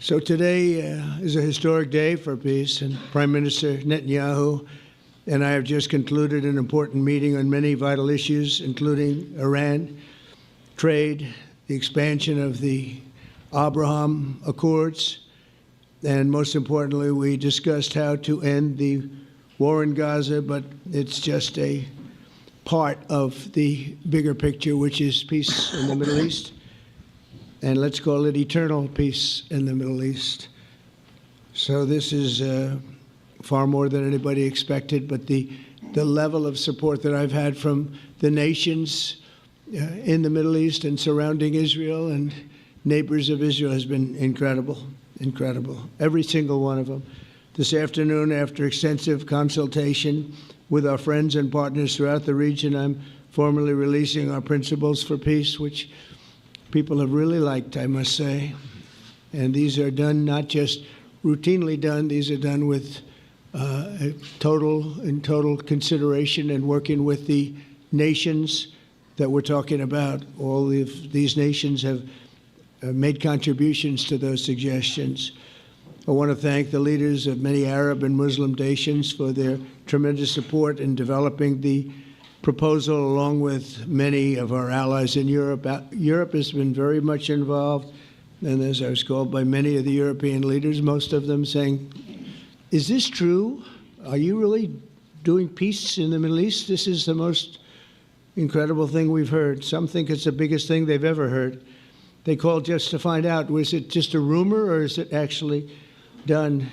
So today is a historic day for peace, and Prime Minister Netanyahu and I have just concluded an important meeting on many vital issues, including Iran, trade, the expansion of the Abraham Accords, and most importantly, we discussed how to end the war in Gaza, but it's just a part of the bigger picture, which is peace in the Middle East. And let's call it eternal peace in the Middle East. So this is far more than anybody expected, but the level of support that I've had from the nations in the Middle East and surrounding Israel and neighbors of Israel has been incredible, incredible. Every single one of them. This afternoon, after extensive consultation with our friends and partners throughout the region, I'm formally releasing our principles for peace, which people have really liked, I must say. And these are done not just routinely done, these are done with total consideration and working with the nations that we're talking about. All of these nations have made contributions to those suggestions. I want to thank the leaders of many Arab and Muslim nations for their tremendous support in developing the proposal, along with many of our allies in Europe. Europe has been very much involved, and as I was called by many of the European leaders, most of them saying, is this true? Are you really doing peace in the Middle East? This is the most incredible thing we've heard. Some think it's the biggest thing they've ever heard. They called just to find out, was it just a rumor or is it actually done?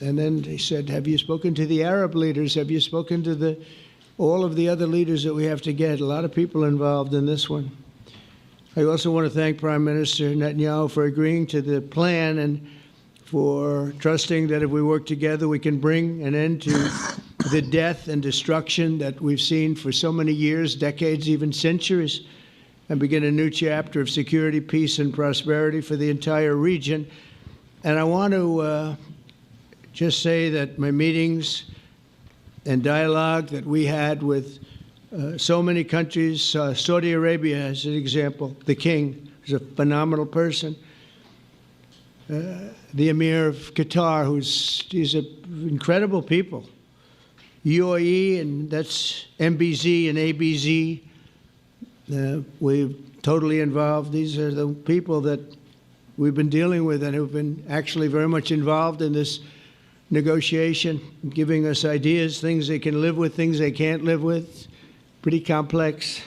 And then they said, have you spoken to the Arab leaders? Have you spoken to all of the other leaders that we have to get? A lot of people involved in this one. I also want to thank Prime Minister Netanyahu for agreeing to the plan and for trusting that if we work together, we can bring an end to the death and destruction that we've seen for so many years, decades, even centuries, and begin a new chapter of security, peace, and prosperity for the entire region. And I want to just say that my meetings and dialogue that we had with so many countries, Saudi Arabia as an example, the king is a phenomenal person. The Emir of Qatar, he's incredible people. UAE, and that's MBZ and ABZ. We're totally involved. These are the people that we've been dealing with and who've been actually very much involved in this negotiation, giving us ideas, things they can live with, things they can't live with. Pretty complex.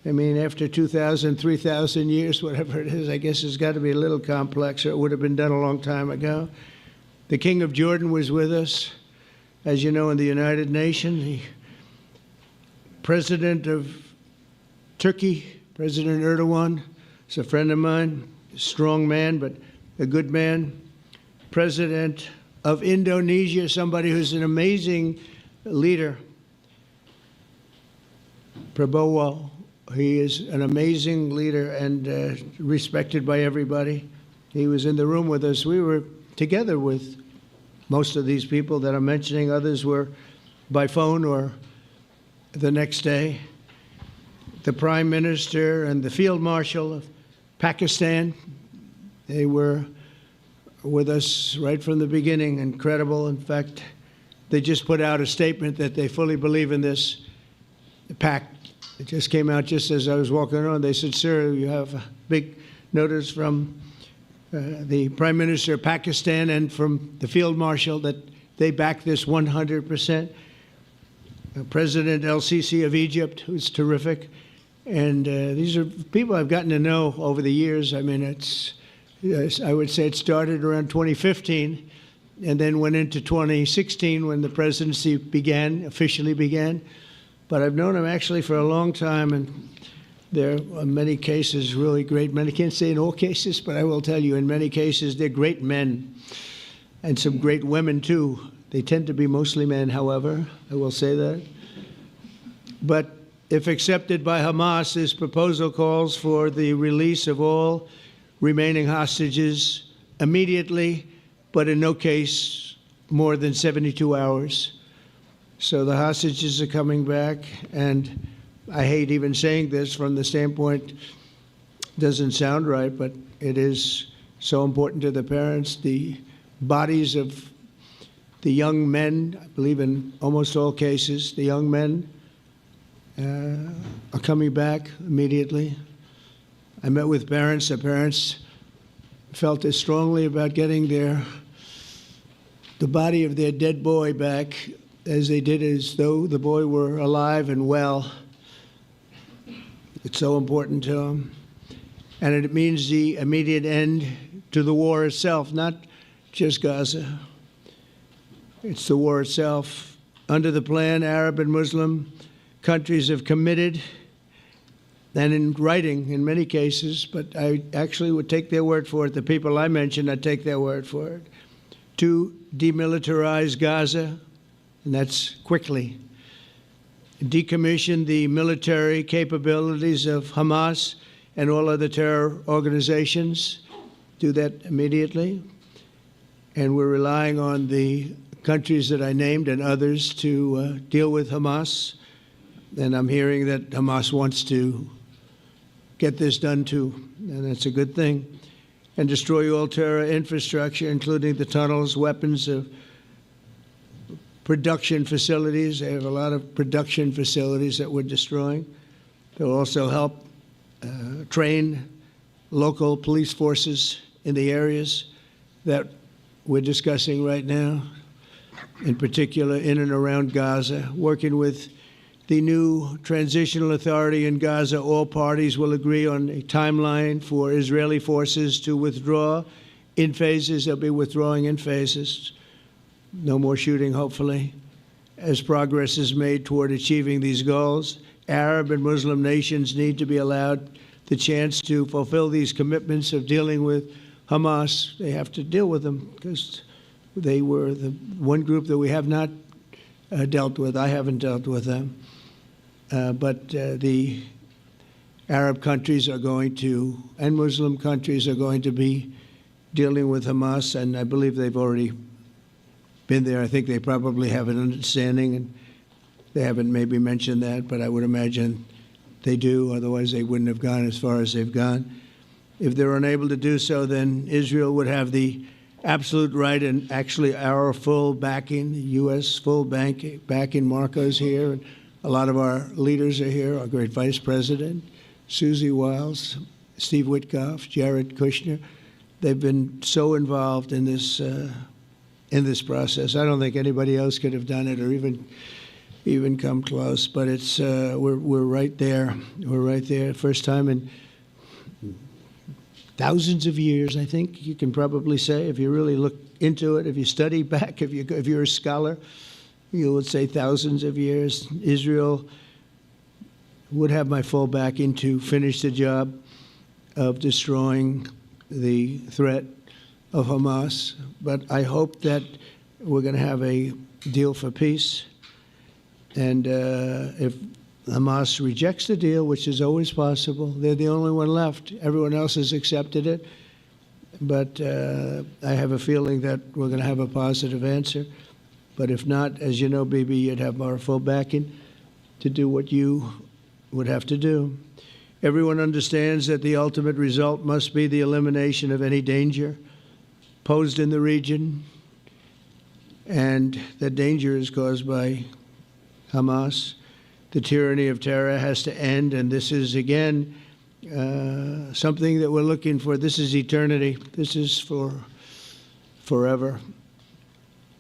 I mean, after 2,000, 3,000 years, whatever it is, I guess it's got to be a little complex, or it would have been done a long time ago. The King of Jordan was with us, as you know, in the United Nations. The President of Turkey, President Erdogan, is a friend of mine, a strong man, but a good man. President of Indonesia, somebody who's an amazing leader, Prabowo. He is an amazing leader and respected by everybody. He was in the room with us. We were together with most of these people that I'm mentioning. Others were by phone or the next day. The Prime Minister and the Field Marshal of Pakistan, they were with us right from the beginning. Incredible. In fact, they just put out a statement that they fully believe in this pact. It just came out just as I was walking around. They said, sir, you have a big notice from the Prime Minister of Pakistan and from the Field Marshal that they back this 100%. President El-Sisi of Egypt, who's terrific. And these are people I've gotten to know over the years. I mean, I would say it started around 2015 and then went into 2016 when the presidency officially began. But I've known him actually for a long time, and there are in many cases really great men. I can't say in all cases, but I will tell you in many cases they're great men and some great women too. They tend to be mostly men, however, I will say that. But if accepted by Hamas, this proposal calls for the release of all remaining hostages immediately, but in no case more than 72 hours. So the hostages are coming back, and I hate even saying this from the standpoint, doesn't sound right, but it is so important to the parents. The bodies of the young men, I believe in almost all cases, the young men are coming back immediately. I met with parents. The parents felt as strongly about getting the body of their dead boy back as they did as though the boy were alive and well. It's so important to them. And it means the immediate end to the war itself, not just Gaza. It's the war itself. Under the plan, Arab and Muslim countries have committed, and in writing in many cases, but I actually would take their word for it. The people I mentioned, I'd take their word for it, to demilitarize Gaza, and that's quickly. Decommission the military capabilities of Hamas and all other terror organizations. Do that immediately. And we're relying on the countries that I named and others to deal with Hamas. And I'm hearing that Hamas wants to get this done too, and that's a good thing. And destroy all terror infrastructure, including the tunnels, weapons of production facilities. They have a lot of production facilities that we're destroying. They'll also help train local police forces in the areas that we're discussing right now, in particular in and around Gaza, working with the new transitional authority in Gaza. All parties will agree on a timeline for Israeli forces to withdraw in phases. They'll be withdrawing in phases. No more shooting, hopefully. As progress is made toward achieving these goals, Arab and Muslim nations need to be allowed the chance to fulfill these commitments of dealing with Hamas. They have to deal with them because they were the one group that we have not dealt with. I haven't dealt with them. But the Arab countries are going to, and Muslim countries are going to be dealing with Hamas, and I believe they've already been there. I think they probably have an understanding, and they haven't maybe mentioned that, but I would imagine they do. Otherwise, they wouldn't have gone as far as they've gone. If they're unable to do so, then Israel would have the absolute right and actually our full backing, the U.S. full backing. Marco's here, and a lot of our leaders are here, our great Vice President, Susie Wiles, Steve Witkoff, Jared Kushner. They've been so involved in this process. I don't think anybody else could have done it or even come close. But it's we're right there. We're right there. First time in thousands of years, I think you can probably say, if you really look into it, if you study back, if you're a scholar, you would say thousands of years. Israel would have my full backing to finish the job of destroying the threat of Hamas. But I hope that we're going to have a deal for peace. And if Hamas rejects the deal, which is always possible, they're the only one left. Everyone else has accepted it. But I have a feeling that we're going to have a positive answer. But if not, as you know, Bibi, you'd have our full backing to do what you would have to do. Everyone understands that the ultimate result must be the elimination of any danger posed in the region, and that danger is caused by Hamas. The tyranny of terror has to end, and this is, again, something that we're looking for. This is eternity. This is for forever.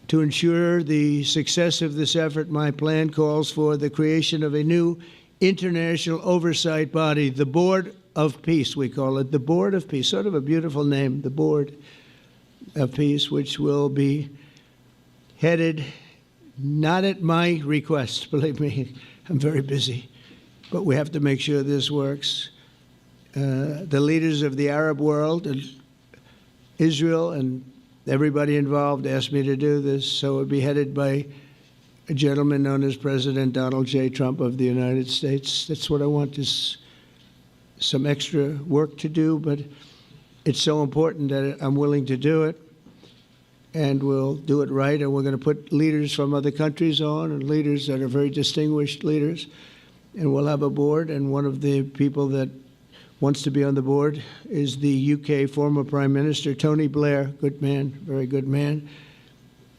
To ensure the success of this effort, my plan calls for the creation of a new international oversight body, the Board of Peace, we call it, the Board of Peace, sort of a beautiful name, the Board of Peace, which will be headed, not at my request, believe me, I'm very busy, but we have to make sure this works. The leaders of the Arab world, and Israel, and everybody involved asked me to do this, so it would be headed by a gentleman known as President Donald J. Trump of the United States. That's what I want, is some extra work to do, but it's so important that I'm willing to do it, and we'll do it right, and we're going to put leaders from other countries on, and leaders that are very distinguished leaders, and we'll have a board, and one of the wants to be on the board is the UK former Prime Minister, Tony Blair, good man, very good man,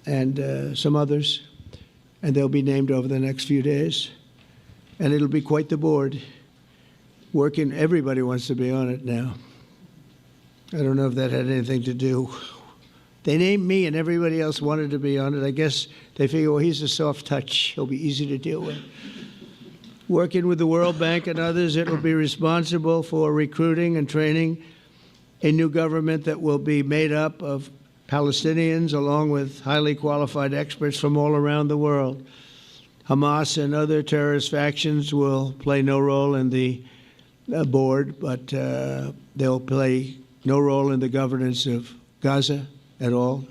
and some others. And they'll be named over the next few days. And it'll be quite the board. Working, everybody wants to be on it now. I don't know if that had anything to do. They named me and everybody else wanted to be on it. I guess they figure, well, he's a soft touch. He'll be easy to deal with. Working with the World Bank and others, it will be responsible for recruiting and training a new government that will be made up of Palestinians along with highly qualified experts from all around the world. Hamas and other terrorist factions will play no role in the board, but they'll play no role in the governance of Gaza at all,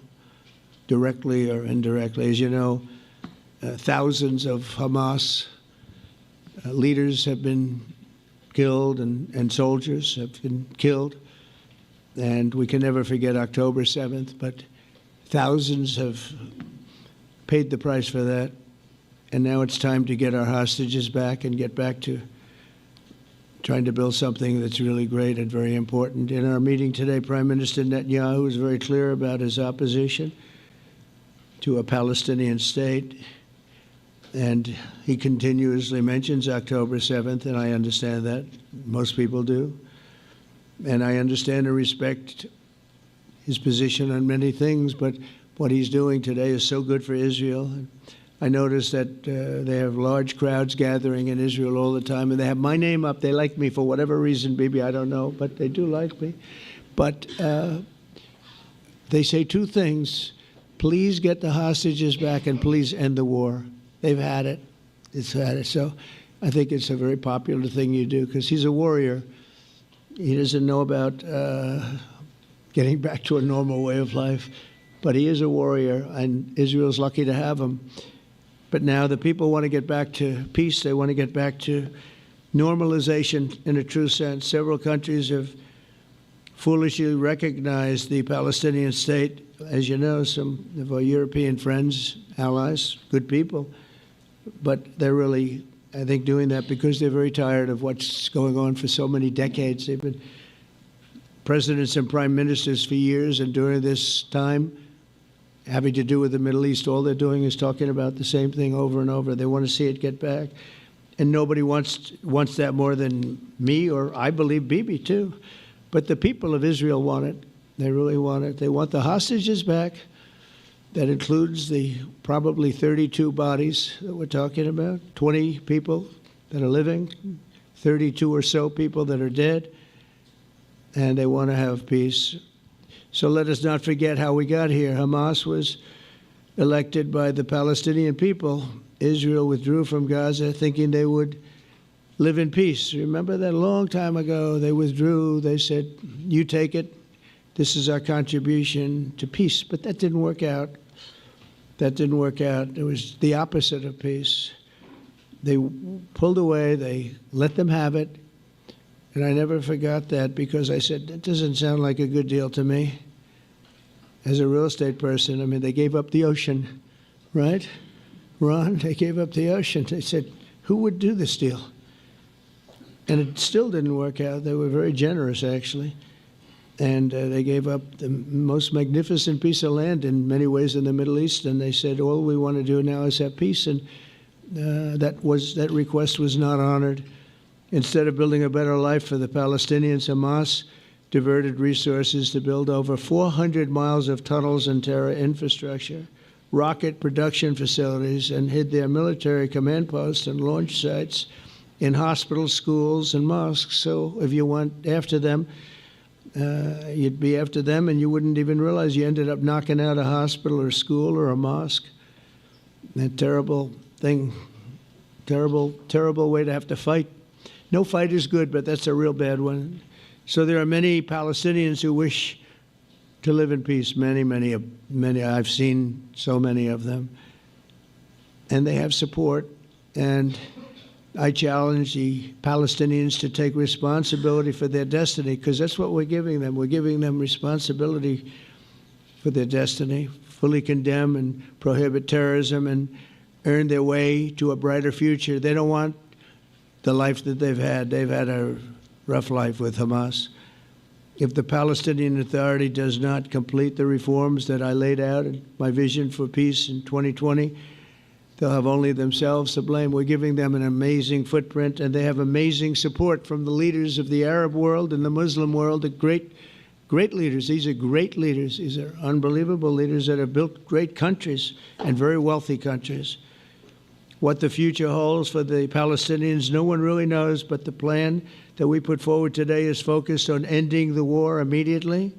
directly or indirectly. As you know, thousands of Hamas leaders have been killed and soldiers have been killed. And we can never forget October 7th, but thousands have paid the price for that. And now it's time to get our hostages back and get back to trying to build something that's really great and very important. In our meeting today, Prime Minister Netanyahu was very clear about his opposition to a Palestinian state. And he continuously mentions October 7th, and I understand that. Most people do. And I understand and respect his position on many things, but what he's doing today is so good for Israel. I notice that they have large crowds gathering in Israel all the time, and they have my name up. They like me for whatever reason, Bibi, I don't know, but they do like me. But they say two things. Please get the hostages back and please end the war. They've had it. It's had it. So I think it's a very popular thing you do because he's a warrior. He doesn't know about getting back to a normal way of life, but he is a warrior, and Israel's lucky to have him. But now the people want to get back to peace. They want to get back to normalization in a true sense. Several countries have foolishly recognized the Palestinian state. As you know, some of our European friends, allies, good people, but they're really, I think, doing that because they're very tired of what's going on for so many decades. They've been presidents and prime ministers for years, and during this time, having to do with the Middle East, all they're doing is talking about the same thing over and over. They want to see it get back. And nobody wants that more than me, or I believe Bibi too. But the people of Israel want it. They really want it. They want the hostages back. That includes the probably 32 bodies that we're talking about, 20 people that are living, 32 or so people that are dead, and they want to have peace. So let us not forget how we got here. Hamas was elected by the Palestinian people. Israel withdrew from Gaza thinking they would live in peace. Remember that a long time ago, they withdrew. They said, you take it. This is our contribution to peace. But that didn't work out. That didn't work out. It was the opposite of peace. They pulled away. They let them have it. And I never forgot that because I said, that doesn't sound like a good deal to me. As a real estate person, I mean, they gave up the ocean, right? Ron, they gave up the ocean. They said, who would do this deal? And it still didn't work out. They were very generous, actually. And they gave up the most magnificent piece of land in many ways in the Middle East. And they said, all we want to do now is have peace. And that request was not honored. Instead of building a better life for the Palestinians, Hamas diverted resources to build over 400 miles of tunnels and terror infrastructure, rocket production facilities, and hid their military command posts and launch sites in hospitals, schools, and mosques. So if you went after them, you'd be after them, and you wouldn't even realize you ended up knocking out a hospital or school or a mosque. That terrible thing, terrible way to have to fight. No fight is good, but that's a real bad one. So there are many Palestinians who wish to live in peace. Many. I've seen so many of them. And they have support. And I challenge the Palestinians to take responsibility for their destiny, because that's what we're giving them. We're giving them responsibility for their destiny, fully condemn and prohibit terrorism and earn their way to a brighter future. They don't want the life that they've had. They've had a rough life with Hamas. If the Palestinian Authority does not complete the reforms that I laid out in my vision for peace in 2020, they'll have only themselves to blame. We're giving them an amazing footprint, and they have amazing support from the leaders of the Arab world and the Muslim world, the great leaders. These are great leaders. These are unbelievable leaders that have built great countries and very wealthy countries. What the future holds for the Palestinians, no one really knows, but the plan that we put forward today is focused on ending the war immediately,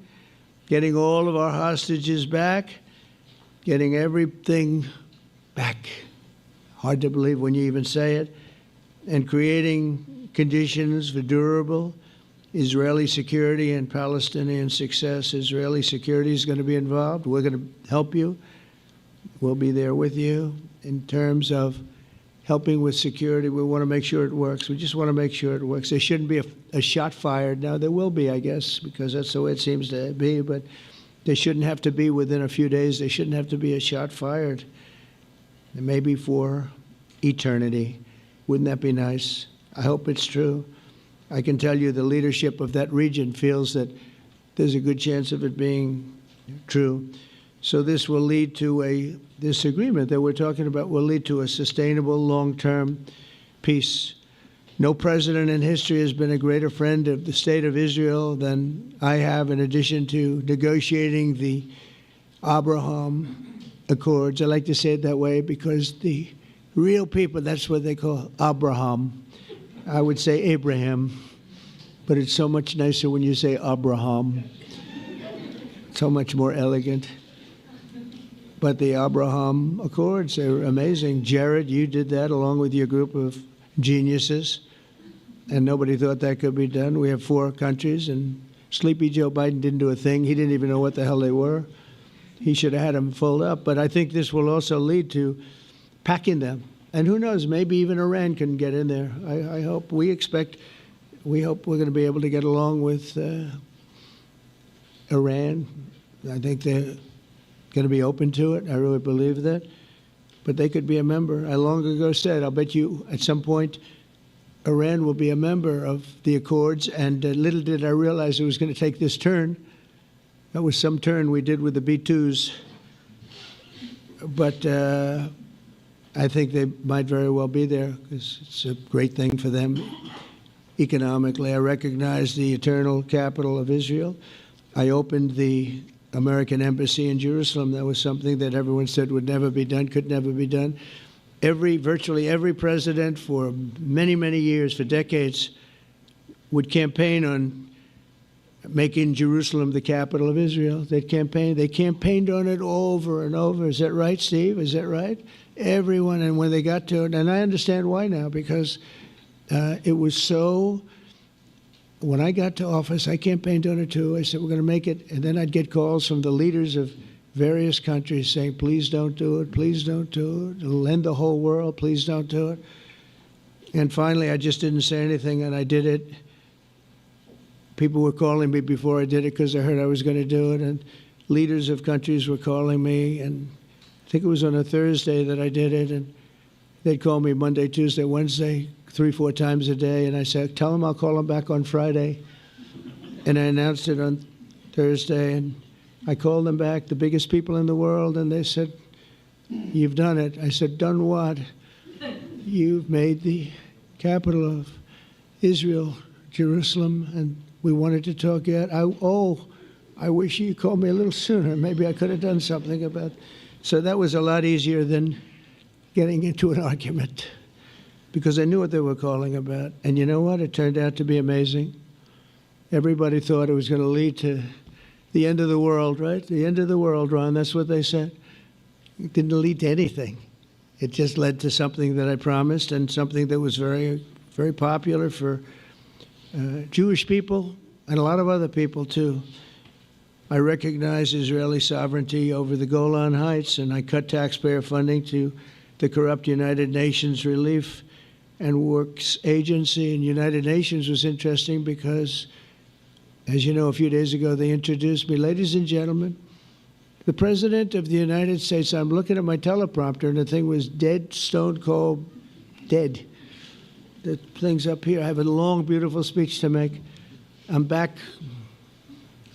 getting all of our hostages back, getting everything back. Hard to believe when you even say it, and creating conditions for durable Israeli security and Palestinian success. Israeli security is going to be involved. We're going to help you. We'll be there with you in terms of helping with security. We want to make sure it works. We just want to make sure it works. There shouldn't be a shot fired. Now, there will be, I guess, because that's the way it seems to be, but there shouldn't have to be within a few days. There shouldn't have to be a shot fired. And maybe for eternity. Wouldn't that be nice? I hope it's true. I can tell you the leadership of that region feels that there's a good chance of it being true. So this will lead to this agreement that we're talking about will lead to a sustainable long-term peace. No president in history has been a greater friend of the state of Israel than I have, in addition to negotiating the Abraham Accords. I like to say it that way because the real people, that's what they call Abraham. I would say Abraham, but it's so much nicer when you say Abraham. So much more elegant. But the Abraham Accords are amazing. Jared, you did that along with your group of geniuses, and nobody thought that could be done. We have 4 countries, and Sleepy Joe Biden didn't do a thing. He didn't even know what the hell they were. He should have had them full up. But I think this will also lead to packing them. And who knows, maybe even Iran can get in there. I hope, we hope we're going to be able to get along with Iran. I think they're going to be open to it. I really believe that. But they could be a member. I long ago said, I'll bet you at some point Iran will be a member of the Accords. And little did I realize it was going to take this turn. That was some turn we did with the B-2s. But I think they might very well be there because it's a great thing for them economically. I recognize the eternal capital of Israel. I opened the American embassy in Jerusalem. That was something that everyone said would never be done, could never be done. Virtually every president for many, many years, for decades, would campaign on making Jerusalem the capital of Israel. They campaigned on it over and over. Is that right, Steve? Is that right? Everyone, and when they got to it, and I understand why now, because it was so. When I got to office, I campaigned on it too. I said, we're going to make it. And then I'd get calls from the leaders of various countries saying, please don't do it. Please don't do it. It'll end the whole world. Please don't do it. And finally, I just didn't say anything, and I did it. People were calling me before I did it because they heard I was going to do it. And leaders of countries were calling me. And I think it was on a Thursday that I did it. And they'd call me Monday, Tuesday, Wednesday, 3-4 times a day, and I said, tell them I'll call them back on Friday. And I announced it on Thursday, and I called them back, the biggest people in the world, and they said, you've done it. I said, done what? You've made the capital of Israel, Jerusalem, and we wanted to talk yet. I wish you called me a little sooner. Maybe I could have done something about it. So that was a lot easier than getting into an argument, because I knew what they were calling about. And you know what? It turned out to be amazing. Everybody thought it was going to lead to the end of the world, right? The end of the world, Ron, that's what they said. It didn't lead to anything. It just led to something that I promised, and something that was very, very popular for Jewish people and a lot of other people, too. I recognize Israeli sovereignty over the Golan Heights, and I cut taxpayer funding to the corrupt United Nations Relief and Works Agency. And United Nations was interesting because, as you know, a few days ago they introduced me. Ladies and gentlemen, the President of the United States. I'm looking at my teleprompter, and the thing was dead, stone cold, dead. the thing's up here. I have a long, beautiful speech to make. I'm back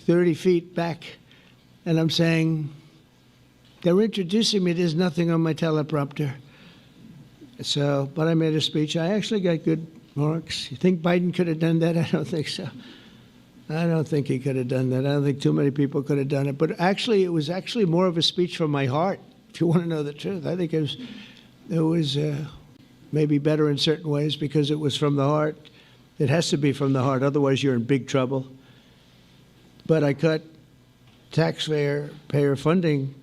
30 feet back, and I'm saying, they're introducing me. There's nothing on my teleprompter. So, but I made a speech. I actually got good marks. You think Biden could have done that? I don't think so. I don't think he could have done that. I don't think too many people could have done it. But actually, it was actually more of a speech from my heart, if you want to know the truth. I think it was maybe better in certain ways because it was from the heart. It has to be from the heart. Otherwise, you're in big trouble. But I cut taxpayer funding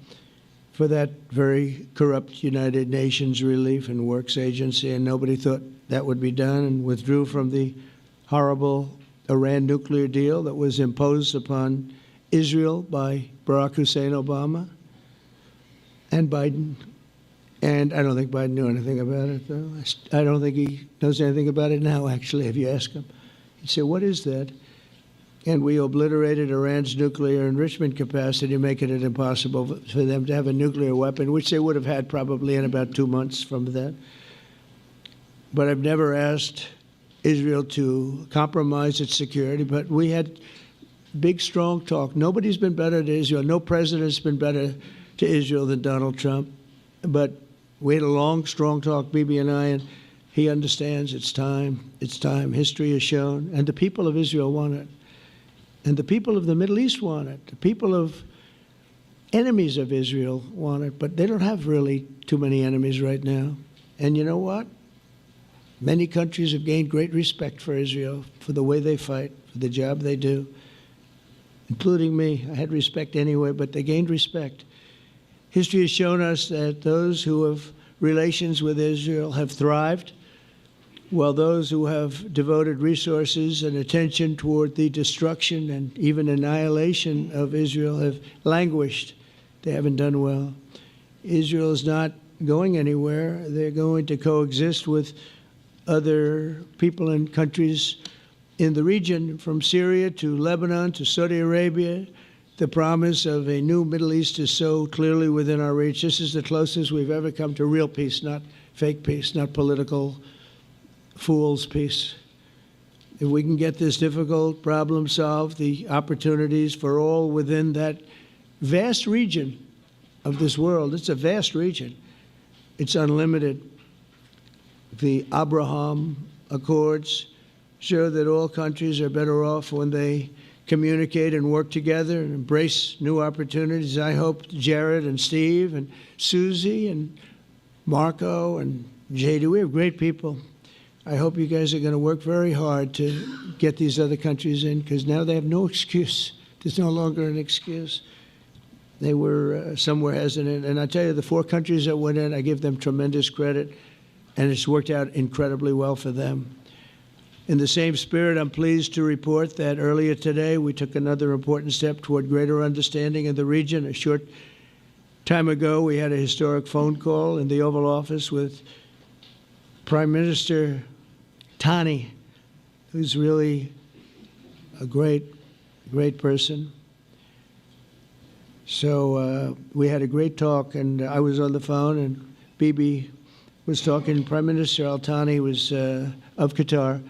for that very corrupt United Nations Relief and Works Agency, and nobody thought that would be done, and withdrew from the horrible Iran nuclear deal that was imposed upon Israel by Barack Hussein Obama and Biden. And I don't think Biden knew anything about it, though. I don't think he knows anything about it now, actually, if you ask him. He'd say, what is that? And we obliterated Iran's nuclear enrichment capacity, making it impossible for them to have a nuclear weapon, which they would have had probably in about 2 months from that. But I've never asked Israel to compromise its security, but we had big, strong talk. Nobody's been better to Israel. No president's been better to Israel than Donald Trump. But we had a long, strong talk, Bibi and I, and he understands it's time. It's time. History has shown. And the people of Israel want it. And the people of the Middle East want it. The people of enemies of Israel want it. But they don't have really too many enemies right now. And you know what? Many countries have gained great respect for Israel, for the way they fight, for the job they do, including me. I had respect anyway, but they gained respect. History has shown us that those who have relations with Israel have thrived, while those who have devoted resources and attention toward the destruction and even annihilation of Israel have languished. They haven't done well. Israel is not going anywhere. They're going to coexist with other people and countries in the region, from Syria to Lebanon to Saudi Arabia. The promise of a new Middle East is so clearly within our reach. This is the closest we've ever come to real peace, not fake peace, not political fool's peace. If we can get this difficult problem solved, the opportunities for all within that vast region of this world, it's a vast region, it's unlimited. The Abraham Accords show that all countries are better off when they communicate and work together and embrace new opportunities. I hope Jared and Steve and Susie and Marco and JD, we have great people. I hope you guys are going to work very hard to get these other countries in, because now they have no excuse. There's no longer an excuse. They were somewhere hesitant. And I tell you, the 4 countries that went in, I give them tremendous credit, and it's worked out incredibly well for them. In the same spirit, I'm pleased to report that earlier today, we took another important step toward greater understanding in the region. A short time ago, we had a historic phone call in the Oval Office with Prime Minister Tani, who's really a great person. So we had a great talk, and I was on the phone, and Bibi was talking. Prime Minister Al-Thani was of Qatar.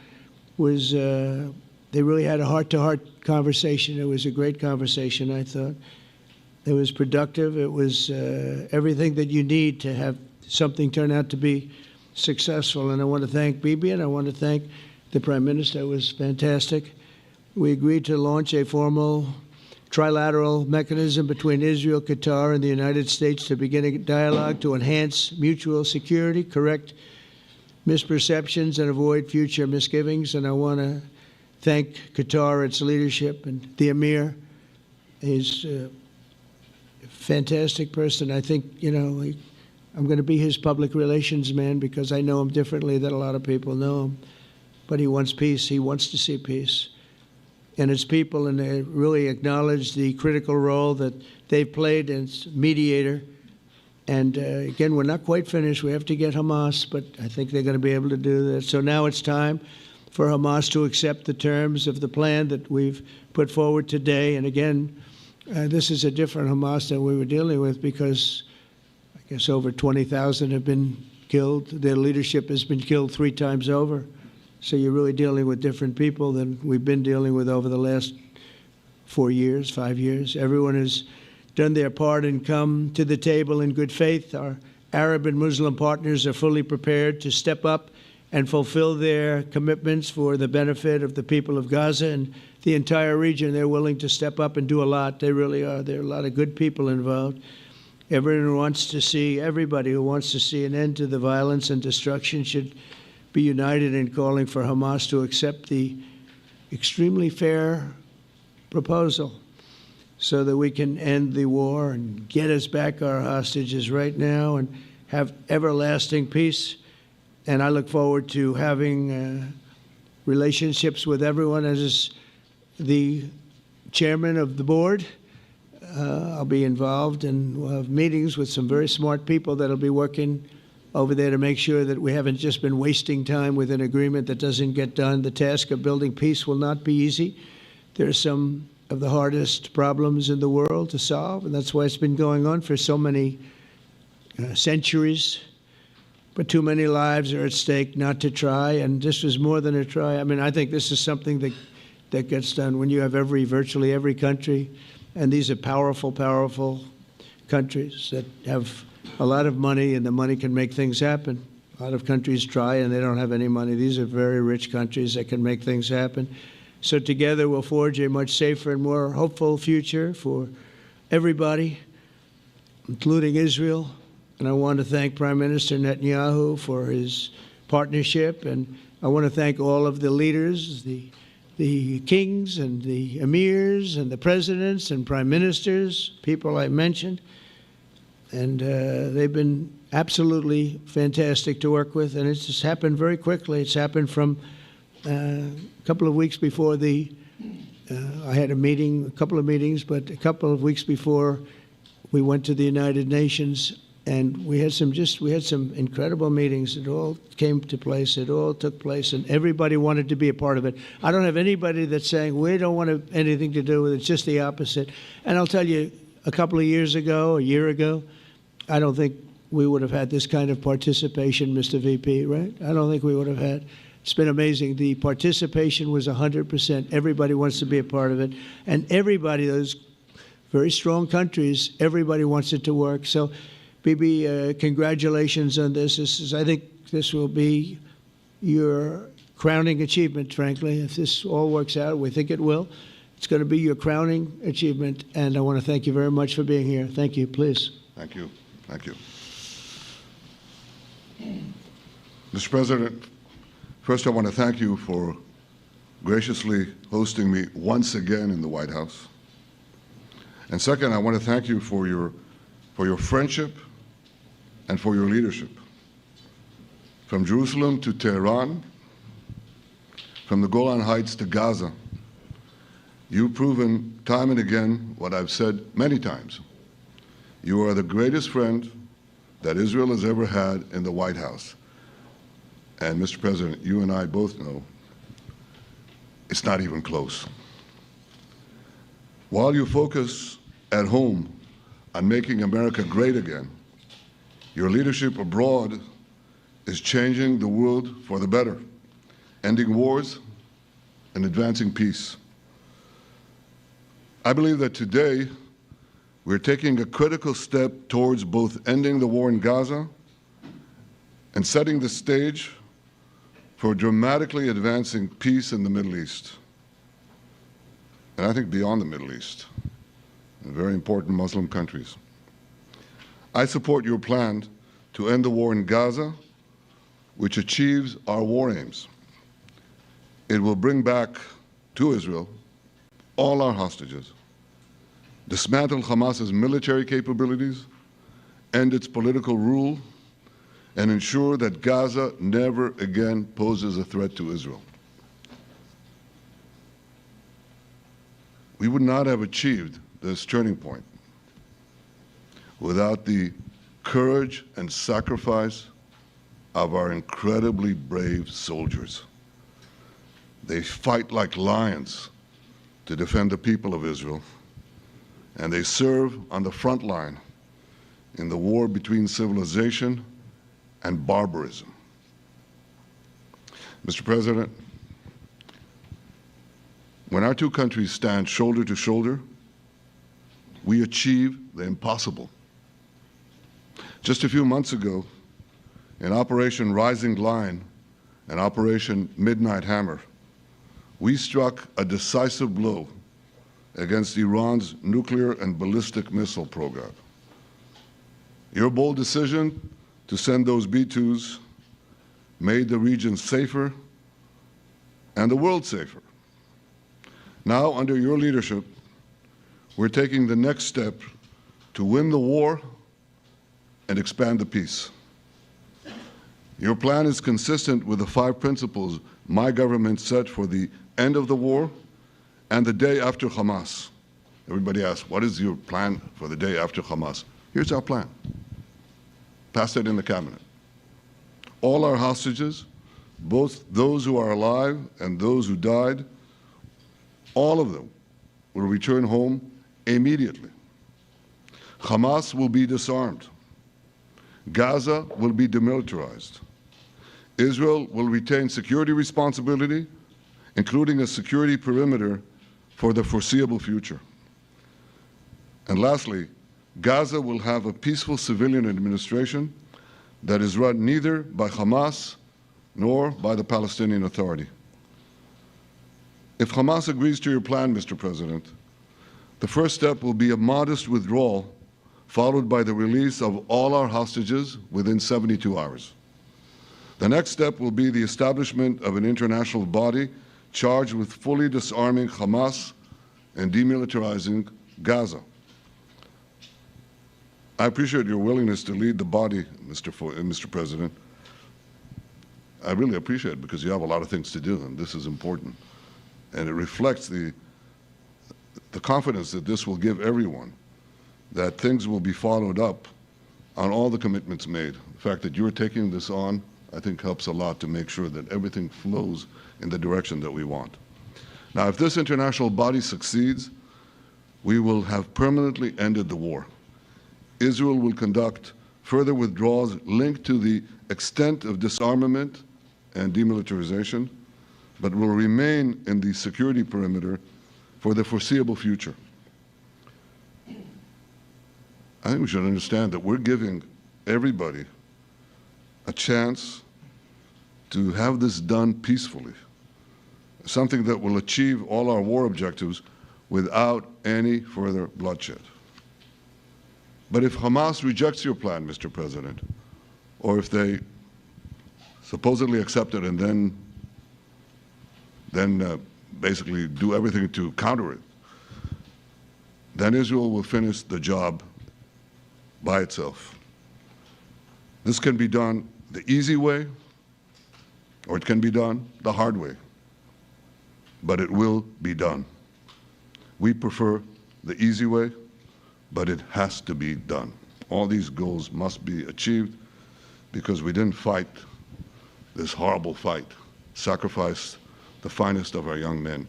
They really had a heart-to-heart conversation. It was a great conversation, I thought. It was productive. It was everything that you need to have something turn out to be successful. And I want to thank Bibi, and I want to thank the Prime Minister. It was fantastic. We agreed to launch a formal trilateral mechanism between Israel, Qatar, and the United States to begin a dialogue to enhance mutual security, correct misperceptions, and avoid future misgivings. And I want to thank Qatar, its leadership, and the Emir. He's a fantastic person. I think, I'm going to be his public relations man because I know him differently than a lot of people know him. But he wants peace. He wants to see peace. And his people, and they really acknowledge the critical role that they've played as mediator. And again, we're not quite finished. We have to get Hamas, but I think they're going to be able to do that. So now it's time for Hamas to accept the terms of the plan that we've put forward today. And again, this is a different Hamas than we were dealing with, because I guess over 20,000 have been killed. Their leadership has been killed 3 times over So you're really dealing with different people than we've been dealing with over the last 4 years, 5 years. Everyone has done their part and come to the table in good faith. Our Arab and Muslim partners are fully prepared to step up and fulfill their commitments for the benefit of the people of Gaza and the entire region. They're willing to step up and do a lot. They really are. There are a lot of good people involved. Everybody who wants to see an end to the violence and destruction should be united in calling for Hamas to accept the extremely fair proposal so that we can end the war and get us back our hostages right now and have everlasting peace. And I look forward to having relationships with everyone. As the chairman of the board, I'll be involved, and we'll have meetings with some very smart people that'll be working over there to make sure that we haven't just been wasting time with an agreement that doesn't get done. The task of building peace will not be easy. There are some of the hardest problems in the world to solve, and that's why it's been going on for so many centuries. But too many lives are at stake not to try, and this was more than a try. I mean, I think this is something that gets done when you have virtually every country, and these are powerful, powerful countries that have a lot of money, and the money can make things happen. A lot of countries try, and they don't have any money. These are very rich countries that can make things happen. So together we'll forge a much safer and more hopeful future for everybody, including Israel. And I want to thank Prime Minister Netanyahu for his partnership. And I want to thank all of the leaders, the kings and the emirs and the presidents and prime ministers, people I mentioned. And they've been absolutely fantastic to work with. And it's just happened very quickly. It's happened from a couple of weeks before I had a couple of meetings, but a couple of weeks before we went to the United Nations, and we had some incredible meetings. It all came to place. It all took place, and everybody wanted to be a part of it. I don't have anybody that's saying we don't want anything to do with it. It's just the opposite. And I'll tell you, a couple of years ago, a year ago, I don't think we would have had this kind of participation, Mr. VP, right? I don't think we would have had. It's been amazing. The participation was 100%. Everybody wants to be a part of it. And everybody, those very strong countries, everybody wants it to work. So, Bibi, congratulations on this. I think this will be your crowning achievement, frankly. If this all works out, we think it will. It's going to be your crowning achievement. And I want to thank you very much for being here. Thank you. Please. Thank you. Thank you. Mr. President, first I want to thank you for graciously hosting me once again in the White House. And second, I want to thank you for your friendship and for your leadership. From Jerusalem to Tehran, from the Golan Heights to Gaza, you've proven time and again what I've said many times. You are the greatest friend that Israel has ever had in the White House. And Mr. President, you and I both know it's not even close. While you focus at home on making America great again, your leadership abroad is changing the world for the better, ending wars and advancing peace. I believe that today we're taking a critical step towards both ending the war in Gaza and setting the stage for dramatically advancing peace in the Middle East, and I think beyond the Middle East, in very important Muslim countries. I support your plan to end the war in Gaza, which achieves our war aims. It will bring back to Israel all our hostages, dismantle Hamas's military capabilities, end its political rule, and ensure that Gaza never again poses a threat to Israel. We would not have achieved this turning point without the courage and sacrifice of our incredibly brave soldiers. They fight like lions to defend the people of Israel, and they serve on the front line in the war between civilization and barbarism. Mr. President, when our two countries stand shoulder to shoulder, we achieve the impossible. Just a few months ago, in Operation Rising Lion and Operation Midnight Hammer, we struck a decisive blow against Iran's nuclear and ballistic missile program. Your bold decision to send those B-2s made the region safer and the world safer. Now, under your leadership, we're taking the next step to win the war and expand the peace. Your plan is consistent with the 5 principles my government set for the end of the war and the day after Hamas. Everybody asks, what is your plan for the day after Hamas? Here's our plan. Passed it in the cabinet. All our hostages, both those who are alive and those who died, all of them will return home immediately. Hamas will be disarmed. Gaza will be demilitarized. Israel will retain security responsibility, including a security perimeter for the foreseeable future. And lastly, Gaza will have a peaceful civilian administration that is run neither by Hamas nor by the Palestinian Authority. If Hamas agrees to your plan, Mr. President, the first step will be a modest withdrawal, followed by the release of all our hostages within 72 hours. The next step will be the establishment of an international body charged with fully disarming Hamas and demilitarizing Gaza. I appreciate your willingness to lead the body, Mr. President. I really appreciate it because you have a lot of things to do, and this is important. And it reflects the confidence that this will give everyone, that things will be followed up on all the commitments made. The fact that you're taking this on, I think, helps a lot to make sure that everything flows in the direction that we want. Now, if this international body succeeds, we will have permanently ended the war. Israel will conduct further withdrawals linked to the extent of disarmament and demilitarization, but will remain in the security perimeter for the foreseeable future. I think we should understand that we're giving everybody a chance to have this done peacefully, something that will achieve all our war objectives without any further bloodshed. But if Hamas rejects your plan, Mr. President, or if they supposedly accept it and then basically do everything to counter it, then Israel will finish the job by itself. This can be done the easy way, or it can be done the hard way, but it will be done. We prefer the easy way, but it has to be done. All these goals must be achieved because we didn't fight this horrible fight, sacrifice the finest of our young men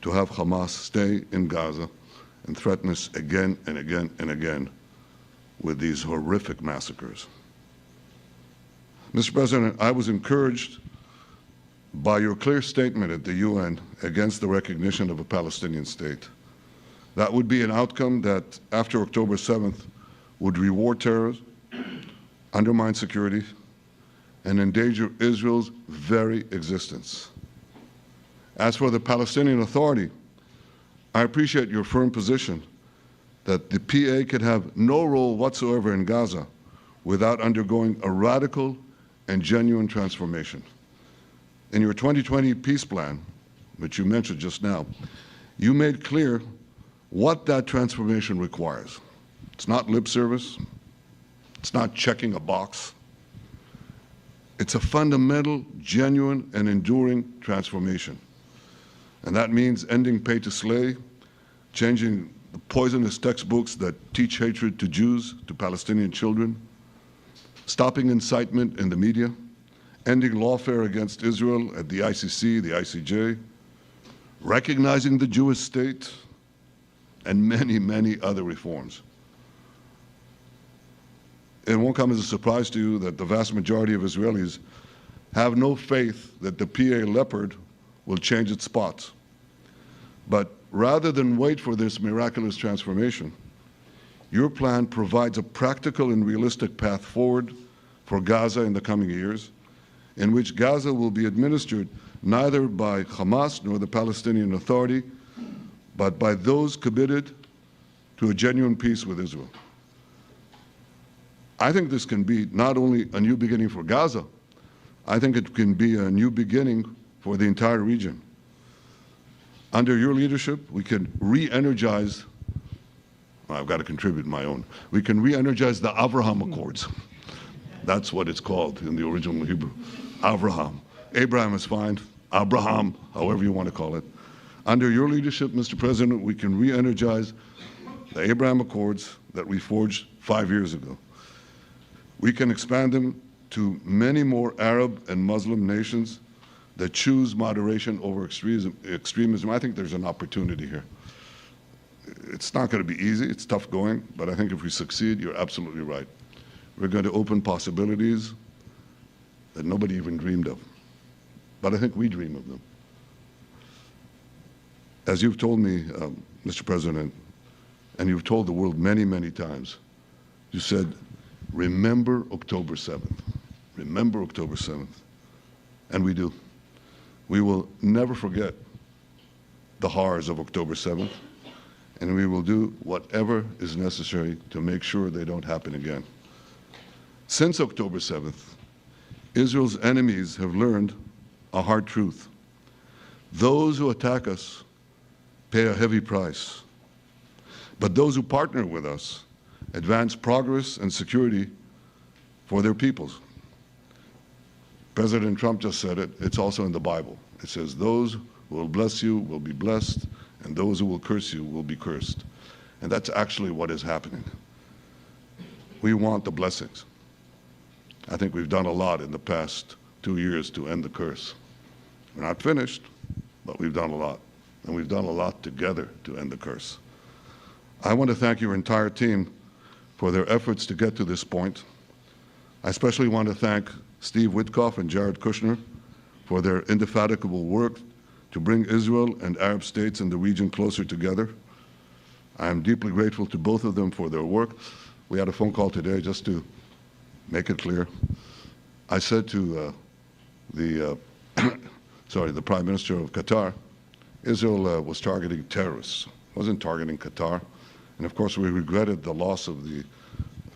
to have Hamas stay in Gaza and threaten us again and again and again with these horrific massacres. Mr. President, I was encouraged by your clear statement at the UN against the recognition of a Palestinian state. That would be an outcome that, after October 7th, would reward terrorism, undermine security, and endanger Israel's very existence. As for the Palestinian Authority, I appreciate your firm position that the PA could have no role whatsoever in Gaza without undergoing a radical and genuine transformation. In your 2020 peace plan, which you mentioned just now, you made clear what that transformation requires. It's not lip service. It's not checking a box. It's a fundamental, genuine, and enduring transformation. And that means ending pay to slay, changing the poisonous textbooks that teach hatred to Jews, to Palestinian children, stopping incitement in the media, ending lawfare against Israel at the ICC, the ICJ, recognizing the Jewish state, and many, many other reforms. It won't come as a surprise to you that the vast majority of Israelis have no faith that the PA Leopard will change its spots. But rather than wait for this miraculous transformation, your plan provides a practical and realistic path forward for Gaza in the coming years, in which Gaza will be administered neither by Hamas nor the Palestinian Authority, but by those committed to a genuine peace with Israel. I think this can be not only a new beginning for Gaza, I think it can be a new beginning for the entire region. Under your leadership, we can re-energize, I've got to contribute my own, we can re-energize the Abraham Accords. That's what it's called in the original Hebrew, Abraham. Abraham is fine, Abraham, however you want to call it. Under your leadership, Mr. President, we can re-energize the Abraham Accords that we forged 5 years ago. We can expand them to many more Arab and Muslim nations that choose moderation over extremism. I think there's an opportunity here. It's not going to be easy, it's tough going, but I think if we succeed, you're absolutely right. We're going to open possibilities that nobody even dreamed of. But I think we dream of them. As you've told me, Mr. President, and you've told the world many, many times, you said, remember October 7th. Remember October 7th. And we do. We will never forget the horrors of October 7th, and we will do whatever is necessary to make sure they don't happen again. Since October 7th, Israel's enemies have learned a hard truth. Those who attack us pay a heavy price, but those who partner with us advance progress and security for their peoples. President Trump just said it, it's also in the Bible. It says, those who will bless you will be blessed, and those who will curse you will be cursed. And that's actually what is happening. We want the blessings. I think we've done a lot in the past 2 years to end the curse. We're not finished, but we've done a lot. And we've done a lot together to end the curse. I want to thank your entire team for their efforts to get to this point. I especially want to thank Steve Witkoff and Jared Kushner for their indefatigable work to bring Israel and Arab states in the region closer together. I am deeply grateful to both of them for their work. We had a phone call today just to make it clear. I said to the Prime Minister of Qatar, Israel was targeting terrorists, wasn't targeting Qatar. And of course, we regretted the loss of the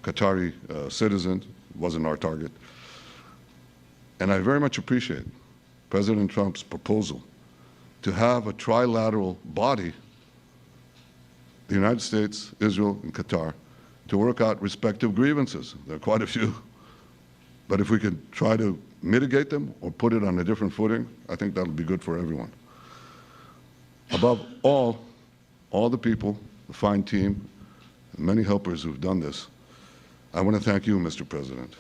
Qatari citizen, wasn't our target. And I very much appreciate President Trump's proposal to have a trilateral body, the United States, Israel, and Qatar, to work out respective grievances. There are quite a few. But if we could try to mitigate them or put it on a different footing, I think that'll be good for everyone. Above all the people, the fine team, and many helpers who've done this, I want to thank you, Mr. President.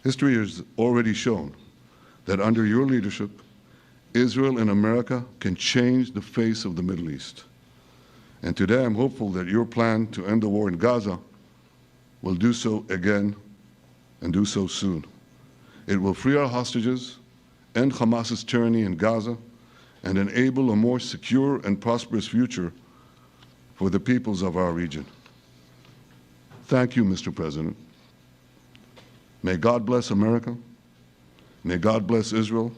History has already shown that under your leadership, Israel and America can change the face of the Middle East. And today I'm hopeful that your plan to end the war in Gaza will do so again and do so soon. It will free our hostages, end Hamas's tyranny in Gaza, and enable a more secure and prosperous future for the peoples of our region. Thank you, Mr. President. May God bless America. May God bless Israel.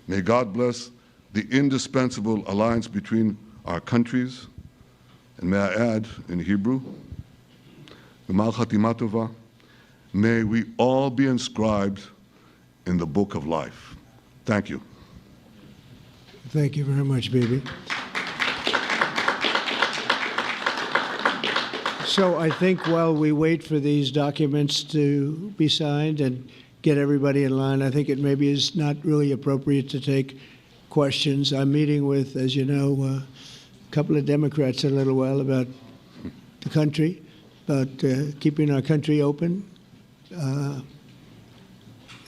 May God bless the indispensable alliance between our countries. And may I add in Hebrew, G'mal Chatima Tova, may we all be inscribed in the book of life. Thank you. Thank you very much, Bibi. So I think while we wait for these documents to be signed and get everybody in line, I think it maybe is not really appropriate to take questions. I'm meeting with, as you know, a couple of Democrats in a little while about the country, about keeping our country open. They're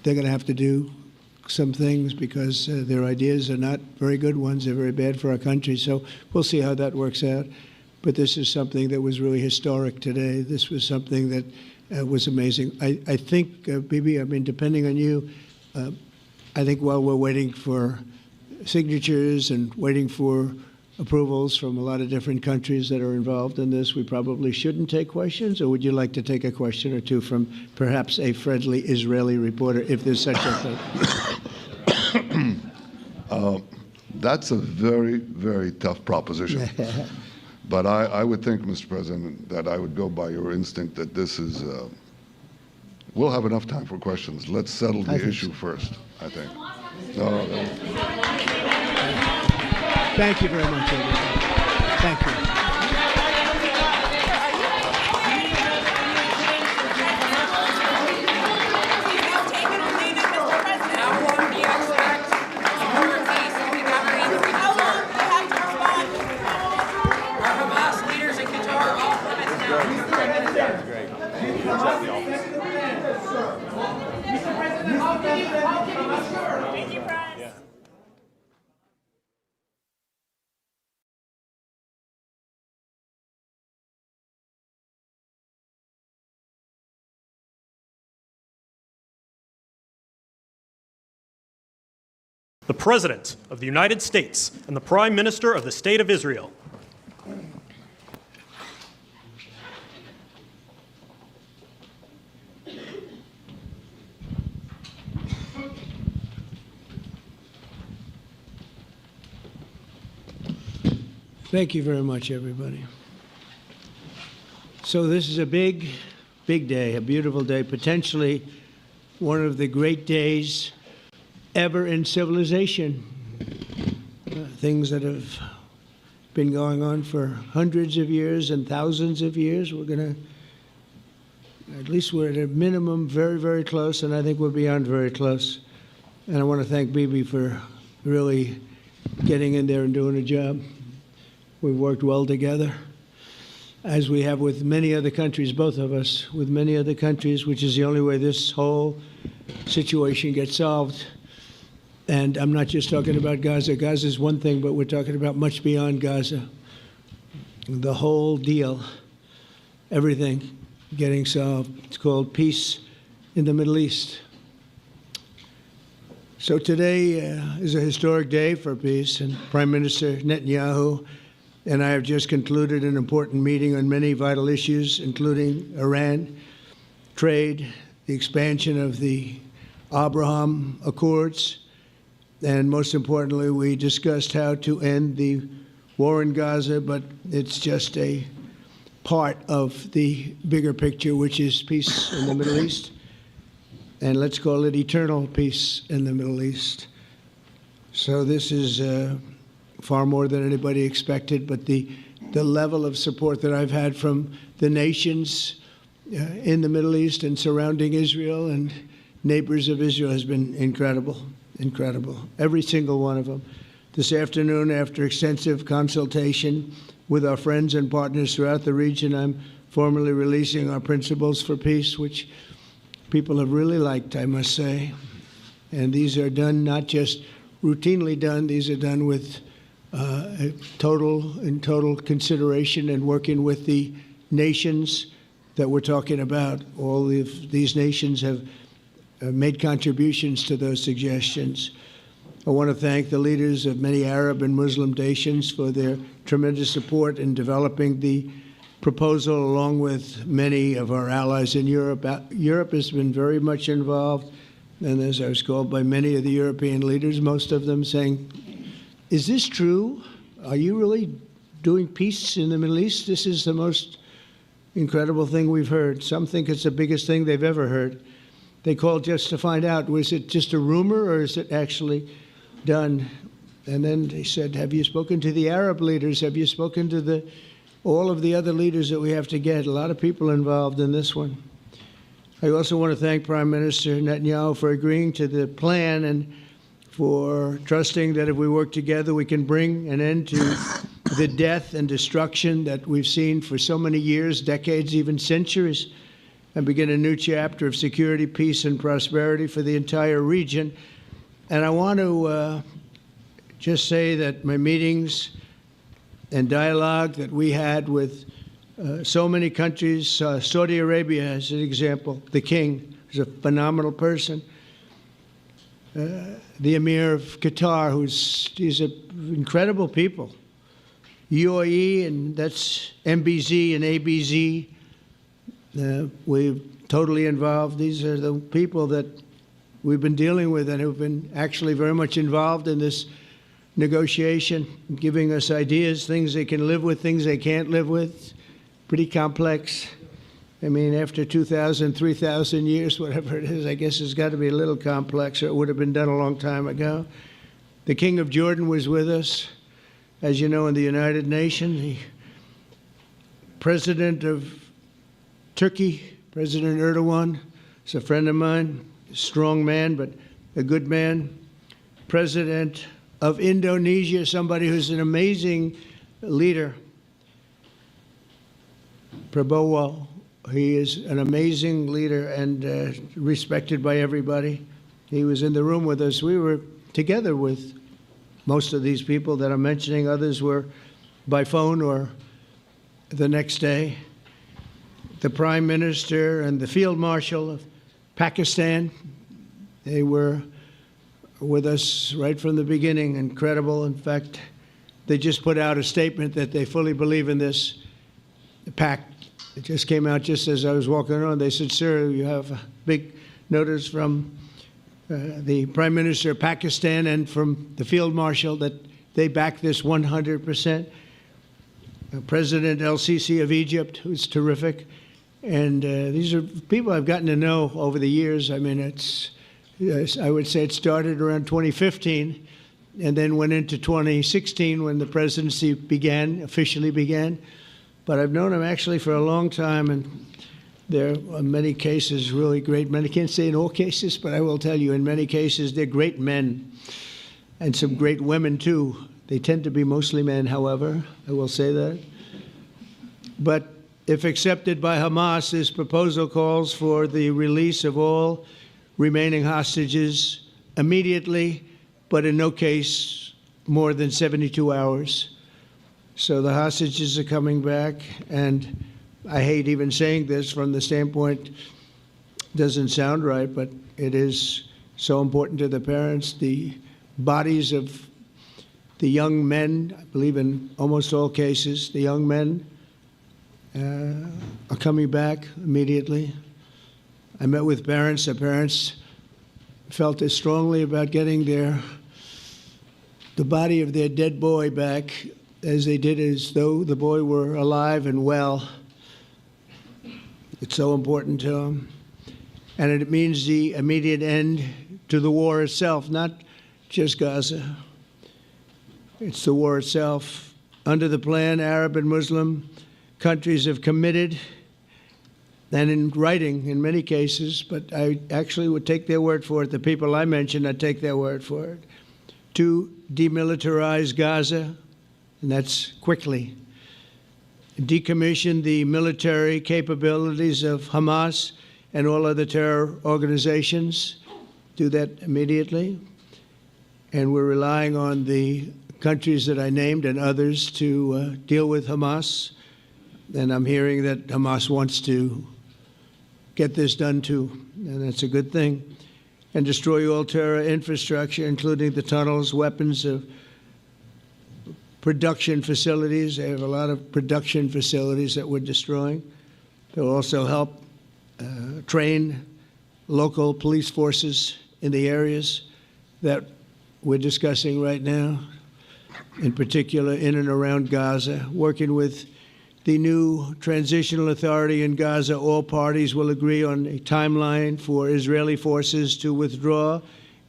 going to have to do some things because their ideas are not very good ones. They're very bad for our country. So we'll see how that works out. But this is something that was really historic today. This was something that was amazing. I think, Bibi, I mean, depending on you, I think while we're waiting for signatures and waiting for approvals from a lot of different countries that are involved in this, we probably shouldn't take questions, or would you like to take a question or two from perhaps a friendly Israeli reporter, if there's such a thing? That's a very, very tough proposition. But I would think, Mr. President, that I would go by your instinct that this is, we'll have enough time for questions. Let's settle the issue first, I think. Thank you very much, everybody. Thank you. The President of the United States and the Prime Minister of the State of Israel. Thank you very much, everybody. So this is a big, big day, a beautiful day, potentially one of the great days ever in civilization. Things that have been going on for hundreds of years and thousands of years. We're going to, at least we're at a minimum very, very close, and I think we're beyond very close. And I want to thank Bibi for really getting in there and doing a job. We've worked well together, as we have with many other countries, both of us, with many other countries, which is the only way this whole situation gets solved. And I'm not just talking about Gaza. Gaza is one thing, but we're talking about much beyond Gaza. The whole deal, everything getting solved. It's called peace in the Middle East. So today is a historic day for peace, and Prime Minister Netanyahu and I have just concluded an important meeting on many vital issues, including Iran, trade, the expansion of the Abraham Accords, and most importantly, we discussed how to end the war in Gaza, but it's just a part of the bigger picture, which is peace in the Middle East, and let's call it eternal peace in the Middle East. So this is far more than anybody expected, but the level of support that I've had from the nations in the Middle East and surrounding Israel and neighbors of Israel has been incredible, incredible. Every single one of them. This afternoon, after extensive consultation with our friends and partners throughout the region, I'm formally releasing our principles for peace, which people have really liked, I must say. And these are done, not just routinely done, these are done with total consideration and working with the nations that we're talking about. All of these nations have made contributions to those suggestions. I want to thank the leaders of many Arab and Muslim nations for their tremendous support in developing the proposal, along with many of our allies in Europe. Europe has been very much involved, and as I was called by many of the European leaders, most of them saying, is this true? Are you really doing peace in the Middle East? This is the most incredible thing we've heard. Some think it's the biggest thing they've ever heard. They called just to find out, was it just a rumor or is it actually done? And then they said, have you spoken to the Arab leaders? Have you spoken to all of the other leaders that we have to get? A lot of people involved in this one. I also want to thank Prime Minister Netanyahu for agreeing to the plan and for trusting that if we work together, we can bring an end to the death and destruction that we've seen for so many years, decades, even centuries, and begin a new chapter of security, peace, and prosperity for the entire region. And I want to just say that my meetings and dialogue that we had with so many countries, Saudi Arabia as an example, the king is a phenomenal person. the Emir of Qatar, he's an incredible people. UAE, and that's MBZ and ABZ. We're totally involved. These are the people that we've been dealing with and who've been actually very much involved in this negotiation, giving us ideas, things they can live with, things they can't live with. Pretty complex. I mean, after 2,000, 3,000 years, whatever it is, I guess it's got to be a little complex, or it would have been done a long time ago. The King of Jordan was with us, as you know, in the United Nations. The President of Turkey, President Erdogan, is a friend of mine, a strong man, but a good man. President of Indonesia, somebody who's an amazing leader, Prabowo. He is an amazing leader and respected by everybody. He was in the room with us. We were together with most of these people that I'm mentioning. Others were by phone or the next day. The Prime Minister and the Field Marshal of Pakistan, they were with us right from the beginning. Incredible. In fact, they just put out a statement that they fully believe in this pact. It just came out just as I was walking around. They said, "Sir, you have a big notice from the Prime Minister of Pakistan and from the Field Marshal that they back this 100%. President El-Sisi of Egypt, who's terrific. And these are people I've gotten to know over the years. I mean, I would say it started around 2015 and then went into 2016 when the presidency officially began. But I've known him actually for a long time, and there are many cases really great men. I can't say in all cases, but I will tell you in many cases they're great men and some great women too. They tend to be mostly men, however, I will say that. But if accepted by Hamas, this proposal calls for the release of all remaining hostages immediately, but in no case more than 72 hours. So the hostages are coming back, and I hate even saying this from the standpoint, doesn't sound right, but it is so important to the parents. The bodies of the young men, I believe in almost all cases, the young men are coming back immediately. I met with parents. The parents felt as strongly about getting the body of their dead boy back as they did as though the boy were alive and well. It's so important to them. And it means the immediate end to the war itself, not just Gaza. It's the war itself. Under the plan, Arab and Muslim countries have committed, and in writing in many cases, but I actually would take their word for it, the people I mentioned, I'd take their word for it, to demilitarize Gaza, and that's quickly. Decommission the military capabilities of Hamas and all other terror organizations. Do that immediately. And we're relying on the countries that I named and others to deal with Hamas. And I'm hearing that Hamas wants to get this done too, and that's a good thing. And destroy all terror infrastructure, including the tunnels, weapons of production facilities. They have a lot of production facilities that we're destroying. They'll also help train local police forces in the areas that we're discussing right now, in particular in and around Gaza, working with the new transitional authority in Gaza. All parties will agree on a timeline for Israeli forces to withdraw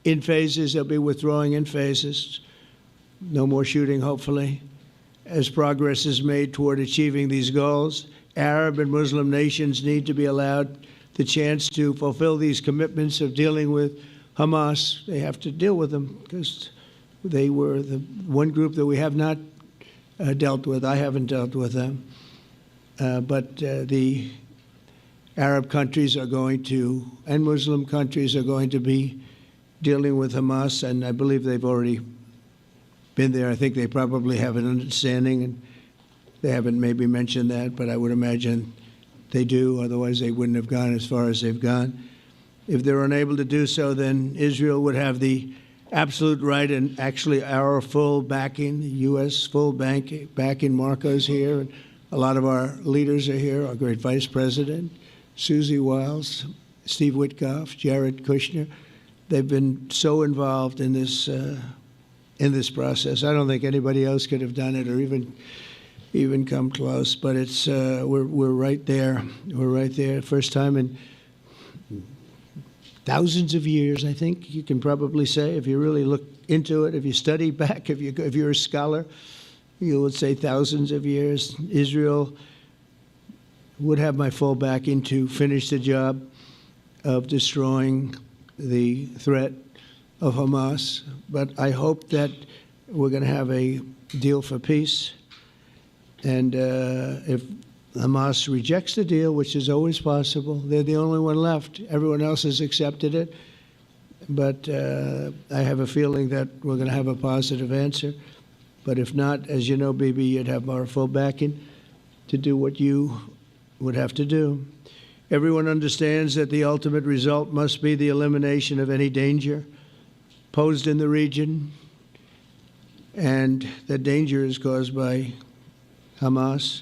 in phases. They'll be withdrawing in phases. No more shooting, hopefully, as progress is made toward achieving these goals. Arab and Muslim nations need to be allowed the chance to fulfill these commitments of dealing with Hamas. They have to deal with them because they were the one group that we have not dealt with. I haven't dealt with them. But the Arab countries are going to, and Muslim countries are going to be dealing with Hamas, and I believe they've already been there. I think they probably have an understanding, and they haven't maybe mentioned that, but I would imagine they do. Otherwise, they wouldn't have gone as far as they've gone. If they're unable to do so, then Israel would have the absolute right and actually our full backing, the U.S. full backing. Marco's here, and a lot of our leaders are here, our great Vice President, Susie Wiles, Steve Witkoff, Jared Kushner. They've been so involved in this process. I don't think anybody else could have done it or even come close. But it's we're right there. We're right there. First time in thousands of years, I think you can probably say, if you really look into it, if you study back, if you're a scholar, you would say thousands of years. Israel would have my full backing to finish the job of destroying the threat of Hamas. But I hope that we're going to have a deal for peace. And if Hamas rejects the deal, which is always possible, they're the only one left. Everyone else has accepted it. But I have a feeling that we're going to have a positive answer. But if not, as you know, Bibi, you'd have our full backing to do what you would have to do. Everyone understands that the ultimate result must be the elimination of any danger posed in the region, and that danger is caused by Hamas.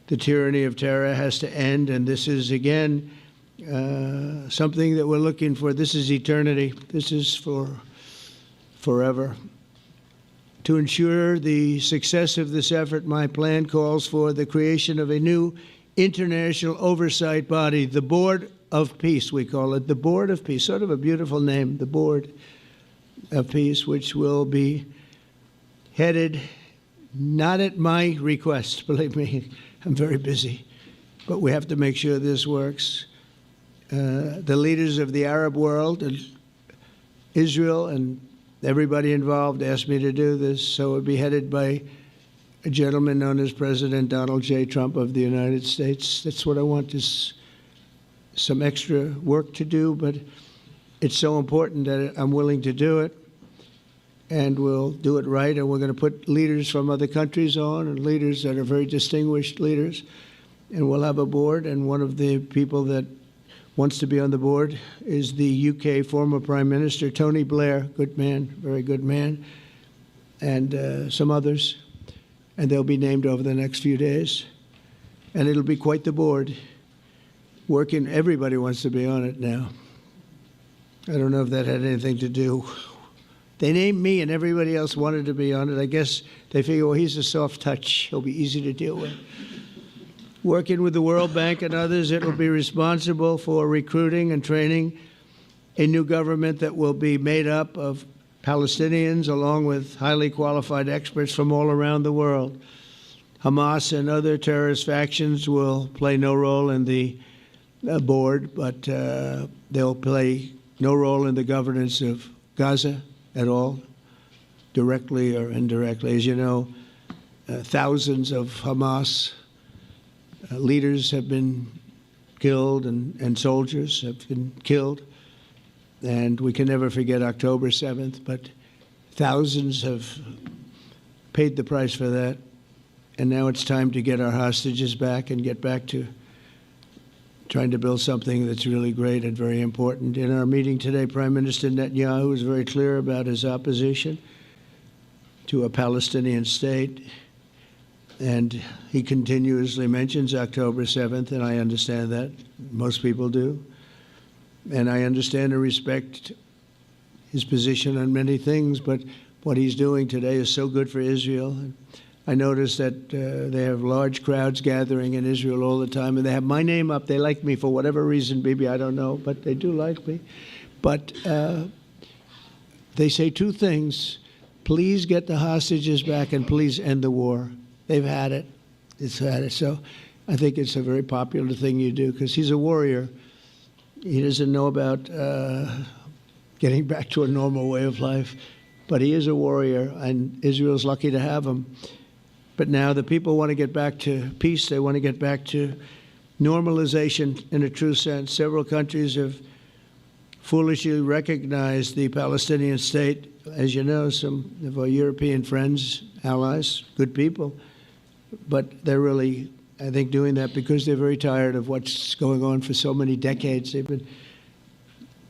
The tyranny of terror has to end, and this is, again, something that we're looking for. This is eternity. This is for forever. To ensure the success of this effort, my plan calls for the creation of a new international oversight body, the Board of Peace, we call it, the Board of Peace, sort of a beautiful name, the Board of Peace, which will be headed, not at my request, believe me, I'm very busy, but we have to make sure this works. The leaders of the Arab world and Israel and everybody involved asked me to do this, so it would be headed by a gentleman known as President Donald J. Trump of the United States. That's what I want, is some extra work to do, but it's so important that I'm willing to do it, and we'll do it right, and we're going to put leaders from other countries on, and leaders that are very distinguished leaders, and we'll have a board, and one of the people that wants to be on the board is the UK former Prime Minister, Tony Blair, good man, very good man, and some others. And they'll be named over the next few days. And it'll be quite the board. Working, everybody wants to be on it now. I don't know if that had anything to do. They named me and everybody else wanted to be on it. I guess they figure, well, he's a soft touch. He'll be easy to deal with. Working with the World Bank and others, it will be responsible for recruiting and training a new government that will be made up of Palestinians, along with highly qualified experts from all around the world. Hamas and other terrorist factions will play no role in the board, but they'll play no role in the governance of Gaza at all, directly or indirectly. As you know, thousands of Hamas leaders have been killed and soldiers have been killed. And we can never forget October 7th, but thousands have paid the price for that. And now it's time to get our hostages back and get back to trying to build something that's really great and very important. In our meeting today, Prime Minister Netanyahu was very clear about his opposition to a Palestinian state. And he continuously mentions October 7th, and I understand that. Most people do. And I understand and respect his position on many things, but what he's doing today is so good for Israel. I notice that they have large crowds gathering in Israel all the time, and they have my name up. They like me for whatever reason, maybe I don't know, but they do like me. But they say two things: please get the hostages back, and please end the war. They've had it. It's had it. So I think it's a very popular thing you do, because he's a warrior. He doesn't know about getting back to a normal way of life, but he is a warrior, and Israel's lucky to have him. But now the people want to get back to peace. They want to get back to normalization in a true sense. Several countries have foolishly recognized the Palestinian state. As you know, some of our European friends, allies, good people, but they're really, I think, doing that because they're very tired of what's going on for so many decades. They've been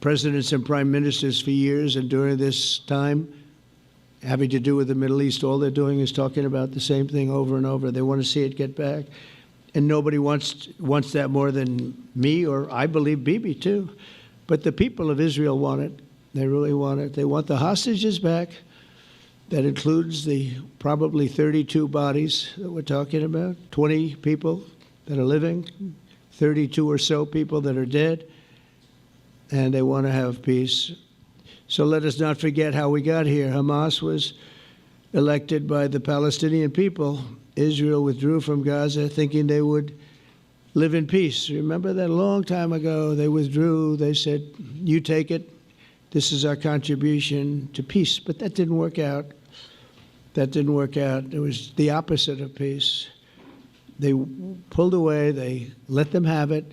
presidents and prime ministers for years, and during this time, having to do with the Middle East, all they're doing is talking about the same thing over and over. They want to see it get back. And nobody wants that more than me, or I believe Bibi too. But the people of Israel want it. They really want it. They want the hostages back. That includes the probably 32 bodies that we're talking about, 20 people that are living, 32 or so people that are dead, and they want to have peace. So let us not forget how we got here. Hamas was elected by the Palestinian people. Israel withdrew from Gaza thinking they would live in peace. Remember that a long time ago? They withdrew. They said, you take it. This is our contribution to peace. But that didn't work out. That didn't work out. It was the opposite of peace. They pulled away. They let them have it.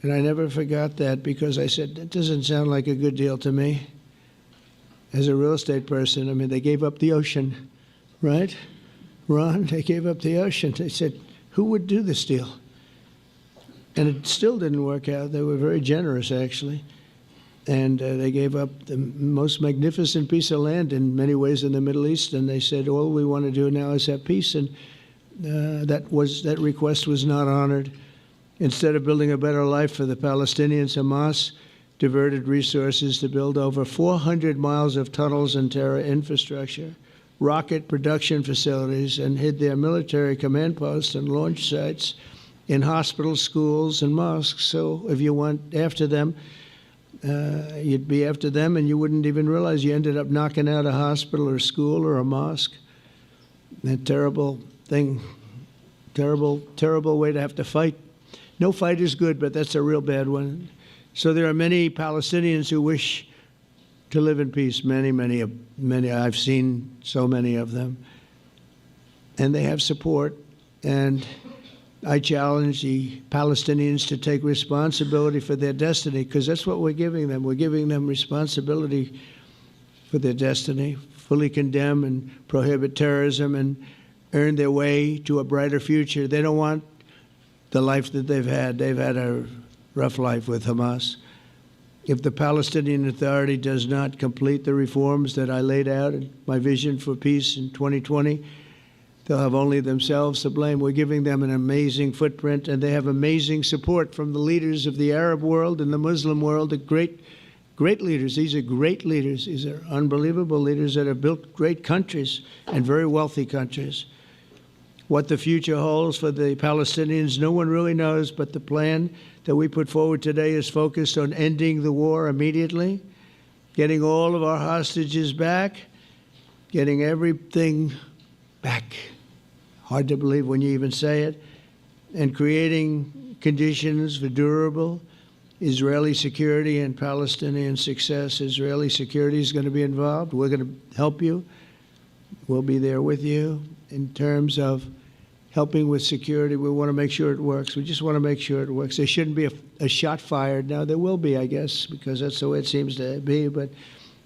And I never forgot that, because I said, that doesn't sound like a good deal to me. As a real estate person, I mean, they gave up the ocean, right? Ron, they gave up the ocean. They said, who would do this deal? And it still didn't work out. They were very generous, actually. And they gave up the most magnificent piece of land in many ways in the Middle East. And they said, all we want to do now is have peace. And that request was not honored. Instead of building a better life for the Palestinians, Hamas diverted resources to build over 400 miles of tunnels and terror infrastructure, rocket production facilities, and hid their military command posts and launch sites in hospitals, schools, and mosques. So if you went after them, you'd be after them, and you wouldn't even realize you ended up knocking out a hospital or school or a mosque. That terrible thing, terrible, terrible way to have to fight. No fight is good, but that's a real bad one. So there are many Palestinians who wish to live in peace. Many, many, many. I've seen so many of them. And they have support. And I challenge the Palestinians to take responsibility for their destiny, because that's what we're giving them. We're giving them responsibility for their destiny, fully condemn and prohibit terrorism and earn their way to a brighter future. They don't want the life that they've had. They've had a rough life with Hamas. If the Palestinian Authority does not complete the reforms that I laid out in my vision for peace in 2020, they'll have only themselves to blame. We're giving them an amazing footprint, and they have amazing support from the leaders of the Arab world and the Muslim world, the great leaders. These are great leaders. These are unbelievable leaders that have built great countries and very wealthy countries. What the future holds for the Palestinians, no one really knows, but the plan that we put forward today is focused on ending the war immediately, getting all of our hostages back, getting everything back. Hard to believe when you even say it, and creating conditions for durable Israeli security and Palestinian success. Israeli security is going to be involved. We're going to help you. We'll be there with you in terms of helping with security. We want to make sure it works. We just want to make sure it works. There shouldn't be a shot fired. Now, there will be, I guess, because that's the way it seems to be, but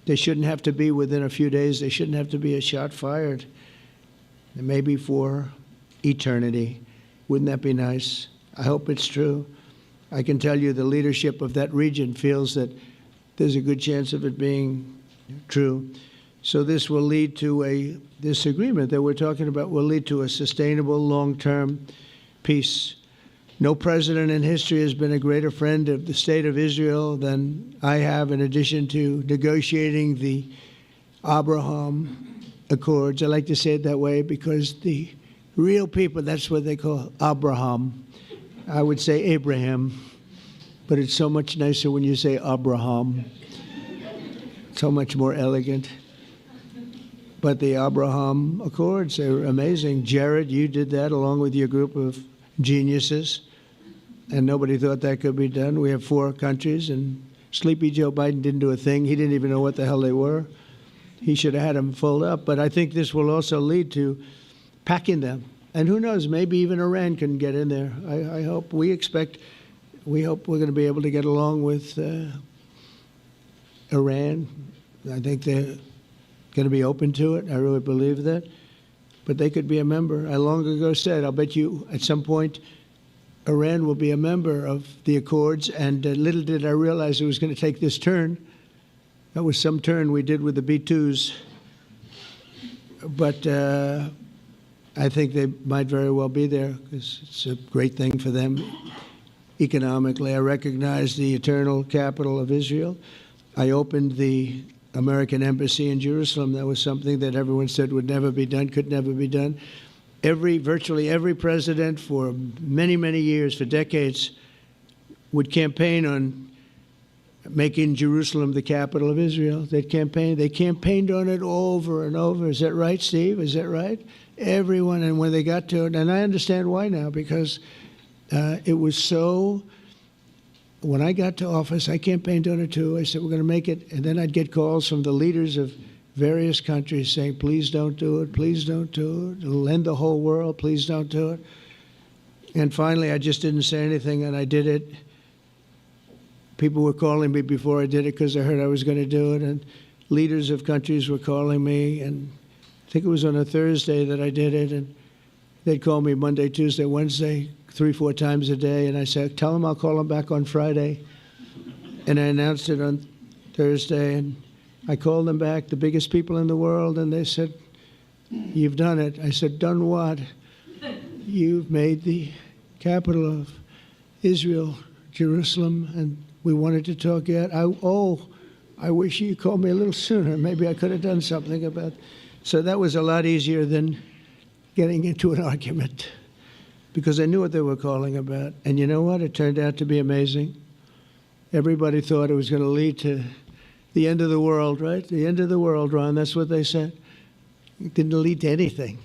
there shouldn't have to be within a few days. There shouldn't have to be a shot fired. And maybe for eternity. Wouldn't that be nice? I hope it's true. I can tell you the leadership of that region feels that there's a good chance of it being true. So this will lead to this agreement that we're talking about will lead to a sustainable, long-term peace. No president in history has been a greater friend of the state of Israel than I have, in addition to negotiating the Abraham Accords. I like to say it that way because the real people, that's what they call Abraham. I would say Abraham, but it's so much nicer when you say Abraham. So much more elegant. But the Abraham Accords are amazing. Jared, you did that along with your group of geniuses, and nobody thought that could be done. We have 4 countries, and Sleepy Joe Biden didn't do a thing. He didn't even know what the hell they were. He should have had them fold up. But I think this will also lead to packing them. And who knows, maybe even Iran can get in there. I hope, we hope we're going to be able to get along with Iran. I think they're going to be open to it. I really believe that. But they could be a member. I long ago said, I'll bet you at some point Iran will be a member of the Accords, and little did I realize it was going to take this turn. That was some turn we did with the B-2s. But I think they might very well be there because it's a great thing for them economically. I recognize the eternal capital of Israel. I opened the American embassy in Jerusalem. That was something that everyone said would never be done, could never be done. Virtually every president for many, many years, for decades, would campaign on making Jerusalem the capital of Israel. They campaigned on it over and over. Is that right, Steve? Is that right? Everyone, and when they got to it, and I understand why now, because it was so, when I got to office, I campaigned on it too. I said, we're going to make it, and then I'd get calls from the leaders of various countries saying, please don't do it, please don't do it. It'll end the whole world, please don't do it. And finally, I just didn't say anything, and I did it. People were calling me before I did it because I heard I was going to do it, and leaders of countries were calling me, and I think it was on a Thursday that I did it, and they'd call me Monday, Tuesday, Wednesday, 3-4 times a day, and I said, tell them I'll call them back on Friday. And I announced it on Thursday, and I called them back, the biggest people in the world, and they said, you've done it. I said, done what? You've made the capital of Israel, Jerusalem, and we wanted to talk yet. I wish you called me a little sooner. Maybe I could have done something about it. So that was a lot easier than getting into an argument because I knew what they were calling about. And you know what? It turned out to be amazing. Everybody thought it was going to lead to the end of the world, right? The end of the world, Ron, that's what they said. It didn't lead to anything.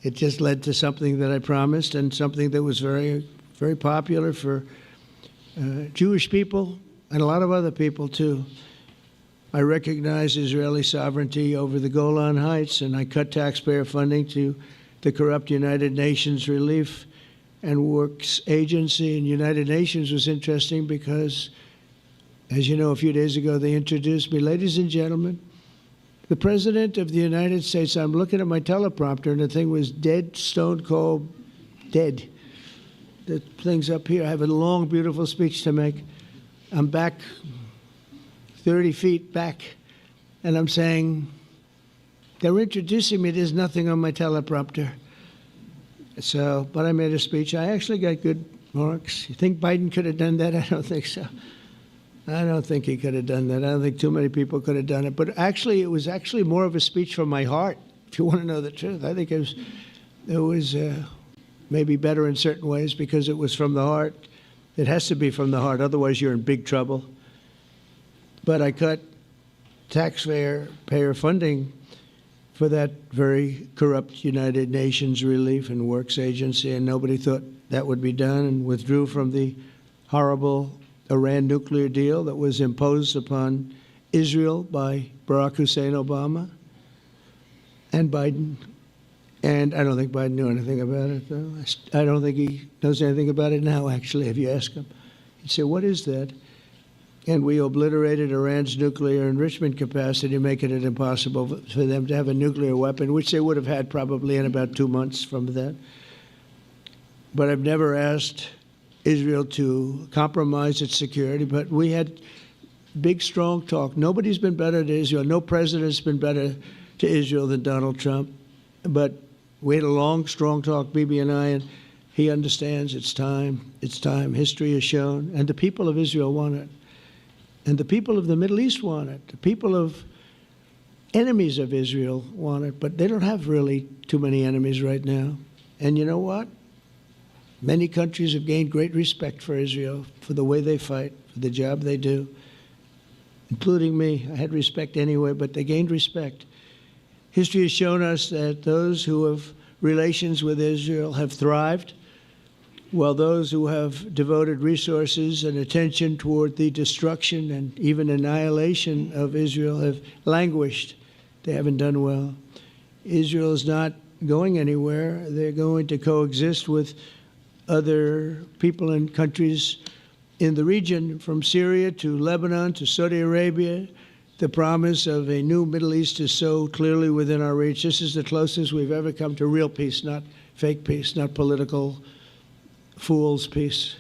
It just led to something that I promised and something that was very, very popular for Jewish people and a lot of other people, too. I recognize Israeli sovereignty over the Golan Heights, and I cut taxpayer funding to the corrupt United Nations Relief and Works Agency. And United Nations was interesting because, as you know, a few days ago, they introduced me. Ladies and gentlemen, the President of the United States, I'm looking at my teleprompter, and the thing was dead, stone cold, dead. The thing's up here. I have a long, beautiful speech to make. I'm back 30 feet back, and I'm saying, they're introducing me. There's nothing on my teleprompter. So, but I made a speech. I actually got good marks. You think Biden could have done that? I don't think so. I don't think he could have done that. I don't think too many people could have done it. But actually, it was actually more of a speech from my heart, if you want to know the truth. I think it was maybe better in certain ways because it was from the heart. It has to be from the heart. Otherwise, you're in big trouble. But I cut taxpayer funding for that very corrupt United Nations Relief and Works Agency, and nobody thought that would be done, and withdrew from the horrible Iran nuclear deal that was imposed upon Israel by Barack Hussein Obama and Biden. And I don't think Biden knew anything about it, though. I don't think he knows anything about it now, actually, if you ask him. He'd say, what is that? And we obliterated Iran's nuclear enrichment capacity, making it impossible for them to have a nuclear weapon, which they would have had probably in about 2 months from that. But I've never asked Israel to compromise its security, but we had big, strong talk. Nobody's been better to Israel. No president's been better to Israel than Donald Trump. But we had a long, strong talk, Bibi and I, and he understands it's time. It's time. History has shown. And the people of Israel want it. And the people of the Middle East want it. The people of enemies of Israel want it. But they don't have really too many enemies right now. And you know what? Many countries have gained great respect for Israel, for the way they fight, for the job they do, including me. I had respect anyway, but they gained respect. History has shown us that those who have relations with Israel have thrived, while those who have devoted resources and attention toward the destruction and even annihilation of Israel have languished. They haven't done well. Israel is not going anywhere. They're going to coexist with other people and countries in the region, from Syria to Lebanon to Saudi Arabia. The promise of a new Middle East is so clearly within our reach. This is the closest we've ever come to real peace, not fake peace, not political fool's peace.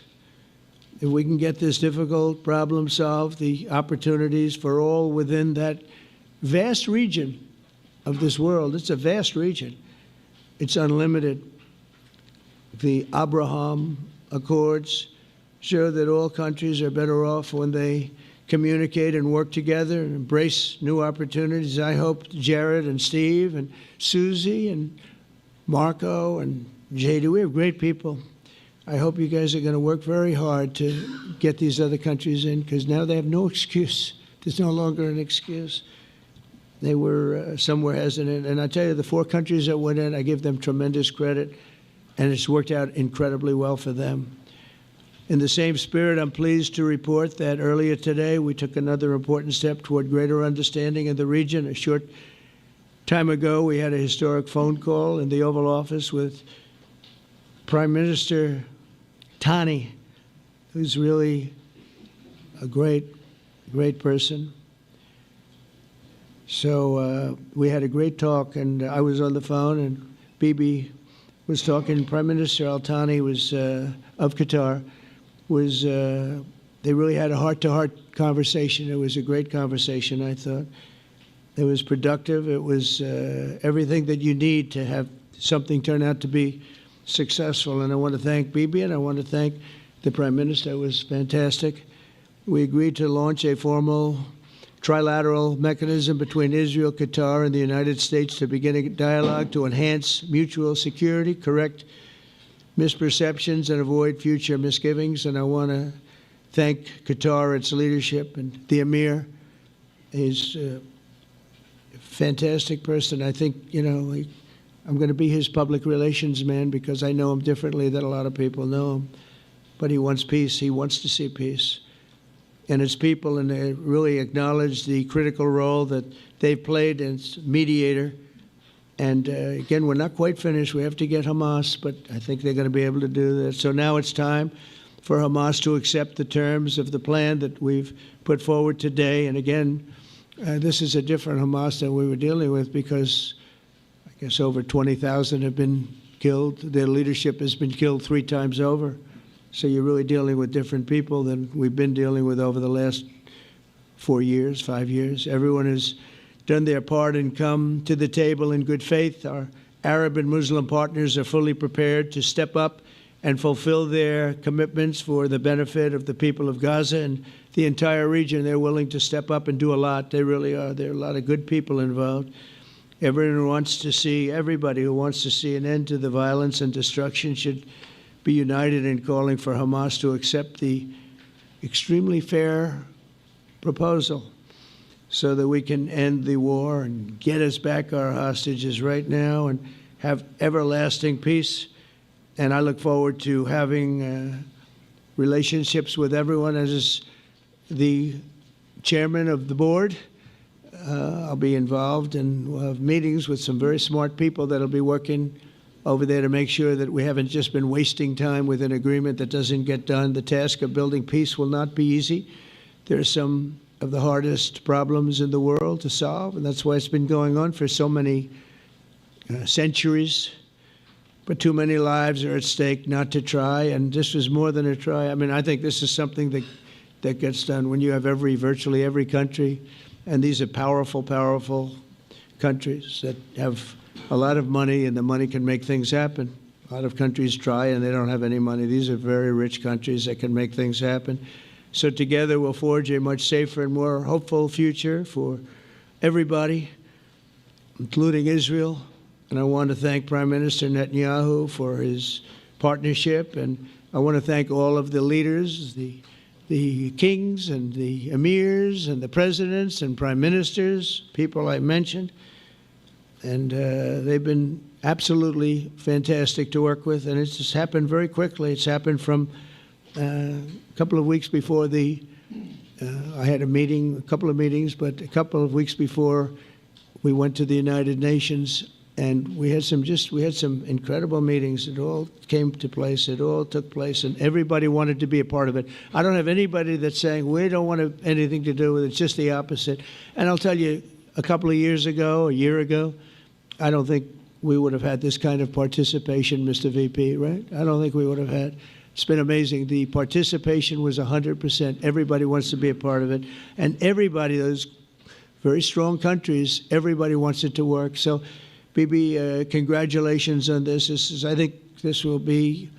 If we can get this difficult problem solved, the opportunities for all within that vast region of this world, it's a vast region, it's unlimited. The Abraham Accords show that all countries are better off when they communicate and work together and embrace new opportunities. I hope Jared and Steve and Susie and Marco and JD, we have great people. I hope you guys are going to work very hard to get these other countries in, because now they have no excuse. There's no longer an excuse. They were somewhere hesitant. And I tell you, the 4 countries that went in, I give them tremendous credit, and it's worked out incredibly well for them. In the same spirit, I'm pleased to report that earlier today we took another important step toward greater understanding in the region. A short time ago, we had a historic phone call in the Oval Office with Prime Minister Tani, who's really a great person. So we had a great talk, and I was on the phone, and Bibi was talking. Prime Minister Al Thani was of Qatar. They really had a heart-to-heart conversation. It was a great conversation, I thought. It was productive. It was everything that you need to have something turn out to be successful. And I want to thank Bibi, and I want to thank the Prime Minister. It was fantastic. We agreed to launch a formal trilateral mechanism between Israel, Qatar, and the United States to begin a dialogue to enhance mutual security, correct misperceptions, and avoid future misgivings. And I want to thank Qatar, its leadership, and the Emir. He's a fantastic person. I think, I'm going to be his public relations man because I know him differently than a lot of people know him. But he wants peace. He wants to see peace. And his people, and they really acknowledge the critical role that they've played as mediator. And again, we're not quite finished. We have to get Hamas, but I think they're going to be able to do that. So now it's time for Hamas to accept the terms of the plan that we've put forward today. And again, this is a different Hamas than we were dealing with because I guess over 20,000 have been killed. Their leadership has been killed 3 times over. So you're really dealing with different people than we've been dealing with over the last 4 years, 5 years. Everyone has done their part and come to the table in good faith. Our Arab and Muslim partners are fully prepared to step up and fulfill their commitments for the benefit of the people of Gaza and the entire region. They're willing to step up and do a lot. They really are. There are a lot of good people involved. Everybody who wants to see an end to the violence and destruction should be united in calling for Hamas to accept the extremely fair proposal so that we can end the war and get us back our hostages right now and have everlasting peace. And I look forward to having relationships with everyone. As the chairman of the board, I'll be involved, and we'll have meetings with some very smart people that'll be working over there to make sure that we haven't just been wasting time with an agreement that doesn't get done. The task of building peace will not be easy. There are some of the hardest problems in the world to solve, and that's why it's been going on for so many centuries. But too many lives are at stake not to try, and this is more than a try. I mean, I think this is something that gets done when you have virtually every country, and these are powerful, powerful countries that have a lot of money, and the money can make things happen. A lot of countries try, and they don't have any money. These are very rich countries that can make things happen. So together we'll forge a much safer and more hopeful future for everybody, including Israel. And I want to thank Prime Minister Netanyahu for his partnership. And I want to thank all of the leaders, the kings and the emirs and the presidents and prime ministers, people I mentioned. And they've been absolutely fantastic to work with. And it's just happened very quickly. It's happened from a couple of weeks before I had a couple of meetings, but a couple of weeks before we went to the United Nations, and we had some incredible meetings. It all came to place. It all took place, and everybody wanted to be a part of it. I don't have anybody that's saying we don't want anything to do with it. It's just the opposite. And I'll tell you, a couple of years ago, a year ago, I don't think we would have had this kind of participation, Mr. VP, right? I don't think we would have had It's been amazing. The participation was 100%. Everybody wants to be a part of it. And everybody, those very strong countries, everybody wants it to work. So, Bibi, congratulations on this. I think this will be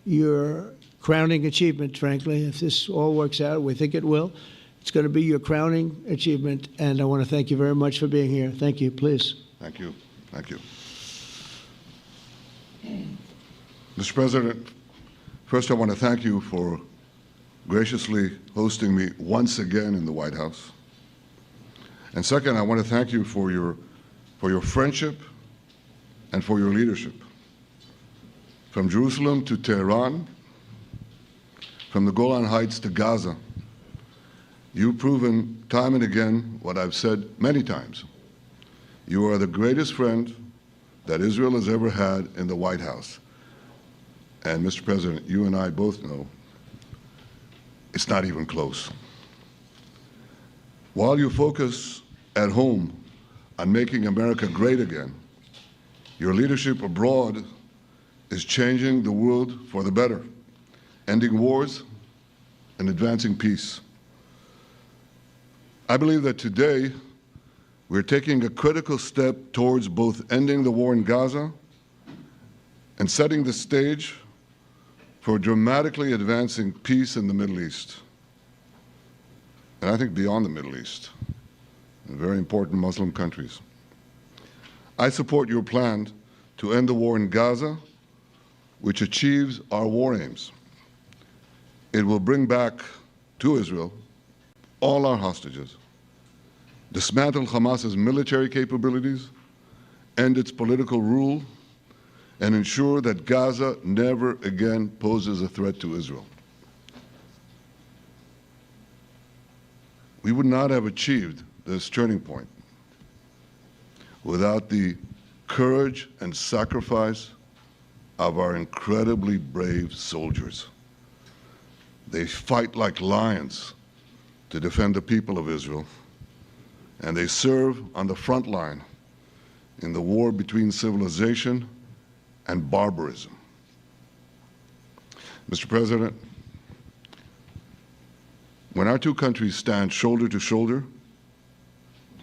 your crowning achievement, frankly. If this all works out, we think it will. It's going to be your crowning achievement. And I want to thank you very much for being here. Thank you. Please. Thank you. Thank you. Mr. President, first I want to thank you for graciously hosting me once again in the White House. And second, I want to thank you for your friendship and for your leadership. From Jerusalem to Tehran, from the Golan Heights to Gaza, you've proven time and again what I've said many times. You are the greatest friend that Israel has ever had in the White House. And Mr. President, you and I both know it's not even close. While you focus at home on making America great again, your leadership abroad is changing the world for the better, ending wars and advancing peace. I believe that today we're taking a critical step towards both ending the war in Gaza and setting the stage for dramatically advancing peace in the Middle East, and I think beyond the Middle East, in very important Muslim countries. I support your plan to end the war in Gaza, which achieves our war aims. It will bring back to Israel all our hostages, dismantle Hamas's military capabilities, end its political rule, and ensure that Gaza never again poses a threat to Israel. We would not have achieved this turning point without the courage and sacrifice of our incredibly brave soldiers. They fight like lions to defend the people of Israel, and they serve on the front line in the war between civilization and barbarism. Mr. President, when our two countries stand shoulder to shoulder,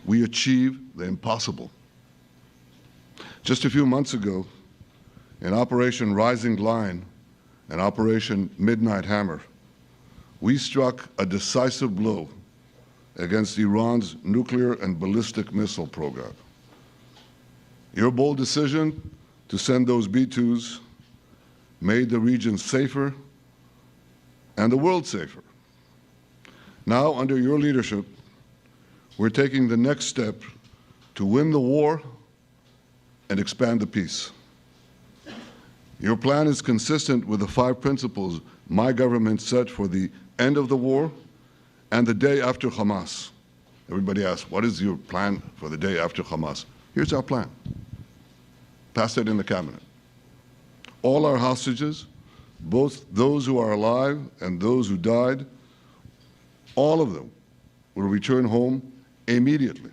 we achieve the impossible. Just a few months ago, in Operation Rising Lion and Operation Midnight Hammer, we struck a decisive blow against Iran's nuclear and ballistic missile program. Your bold decision to send those B-2s made the region safer and the world safer. Now, under your leadership, we're taking the next step to win the war and expand the peace. Your plan is consistent with the 5 principles my government set for the end of the war and the day after Hamas. Everybody asks, what is your plan for the day after Hamas? Here's our plan. Passed it in the cabinet. All our hostages, both those who are alive and those who died, all of them will return home immediately.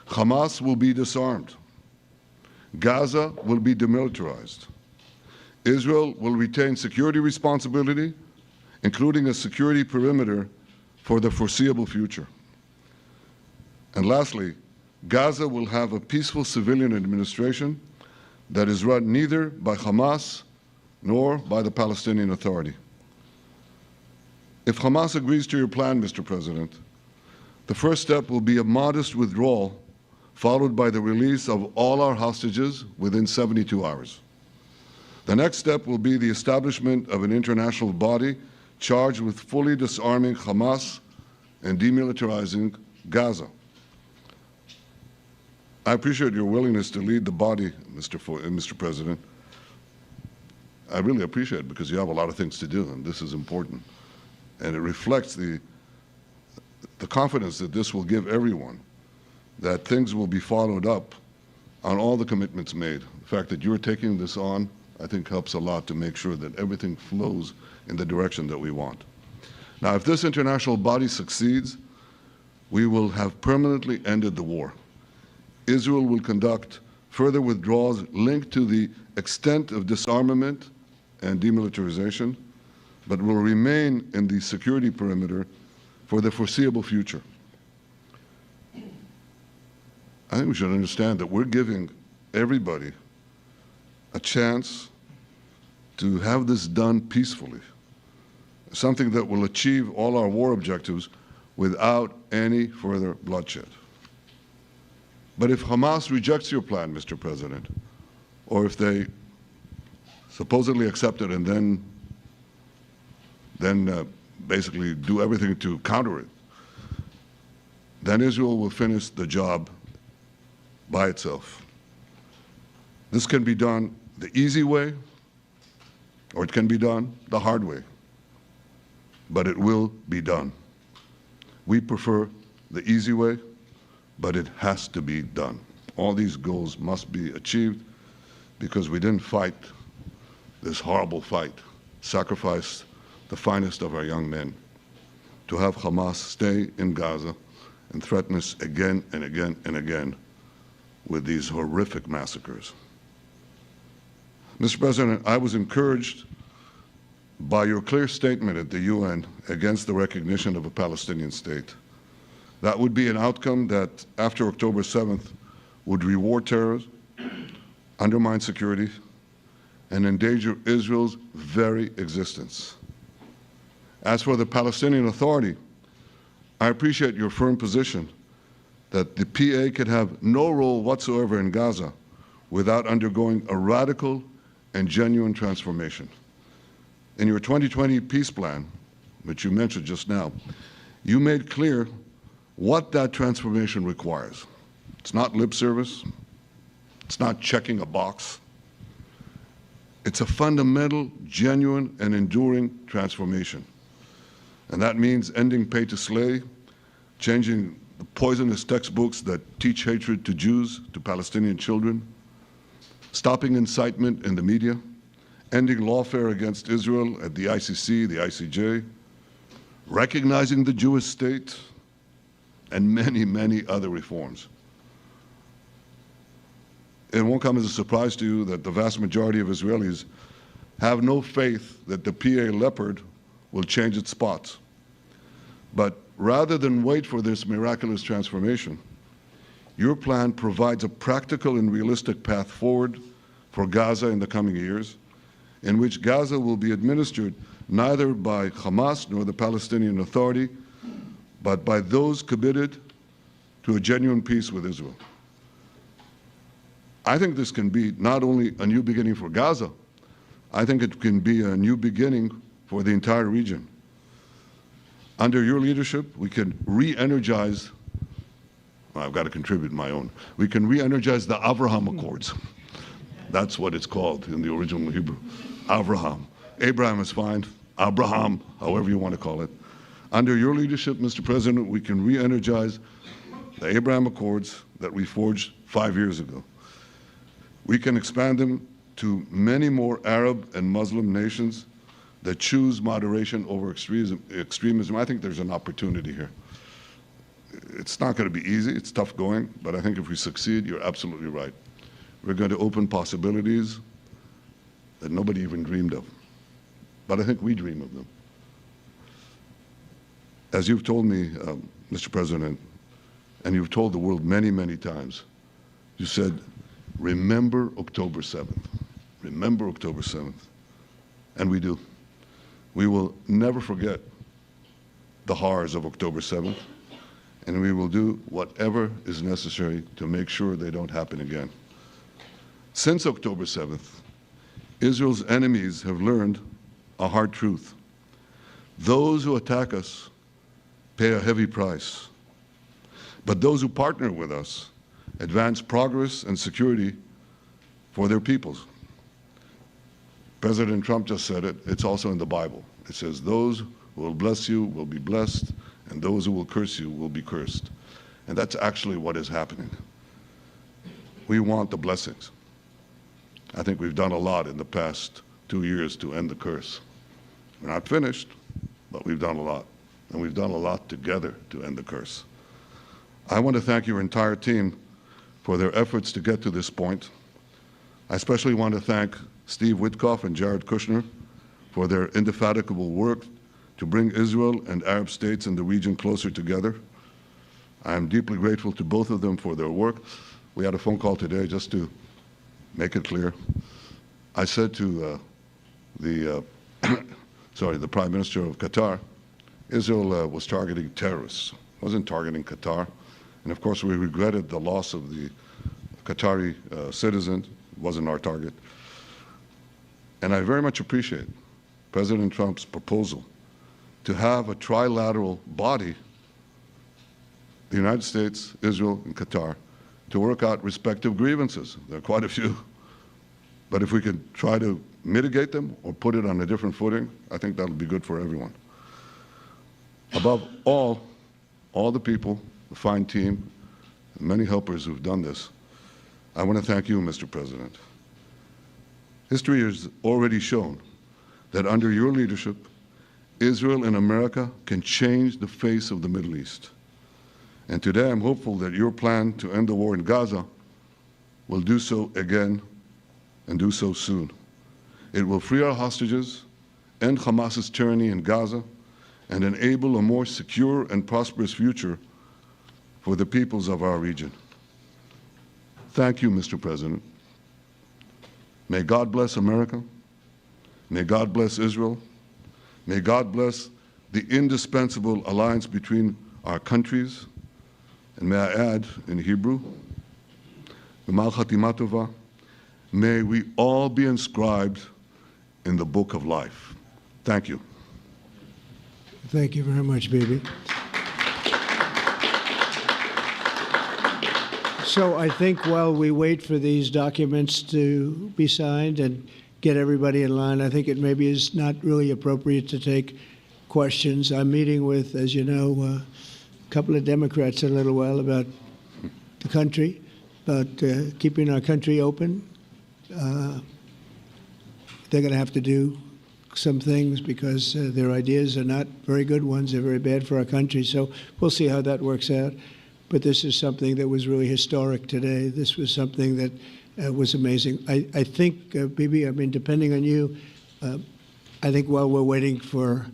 Hamas will be disarmed. Gaza will be demilitarized. Israel will retain security responsibility, including a security perimeter for the foreseeable future. And lastly, Gaza will have a peaceful civilian administration that is run neither by Hamas nor by the Palestinian Authority. If Hamas agrees to your plan, Mr. President, the first step will be a modest withdrawal, followed by the release of all our hostages within 72 hours. The next step will be the establishment of an international body charged with fully disarming Hamas and demilitarizing Gaza. I appreciate your willingness to lead the body, Mr. President. I really appreciate it because you have a lot of things to do, and this is important. And it reflects the confidence that this will give everyone, that things will be followed up on all the commitments made. The fact that you're taking this on, I think, helps a lot to make sure that everything flows in the direction that we want. Now, if this international body succeeds, we will have permanently ended the war. Israel will conduct further withdrawals linked to the extent of disarmament and demilitarization, but will remain in the security perimeter for the foreseeable future. I think we should understand that we're giving everybody a chance to have this done peacefully, something that will achieve all our war objectives without any further bloodshed. But if Hamas rejects your plan, Mr. President, or if they supposedly accept it and then basically do everything to counter it, then Israel will finish the job by itself. This can be done the easy way, or it can be done the hard way, but it will be done. We prefer the easy way, but it has to be done. All these goals must be achieved because we didn't fight this horrible fight, sacrifice the finest of our young men to have Hamas stay in Gaza and threaten us again and again and again with these horrific massacres. Mr. President, I was encouraged by your clear statement at the UN against the recognition of a Palestinian state. That would be an outcome that, after October 7th, would reward terrorism, undermine security, and endanger Israel's very existence. As for the Palestinian Authority, I appreciate your firm position that the PA can have no role whatsoever in Gaza without undergoing a radical and genuine transformation. In your 2020 peace plan, which you mentioned just now, you made clear what that transformation requires. It's not lip service. It's not checking a box. It's a fundamental, genuine, and enduring transformation. And that means ending pay to slay, changing the poisonous textbooks that teach hatred to Jews, to Palestinian children, stopping incitement in the media, ending lawfare against Israel at the ICC, the ICJ, recognizing the Jewish state, and many, many other reforms. It won't come as a surprise to you that the vast majority of Israelis have no faith that the PA Leopard will change its spots. But rather than wait for this miraculous transformation, your plan provides a practical and realistic path forward for Gaza in the coming years, in which Gaza will be administered neither by Hamas nor the Palestinian Authority, but by those committed to a genuine peace with Israel. I think this can be not only a new beginning for Gaza, I think it can be a new beginning for the entire region. Under your leadership, we can re-energize, well, I've got to contribute my own, we can re-energize the Abraham Accords. That's what it's called in the original Hebrew, Abraham. Abraham is fine, Abraham, however you want to call it. Under your leadership, Mr. President, we can re-energize the Abraham Accords that we forged 5 years ago. We can expand them to many more Arab and Muslim nations that choose moderation over extremism. I think there's an opportunity here. It's not going to be easy, it's tough going, but I think if we succeed, you're absolutely right. We're going to open possibilities that nobody even dreamed of. But I think we dream of them. As you've told me, Mr. President, and you've told the world many, many times, you said, remember October 7th. Remember October 7th. And we do. We will never forget the horrors of October 7th, and we will do whatever is necessary to make sure they don't happen again. Since October 7th, Israel's enemies have learned a hard truth. Those who attack us pay a heavy price, but those who partner with us advance progress and security for their peoples. President Trump just said it. It's also in the Bible. It says, those who will bless you will be blessed, and those who will curse you will be cursed. And that's actually what is happening. We want the blessings. I think we've done a lot in the past 2 years to end the curse. We're not finished, but we've done a lot. And we've done a lot together to end the curse. I want to thank your entire team for their efforts to get to this point. I especially want to thank Steve Witkoff and Jared Kushner, for their indefatigable work to bring Israel and Arab states in the region closer together. I am deeply grateful to both of them for their work. We had a phone call today just to make it clear. I said to the Prime Minister of Qatar, Israel was targeting terrorists, wasn't targeting Qatar. And of course, we regretted the loss of the Qatari citizen. It wasn't our target. And I very much appreciate President Trump's proposal to have a trilateral body, the United States, Israel, and Qatar, to work out respective grievances. There are quite a few. But if we could try to mitigate them or put it on a different footing, I think that'll be good for everyone. Above all the people, the fine team, and many helpers who've done this, I want to thank you, Mr. President. History has already shown that under your leadership, Israel and America can change the face of the Middle East. And today I'm hopeful that your plan to end the war in Gaza will do so again and do so soon. It will free our hostages, end Hamas's tyranny in Gaza, and enable a more secure and prosperous future for the peoples of our region. Thank you, Mr. President. May God bless America. May God bless Israel. May God bless the indispensable alliance between our countries. And may I add in Hebrew, G'mal Chatima Tova, may we all be inscribed in the book of life. Thank you. Thank you very much, Bibi. So I think while we wait for these documents to be signed and get everybody in line, I think it maybe is not really appropriate to take questions. I'm meeting with, as you know, a couple of Democrats in a little while about the country, about keeping our country open. They're going to have to do some things because their ideas are not very good ones. They're very bad for our country. So we'll see how that works out. But this is something that was really historic today. This was something that was amazing. I think, Bibi, I mean, depending on you, I think while we're waiting for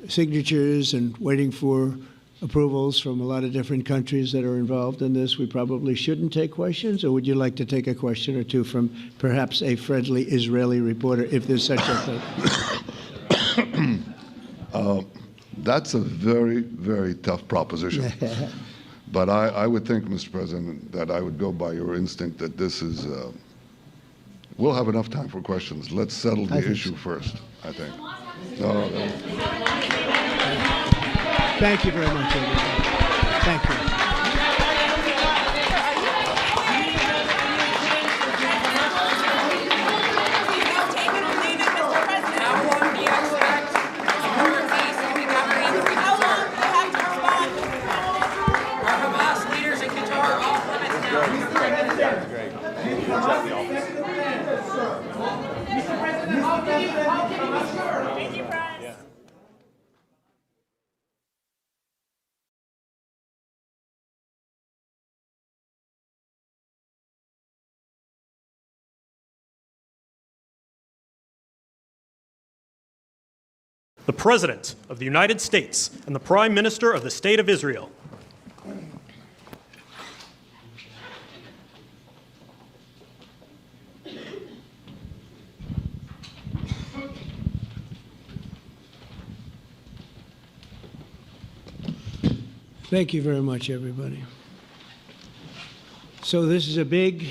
signatures and waiting for approvals from a lot of different countries that are involved in this, we probably shouldn't take questions? Or would you like to take a question or two from perhaps a friendly Israeli reporter, if there's such a thing? That's a very, very tough proposition. But I would think, Mr. President, that I would go by your instinct that this is, we'll have enough time for questions. Let's settle the issue first, I think. No. Thank you very much, everybody. Thank you. The President of the United States and the Prime Minister of the State of Israel. Thank you very much, everybody. So this is a big,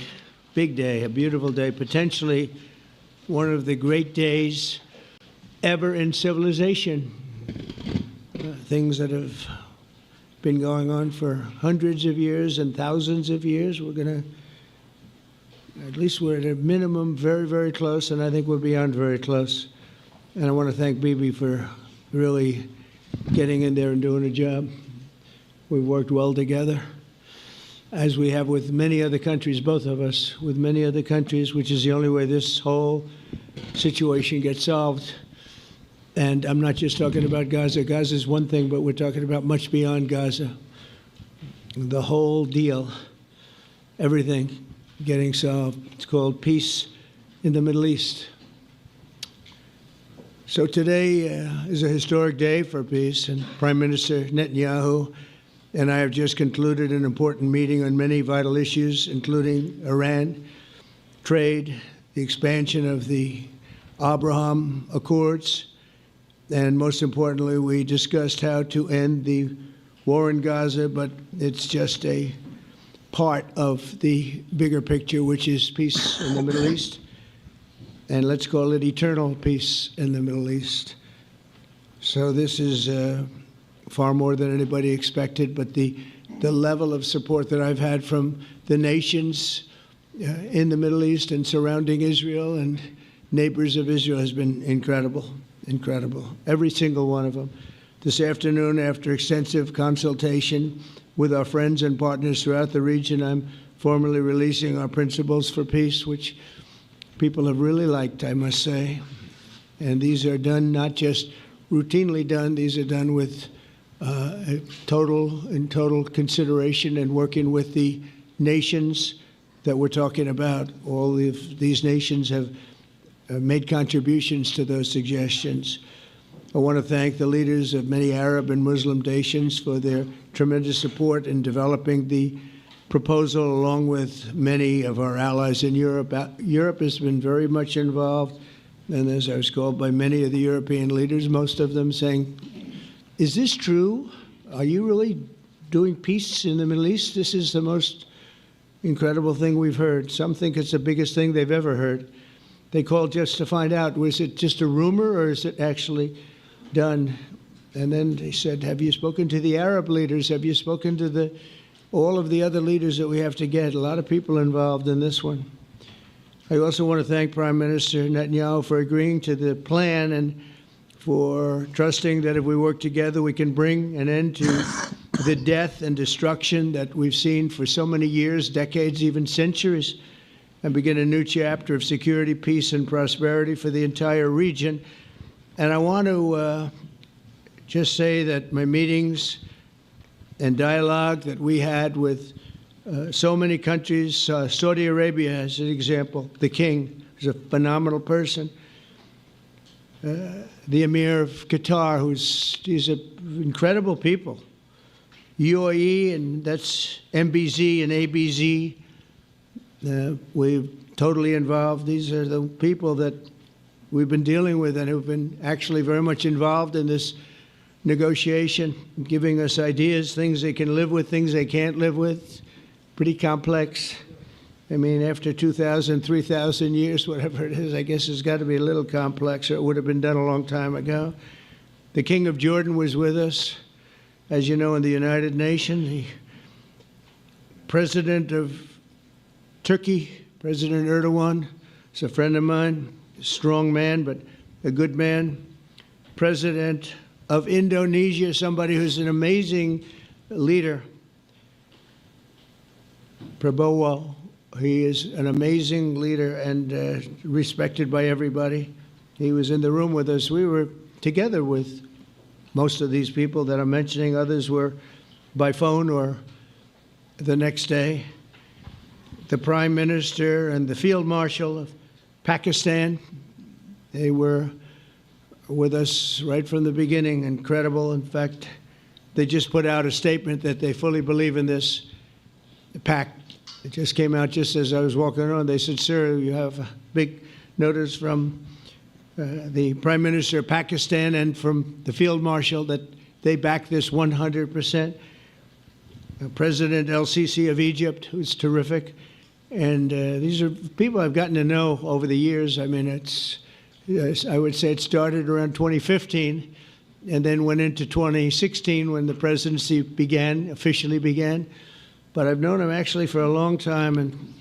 big day, a beautiful day, potentially one of the great days ever in civilization. Things that have been going on for hundreds of years and thousands of years. We're going to, at least we're at a minimum very, very close, and I think we're beyond very close. And I want to thank Bibi for really getting in there and doing a job. We've worked well together, as we have with many other countries, both of us, with many other countries, which is the only way this whole situation gets solved. And I'm not just talking about Gaza. Gaza is one thing, but we're talking about much beyond Gaza. The whole deal, everything getting solved. It's called peace in the Middle East. So today is a historic day for peace, and Prime Minister Netanyahu and I have just concluded an important meeting on many vital issues, including Iran, trade, the expansion of the Abraham Accords, and most importantly, we discussed how to end the war in Gaza, but it's just a part of the bigger picture, which is peace in the Middle East. And let's call it eternal peace in the Middle East. So this is far more than anybody expected, but the level of support that I've had from the nations in the Middle East and surrounding Israel and neighbors of Israel has been incredible, incredible. Every single one of them. This afternoon, after extensive consultation with our friends and partners throughout the region, I'm formally releasing our principles for peace, which people have really liked, I must say. And these are done not just routinely done, these are done with total consideration and working with the nations that we're talking about. All of these nations have made contributions to those suggestions. I want to thank the leaders of many Arab and Muslim nations for their tremendous support in developing the proposal, along with many of our allies in Europe. Europe has been very much involved, and as I was called by many of the European leaders, most of them saying, is this true? Are you really doing peace in the Middle East? This is the most incredible thing we've heard. Some think it's the biggest thing they've ever heard. They called just to find out, was it just a rumor or is it actually done? And then they said, have you spoken to the Arab leaders? Have you spoken to all of the other leaders that we have to get? A lot of people involved in this one. I also want to thank Prime Minister Netanyahu for agreeing to the plan and for trusting that if we work together, we can bring an end to the death and destruction that we've seen for so many years, decades, even centuries, and begin a new chapter of security, peace, and prosperity for the entire region. And I want to just say that my meetings and dialogue that we had with so many countries, Saudi Arabia as an example, the king is a phenomenal person. The Emir of Qatar, he's an incredible people. UAE, and that's MBZ and ABZ. We're totally involved. These are the people that we've been dealing with and who've been actually very much involved in this negotiation, giving us ideas, things they can live with, things they can't live with. Pretty complex. I mean, after 2,000, 3,000 years, whatever it is, I guess it's got to be a little complex, or it would have been done a long time ago. The King of Jordan was with us, as you know, in the United Nations. The President of Turkey, President Erdogan, is a friend of mine, a strong man, but a good man. President of Indonesia, somebody who's an amazing leader, Prabowo. He is an amazing leader and respected by everybody. He was in the room with us. We were together with most of these people that I'm mentioning. Others were by phone or the next day. The Prime Minister and the Field Marshal of Pakistan, they were with us right from the beginning. Incredible. In fact, they just put out a statement that they fully believe in this pact. It just came out just as I was walking around. They said, sir, you have a big notice from the Prime Minister of Pakistan and from the Field Marshal that they back this 100%. President El-Sisi of Egypt, who's terrific. And these are people I've gotten to know over the years. I mean, I would say it started around 2015 and then went into 2016 when the presidency officially began. But I've known him actually for a long time, and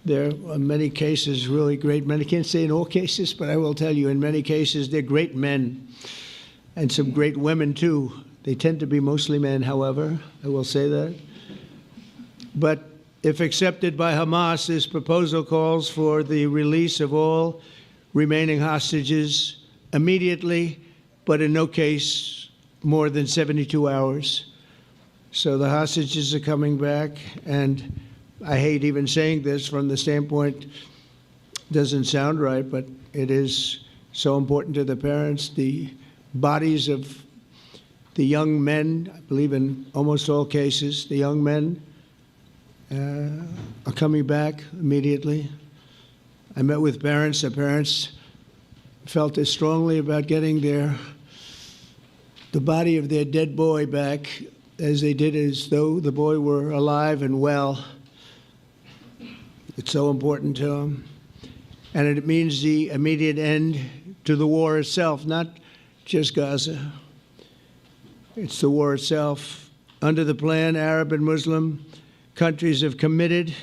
there are many cases really great men. I can't say in all cases, but I will tell you in many cases they're great men and some great women too. They tend to be mostly men, however, I will say that. But if accepted by Hamas, this proposal calls for the release of all remaining hostages immediately, but in no case more than 72 hours. So the hostages are coming back, and I hate even saying this from the standpoint, doesn't sound right, but it is so important to the parents. The bodies of the young men, I believe in almost all cases, the young men are coming back immediately. I met with parents. The parents felt as strongly about getting the body of their dead boy back as they did as though the boy were alive and well. It's so important to them. And it means the immediate end to the war itself, not just Gaza. It's the war itself. Under the plan, Arab and Muslim countries have committed,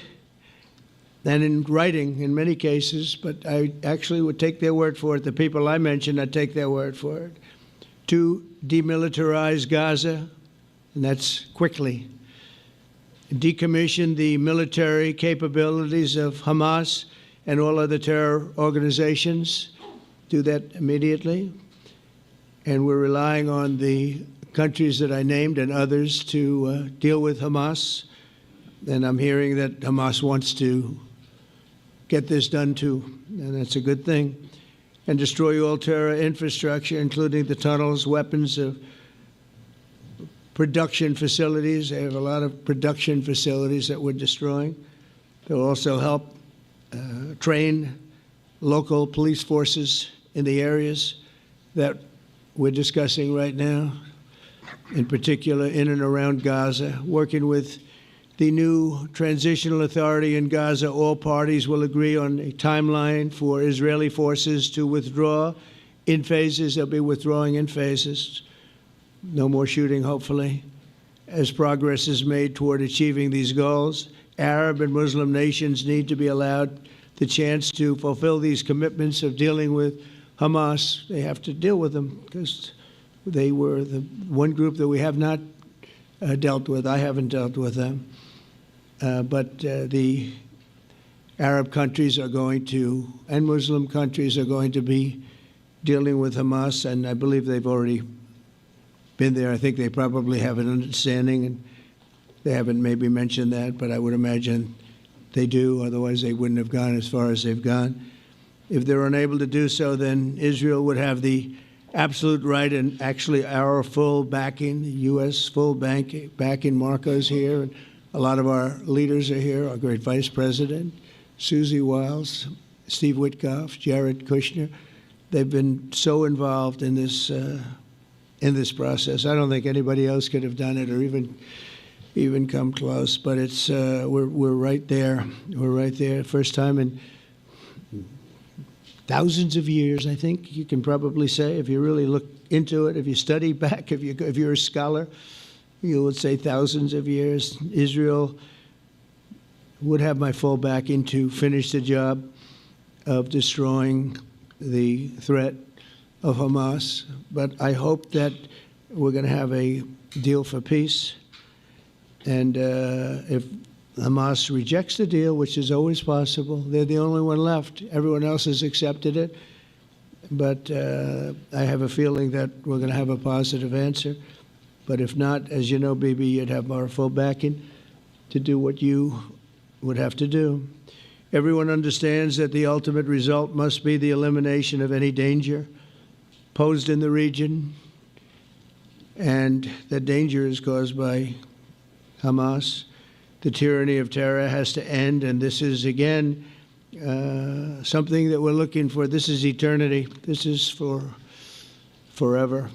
and in writing in many cases, but I actually would take their word for it. The people I mentioned, I'd take their word for it, to demilitarize Gaza, and that's quickly. Decommission the military capabilities of Hamas and all other terror organizations. Do that immediately. And we're relying on the countries that I named and others to deal with Hamas. And I'm hearing that Hamas wants to get this done too, and that's a good thing. And destroy all terror infrastructure, including the tunnels, weapons, production facilities. They have a lot of production facilities that we're destroying. They'll also help train local police forces in the areas that we're discussing right now, in particular in and around Gaza, working with the new transitional authority in Gaza. All parties will agree on a timeline for Israeli forces to withdraw in phases. They'll be withdrawing in phases. No more shooting, hopefully, as progress is made toward achieving these goals. Arab and Muslim nations need to be allowed the chance to fulfill these commitments of dealing with Hamas. They have to deal with them because they were the one group that we have not dealt with. I haven't dealt with them. But the Arab countries are going to, and Muslim countries are going to be dealing with Hamas, and I believe they've already been there. I think they probably have an understanding, and they haven't maybe mentioned that, but I would imagine they do. Otherwise, they wouldn't have gone as far as they've gone. If they're unable to do so, then Israel would have the absolute right and actually our full backing, the U.S. full backing. Marco's here, and a lot of our leaders are here, our great Vice President, Susie Wiles, Steve Witkoff, Jared Kushner. They've been so involved in this process. I don't think anybody else could have done it or even come close. But it's we're right there. We're right there. First time in thousands of years, I think you can probably say, if you really look into it, if you study back, if you're a scholar, you would say thousands of years. Israel would have my full backing to finish the job of destroying the threat of Hamas. But I hope that we're going to have a deal for peace. And if Hamas rejects the deal, which is always possible, they're the only one left. Everyone else has accepted it. But I have a feeling that we're going to have a positive answer. But if not, as you know, Bibi, you'd have our full backing to do what you would have to do. Everyone understands that the ultimate result must be the elimination of any danger posed in the region, and that danger is caused by Hamas. The tyranny of terror has to end, and this is, again, something that we're looking for. This is eternity. This is for forever.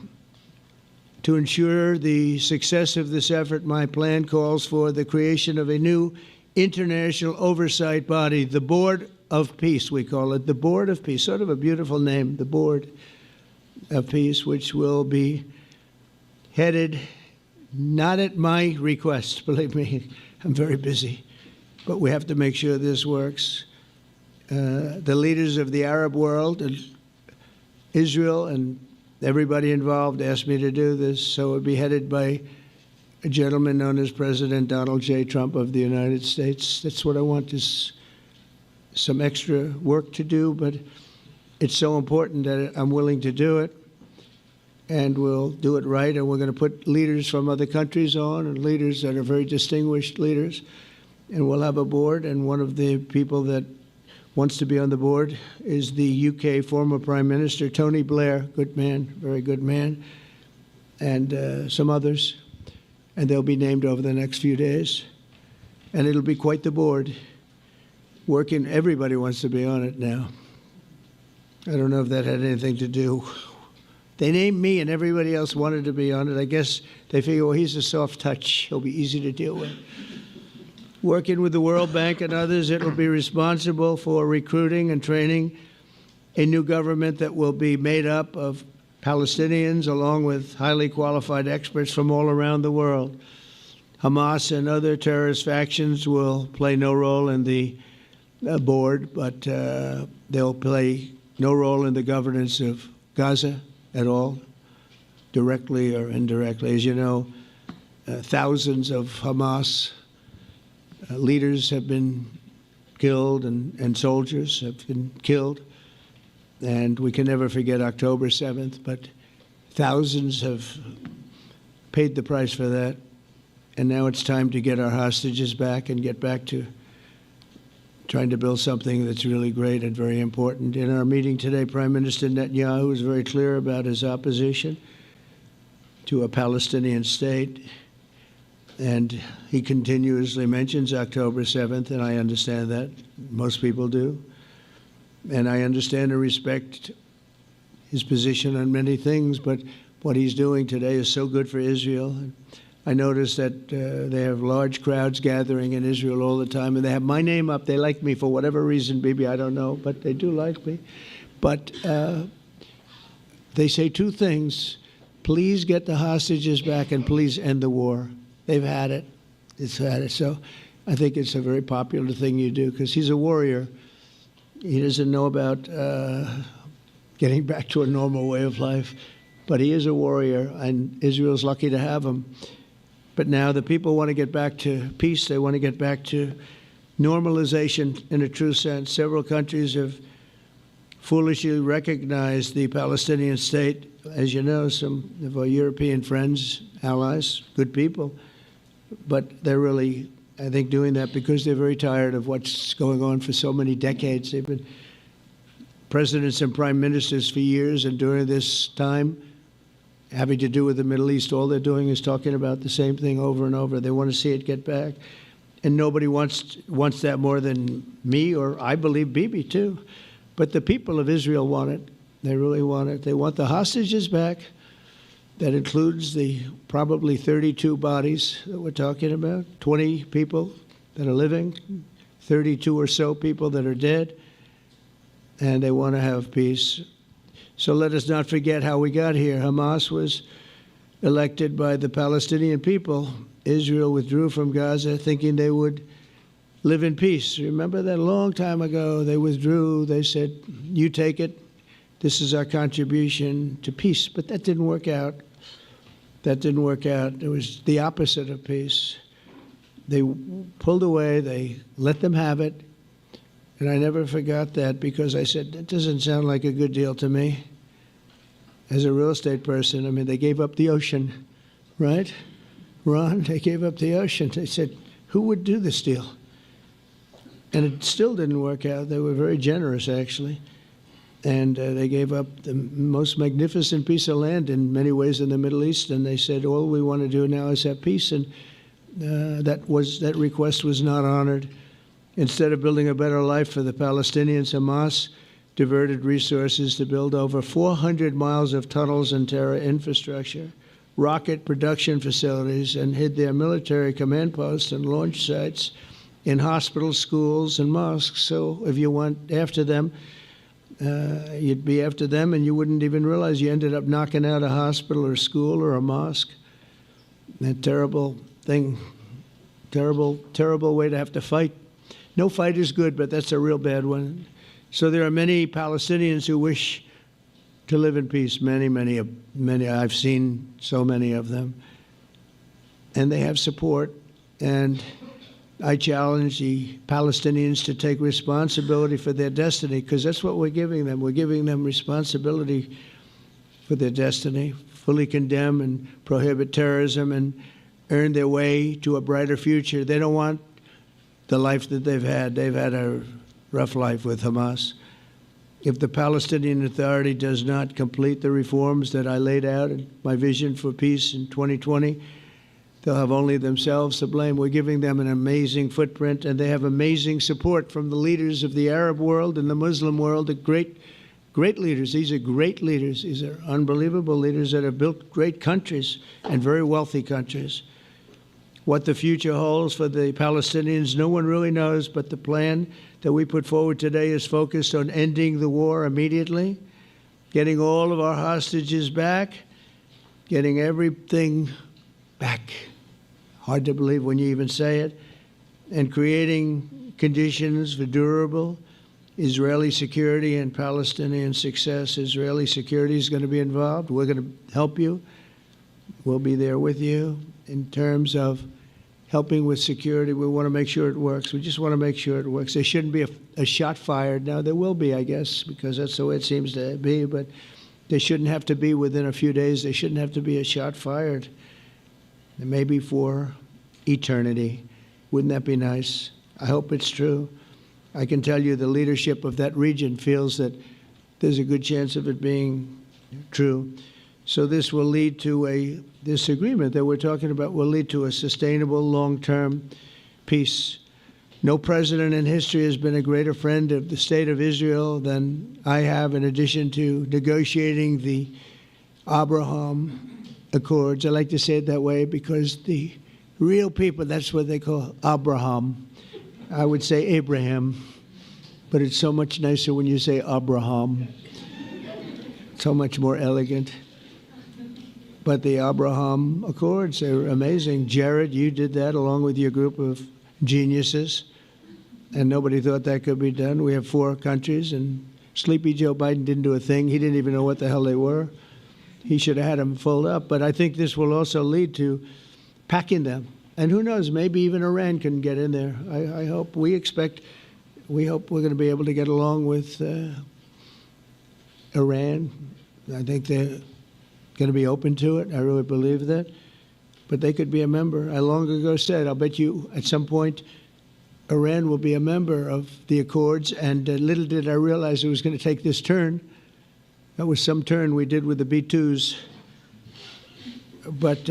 To ensure the success of this effort, my plan calls for the creation of a new international oversight body, the Board of Peace, we call it, the Board of Peace, sort of a beautiful name, the Board of Peace, which will be headed, not at my request, believe me, I'm very busy, but we have to make sure this works. The leaders of the Arab world and Israel and everybody involved asked me to do this, so it would be headed by a gentleman known as President Donald J. Trump of the United States. That's what I want, is some extra work to do, but it's so important that I'm willing to do it, and we'll do it right, and we're going to put leaders from other countries on, and leaders that are very distinguished leaders, and we'll have a board, and one of the people that wants to be on the board is the UK former Prime Minister, Tony Blair, good man, very good man, and some others. And they'll be named over the next few days. And it'll be quite the board. Working, everybody wants to be on it now. I don't know if that had anything to do. They named me and everybody else wanted to be on it. I guess they figure, well, he's a soft touch. He'll be easy to deal with. Working with the World Bank and others, it will be responsible for recruiting and training a new government that will be made up of Palestinians along with highly qualified experts from all around the world. Hamas and other terrorist factions will play no role in the board, but they'll play no role in the governance of Gaza at all, directly or indirectly. As you know, thousands of Hamas leaders have been killed and soldiers have been killed. And we can never forget October 7th, but thousands have paid the price for that. And now it's time to get our hostages back and get back to trying to build something that's really great and very important. In our meeting today, Prime Minister Netanyahu was very clear about his opposition to a Palestinian state. And he continuously mentions October 7th, and I understand that. Most people do. And I understand and respect his position on many things, but what he's doing today is so good for Israel. I notice that they have large crowds gathering in Israel all the time, and they have my name up. They like me for whatever reason, maybe I don't know, but they do like me. But they say two things. Please get the hostages back and please end the war. They've had it. It's had it. So I think it's a very popular thing you do because he's a warrior. He doesn't know about getting back to a normal way of life, but he is a warrior, and Israel's lucky to have him. But now the people want to get back to peace. They want to get back to normalization in a true sense. Several countries have foolishly recognized the Palestinian state. As you know, some of our European friends, allies, good people, but they're really, I think, doing that because they're very tired of what's going on for so many decades. They've been presidents and prime ministers for years, and during this time, having to do with the Middle East, all they're doing is talking about the same thing over and over. They want to see it get back. And nobody wants that more than me, or I believe Bibi too. But the people of Israel want it. They really want it. They want the hostages back. That includes the probably 32 bodies that we're talking about, 20 people that are living, 32 or so people that are dead, and they want to have peace. So let us not forget how we got here. Hamas was elected by the Palestinian people. Israel withdrew from Gaza thinking they would live in peace. Remember that a long time ago, they withdrew. They said, you take it. This is our contribution to peace. But that didn't work out. That didn't work out. It was the opposite of peace. They pulled away. They let them have it. And I never forgot that because I said, that doesn't sound like a good deal to me. As a real estate person, I mean, they gave up the ocean, right? Ron, they gave up the ocean. They said, who would do this deal? And it still didn't work out. They were very generous, actually. And they gave up the most magnificent piece of land in many ways in the Middle East. And they said, all we want to do now is have peace. And that request was not honored. Instead of building a better life for the Palestinians, Hamas diverted resources to build over 400 miles of tunnels and terror infrastructure, rocket production facilities, and hid their military command posts and launch sites in hospitals, schools, and mosques. So if you went after them, you'd be after them, and you wouldn't even realize you ended up knocking out a hospital or school or a mosque. That terrible thing, terrible, terrible way to have to fight. No fight is good, but that's a real bad one. So there are many Palestinians who wish to live in peace. Many, many, many. I've seen so many of them. And they have support. And I challenge the Palestinians to take responsibility for their destiny, because that's what we're giving them. We're giving them responsibility for their destiny, fully condemn and prohibit terrorism and earn their way to a brighter future. They don't want the life that they've had. They've had a rough life with Hamas. If the Palestinian Authority does not complete the reforms that I laid out in my vision for peace in 2020, they'll have only themselves to blame. We're giving them an amazing footprint, and they have amazing support from the leaders of the Arab world and the Muslim world, the great leaders. These are great leaders. These are unbelievable leaders that have built great countries and very wealthy countries. What the future holds for the Palestinians, no one really knows, but the plan that we put forward today is focused on ending the war immediately, getting all of our hostages back, getting everything back. Hard to believe when you even say it, and creating conditions for durable Israeli security and Palestinian success. Israeli security is going to be involved. We're going to help you. We'll be there with you in terms of helping with security. We want to make sure it works. We just want to make sure it works. There shouldn't be a shot fired. Now, there will be, I guess, because that's the way it seems to be, but there shouldn't have to be within a few days. There shouldn't have to be a shot fired. And maybe for eternity. Wouldn't that be nice? I hope it's true. I can tell you the leadership of that region feels that there's a good chance of it being true. So this will lead to this agreement that we're talking about will lead to a sustainable long-term peace. No president in history has been a greater friend of the state of Israel than I have, in addition to negotiating the Abraham Accords. I like to say it that way because the real people, that's what they call Abraham. I would say Abraham, but it's so much nicer when you say Abraham. So much more elegant. But the Abraham Accords, they're amazing. Jared, you did that along with your group of geniuses, and nobody thought that could be done. We have 4 countries, and Sleepy Joe Biden didn't do a thing. He didn't even know what the hell they were. He should have had them fold up. But I think this will also lead to packing them. And who knows, maybe even Iran can get in there. I hope, we hope we're going to be able to get along with Iran. I think they're going to be open to it. I really believe that. But they could be a member. I long ago said, I'll bet you at some point Iran will be a member of the Accords. And little did I realize it was going to take this turn. That was some turn we did with the B-2s. But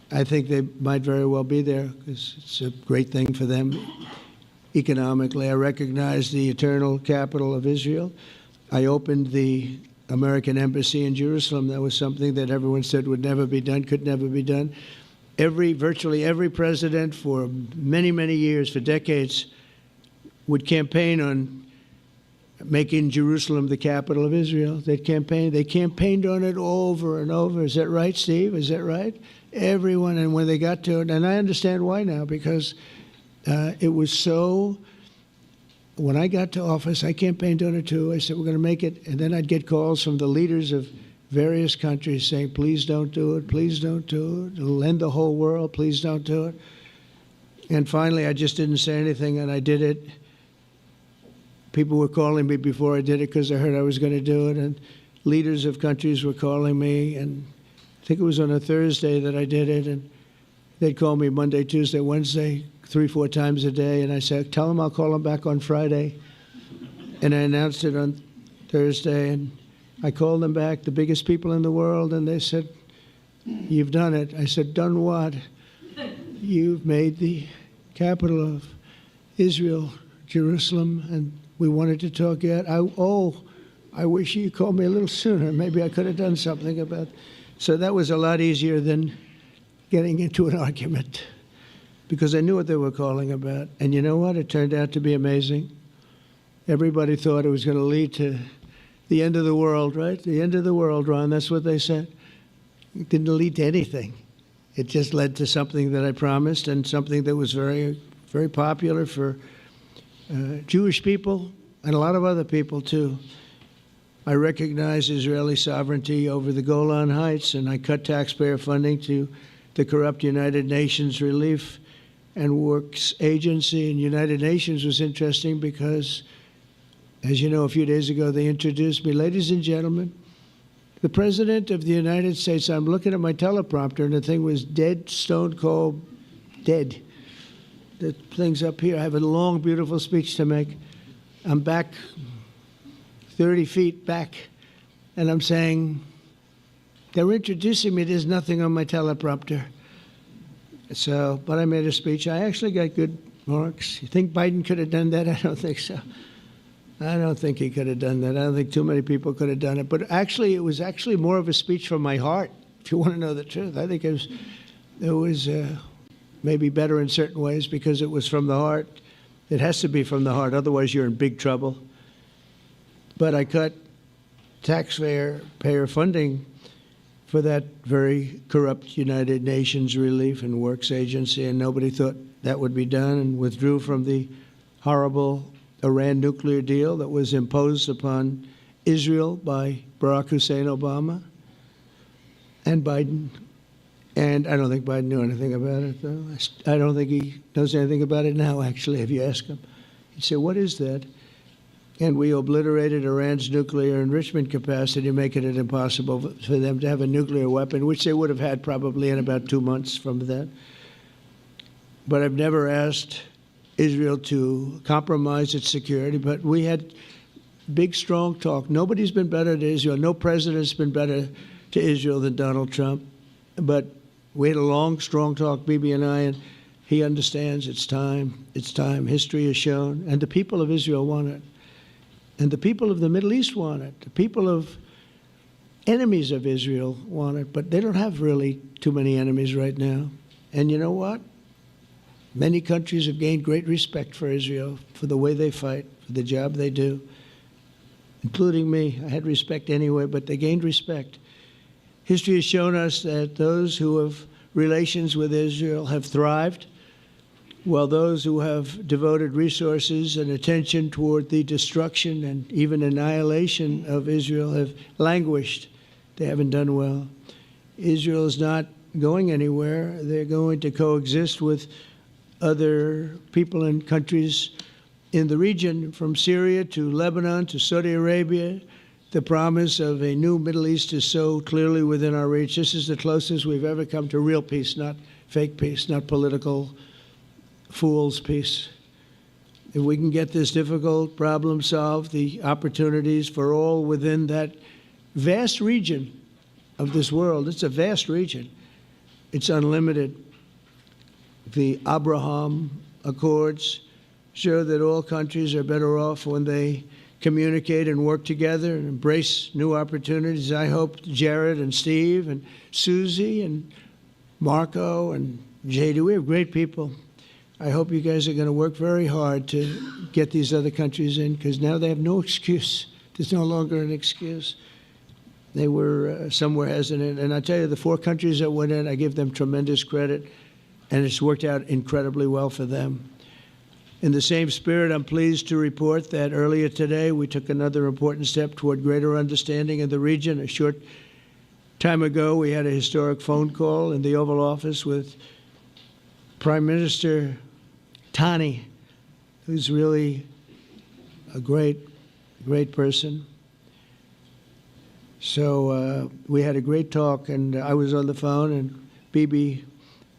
I think they might very well be there because it's a great thing for them economically. I recognize the eternal capital of Israel. I opened the American embassy in Jerusalem. That was something that everyone said would never be done, could never be done. Virtually every president for many, many years, for decades, would campaign on making Jerusalem the capital of Israel. They campaigned on it over and over. Is that right, Steve? Is that right? Everyone, and when they got to it, and I understand why now, because it was so. When I got to office, I campaigned on it too. I said, we're going to make it. And then I'd get calls from the leaders of various countries saying, please don't do it. Please don't do it. It'll end the whole world. Please don't do it. And finally, I just didn't say anything, and I did it. People were calling me before I did it because I heard I was going to do it. And leaders of countries were calling me. And I think it was on a Thursday that I did it. And they'd call me Monday, Tuesday, Wednesday, 3-4 times a day, and I said, tell them I'll call them back on Friday. And I announced it on Thursday, and I called them back, the biggest people in the world, and they said, you've done it. I said, done what? You've made the capital of Israel, Jerusalem, and we wanted to talk yet. I wish you called me a little sooner. Maybe I could have done something about it. So that was a lot easier than getting into an argument, because I knew what they were calling about. And you know what? It turned out to be amazing. Everybody thought it was going to lead to the end of the world, right? The end of the world, Ron, that's what they said. It didn't lead to anything. It just led to something that I promised, and something that was very, very popular for Jewish people and a lot of other people, too. I recognize Israeli sovereignty over the Golan Heights, and I cut taxpayer funding to the corrupt United Nations Relief and Works Agency. And United Nations was interesting because, as you know, a few days ago they introduced me. Ladies and gentlemen, the President of the United States. I'm looking at my teleprompter, and the thing was dead, stone cold, dead. the things up here. I have a long, beautiful speech to make. I'm back 30 feet back, and I'm saying, they're introducing me. There's nothing on my teleprompter. So, but I made a speech. I actually got good marks. You think Biden could have done that? I don't think so. I don't think he could have done that. I don't think too many people could have done it. But actually, it was actually more of a speech from my heart, if you want to know the truth. I think it was maybe better in certain ways because it was from the heart. It has to be from the heart. Otherwise, you're in big trouble. But I cut taxpayer funding for that very corrupt United Nations Relief and Works Agency, and nobody thought that would be done, and withdrew from the horrible Iran nuclear deal that was imposed upon Israel by Barack Hussein Obama and Biden. And I don't think Biden knew anything about it, though. I don't think he knows anything about it now, actually, if you ask him. He'd say, what is that? And we obliterated Iran's nuclear enrichment capacity, making it impossible for them to have a nuclear weapon, which they would have had probably in about 2 months from that. But I've never asked Israel to compromise its security, but we had big, strong talk. Nobody's been better to Israel. No president's been better to Israel than Donald Trump. But we had a long, strong talk, Bibi and I, and he understands it's time. It's time. History has shown. And the people of Israel want it. And the people of the Middle East want it. The people of enemies of Israel want it. But they don't have really too many enemies right now. And you know what? Many countries have gained great respect for Israel, for the way they fight, for the job they do, including me. I had respect anyway, but they gained respect. History has shown us that those who have relations with Israel have thrived, while those who have devoted resources and attention toward the destruction and even annihilation of Israel have languished. They haven't done well. Israel is not going anywhere. They're going to coexist with other people and countries in the region, from Syria to Lebanon to Saudi Arabia. The promise of a new Middle East is so clearly within our reach. This is the closest we've ever come to real peace, not fake peace, not political fool's peace. If we can get this difficult problem solved, the opportunities for all within that vast region of this world, it's a vast region, it's unlimited. The Abraham Accords show that all countries are better off when they communicate and work together and embrace new opportunities. I hope Jared and Steve and Susie and Marco and JD, we have great people. I hope you guys are going to work very hard to get these other countries in, because now they have no excuse. There's no longer an excuse. They were somewhere hesitant. And I tell you, the 4 countries that went in, I give them tremendous credit, and it's worked out incredibly well for them. In the same spirit, I'm pleased to report that earlier today we took another important step toward greater understanding in the region. A short time ago, we had a historic phone call in the Oval Office with Prime Minister Tani, who's really a great person. So we had a great talk, and I was on the phone, and Bibi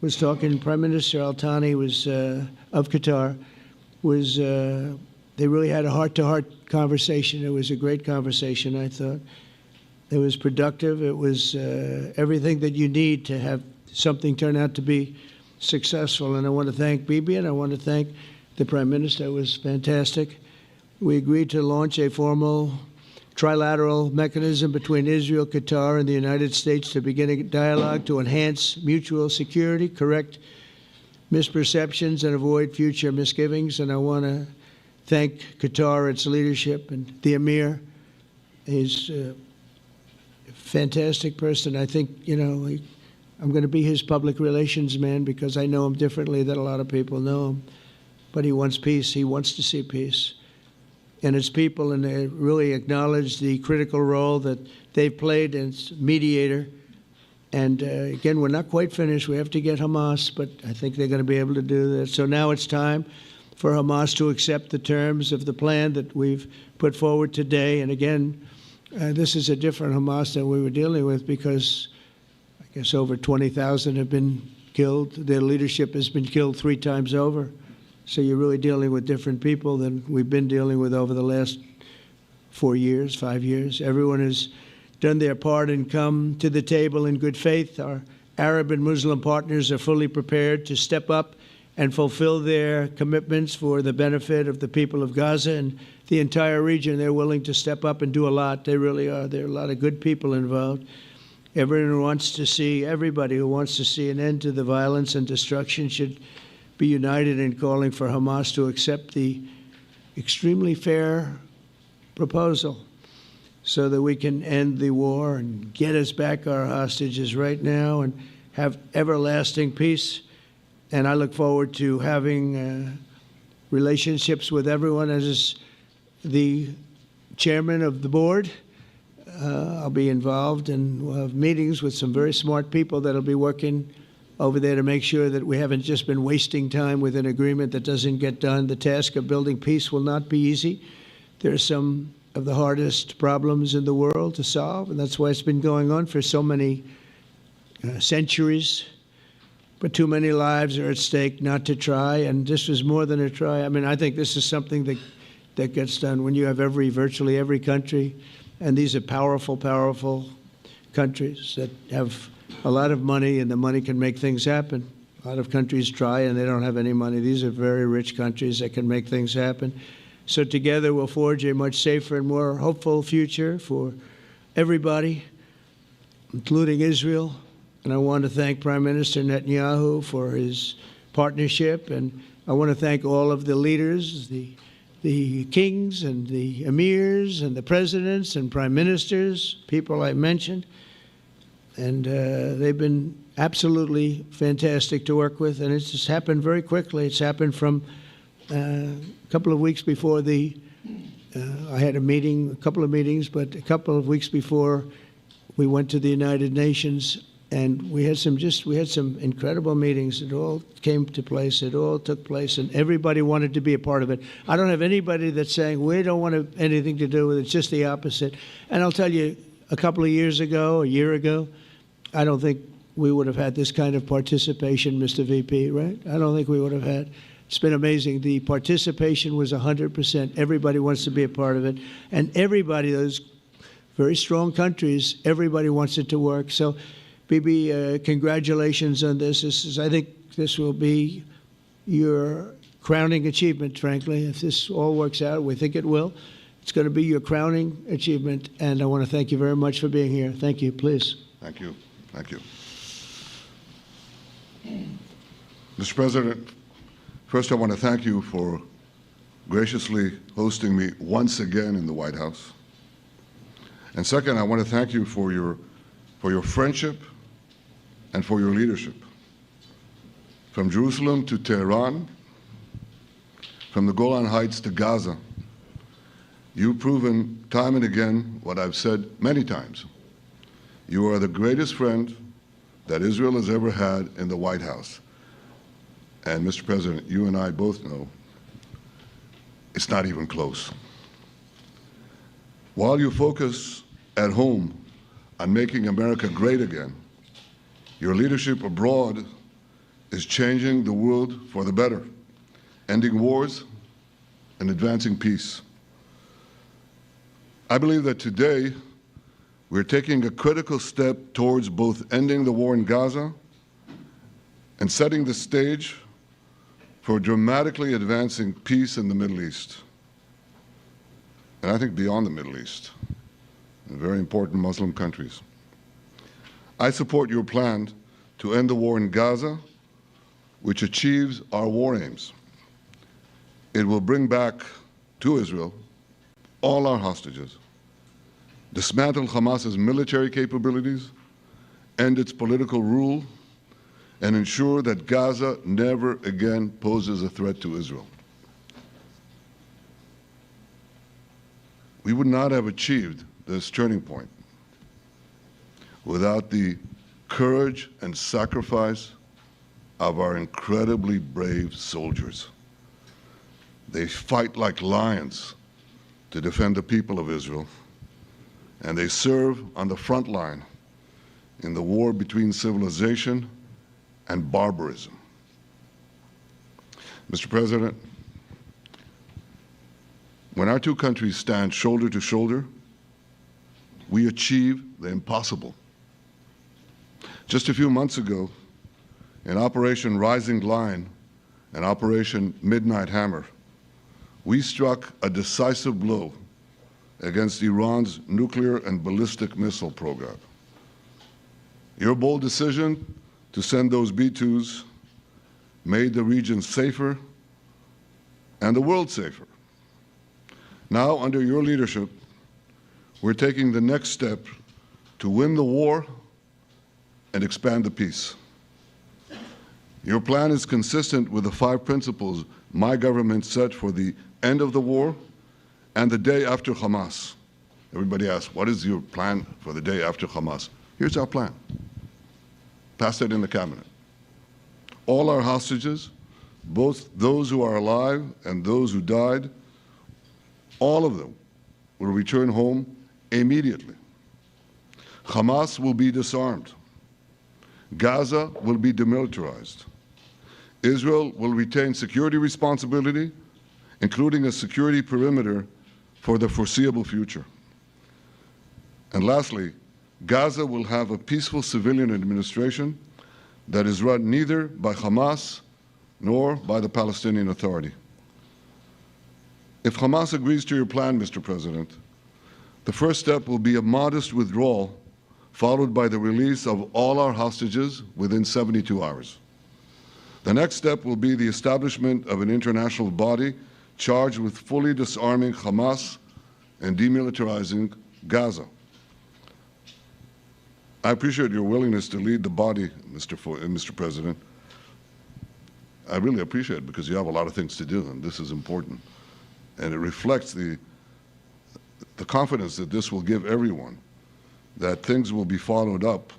was talking. Prime Minister Al-Thani was of Qatar. They really had a heart-to-heart conversation. It was a great conversation, I thought. It was productive. It was everything that you need to have something turn out to be successful. And I want to thank Bibi, and I want to thank the Prime Minister. It was fantastic. We agreed to launch a formal trilateral mechanism between Israel, Qatar, and the United States to begin a dialogue to enhance mutual security, correct misperceptions, and avoid future misgivings. And I want to thank Qatar, its leadership, and the Emir. He's a fantastic person. I think, I'm going to be his public relations man because I know him differently than a lot of people know him. But he wants peace. He wants to see peace. And his people, and they really acknowledge the critical role that they've played as mediator. And again, we're not quite finished. We have to get Hamas, but I think they're going to be able to do that. So now it's time for Hamas to accept the terms of the plan that we've put forward today. And again, this is a different Hamas than we were dealing with because I guess over 20,000 have been killed. Their leadership has been killed 3 times over. So you're really dealing with different people than we've been dealing with over the last 4 years, 5 years. Everyone has done their part and come to the table in good faith. Our Arab and Muslim partners are fully prepared to step up and fulfill their commitments for the benefit of the people of Gaza and the entire region. They're willing to step up and do a lot. They really are. There are a lot of good people involved. Everyone who wants to see, everybody who wants to see an end to the violence and destruction should be united in calling for Hamas to accept the extremely fair proposal so that we can end the war and get us back our hostages right now and have everlasting peace. And I look forward to having relationships with everyone. As the chairman of the board, I'll be involved, and we'll have meetings with some very smart people that'll be working over there to make sure that we haven't just been wasting time with an agreement that doesn't get done. The task of building peace will not be easy. There are some of the hardest problems in the world to solve, and that's why it's been going on for so many centuries. But too many lives are at stake not to try, and this was more than a try. I mean, I think this is something that gets done when you have virtually every country, and these are powerful, powerful countries that have a lot of money, and the money can make things happen. A lot of countries try, and they don't have any money. These are very rich countries that can make things happen. So together we'll forge a much safer and more hopeful future for everybody, including Israel. And I want to thank Prime Minister Netanyahu for his partnership. And I want to thank all of the leaders, the kings and the emirs and the presidents and prime ministers, people I mentioned. And they've been absolutely fantastic to work with. And it's just happened very quickly. It's happened from a couple of weeks before I had a couple of meetings, but a couple of weeks before we went to the United Nations, and we had some incredible meetings. It all came to place. It all took place, and everybody wanted to be a part of it. I don't have anybody that's saying we don't want anything to do with it. It's just the opposite. And I'll tell you, a couple of years ago, a year ago, I don't think we would have had this kind of participation, Mr. VP, right? I don't think we would have had. It's been amazing. The participation was 100%. Everybody wants to be a part of it. And everybody, those very strong countries, everybody wants it to work. So, Bibi, congratulations on this. I think this will be your crowning achievement, frankly. If this all works out, we think it will. It's going to be your crowning achievement. And I want to thank you very much for being here. Thank you. Please. Thank you. Thank you. Mr. President, first I want to thank you for graciously hosting me once again in the White House. And second, I want to thank you for your friendship and for your leadership. From Jerusalem to Tehran, from the Golan Heights to Gaza, you've proven time and again what I've said many times. You are the greatest friend that Israel has ever had in the White House. And Mr. President, you and I both know it's not even close. While you focus at home on making America great again, your leadership abroad is changing the world for the better, ending wars and advancing peace. I believe that today we're taking a critical step towards both ending the war in Gaza and setting the stage for dramatically advancing peace in the Middle East, and I think beyond the Middle East, in very important Muslim countries. I support your plan to end the war in Gaza, which achieves our war aims. It will bring back to Israel all our hostages, dismantle Hamas's military capabilities, end its political rule, and ensure that Gaza never again poses a threat to Israel. We would not have achieved this turning point without the courage and sacrifice of our incredibly brave soldiers. They fight like lions to defend the people of Israel, and they serve on the front line in the war between civilization and barbarism. Mr. President, when our two countries stand shoulder to shoulder, we achieve the impossible. Just a few months ago, in Operation Rising Lion and Operation Midnight Hammer, we struck a decisive blow against Iran's nuclear and ballistic missile program. Your bold decision to send those B-2s made the region safer and the world safer. Now, under your leadership, we're taking the next step to win the war and expand the peace. Your plan is consistent with the 5 principles my government set for the end of the war and the day after Hamas. Everybody asks, what is your plan for the day after Hamas? Here's our plan. Passed it in the cabinet. All our hostages, both those who are alive and those who died, all of them will return home immediately. Hamas will be disarmed. Gaza will be demilitarized. Israel will retain security responsibility, including a security perimeter for the foreseeable future. And lastly, Gaza will have a peaceful civilian administration that is run neither by Hamas nor by the Palestinian Authority. If Hamas agrees to your plan, Mr. President, the first step will be a modest withdrawal, followed by the release of all our hostages within 72 hours. The next step will be the establishment of an international body charged with fully disarming Hamas and demilitarizing Gaza. I appreciate your willingness to lead the body, Mr. President. I really appreciate it because you have a lot of things to do, and this is important. And it reflects the confidence that this will give everyone, that things will be followed up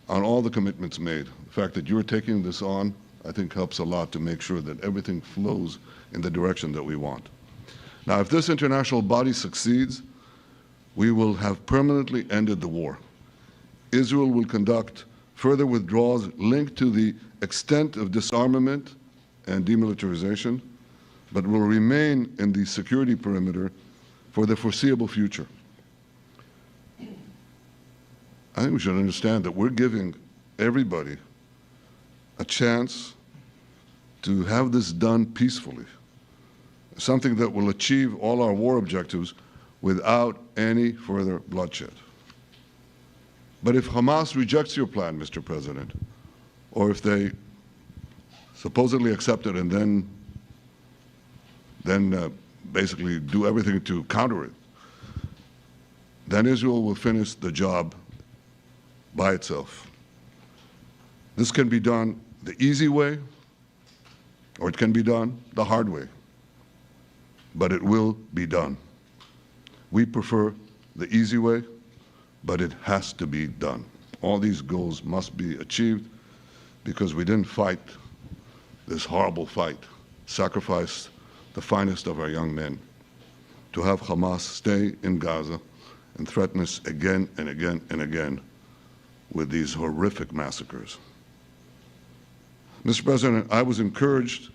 on all the commitments made. The fact that you're taking this on, I think, helps a lot to make sure that everything flows in the direction that we want. Now, if this international body succeeds, we will have permanently ended the war. Israel will conduct further withdrawals linked to the extent of disarmament and demilitarization, but will remain in the security perimeter for the foreseeable future. I think we should understand that we're giving everybody a chance to have this done peacefully, something that will achieve all our war objectives without any further bloodshed. But if Hamas rejects your plan, Mr. President, or if they supposedly accept it and then basically do everything to counter it, then Israel will finish the job by itself. This can be done the easy way, or it can be done the hard way, but it will be done. We prefer the easy way, but it has to be done. All these goals must be achieved because we didn't fight this horrible fight, sacrifice the finest of our young men to have Hamas stay in Gaza and threaten us again and again and again with these horrific massacres. Mr. President, I was encouraged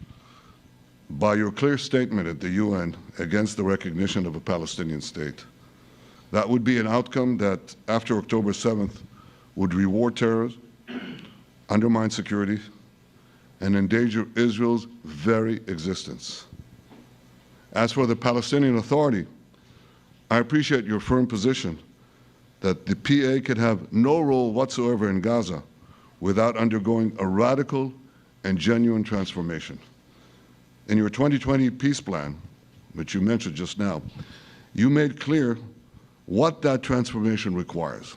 by your clear statement at the UN against the recognition of a Palestinian state. That would be an outcome that, after October 7th, would reward terrorism, undermine security, and endanger Israel's very existence. As for the Palestinian Authority, I appreciate your firm position that the PA can have no role whatsoever in Gaza without undergoing a radical and genuine transformation. In your 2020 peace plan, which you mentioned just now, you made clear what that transformation requires.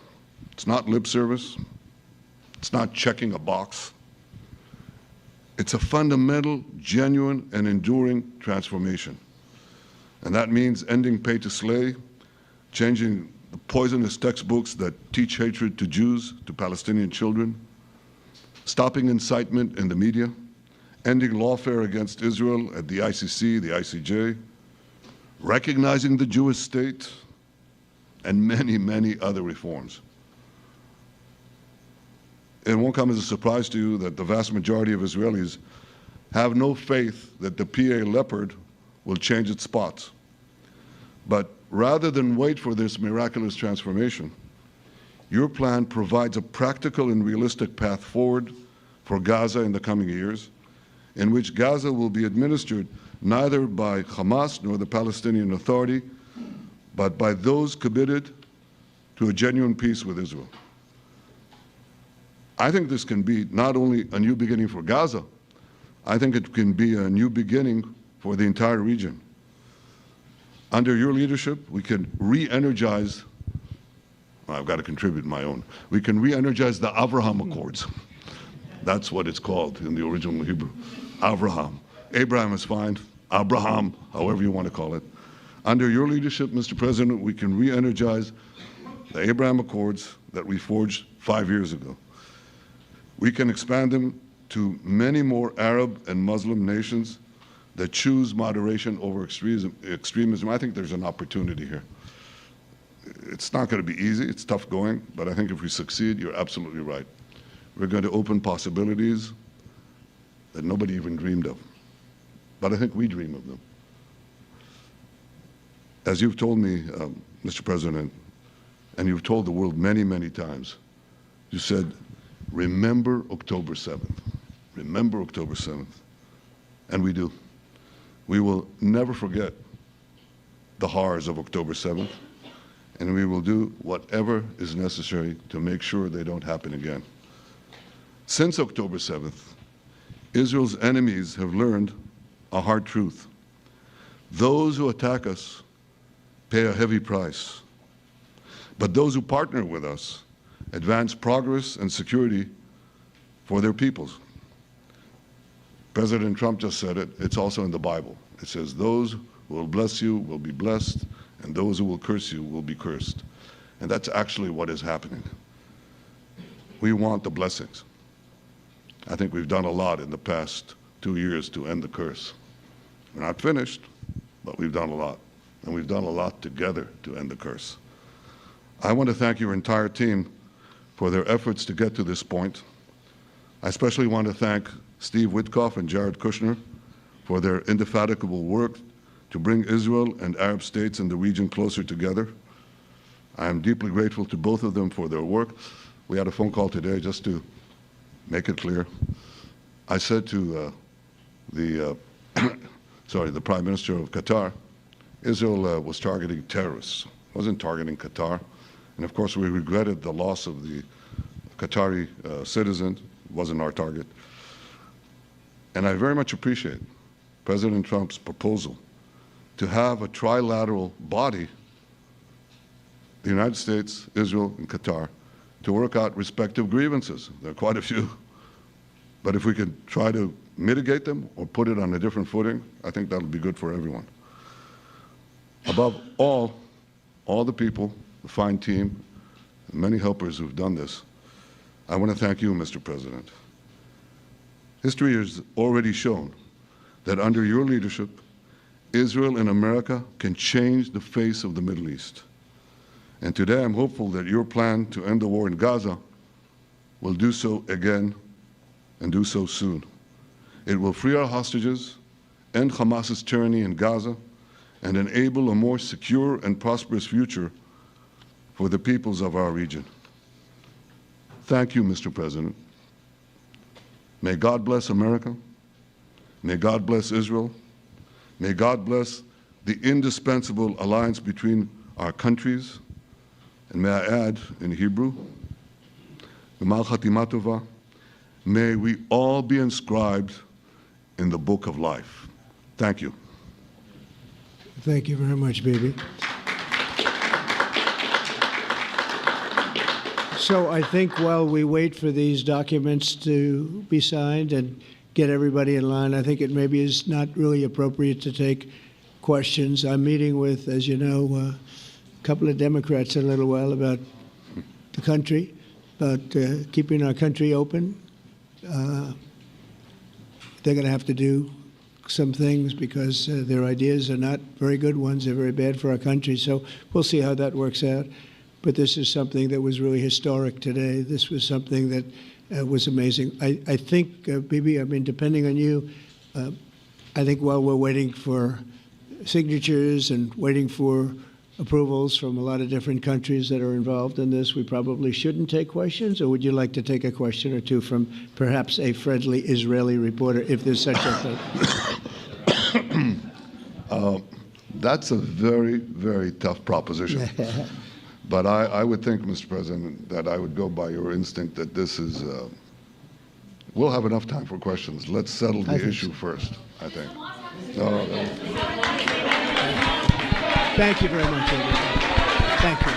It's not lip service. It's not checking a box. It's a fundamental, genuine, and enduring transformation. And that means ending pay to slay, changing the poisonous textbooks that teach hatred to Jews, to Palestinian children, stopping incitement in the media, ending lawfare against Israel at the ICC, the ICJ, recognizing the Jewish state, and many, many other reforms. It won't come as a surprise to you that the vast majority of Israelis have no faith that the PA Leopard will change its spots. But rather than wait for this miraculous transformation, your plan provides a practical and realistic path forward for Gaza in the coming years, in which Gaza will be administered neither by Hamas nor the Palestinian Authority, but by those committed to a genuine peace with Israel. I think this can be not only a new beginning for Gaza, I think it can be a new beginning for the entire region. Under your leadership, we can re-energize, I've got to contribute my own, we can re-energize the Abraham Accords. That's what it's called in the original Hebrew, Abraham. Abraham is fine, Abraham, however you want to call it. Under your leadership, Mr. President, we can re-energize the Abraham Accords that we forged 5 years ago. We can expand them to many more Arab and Muslim nations that choose moderation over extremism. I think there's an opportunity here. It's not going to be easy, it's tough going, but I think if we succeed, you're absolutely right. We're going to open possibilities that nobody even dreamed of. But I think we dream of them. As you've told me, Mr. President, and you've told the world many, many times, you said, remember October 7th. Remember October 7th. And we do. We will never forget the horrors of October 7th, and we will do whatever is necessary to make sure they don't happen again. Since October 7th, Israel's enemies have learned a hard truth. Those who attack us pay a heavy price, but those who partner with us advance progress and security for their peoples. President Trump just said it. It's also in the Bible. It says, those who will bless you will be blessed, and those who will curse you will be cursed. And that's actually what is happening. We want the blessings. I think we've done a lot in the past 2 years to end the curse. We're not finished, but we've done a lot. And we've done a lot together to end the curse. I want to thank your entire team for their efforts to get to this point. I especially want to thank Steve Witkoff and Jared Kushner for their indefatigable work to bring Israel and Arab states in the region closer together. I am deeply grateful to both of them for their work. We had a phone call today just to make it clear. I said to the Prime Minister of Qatar, Israel was targeting terrorists, wasn't targeting Qatar. And of course, we regretted the loss of the Qatari citizen, wasn't our target. And I very much appreciate President Trump's proposal to have a trilateral body, the United States, Israel, and Qatar, to work out respective grievances. There are quite a few. But if we could try to mitigate them or put it on a different footing, I think that'll be good for everyone. Above all the people, the fine team, and many helpers who've done this, I want to thank you, Mr. President. History has already shown that under your leadership, Israel and America can change the face of the Middle East. And today I'm hopeful that your plan to end the war in Gaza will do so again and do so soon. It will free our hostages, end Hamas's tyranny in Gaza, and enable a more secure and prosperous future for the peoples of our region. Thank you, Mr. President. May God bless America. May God bless Israel. May God bless the indispensable alliance between our countries. And may I add in Hebrew, G'mal Chatima Tova, may we all be inscribed in the book of life. Thank you. Thank you very much, Bibi. So I think while we wait for these documents to be signed and get everybody in line, I think it maybe is not really appropriate to take questions. I'm meeting with, as you know, a couple of Democrats in a little while about the country, about keeping our country open. They're going to have to do some things because their ideas are not very good ones. They're very bad for our country. So we'll see how that works out. But this is something that was really historic today. This was something that was amazing. I think, Bibi, I mean, depending on you, I think while we're waiting for signatures and waiting for approvals from a lot of different countries that are involved in this, we probably shouldn't take questions, or would you like to take a question or two from perhaps a friendly Israeli reporter, if there's such a thing? That's a very, very tough proposition. But I would think, Mr. President, that I would go by your instinct that this is, we'll have enough time for questions. Let's settle the issue first, I think. No. Thank you very much, everybody. Thank you.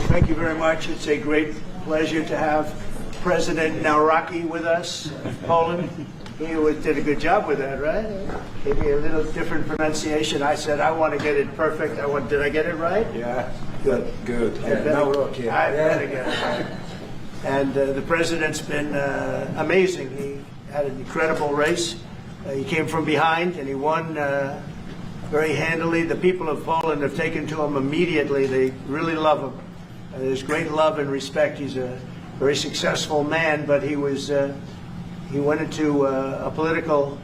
Thank you very much. It's a great pleasure to have President Nawrocki with us, Poland. He did a good job with that, right? Gave me a little different pronunciation. I said, I want to get it perfect. Did I get it right? Yeah. Good. Good. Nawrocki. I better get it right. And the president's been amazing. He had an incredible race. He came from behind and he won very handily. The people of Poland have taken to him immediately. They really love him. There's great love and respect. He's a very successful man, but he went into a political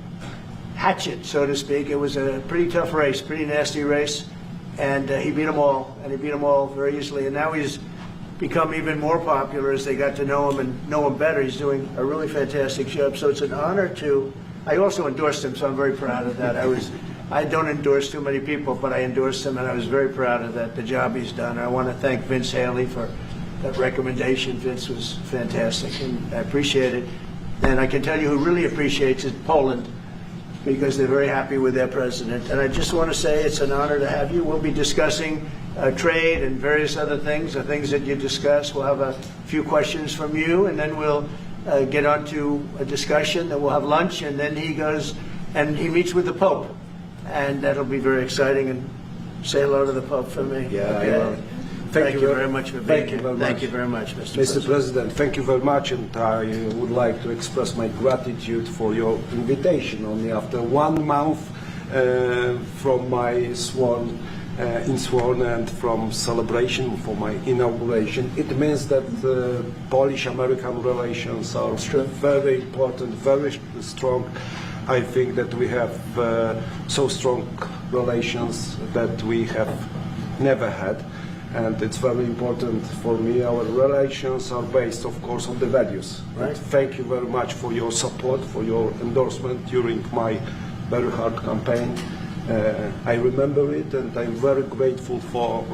hatchet, so to speak. It was a pretty tough race, pretty nasty race, and he beat them all, and he beat them all very easily. And now he's become even more popular as they got to know him and know him better. He's doing a really fantastic job. So it's an honor to. I also endorsed him, so I'm very proud of that. I don't endorse too many people, but I endorsed him, and I was very proud of that, the job he's done. I want to thank Vince Haley for that recommendation. Vince was fantastic, and I appreciate it. And I can tell you who really appreciates it, Poland, because they're very happy with their president. And I just want to say it's an honor to have you. We'll be discussing trade and various other things, the things that you discuss. We'll have a few questions from you, and then we'll get on to a discussion. Then we'll have lunch, and then he goes and he meets with the Pope. And that'll be very exciting. And say hello to the Pope for me. Yeah, okay? I will. Thank you very much for being here. Thank you very much, Mr. Mr. President, thank you very much, and I would like to express my gratitude for your invitation. Only after 1 month from my sworn and from celebration for my inauguration, it means that Polish-American relations are very important, very strong. I think that we have so strong relations that we have never had, and it's very important for me. Our relations are based, of course, on the values. Right. Thank you very much for your support, for your endorsement during my very hard campaign. I remember it, and I'm very grateful for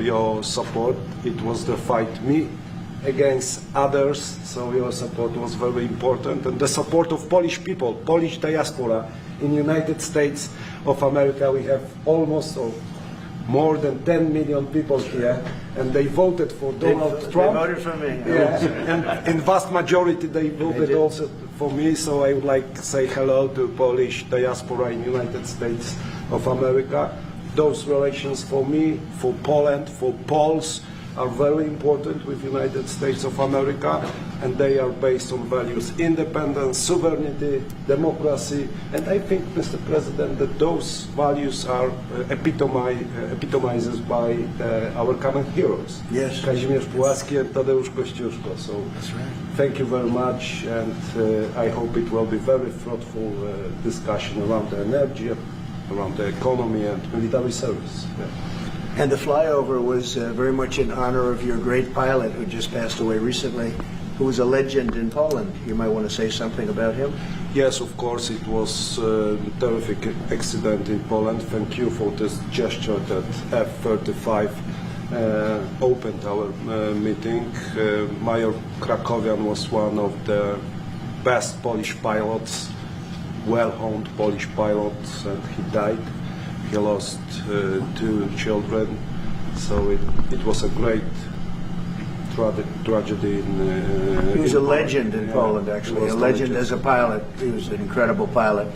your support. It was the fight me against others, so your support was very important, and the support of Polish people, Polish diaspora in the United States of America. We have almost more than 10 million people here, and they voted for Donald Trump. They voted for me. Yeah, and in vast majority they voted also for me, so I would like to say hello to Polish diaspora in the United States of America. Those relations for me, for Poland, for Poles, are very important with the United States of America, and they are based on values: independence, sovereignty, democracy, and I think, Mr. President, that those values are epitomized by our common heroes. Yes. Kazimierz Pułaski and Tadeusz Kościuszko. So That's right. thank you very much, and I hope it will be very fruitful discussion around the energy, around the economy and military service. Yeah. And the flyover was very much in honor of your great pilot who just passed away recently, who was a legend in Poland. You might want to say something about him. Yes, of course, it was a terrific accident in Poland. Thank you for this gesture that F-35 opened our meeting. Major Krakowian was one of the best Polish pilots well-honed Polish pilot, and he died. He lost 2 children, so it was a great tragedy. He was a legend in Poland, actually, a legend as a pilot. He was an incredible pilot.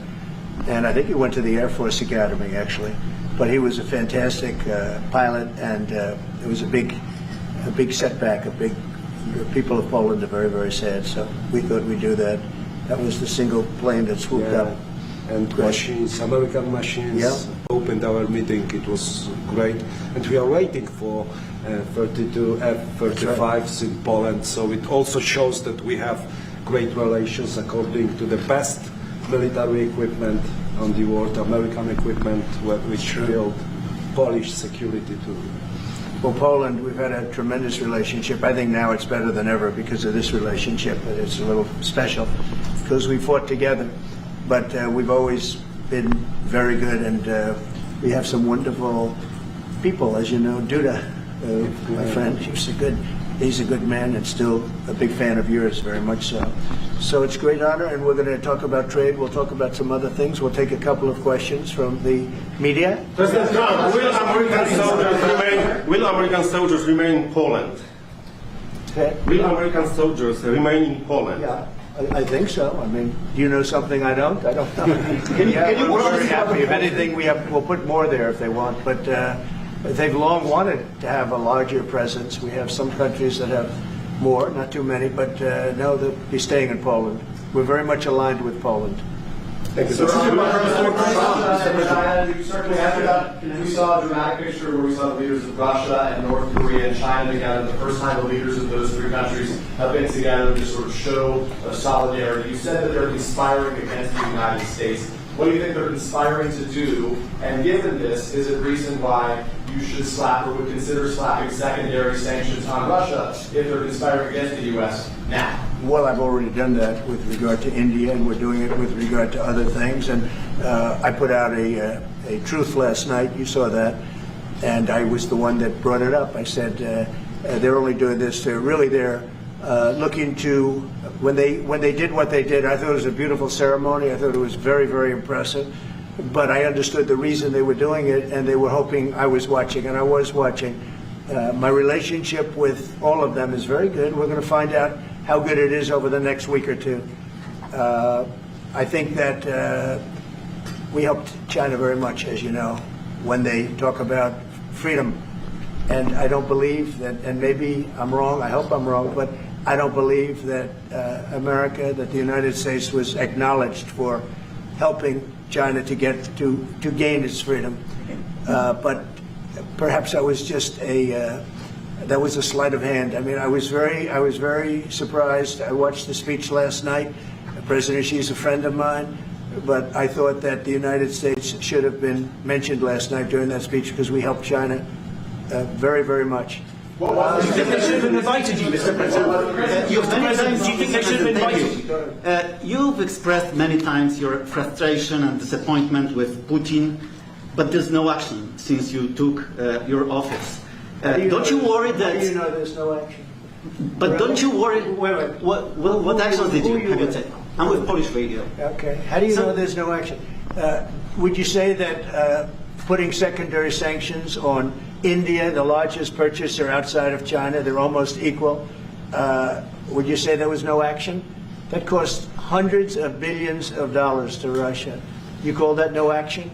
And I think he went to the Air Force Academy, actually. But he was a fantastic pilot, and it was a big setback. The people of Poland are very, very sad. So we thought we'd do that. That was the single plane that swooped up. And machines, American machines, opened our meeting. It was great. And we are waiting for 32 F-35s in Poland. So it also shows that we have great relations according to the best military equipment on the world, American equipment, which build Polish security too. Well, Poland, we've had a tremendous relationship. I think now it's better than ever because of this relationship. It's a little special because we fought together, but we've always been very good, and we have some wonderful people, as you know. Duda, my friend, he's a good man and still a big fan of yours, very much so. So it's a great honor, and we're going to talk about trade. We'll talk about some other things. We'll take a couple of questions from the media. President Trump, will American soldiers remain in Poland? Will American soldiers remain in Poland? Yeah, I think so. I mean, do you know something I don't? I don't know. We're very happy. If anything, we'll put more there if they want. But they've long wanted to have a larger presence. We have some countries that have more, not too many, but no, they'll be staying in Poland. We're very much aligned with Poland. Thank you. So, we saw a dramatic picture where we saw the leaders of Russia and North Korea and China together. The first time the leaders of those 3 countries have been together to sort of show solidarity. You said that they're conspiring against the United States. What do you think they're conspiring to do? And given this, is it reason why you should slap or would consider slapping secondary sanctions on Russia if they're conspiring against the U.S. now? Well, I've already done that with regard to India, and we're doing it with regard to other things. And I put out a truth last night. You saw that. And I was the one that brought it up. I said they're only doing this to really they're looking to, when they did what they did, I thought it was a beautiful ceremony. I thought it was very, very impressive. But I understood the reason they were doing it, and they were hoping I was watching, and I was watching. My relationship with all of them is very good. We're going to find out how good it is over the next week or two. I think that we helped China very much, as you know, when they talk about freedom. And I don't believe that, and maybe I'm wrong, I hope I'm wrong, but I don't believe that America, that the United States was acknowledged for helping China to gain its freedom. But perhaps I was just that was a sleight of hand. I mean, I was very surprised. I watched the speech last night. President Xi's a friend of mine, but I thought that the United States should have been mentioned last night during that speech because we helped China very, very much. Do you think they should have invited you, Mr. President? Do you think they should have invited you? You've expressed many times your frustration and disappointment with Putin, but there's no action since you took your office. Don't you worry that? How do you know there's no action? But don't you worry? Wait. What actions did you have you taken? I'm with Polish radio. Okay. How do you know there's no action? Would you say that putting secondary sanctions on India, the largest purchaser outside of China, they're almost equal? Would you say there was no action? That cost hundreds of billions of dollars to Russia. You call that no action?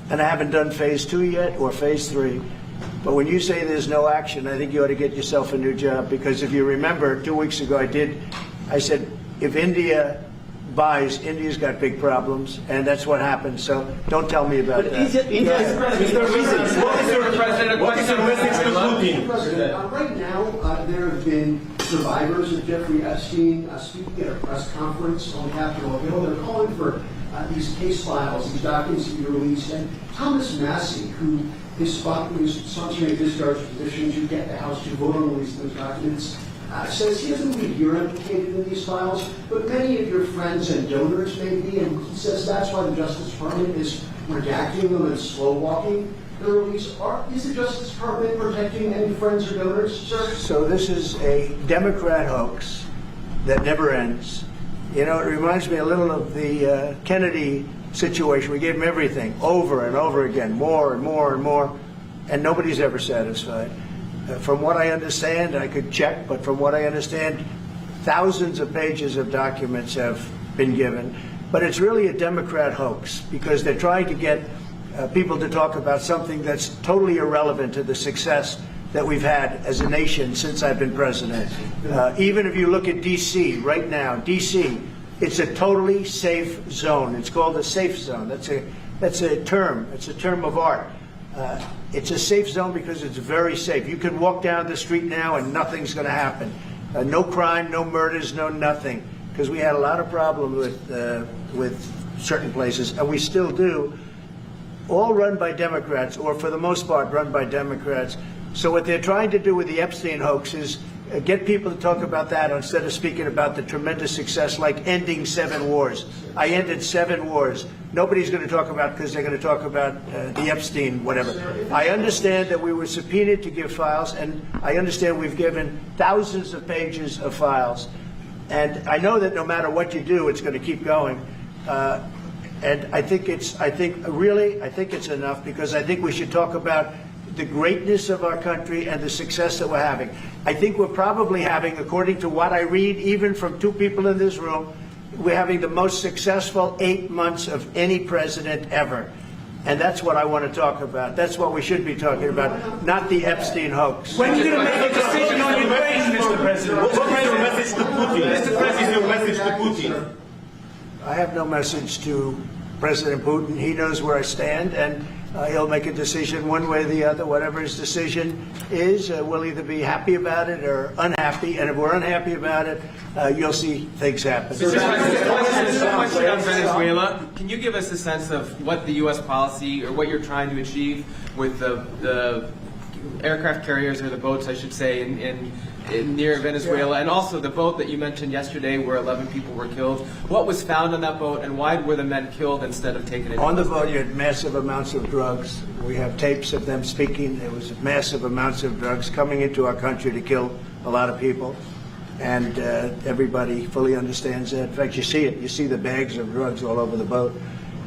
And I haven't done phase 2 yet or phase 3. But when you say there's no action, I think you ought to get yourself a new job, because if you remember 2 weeks ago I said if India buys, India's got big problems, and that's what happened. So don't tell me about that. India is president. What is your message to Putin? Right now, there have been survivors of Jeffrey Epstein speaking at a press conference on Capitol Hill. They're calling for these case files, these documents to be released. And Thomas Massey, who is sponsoring a discharge petition to get the House to vote on releasing those documents, says he doesn't believe you're implicated in these files, but many of your friends and donors may be, and he says that's why the Justice Department is redacting them and slow-walking the release. Is the Justice Department protecting any friends or donors, sir? So this is a Democrat hoax that never ends. You know, it reminds me a little of the Kennedy situation. We gave him everything over and over again, more and more and more, and nobody's ever satisfied. From what I understand, I could check, but from what I understand, thousands of pages of documents have been given. But it's really a Democrat hoax because they're trying to get people to talk about something that's totally irrelevant to the success that we've had as a nation since I've been president. Even if you look at D.C. right now, D.C., it's a totally safe zone. It's called a safe zone. That's a term. It's a term of art. It's a safe zone because it's very safe. You can walk down the street now and nothing's going to happen. No crime, no murders, no nothing. Because we had a lot of problems with certain places, and we still do. All run by Democrats, or for the most part run by Democrats. So what they're trying to do with the Epstein hoax is get people to talk about that instead of speaking about the tremendous success like ending 7 wars. I ended 7 wars. Nobody's going to talk about because they're going to talk about the Epstein whatever. I understand that we were subpoenaed to give files, and I understand we've given thousands of pages of files. And I know that no matter what you do, it's going to keep going. And I think it's enough because I think we should talk about the greatness of our country and the success that we're having. I think we're probably having, according to what I read, even from 2 people in this room, we're having the most successful 8 months of any president ever. And that's what I want to talk about. That's what we should be talking about, not the Epstein hoax. When are you going to make a decision on your wage, Mr. President? What is your message to Putin? Mr. President, your message to Putin? I have no message to President Putin. He knows where I stand, and he'll make a decision one way or the other. Whatever his decision is, we'll either be happy about it or unhappy. And if we're unhappy about it, you'll see things happen. Mr. President, question on Venezuela. Can you give us a sense of what the U.S. policy or what you're trying to achieve with the aircraft carriers, or the boats, I should say, in near Venezuela, and also the boat that you mentioned yesterday where 11 people were killed? What was found on that boat, and why were the men killed instead of taken into On the boat, you had massive amounts of drugs. We have tapes of them speaking. There was massive amounts of drugs coming into our country to kill a lot of people. And everybody fully understands that. In fact, you see it. You see the bags of drugs all over the boat.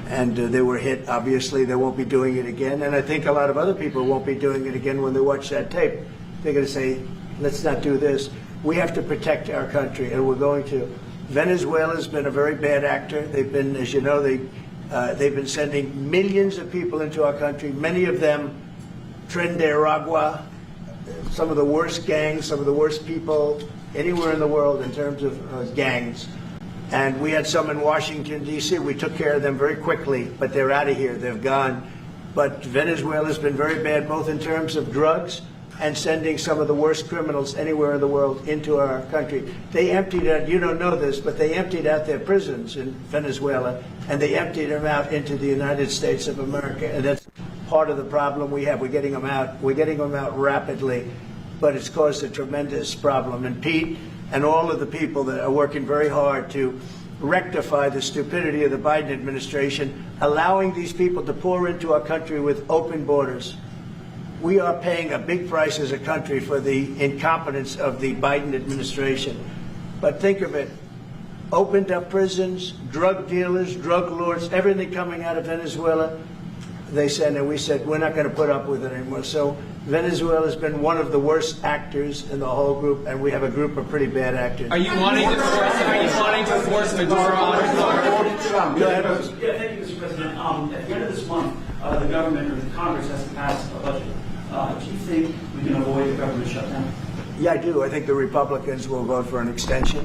And they were hit. Obviously, they won't be doing it again. And I think a lot of other people won't be doing it again when they watch that tape. They're going to say, let's not do this. We have to protect our country, and we're going to. Venezuela's been a very bad actor. They've been, as you know, they've been sending millions of people into our country, many of them Tren de Aragua, some of the worst gangs, some of the worst people anywhere in the world in terms of gangs. And we had some in Washington, D.C. We took care of them very quickly, but they're out of here. They've gone. But Venezuela's been very bad, both in terms of drugs and sending some of the worst criminals anywhere in the world into our country. They emptied out, you don't know this, but they emptied out their prisons in Venezuela, and they emptied them out into the United States of America. And that's part of the problem we have. We're getting them out. We're getting them out rapidly, but it's caused a tremendous problem. And Pete and all of the people that are working very hard to rectify the stupidity of the Biden administration, allowing these people to pour into our country with open borders. We are paying a big price as a country for the incompetence of the Biden administration. But think of it, opened up prisons, drug dealers, drug lords, everything coming out of Venezuela. They said, and we said, we're not going to put up with it anymore. So Venezuela has been one of the worst actors in the whole group, and we have a group of pretty bad actors. Are you wanting to force Maduro on his guard? Go ahead. Yeah, thank you, Mr. President. At the end of this month, the government or the Congress has to pass a budget. Do you think we can avoid the government shutdown? Yeah, I do. I think the Republicans will vote for an extension.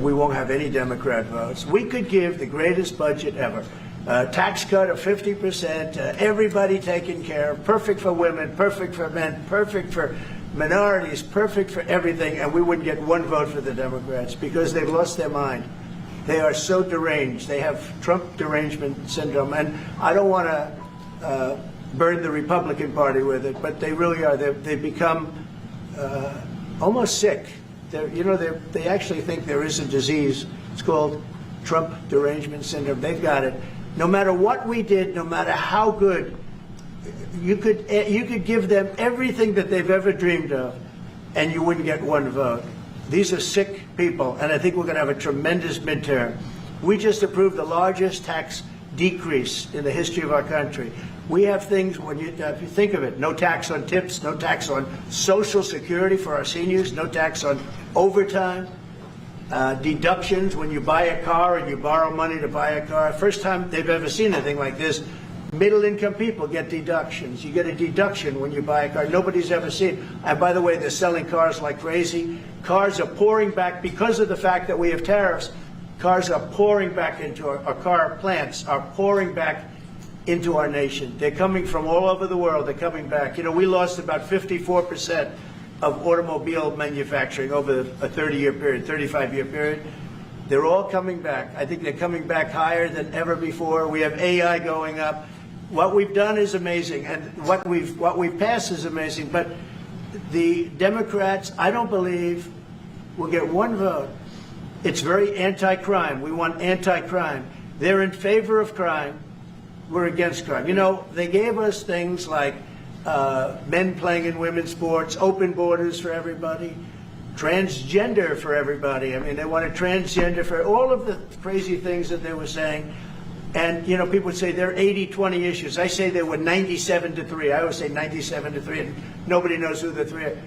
We won't have any Democrat votes. We could give the greatest budget ever. Tax cut of 50%, everybody taken care of, perfect for women, perfect for men, perfect for minorities, perfect for everything, and we wouldn't get one vote for the Democrats because they've lost their mind. They are so deranged. They have Trump derangement syndrome, and I don't want to burn the Republican Party with it, but they really are. They've become almost sick. They actually think there is a disease. It's called Trump derangement syndrome. They've got it. No matter what we did, no matter how good, you could give them everything that they've ever dreamed of, and you wouldn't get one vote. These are sick people, and I think we're going to have a tremendous midterm. We just approved the largest tax decrease in the history of our country. We have things, if you think of it, no tax on tips, no tax on Social Security for our seniors, no tax on overtime, deductions when you buy a car and you borrow money to buy a car. First time they've ever seen anything like this. Middle-income people get deductions. You get a deduction when you buy a car. Nobody's ever seen. And by the way, they're selling cars like crazy. Cars are pouring back because of the fact that we have tariffs. Cars are pouring back into our car plants are pouring back into our nation. They're coming from all over the world. They're coming back. You know, we lost about 54% of automobile manufacturing over a 30-year period, 35-year period. They're all coming back. I think they're coming back higher than ever before. We have AI going up. What we've done is amazing, and what we've passed is amazing. But the Democrats, I don't believe, will get one vote. It's very anti-crime. We want anti-crime. They're in favor of crime. We're against crime. You know, they gave us things like men playing in women's sports, open borders for everybody, transgender for everybody. I mean, they wanted transgender for all of the crazy things that they were saying. And, you know, people would say they're 80-20 issues. I say they were 97-3. I always say 97-3, and nobody knows who the three are.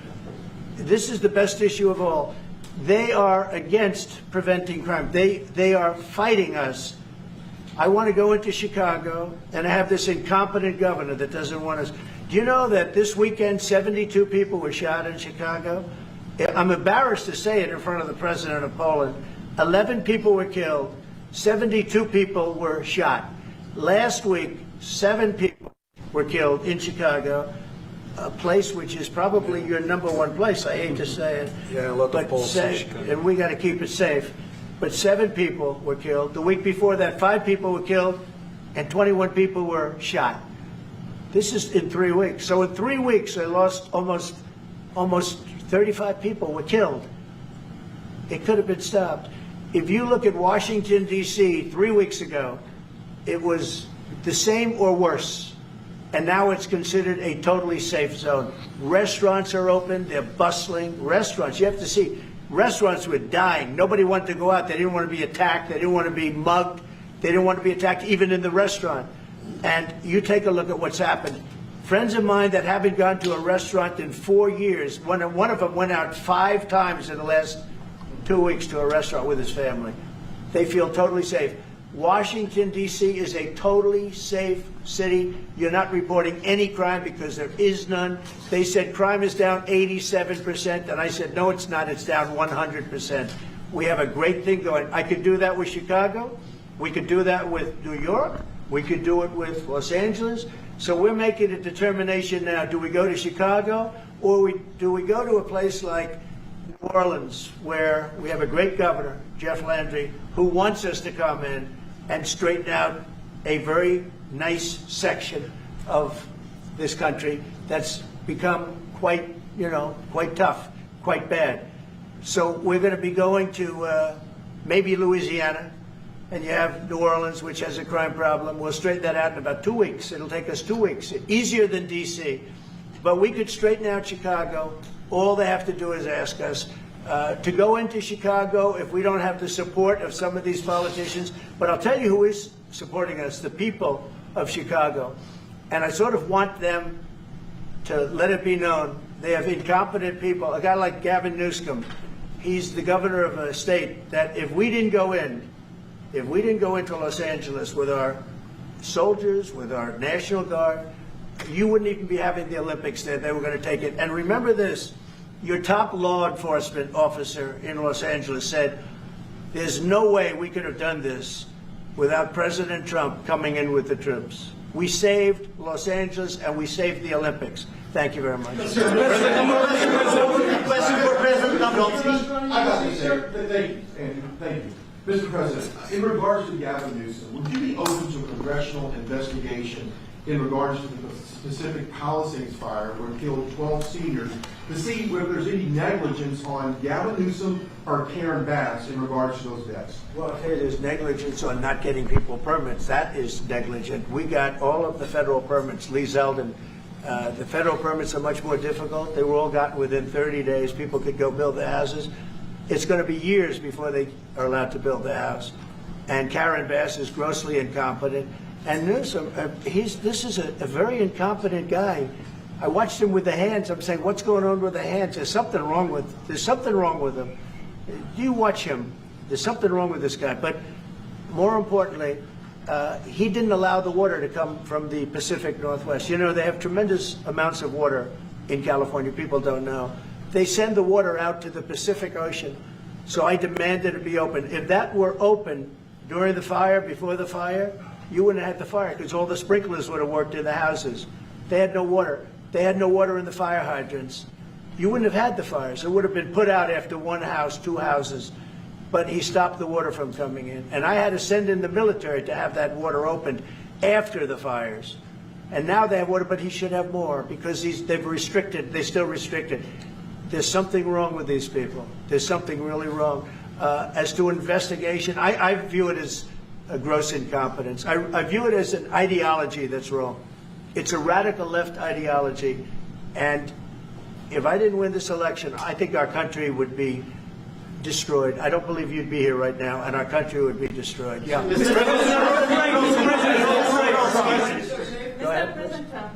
This is the best issue of all. They are against preventing crime. They are fighting us. I want to go into Chicago, and I have this incompetent governor that doesn't want us. Do you know that this weekend 72 people were shot in Chicago? I'm embarrassed to say it in front of the president of Poland. 11 people were killed. 72 people were shot. Last week, 7 people were killed in Chicago, a place which is probably your #1 place. I hate to say it. Yeah, a lot of Poles in Chicago. And we got to keep it safe. But 7 people were killed. The week before that, 5 people were killed, and 21 people were shot. This is in 3 weeks. So in 3 weeks, they lost almost 35 people were killed. It could have been stopped. If you look at Washington, D.C., 3 weeks ago, it was the same or worse. And now it's considered a totally safe zone. Restaurants are open. They're bustling. Restaurants, you have to see, restaurants were dying. Nobody wanted to go out. They didn't want to be attacked. They didn't want to be mugged. They didn't want to be attacked even in the restaurant. And you take a look at what's happened. Friends of mine that haven't gone to a restaurant in 4 years, one of them went out 5 times in the last 2 weeks to a restaurant with his family. They feel totally safe. Washington, D.C. is a totally safe city. You're not reporting any crime because there is none. They said crime is down 87%, and I said, no, it's not. It's down 100%. We have a great thing going. I could do that with Chicago. We could do that with New York. We could do it with Los Angeles. So we're making a determination now. Do we go to Chicago, or do we go to a place like New Orleans, where we have a great governor, Jeff Landry, who wants us to come in and straighten out a very nice section of this country that's become quite tough, quite bad. So we're going to be going to maybe Louisiana, and you have New Orleans, which has a crime problem. We'll straighten that out in about 2 weeks. It'll take us 2 weeks, easier than D.C. But we could straighten out Chicago. All they have to do is ask us to go into Chicago if we don't have the support of some of these politicians. But I'll tell you who is supporting us, the people of Chicago. And I sort of want them to let it be known. They have incompetent people. A guy like Gavin Newsom, he's the governor of a state that if we didn't go into Los Angeles with our soldiers, with our National Guard, you wouldn't even be having the Olympics there. They were going to take it. And remember this, your top law enforcement officer in Los Angeles said, there's no way we could have done this without President Trump coming in with the troops. We saved Los Angeles and we saved the Olympics. Thank you very much. Question for President Dombrovskis. Thank you. Mr. President, in regards to Gavin Newsom, would you be open to a congressional investigation in regards to the specific Palisades fire where it killed 12 seniors to see whether there's any negligence on Gavin Newsom or Karen Bass in regards to those deaths? Well, hey, there's negligence on not getting people permits. That is negligent. We got all of the federal permits. Lee Zeldin, the federal permits are much more difficult. They were all gotten within 30 days. People could go build their houses. it's going to be years before they are allowed to build the house. And Karen Bass is grossly incompetent. And this is a very incompetent guy. I watched him with the hands. I'm saying, what's going on with the hands? There's something wrong with him. You watch him. There's something wrong with this guy. But more importantly, he didn't allow the water to come from the Pacific Northwest. You know, they have tremendous amounts of water in California. People don't know. They send the water out to the Pacific Ocean. So I demanded it be open. If that were open during the fire, before the fire, you wouldn't have had the fire because all the sprinklers would have worked in the houses. They had no water. They had no water in the fire hydrants. You wouldn't have had the fires. It would have been put out after one house, two houses. But he stopped the water from coming in. And I had to send in the military to have that water opened after the fires. And now they have water, but he should have more because they've restricted, they still restricted. There's something wrong with these people. There's something really wrong. As to investigation, I view it as a gross incompetence. I view it as an ideology that's wrong. It's a radical left ideology. And if I didn't win this election, I think our country would be destroyed. I don't believe you'd be here right now, and our country would be destroyed. Yeah. Mr. President Trump,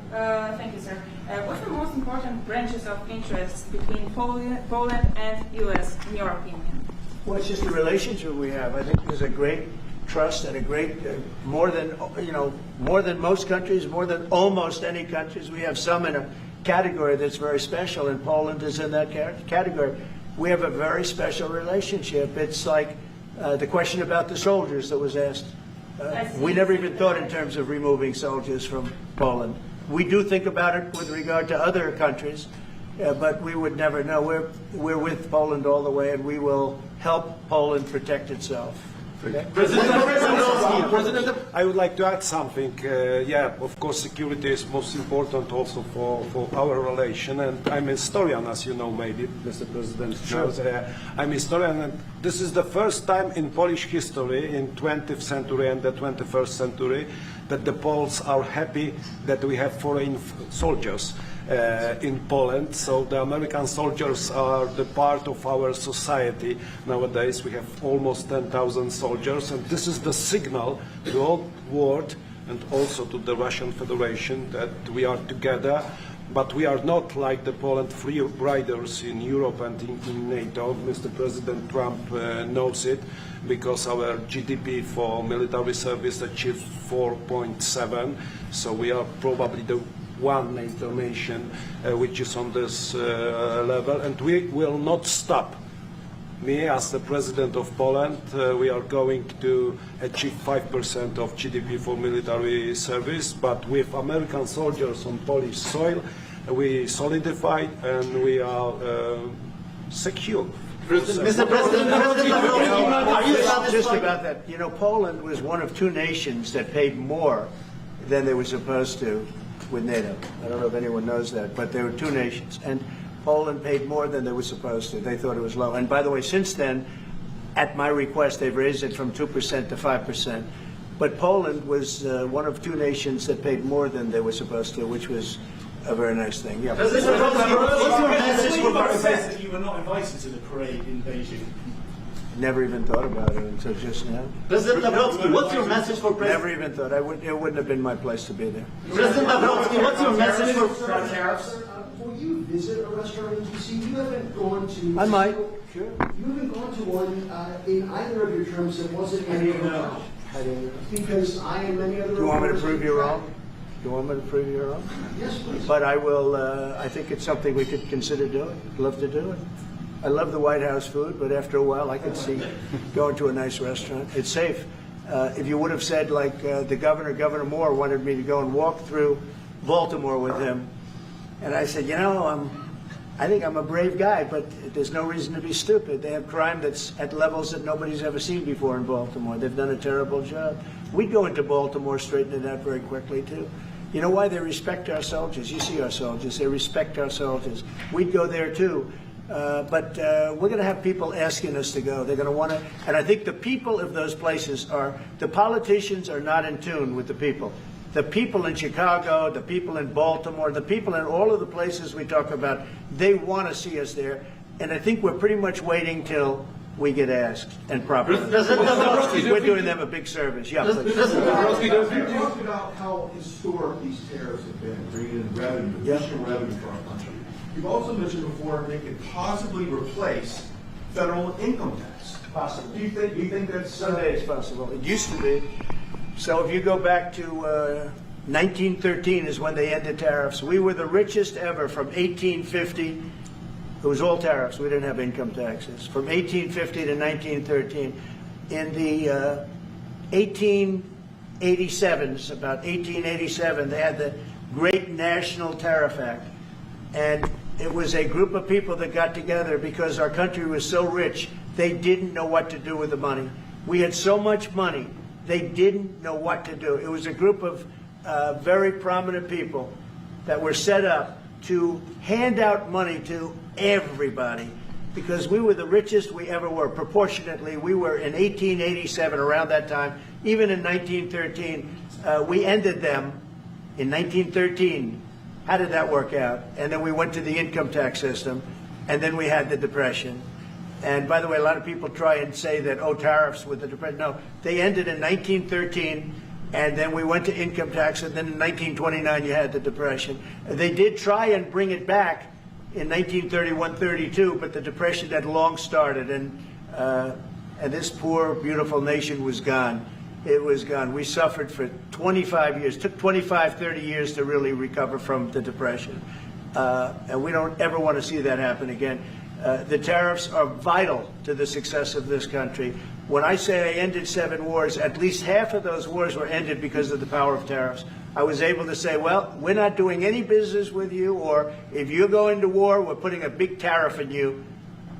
thank you, sir. What's the most important branches of interest between Poland and U.S., in your opinion? Well, it's just the relationship we have. I think there's a great trust and a great, more than most countries, more than almost any countries. We have some in a category that's very special, and Poland is in that category. We have a very special relationship. It's like the question about the soldiers that was asked. We never even thought in terms of removing soldiers from Poland. We do think about it with regard to other countries, but we would never know. We're with Poland all the way, and we will help Poland protect itself. Okay? I would like to add something. Yeah, of course, security is most important also for our relation. And I'm a historian, as you know, maybe, Mr. President. Sure. I'm a historian, and this is the first time in Polish history, in 20th century and the 21st century, that the Poles are happy that we have foreign soldiers in Poland. So the American soldiers are the part of our society nowadays. We have almost 10,000 soldiers, and this is the signal to the whole world and also to the Russian Federation that we are together. But we are not like the Poland free riders in Europe and in NATO. Mr. President Trump knows it, because our GDP for military service achieved 4.7. So we are probably the one NATO nation which is on this level, and we will not stop. Me, as the President of Poland, we are going to achieve 5% of GDP for military service, but with American soldiers on Polish soil, we solidify and we are secure. Mr. President, are you satisfied? Just about that, you know, Poland was one of two nations that paid more than they were supposed to with NATO. I don't know if anyone knows that, but there were two nations, and Poland paid more than they were supposed to. They thought it was low. And by the way, since then, at my request, they've raised it from 2% to 5%. But Poland was one of two nations that paid more than they were supposed to, which was a very nice thing. Yeah. What's your message for that you were not invited to the parade in Beijing? Never even thought about it until just now. President Dabrowski, what's your message for President? Never even thought. It wouldn't have been my place to be there. President Dabrowski, what's your message for tariffs? Will you visit a restaurant in D.C.? You haven't gone to. I might. Sure. You haven't gone to one in either of your terms that wasn't any of them. Because I and many other. Do you want me to prove you wrong? Do you want me to prove you wrong? Yes, please. But I will. I think it's something we could consider doing. Love to do it. I love the White House food, but after a while, I could see going to a nice restaurant. It's safe. If you would have said, like the Governor Moore wanted me to go and walk through Baltimore with him, and I said, you know, I think I'm a brave guy, but there's no reason to be stupid. They have crime that's at levels that nobody's ever seen before in Baltimore. They've done a terrible job. We'd go into Baltimore, straighten it out very quickly, too. You know why? They respect our soldiers. You see our soldiers. They respect our soldiers. We'd go there, too. But we're going to have people asking us to go. They're going to want to, and I think the people of those places the politicians are not in tune with the people. The people in Chicago, the people in Baltimore, the people in all of the places we talk about, they want to see us there. and I think we're pretty much waiting till we get asked and properly. President We're doing them a big service. Yeah, please. You talked about how historic these tariffs have been, bringing in revenue, additional revenue for our country. You've also mentioned before they could possibly replace federal income tax. Possible. Do you think that's Someday it's possible. It used to be. So if you go back to 1913 is when they ended tariffs. We were the richest ever from 1850. It was all tariffs. We didn't have income taxes. From 1850 to 1913. In the 1887s, about 1887, they had the Great National Tariff Act. And it was a group of people that got together because our country was so rich, they didn't know what to do with the money. We had so much money, they didn't know what to do. It was a group of very prominent people that were set up to hand out money to everybody because we were the richest we ever were. Proportionately, we were in 1887, around that time, even in 1913. We ended them in 1913. How did that work out? And then we went to the income tax system, and then we had the Depression. And by the way, a lot of people try and say that, oh, tariffs with the Depression. No, they ended in 1913, and then we went to income tax, and then in 1929 you had the Depression. They did try and bring it back in 1931-32, but the Depression had long started, and this poor, beautiful nation was gone. It was gone. We suffered for 25 years. It took 25, 30 years to really recover from the Depression. And we don't ever want to see that happen again. The tariffs are vital to the success of this country. When I say I ended 7 wars, at least half of those wars were ended because of the power of tariffs. I was able to say, well, we're not doing any business with you, or if you're going to war, we're putting a big tariff on you.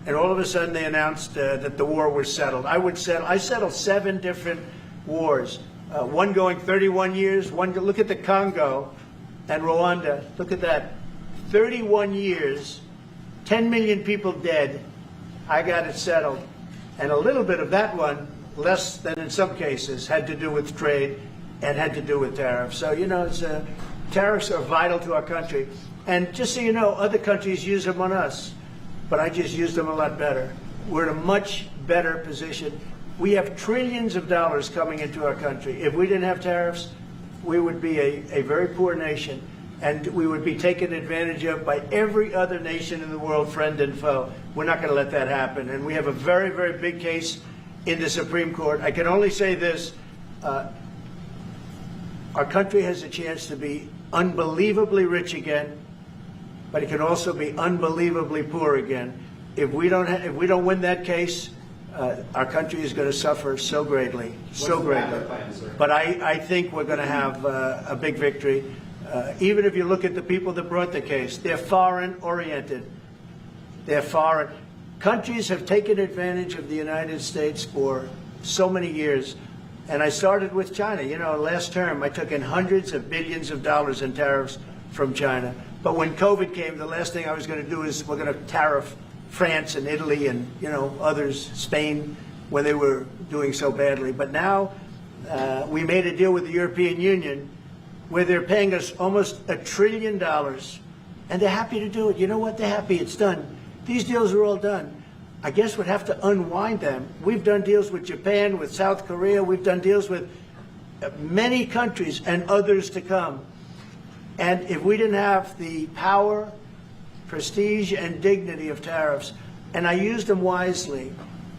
And all of a sudden they announced that the war was settled. I settled 7 different wars, one going 31 years, one, look at the Congo and Rwanda, look at that, 31 years, 10 million people dead, I got it settled. And a little bit of that one, less than in some cases, had to do with trade and had to do with tariffs. So, you know, tariffs are vital to our country. And just so you know, other countries use them on us, but I just use them a lot better. We're in a much better position. We have trillions of dollars coming into our country. If we didn't have tariffs, we would be a very poor nation, and we would be taken advantage of by every other nation in the world, friend and foe. We're not going to let that happen. And we have a very, very big case in the Supreme Court. I can only say this. Our country has a chance to be unbelievably rich again, but it can also be unbelievably poor again. If we don't win that case, our country is going to suffer so greatly, so greatly. But I think we're going to have a big victory. Even if you look at the people that brought the case, they're foreign-oriented. They're foreign. Countries have taken advantage of the United States for so many years. And I started with China. You know, last term, I took in hundreds of billions of dollars in tariffs from China. But when COVID came, the last thing I was going to do is we're going to tariff France and Italy and, you know, others, Spain, when they were doing so badly. But now we made a deal with the European Union where they're paying us almost $1 trillion, and they're happy to do it. You know what? They're happy. It's done. These deals are all done. I guess we'd have to unwind them. We've done deals with Japan, with South Korea. We've done deals with many countries and others to come. And if we didn't have the power, prestige, and dignity of tariffs, and I used them wisely,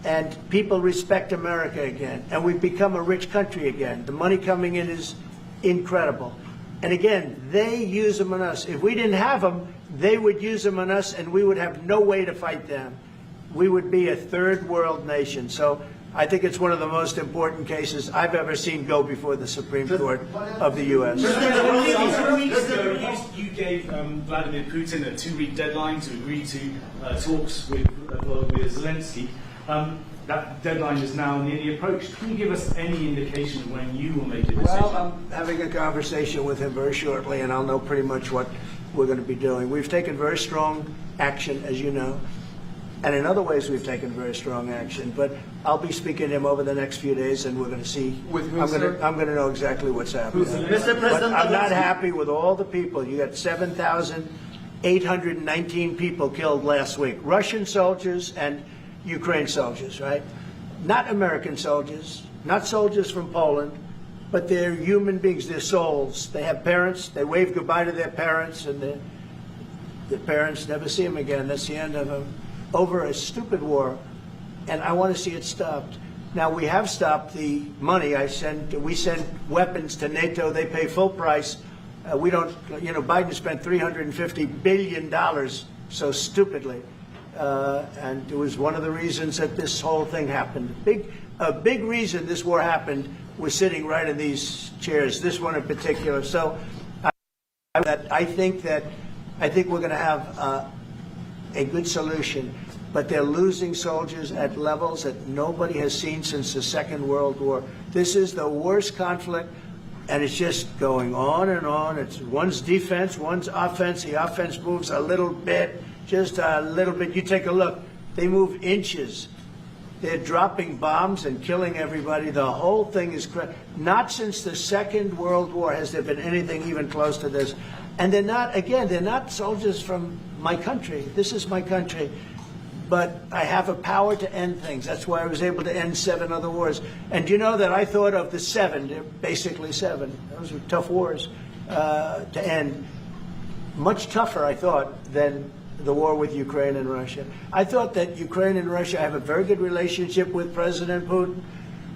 and people respect America again, and we've become a rich country again. The money coming in is incredible. And again, they use them on us. If we didn't have them, they would use them on us, and we would have no way to fight them. We would be a third world nation. So I think it's one of the most important cases I've ever seen go before the Supreme Court of the U.S. 2 weeks ago, you gave Vladimir Putin a 2-week deadline to agree to talks with Volodymyr Zelensky. That deadline is now nearly approached. Can you give us any indication of when you will make a decision? Well, I'm having a conversation with him very shortly, and I'll know pretty much what we're going to be doing. We've taken very strong action, as you know. And in other ways, we've taken very strong action. But I'll be speaking to him over the next few days, and we're going to see. With who, I'm going to know exactly what's happening. Mr. President, but I'm not happy with all the people. You got 7,000 819 people killed last week. Russian soldiers and Ukraine soldiers, right? Not American soldiers, not soldiers from Poland, but they're human beings, they're souls. They have parents, they wave goodbye to their parents, and their parents never see them again. That's the end of them. Over a stupid war, and I want to see it stopped. Now, we have stopped the money. We send weapons to NATO. They pay full price. We don't, Biden spent $350 billion so stupidly. And it was one of the reasons that this whole thing happened. A big reason this war happened was sitting right in these chairs, this one in particular. So I think we're going to have a good solution. But they're losing soldiers at levels that nobody has seen since the Second World War. This is the worst conflict, and it's just going on and on. It's one's defense, one's offense. The offense moves a little bit, just a little bit. You take a look. They move inches. They're dropping bombs and killing everybody. The whole thing is not since the Second World War has there been anything even close to this. And they're not soldiers from my country. This is my country. But I have a power to end things. That's why I was able to end 7 other wars. And you know that I thought of the 7, basically 7. Those were tough wars to end. Much tougher, I thought, than the war with Ukraine and Russia. I thought that Ukraine and Russia have a very good relationship with President Putin.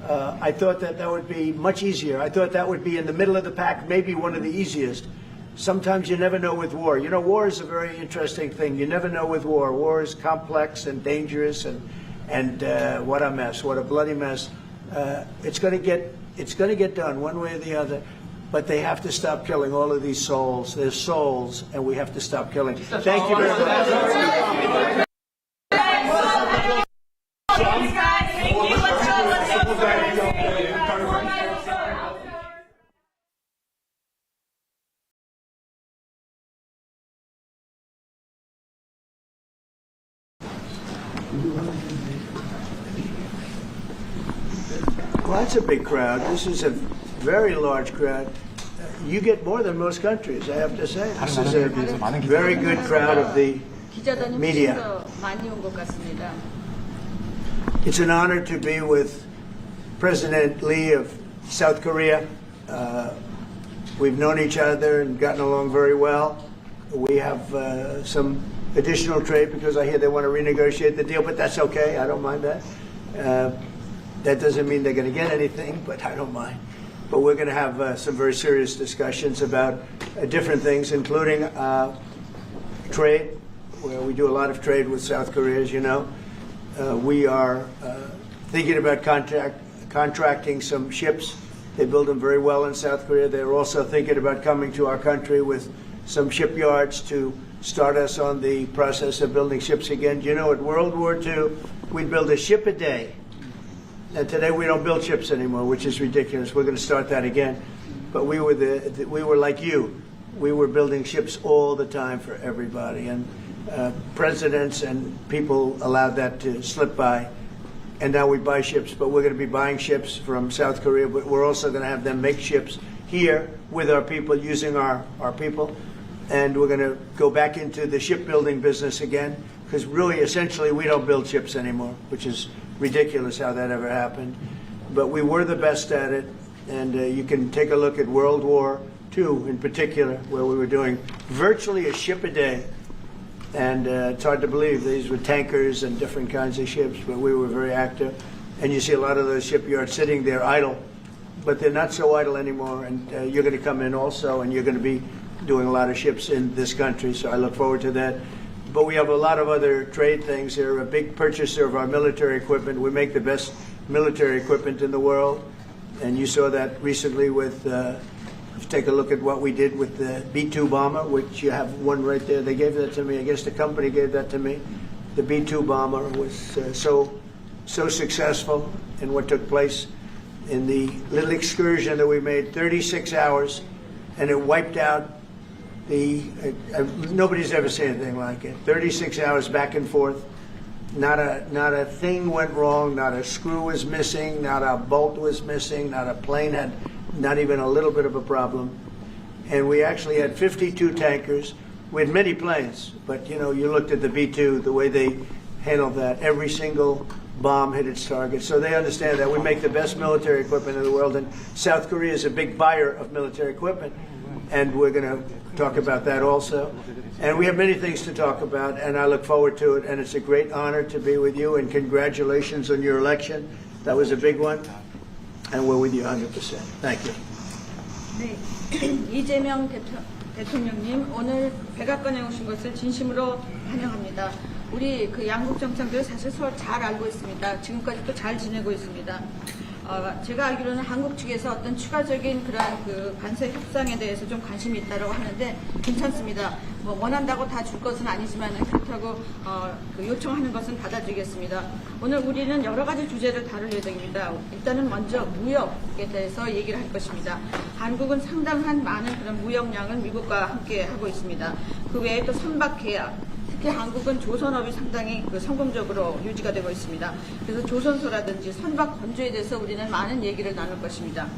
I thought that would be much easier. I thought that would be in the middle of the pack, maybe one of the easiest. Sometimes you never know with war. War is a very interesting thing. You never know with war. War is complex and dangerous, and what a mess, what a bloody mess. It's going to get done one way or the other. But they have to stop killing all of these souls. They're souls, and we have to stop killing. Thank you very much. Well, that's a big crowd. This is a very large crowd. You get more than most countries, I have to say. This is a very good crowd of the media. It's an honor to be with President Lee of South Korea. We've known each other and gotten along very well. We have some additional trade because I hear they want to renegotiate the deal, but that's okay. I don't mind that. That doesn't mean they're going to get anything, but I don't mind. But we're going to have some very serious discussions about different things, including trade, where we do a lot of trade with South Korea, as you know. We are thinking about contracting some ships. They build them very well in South Korea. They're also thinking about coming to our country with some shipyards to start us on the process of building ships again. You know, at World War II, we'd build a ship a day. And today we don't build ships anymore, which is ridiculous. We're going to start that again. But we were like you. We were building ships all the time for everybody. And presidents and people allowed that to slip by. And now we buy ships. But we're going to be buying ships from South Korea. But we're also going to have them make ships here with our people, using our people. And we're going to go back into the shipbuilding business again. Because really, essentially, we don't build ships anymore, which is ridiculous how that ever happened. But we were the best at it, and you can take a look at World War II in particular, where we were doing virtually a ship a day. And it's hard to believe these were tankers and different kinds of ships, but we were very active. And you see a lot of those shipyards sitting there idle, but they're not so idle anymore. And you're going to come in also, and you're going to be doing a lot of ships in this country, so I look forward to that. But we have a lot of other trade things. They're a big purchaser of our military equipment. We make the best military equipment in the world. And you saw that recently with, take a look at what we did with the B-2 bomber, which you have one right there. They gave that to me. I guess the company gave that to me. The B-2 bomber was so successful in what took place in the little excursion that we made, 36 hours, and it wiped out nobody's ever seen anything like it. 36 hours back and forth. Not a thing went wrong. Not a screw was missing. Not a bolt was missing. Not a plane had not even a little bit of a problem. And we actually had 52 tankers. we had many planes, but you looked at the B-2, the way they handled that. Every single bomb hit its target. So they understand that we make the best military equipment in the world, and South Korea is a big buyer of military equipment, and we're going to talk about that also. And we have many things to talk about, and I look forward to it, and it's a great honor to be with you, and congratulations on your election. That was a big one, and we're with you 100%. Thank you. 네, 이재명 대통령님 오늘 백악관에 오신 것을 진심으로 환영합니다. 우리 그 양국 정상들 사실 서로 잘 알고 있습니다. 지금까지 또 잘 지내고 있습니다. 제가 알기로는 한국 측에서 어떤 추가적인 그런 그 관세 협상에 대해서 좀 관심이 있다고 하는데 괜찮습니다. 뭐 원한다고 다 줄 것은 아니지만 그렇다고 그 요청하는 것은 받아들이겠습니다. 오늘 우리는 여러 가지 주제를 다룰 예정입니다. 일단은 먼저 무역에 대해서 얘기를 할 것입니다. 한국은 상당한 많은 그런 무역량을 미국과 함께 하고 있습니다. 그 외에 또 선박 계약, 특히 한국은 조선업이 상당히 성공적으로 유지가 되고 있습니다. 그래서 조선소라든지 선박 건조에 대해서 우리는 많은 얘기를 나눌 것입니다.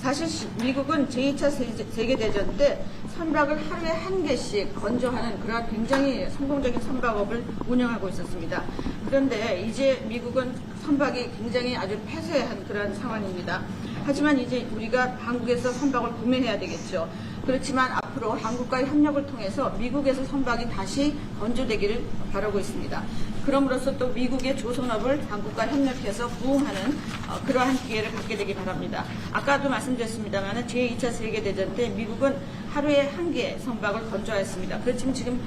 사실 미국은 제2차 세계대전 때 선박을 하루에 한 개씩 건조하는 그런 굉장히 성공적인 선박업을 운영하고 있었습니다. 그런데 이제 미국은 선박이 굉장히 아주 폐쇄한 그런 상황입니다. 하지만 이제 우리가 한국에서 선박을 구매해야 되겠죠. 그렇지만 앞으로 한국과의 협력을 통해서 미국에서 선박이 다시 건조되기를 바라고 있습니다. 그럼으로써 또 미국의 조선업을 한국과 협력해서 부흥하는 그러한 기회를 갖게 되기 바랍니다. 아까도 말씀드렸습니다만 제2차 세계대전 때 미국은 하루에 한 개 선박을 건조했습니다. 그렇지만 지금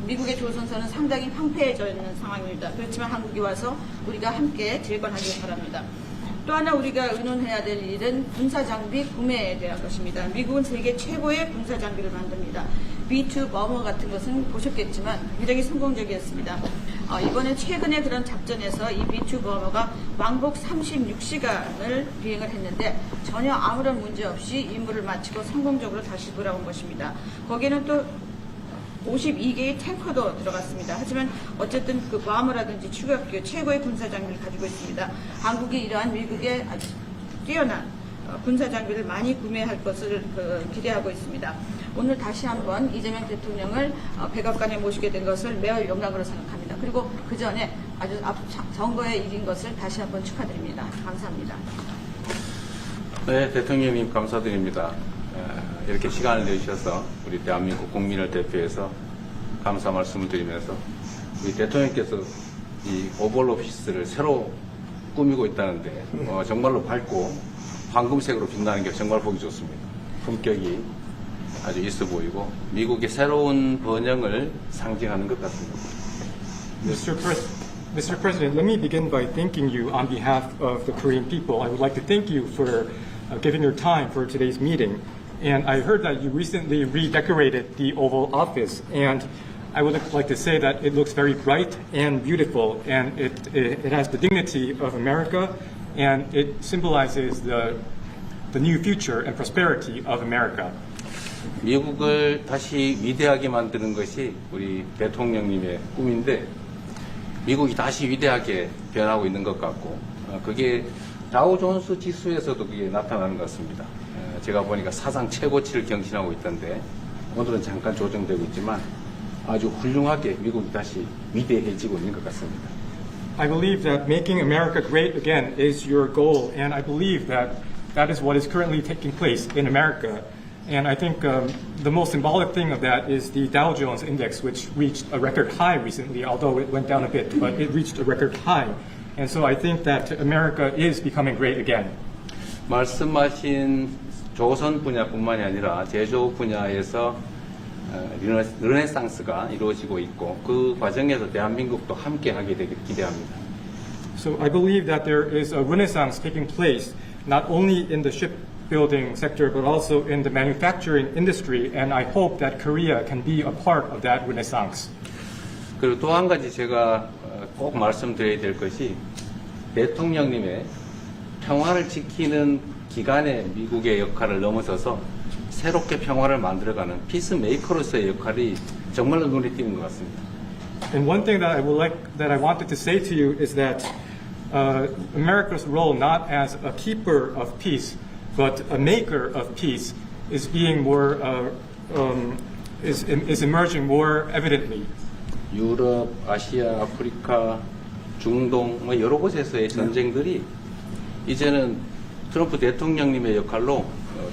미국의 조선선은 상당히 황폐해져 있는 상황입니다. 그렇지만 한국이 와서 우리가 함께 재건하기 바랍니다. 또 하나 우리가 의논해야 될 일은 군사장비 구매에 대한 것입니다. 미국은 세계 최고의 군사장비를 만듭니다. B-2 버머 같은 것은 보셨겠지만 굉장히 성공적이었습니다. 이번에 최근에 그런 작전에서 이 B-2 버머가 왕복 36시간을 비행을 했는데 전혀 아무런 문제 없이 임무를 마치고 성공적으로 다시 돌아온 것입니다. 거기에는 또 52개의 탱커도 들어갔습니다. 하지만 어쨌든 그 버머라든지 추격기 최고의 군사장비를 가지고 있습니다. 한국이 이러한 미국의 아주 뛰어난 군사장비를 많이 구매할 것을 기대하고 있습니다. 오늘 다시 한번 이재명 대통령을 백악관에 모시게 된 것을 매우 영광으로 생각합니다. 그리고 그 전에 아주 선거에 이긴 것을 다시 한번 축하드립니다. 감사합니다. 네, 대통령님 감사드립니다. 이렇게 시간을 내주셔서 우리 대한민국 국민을 대표해서 감사 말씀을 드리면서 우리 대통령께서 이 오벌 오피스를 새로 꾸미고 있다는데 정말로 밝고 황금색으로 빛나는 게 정말 보기 좋습니다. 품격이 아주 있어 보이고 미국의 새로운 번영을 상징하는 것 같습니다. Mr. President, let me begin by thanking you on behalf of the Korean people. I would like to thank you for giving your time for today's meeting. And I heard that you recently redecorated the Oval Office, and I would like to say that it looks very bright and beautiful, and it has the dignity of America, and it symbolizes the new future and prosperity of America. 미국을 다시 위대하게 만드는 것이 우리 대통령님의 꿈인데 미국이 다시 위대하게 변하고 있는 것 같고 그게 다우존스 지수에서도 그게 나타나는 것 같습니다. 제가 보니까 사상 최고치를 경신하고 있던데 오늘은 잠깐 조정되고 있지만 아주 훌륭하게 미국이 다시 위대해지고 있는 것 같습니다. I believe that making America great again is your goal, and I believe that that is what is currently taking place in America. And I think the most symbolic thing of that is the Dow Jones Index, which reached a record high recently, although it went down a bit, but it reached a record high. And so I think that America is becoming great again. 말씀하신 조선 분야뿐만이 아니라 제조업 분야에서 르네상스가 이루어지고 있고 그 과정에서 대한민국도 함께하게 되길 기대합니다. So I believe that there is a renaissance taking place not only in the shipbuilding sector but also in the manufacturing industry, and I hope that Korea can be a part of that renaissance. 그리고 또 한 가지 제가 꼭 말씀드려야 될 것이 대통령님의 평화를 지키는 기간의 미국의 역할을 넘어서서 새롭게 평화를 만들어가는 피스메이커로서의 역할이 정말로 눈에 띄는 것 같습니다. And one thing that I wanted to say to you is that America's role not as a keeper of peace, but a maker of peace, is being more is emerging more evidently. 유럽, 아시아, 아프리카, 중동 뭐 여러 곳에서의 전쟁들이 이제는 트럼프 대통령님의 역할로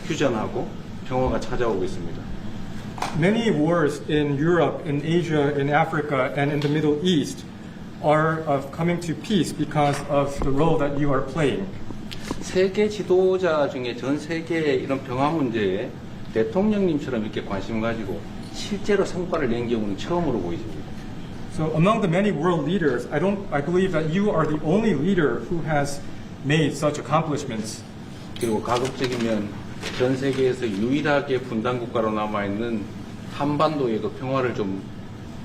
휴전하고 평화가 찾아오고 있습니다. Many wars in Europe, in Asia, in Africa, and in the Middle East are coming to peace because of the role that you are playing. 세계 지도자 중에 전 세계의 이런 평화 문제에 대통령님처럼 이렇게 관심 가지고 실제로 성과를 낸 경우는 처음으로 보이십니다. So among the many world leaders, I believe that you are the only leader who has made such accomplishments. 그리고 가급적이면 전 세계에서 유일하게 분단 국가로 남아있는 한반도의 그 평화를 좀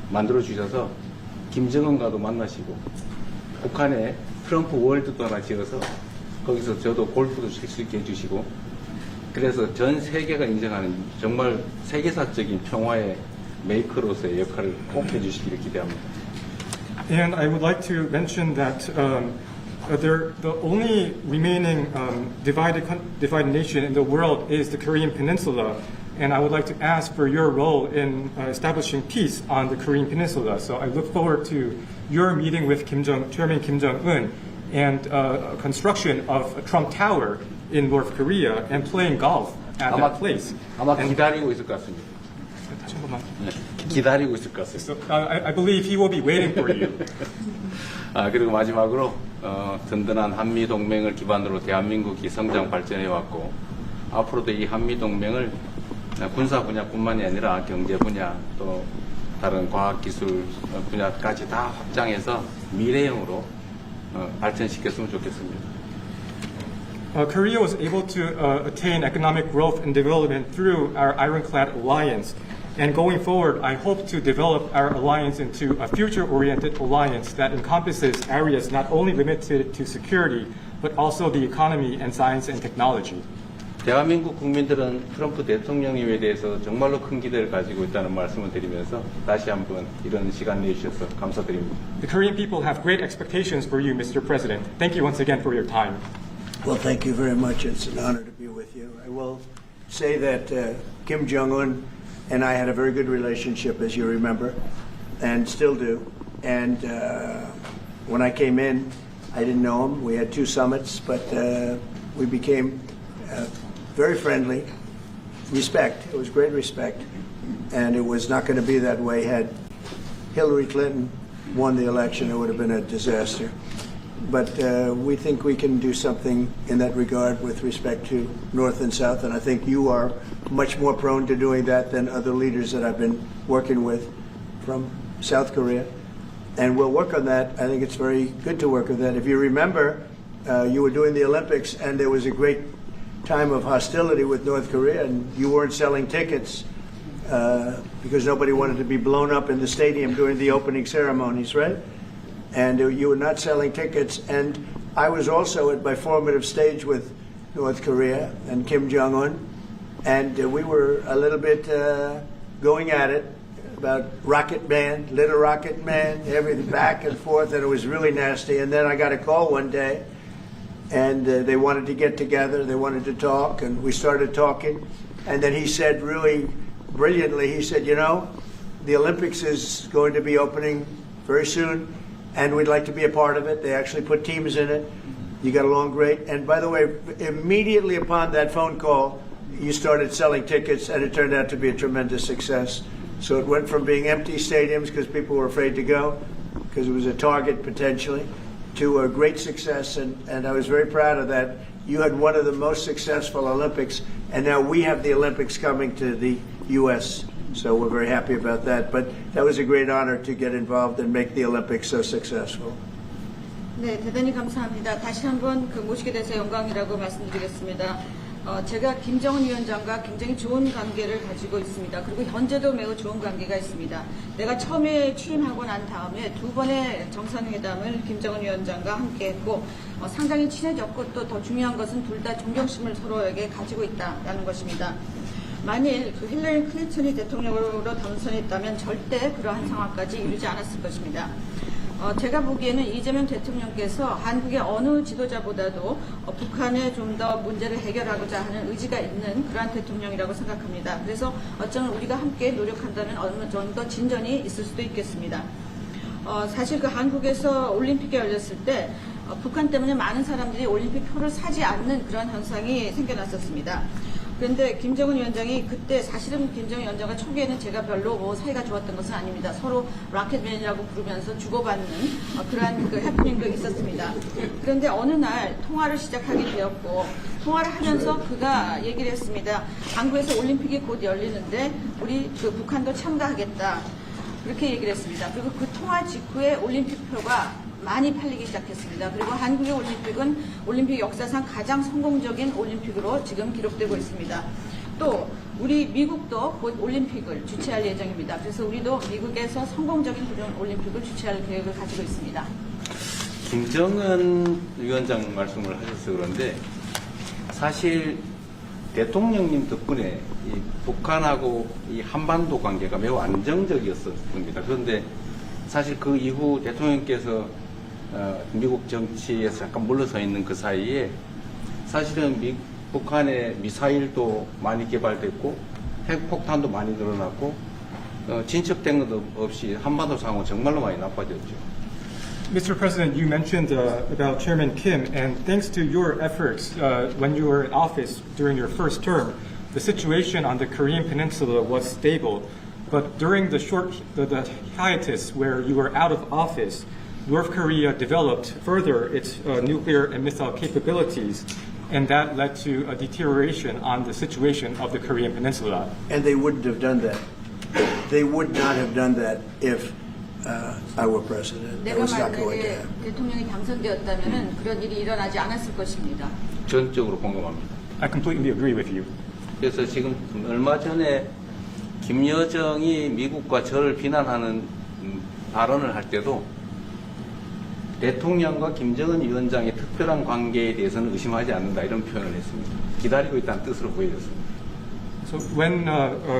만들어 주셔서 김정은과도 만나시고 북한에 트럼프 월드도 하나 지어서 거기서 저도 골프도 칠 수 있게 해주시고 그래서 전 세계가 인정하는 정말 세계사적인 평화의 메이커로서의 역할을 꼭 해주시기를 기대합니다. And I would like to mention that the only remaining divided nation in the world is the Korean Peninsula, and I would like to ask for your role in establishing peace on the Korean Peninsula. So I look forward to your meeting with Chairman Kim Jong-un and construction of a Trump Tower in North Korea and playing golf at that place. 아마 기다리고 있을 것 같습니다. 다시 한 번만. 기다리고 있을 것 같습니다. So I believe he will be waiting for you. 그리고 마지막으로 든든한 한미 동맹을 기반으로 대한민국이 성장 발전해 왔고 앞으로도 이 한미 동맹을 군사 분야뿐만이 아니라 경제 분야 또 다른 과학 기술 분야까지 다 확장해서 미래형으로 발전시켰으면 좋겠습니다. Korea was able to attain economic growth and development through our ironclad alliance. And going forward, I hope to develop our alliance into a future-oriented alliance that encompasses areas not only limited to security, but also the economy and science and technology. 대한민국 국민들은 트럼프 대통령님에 대해서 정말로 큰 기대를 가지고 있다는 말씀을 드리면서 다시 한번 이런 시간 내주셔서 감사드립니다. The Korean people have great expectations for you, Mr. President. Thank you once again for your time. Well, thank you very much. It's an honor to be with you. I will say that Kim Jong-un and I had a very good relationship, as you remember, and still do. And when I came in, I didn't know him. We had 2 summits, but we became very friendly. Respect. It was great respect. And it was not going to be that way had Hillary Clinton won the election. It would have been a disaster. But we think we can do something in that regard with respect to North and South, and I think you are much more prone to doing that than other leaders that I've been working with from South Korea. And we'll work on that. I think it's very good to work on that. If you remember, you were doing the Olympics, and there was a great time of hostility with North Korea, and you weren't selling tickets because nobody wanted to be blown up in the stadium during the opening ceremonies, right? And you were not selling tickets. And I was also at my formative stage with North Korea and Kim Jong-un, and we were a little bit going at it about Rocket Man, Little Rocket Man, everything back and forth, and it was really nasty. And then I got a call one day, and they wanted to get together, they wanted to talk, and we started talking. And then he said really brilliantly, he said, you know, the Olympics is going to be opening very soon, and we'd like to be a part of it. They actually put teams in it. You got along great. And by the way, immediately upon that phone call, you started selling tickets, and it turned out to be a tremendous success. So it went from being empty stadiums because people were afraid to go, because it was a target potentially, to a great success. And I was very proud of that. You had one of the most successful Olympics, and now we have the Olympics coming to the U.S., so we're very happy about that. But that was a great honor to get involved and make the Olympics so successful. 네, 대단히 감사합니다. 다시 한번 모시게 돼서 영광이라고 말씀드리겠습니다. 제가 김정은 위원장과 굉장히 좋은 관계를 가지고 있습니다. 그리고 현재도 매우 좋은 관계가 있습니다. 내가 처음에 취임하고 난 다음에 2번의 정상회담을 김정은 위원장과 함께 했고 상당히 친해졌고 또 더 중요한 것은 둘 다 존경심을 서로에게 가지고 있다는 것입니다. 만일 힐러리 클린턴이 대통령으로 당선했다면 절대 그러한 상황까지 이루지 않았을 것입니다. 제가 보기에는 이재명 대통령께서 한국의 어느 지도자보다도 북한에 좀 더 문제를 해결하고자 하는 의지가 있는 그러한 대통령이라고 생각합니다. 그래서 어쩌면 우리가 함께 노력한다면 어느 정도 진전이 있을 수도 있겠습니다. 사실 그 한국에서 올림픽이 열렸을 때 북한 때문에 많은 사람들이 올림픽 표를 사지 않는 그런 현상이 생겨났었습니다. 그런데 김정은 위원장이 그때 사실은 김정은 위원장과 초기에는 제가 별로 뭐 사이가 좋았던 것은 아닙니다. 서로 락켓맨이라고 부르면서 주고받는 그러한 그 해프닝도 있었습니다. 그런데 어느 날 통화를 시작하게 되었고 통화를 하면서 그가 얘기를 했습니다. 한국에서 올림픽이 곧 열리는데 우리 그 북한도 참가하겠다. 그렇게 얘기를 했습니다. 그리고 그 통화 직후에 올림픽표가 많이 팔리기 시작했습니다. 그리고 한국의 올림픽은 올림픽 역사상 가장 성공적인 올림픽으로 지금 기록되고 있습니다. 또 우리 미국도 곧 올림픽을 주최할 예정입니다. 그래서 우리도 미국에서 성공적인 그런 올림픽을 주최할 계획을 가지고 있습니다. 김정은 위원장 말씀을 하셔서 그런데 사실 대통령님 덕분에 이 북한하고 이 한반도 관계가 매우 안정적이었습니다. 그런데 사실 그 이후 대통령께서 미국 정치에서 잠깐 물러서 있는 그 사이에 사실은 북한의 미사일도 많이 개발됐고 핵폭탄도 많이 늘어났고 진척된 것도 없이 한반도 상황은 정말로 많이 나빠졌죠. Mr. President, you mentioned about Chairman Kim, and thanks to your efforts when you were in office during your first term, the situation on the Korean Peninsula was stable. But during the hiatus where you were out of office, North Korea developed further its nuclear and missile capabilities, and that led to a deterioration on the situation of the Korean Peninsula. And they wouldn't have done that. They would not have done that if I were president. That 내가 was not going to 만약에 happen. 대통령이 당선되었다면 그런 일이 일어나지 않았을 것입니다. 전적으로 공감합니다. I completely agree with you. 그래서 지금 얼마 전에 김여정이 미국과 저를 비난하는 발언을 할 때도 대통령과 김정은 위원장의 특별한 관계에 대해서는 의심하지 않는다 이런 표현을 했습니다. 기다리고 있다는 뜻으로 보여졌습니다. So when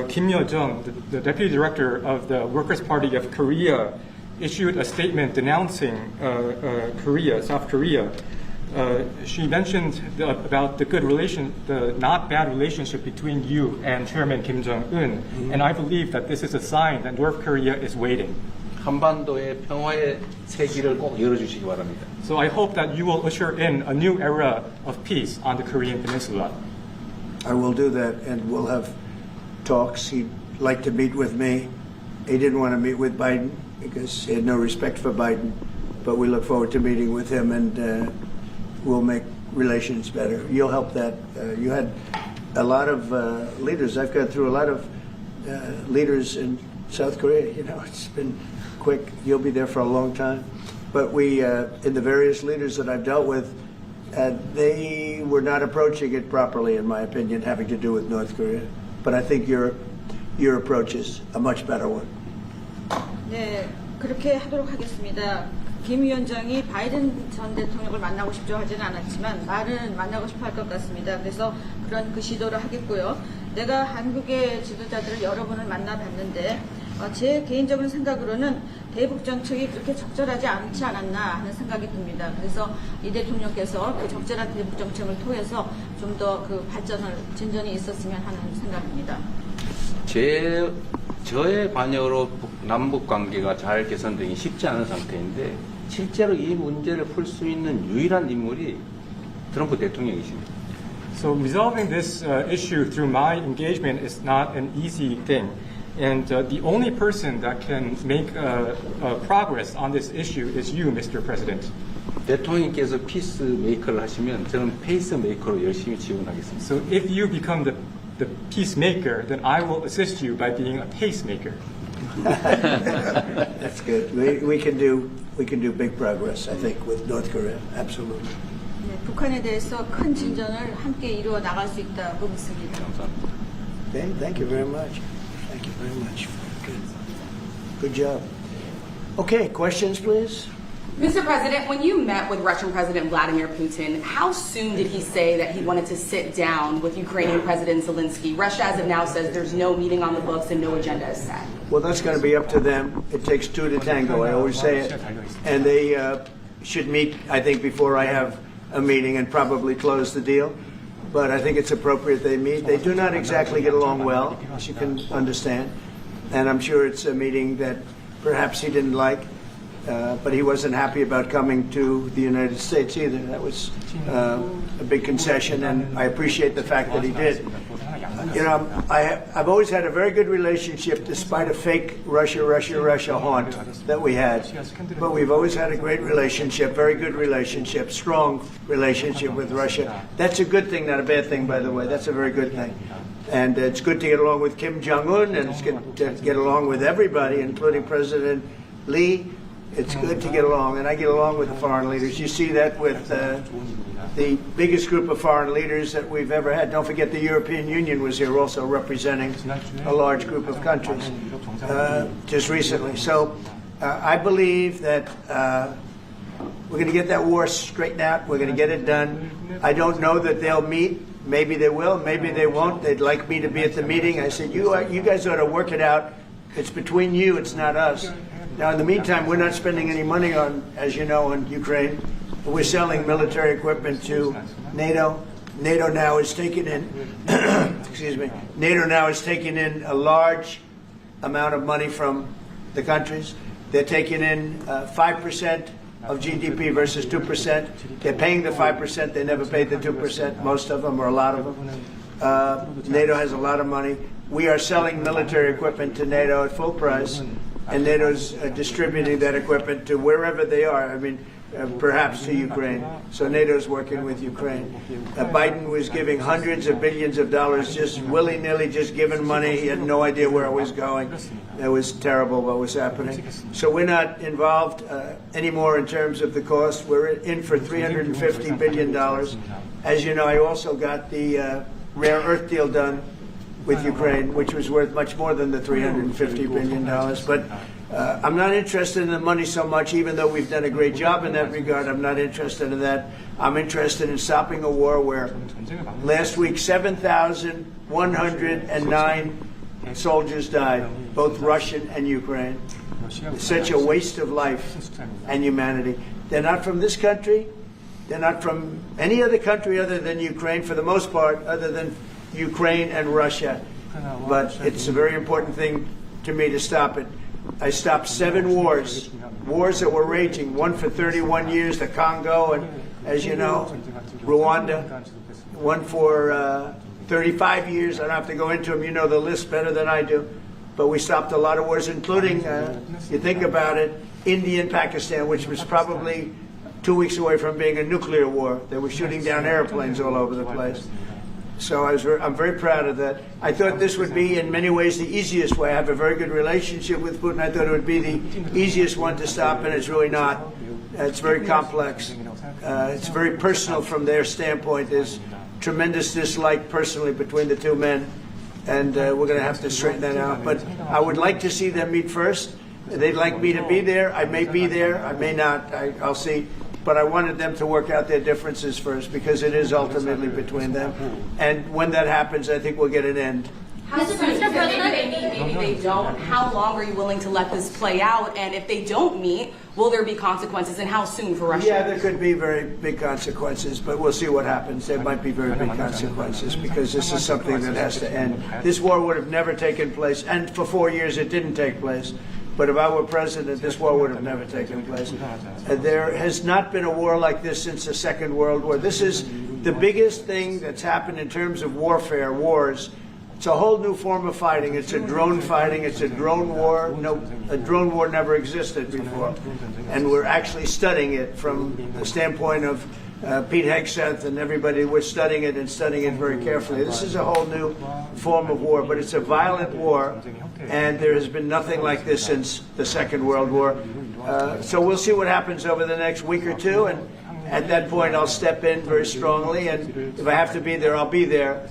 Kim Yo-jong, the deputy director of the Workers' Party of Korea, issued a statement denouncing South Korea, she mentioned about the the not bad relationship between you and Chairman Kim Jong-un, and I believe that this is a sign that North Korea is waiting. 한반도의 평화의 새 길을 꼭 열어주시기 바랍니다. So I hope that you will usher in a new era of peace on the Korean Peninsula. I will do that, and we'll have talks. He'd like to meet with me. He didn't want to meet with Biden because he had no respect for Biden, but we look forward to meeting with him, and we'll make relations better. You'll help that. You had a lot of leaders. I've gone through a lot of leaders in South Korea. You know, it's been quick. You'll be there for a long time. But we, in the various leaders that I've dealt with, they were not approaching it properly, in my opinion, having to do with North Korea. But I think your approach is a much better one. 네, 그렇게 하도록 하겠습니다. 김 위원장이 바이든 전 대통령을 만나고 싶죠 하지는 않았지만 말은 만나고 싶어 할 것 같습니다. 그래서 그런 그 시도를 하겠고요. 내가 한국의 지도자들을 여러 번을 만나봤는데 제 개인적인 생각으로는 대북 정책이 그렇게 적절하지 않지 않았나 하는 생각이 듭니다. 그래서 이 대통령께서 그 적절한 대북 정책을 통해서 좀 더 그 진전이 있었으면 하는 생각입니다. 저의 관여로 남북 관계가 잘 개선되기 쉽지 않은 상태인데 실제로 이 문제를 풀 수 있는 유일한 인물이 트럼프 대통령이십니다. So resolving this issue through my engagement is not an easy thing. And the only person that can make progress on this issue is you, Mr. President. 대통령께서 피스 메이커를 하시면 저는 페이스 메이커로 열심히 지원하겠습니다. So if you become the peacemaker, then I will assist you by being a pacemaker. That's good. We can do big progress, I think, with North Korea. Absolutely. 네, 북한에 대해서 큰 진전을 함께 이루어 나갈 수 있다고 믿습니다. 감사합니다. Okay, thank you very much. Thank you very much. Good job. Okay, questions, please. Mr. President, when you met with Russian President Vladimir Putin, how soon did he say that he wanted to sit down with Ukrainian President Zelensky? Russia, as of now, says there's no meeting on the books and no agenda is set. Well, that's going to be up to them. It takes two to tango. I always say it. And they should meet, I think, before I have a meeting and probably close the deal. But I think it's appropriate they meet. They do not exactly get along well, as you can understand. And I'm sure it's a meeting that perhaps he didn't like. But he wasn't happy about coming to the United States either. That was a big concession, and I appreciate the fact that he did. You know, I've always had a very good relationship, despite a fake Russia haunt that we had. But we've always had a great relationship, very good relationship, strong relationship with Russia. That's a good thing, not a bad thing, by the way. That's a very good thing. And it's good to get along with Kim Jong-un, and it's good to get along with everybody, including President Lee. It's good to get along, and I get along with the foreign leaders. You see that with the biggest group of foreign leaders that we've ever had. Don't forget the European Union was here also representing a large group of countries just recently. So I believe that we're going to get that war straightened out. We're going to get it done. I don't know that they'll meet. Maybe they will. Maybe they won't. They'd like me to be at the meeting. I said, you guys ought to work it out. It's between you. It's not us. Now, in the meantime, we're not spending any money on, as you know, on Ukraine. We're selling military equipment to NATO. NATO now is taking in, excuse me, NATO now is taking in a large amount of money from the countries. They're taking in 5% of GDP versus 2%. They're paying the 5%. They never paid the 2%, most of them, or a lot of them. NATO has a lot of money. We are selling military equipment to NATO at full price. And NATO's distributing that equipment to wherever they are. I mean, perhaps to Ukraine. So NATO's working with Ukraine. Biden was giving hundreds of billions of dollars, just willy-nilly, just giving money. He had no idea where it was going. It was terrible what was happening. So we're not involved anymore in terms of the cost. We're in for $350 billion. As you know, I also got the rare earth deal done with Ukraine, which was worth much more than the $350 billion. But I'm not interested in the money so much, even though we've done a great job in that regard. I'm not interested in that. I'm interested in stopping a war where last week 7,109 soldiers died, both Russian and Ukraine. It's such a waste of life and humanity. They're not from this country. They're not from any other country other than Ukraine, for the most part, other than Ukraine and Russia. But it's a very important thing to me to stop it. I stopped 7 wars that were raging, one for 31 years, the Congo, and as you know, Rwanda, one for 35 years. I don't have to go into them. You know the list better than I do. But we stopped a lot of wars, including, you think about it, India and Pakistan, which was probably 2 weeks away from being a nuclear war. They were shooting down airplanes all over the place. So I'm very proud of that. I thought this would be, in many ways, the easiest way. I have a very good relationship with Putin. I thought it would be the easiest one to stop, and it's really not. It's very complex. It's very personal from their standpoint. There's tremendous dislike personally between the two men, and we're going to have to straighten that out. But I would like to see them meet first. They'd like me to be there. I may be there. I may not. I'll see. But I wanted them to work out their differences first, because it is ultimately between them. And when that happens, I think we'll get an end. Mr. President, maybe they meet, maybe they don't. How long are you willing to let this play out? And if they don't meet, will there be consequences, and how soon for Russia? Yeah, there could be very big consequences, but we'll see what happens. There might be very big consequences, because this is something that has to end. This war would have never taken place, and for 4 years it didn't take place. But if I were president, this war would have never taken place. There has not been a war like this since the Second World War. This is the biggest thing that's happened in terms of warfare, wars. It's a whole new form of fighting. It's a drone fighting. It's a drone war. No, a drone war never existed before. And we're actually studying it from the standpoint of Pete Hegseth and everybody. We're studying it and studying it very carefully. This is a whole new form of war, but it's a violent war, and there has been nothing like this since the Second World War. So we'll see what happens over the next week or two, and at that point I'll step in very strongly, and if I have to be there, I'll be there.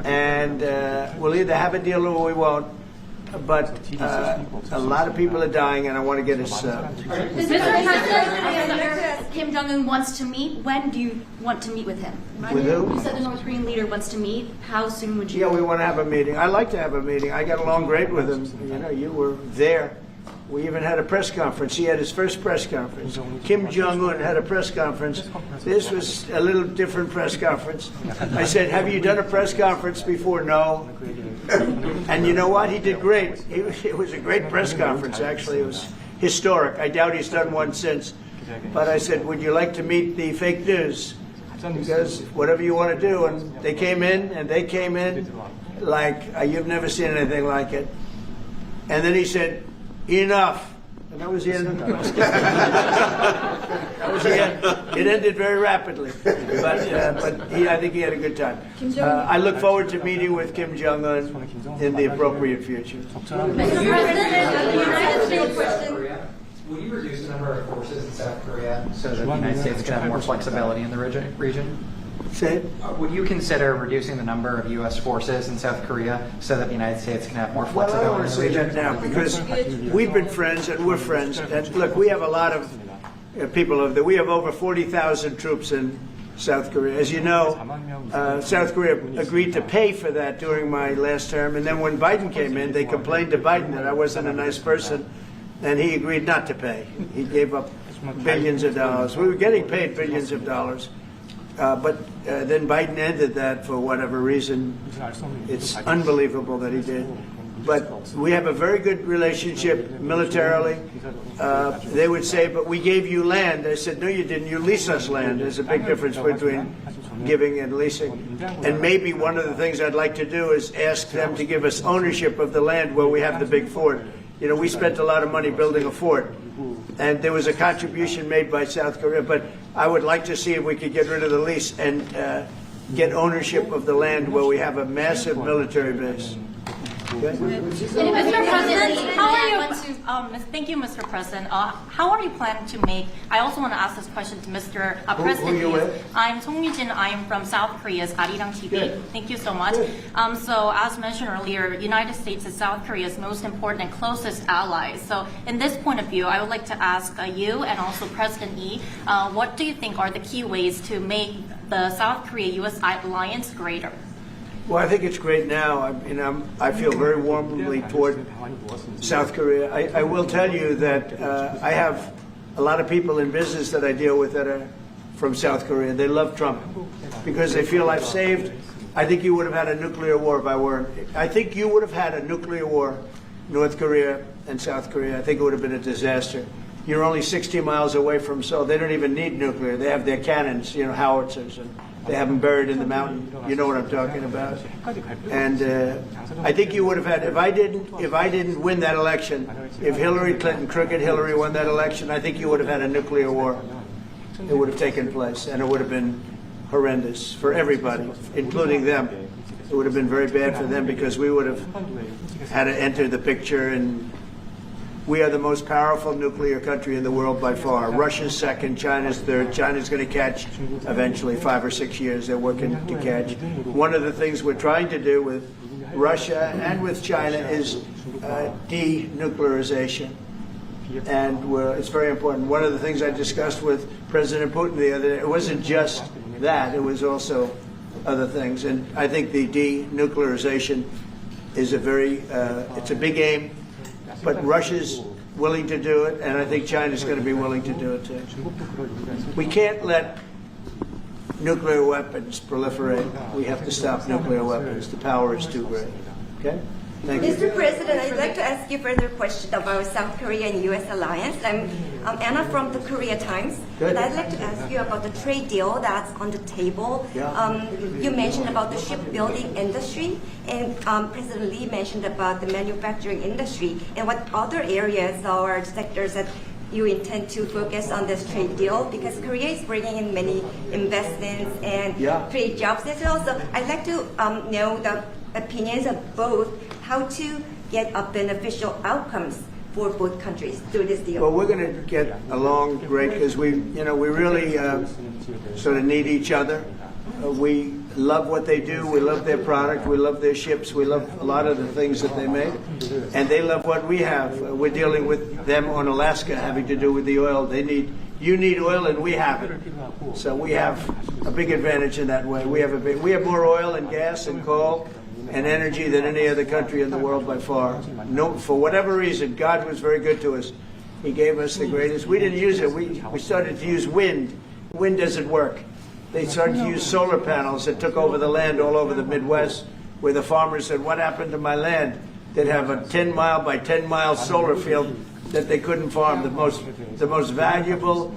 And we'll either have a deal or we won't. but a lot of people are dying, and I want to get us. Mr. President, Kim Jong-un wants to meet. When do you want to meet with him? With who? You said the North Korean leader wants to meet. How soon would you? Yeah, we want to have a meeting. I like to have a meeting. I got along great with him. You know, you were there. We even had a press conference. He had his first press conference. Kim Jong-un had a press conference. This was a little different press conference. I said, have you done a press conference before? No. And you know what? He did great. It was a great press conference, actually. It was historic. I doubt he's done one since. But I said, would you like to meet the fake news? Because whatever you want to do. And they came in, like you've never seen anything like it. And then he said, enough. And that was the end of the That was the end. It ended very rapidly. But I think he had a good time. I look forward to meeting with Kim Jong-un in the appropriate future. Mr. President, the United States question. Will you reduce the number of forces in South Korea so that the United States can have more flexibility in the region? Say it. Would you consider reducing the number of U.S. forces in South Korea so that the United States can have more flexibility? Well, I don't want to say that now because we've been friends and we're friends. And look, we have a lot of people over there. We have over 40,000 troops in South Korea. As you know, South Korea agreed to pay for that during my last term. And then when Biden came in, they complained to Biden that I wasn't a nice person. And he agreed not to pay. He gave up billions of dollars. We were getting paid billions of dollars. But then Biden ended that for whatever reason. It's unbelievable that he did. But we have a very good relationship militarily. They would say, but we gave you land. I said, no, you didn't. You lease us land. There's a big difference between giving and leasing. And maybe one of the things I'd like to do is ask them to give us ownership of the land where we have the big fort. You know, we spent a lot of money building a fort, and there was a contribution made by South Korea, but I would like to see if we could get rid of the lease and get ownership of the land where we have a massive military base. Okay? Mr. President, how are you? Thank you, Mr. President. How are you planning to make? I also want to ask this question to Mr. President. Who are you with? I'm Song Mi-jin. I am from South Korea's Arirang TV. Good. Thank you so much. So, as mentioned earlier, United States is South Korea's most important and closest ally. So, in this point of view, I would like to ask you and also President Lee, what do you think are the key ways to make the South Korea-U.S. alliance greater? Well, I think it's great now. I feel very warmly toward South Korea. I will tell you that I have a lot of people in business that I deal with that are from South Korea. They love Trump because they feel I've saved. I think you would have had a nuclear war if I weren't. I think you would have had a nuclear war, North Korea and South Korea. I think it would have been a disaster. You're only 60 miles away from Seoul. They don't even need nuclear. They have their cannons, howitzers, and they have them buried in the mountain. You know what I'm talking about. And I think you would have had, if I didn't win that election, if Hillary Clinton, crooked Hillary, won that election, I think you would have had a nuclear war. It would have taken place, and it would have been horrendous for everybody, including them. It would have been very bad for them because we would have had to enter the picture, and we are the most powerful nuclear country in the world by far. Russia's second, China's third. China's going to catch eventually, 5 or 6 years. They're working to catch. One of the things we're trying to do with Russia and with China is denuclearization. And it's very important. One of the things I discussed with President Putin the other day, it wasn't just that, it was also other things. And I think the denuclearization is it's a big aim. But Russia's willing to do it, and I think China's going to be willing to do it too. We can't let nuclear weapons proliferate. We have to stop nuclear weapons. The power is too great. Okay? Thank you. Mr. President, I'd like to ask you further question about South Korea and U.S. alliance. I'm Anna from the Korea Times. Good. And I'd like to ask you about the trade deal that's on the table. Yeah. You mentioned about the shipbuilding industry, and President Lee mentioned about the manufacturing industry. And what other areas or sectors that you intend to focus on this trade deal? Because Korea is bringing in many investments and create jobs as well. So I'd like to know the opinions of both, how to get a beneficial outcomes for both countries through this deal. Well, we're going to get along great because we really sort of need each other. We love what they do. We love their product. We love their ships. We love a lot of the things that they make. And they love what we have. We're dealing with them on Alaska having to do with the oil. You need oil and we have it. So we have a big advantage in that way. We have more oil and gas and coal and energy than any other country in the world by far. No, for whatever reason, God was very good to us. He gave us the greatest. We didn't use it. We started to use wind. Wind doesn't work. They started to use solar panels that took over the land all over the Midwest, where the farmers said, what happened to my land? They'd have a 10-mile by 10-mile solar field that they couldn't farm, the most valuable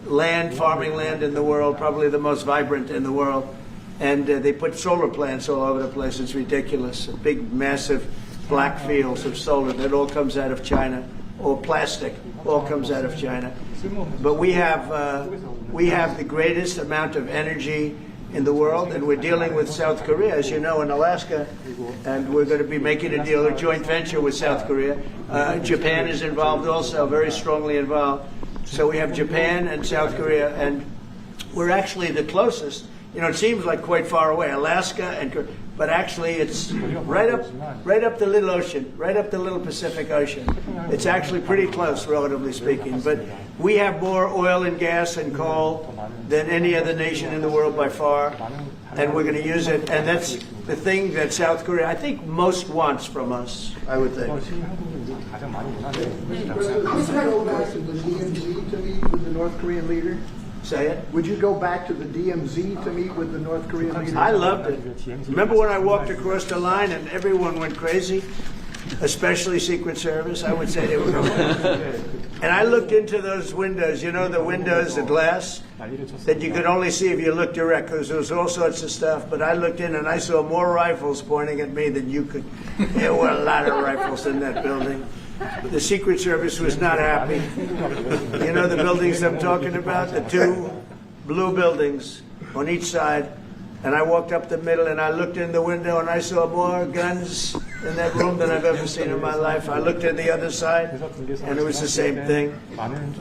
farming land in the world, probably the most vibrant in the world. And they put solar plants all over the place. It's ridiculous. Big, massive black fields of solar that all comes out of China, or plastic, all comes out of China. But we have the greatest amount of energy in the world, and we're dealing with South Korea, as you know, in Alaska, and we're going to be making a deal, a joint venture with South Korea. Japan is involved also, very strongly involved. So we have Japan and South Korea, and we're actually the closest. You know, it seems like quite far away, Alaska, but actually it's right up the little ocean, right up the little Pacific Ocean. It's actually pretty close, relatively speaking. But we have more oil and gas and coal than any other nation in the world by far, and we're going to use it. And that's the thing that South Korea, I think, most wants from us, I would think. Would you go back to the DMZ to meet with the North Korean leader? Say it? Would you go back to the DMZ to meet with the North Korean leader? I loved it. Remember when I walked across the line and everyone went crazy? Especially Secret Service, I would say they were going. And I looked into those windows, you know, the windows, the glass, that you could only see if you looked direct, because there was all sorts of stuff. But I looked in and I saw more rifles pointing at me than you could. There were a lot of rifles in that building. The Secret Service was not happy. You know the buildings I'm talking about? The two blue buildings on each side. And I walked up the middle and I looked in the window and I saw more guns in that room than I've ever seen in my life. I looked at the other side and it was the same thing.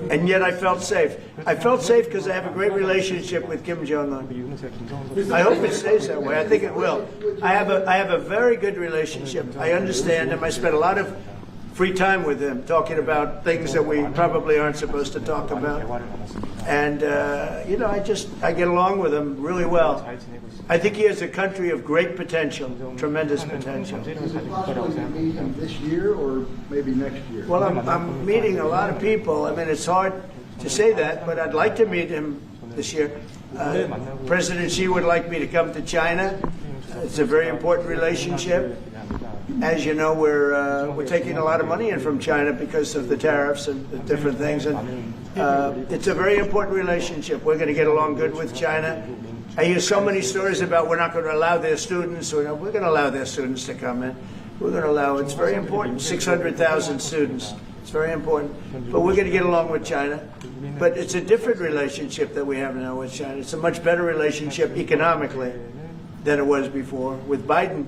And yet I felt safe. I felt safe because I have a great relationship with Kim Jong-un. I hope it stays that way. I think it will. I have a very good relationship. I understand him. I spent a lot of free time with him, talking about things that we probably aren't supposed to talk about. And, you know, I get along with him really well. I think he has a country of great potential, tremendous potential. Is it possible to meet him this year or maybe next year? Well, I'm meeting a lot of people. I mean, it's hard to say that, but I'd like to meet him this year. President Xi would like me to come to China. It's a very important relationship. As you know, we're taking a lot of money in from China because of the tariffs and the different things, and it's a very important relationship. We're going to get along good with China. I hear so many stories about we're not going to allow their students. We're going to allow their students to come in. We're going to allow. It's very important. 600,000 students. It's very important. But we're going to get along with China. But it's a different relationship that we have now with China. It's a much better relationship economically than it was before. With Biden,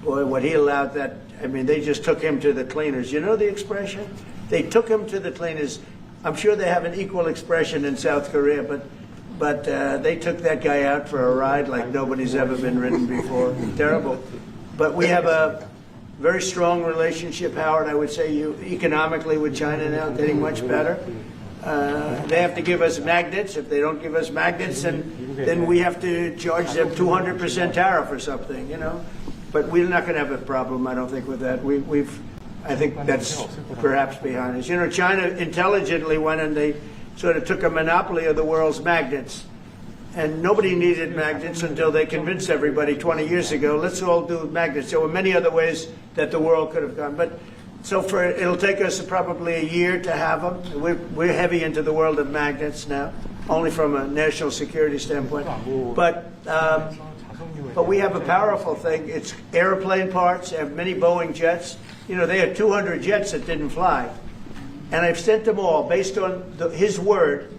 boy, what he allowed that, I mean, they just took him to the cleaners. You know the expression? They took him to the cleaners. I'm sure they have an equal expression in South Korea, but they took that guy out for a ride like nobody's ever been ridden before. Terrible. But we have a very strong relationship, Howard, I would say, economically with China now, getting much better. They have to give us magnets. If they don't give us magnets, then we have to charge them 200% tariff or something, you know. But we're not going to have a problem, I don't think, with that. I think that's perhaps behind us. You know, China intelligently went and they sort of took a monopoly of the world's magnets. And nobody needed magnets until they convinced everybody 20 years ago, let's all do magnets. There were many other ways that the world could have gone. But so it'll take us probably a year to have them. We're heavy into the world of magnets now, only from a national security standpoint. But we have a powerful thing. It's airplane parts. They have many Boeing jets. You know, they had 200 jets that didn't fly. And I've sent them all, based on his word,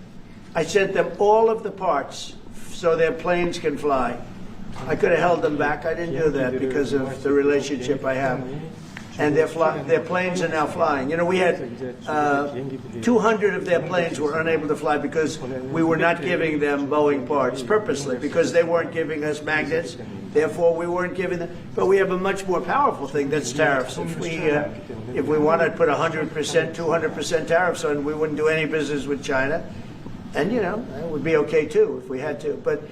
I sent them all of the parts so their planes can fly. I could have held them back. I didn't do that because of the relationship I have. and their planes are now flying. You know, we had 200 of their planes were unable to fly because we were not giving them Boeing parts purposely, because they weren't giving us magnets. Therefore, we weren't giving them. But we have a much more powerful thing, that's tariffs. If we wanted to put 100%, 200% tariffs on, we wouldn't do any business with China. And, you know, it would be okay, too, if we had to. But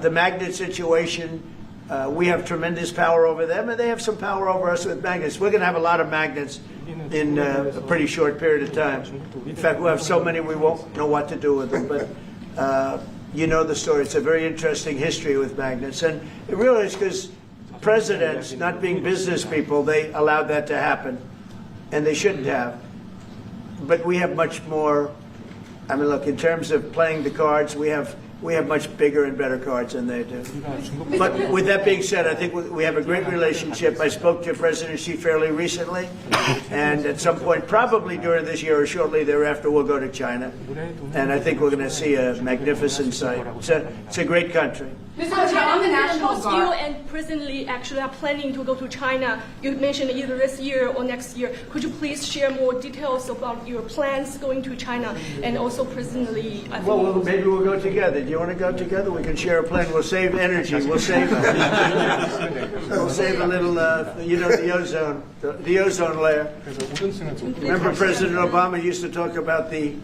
the magnet situation, we have tremendous power over them, and they have some power over us with magnets. We're going to have a lot of magnets in a pretty short period of time. In fact, we'll have so many we won't know what to do with them. But you know the story. It's a very interesting history with magnets. And it really is because presidents, not being business people, they allowed that to happen. And they shouldn't have. But we have much more. I mean, look, in terms of playing the cards, we have much bigger and better cards than they do. But with that being said, I think we have a great relationship. I spoke to President Xi fairly recently, and at some point, probably during this year or shortly thereafter, we'll go to China. And I think we're going to see a magnificent sight. It's a great country. Mr. President, on the National Guard, you and President Lee actually are planning to go to China. You mentioned either this year or next year. Could you please share more details about your plans going to China and also President Lee? Well, maybe we'll go together. Do you want to go together? We can share a plane. We'll save energy. We'll save a little, the ozone layer. Remember President Obama used to talk about the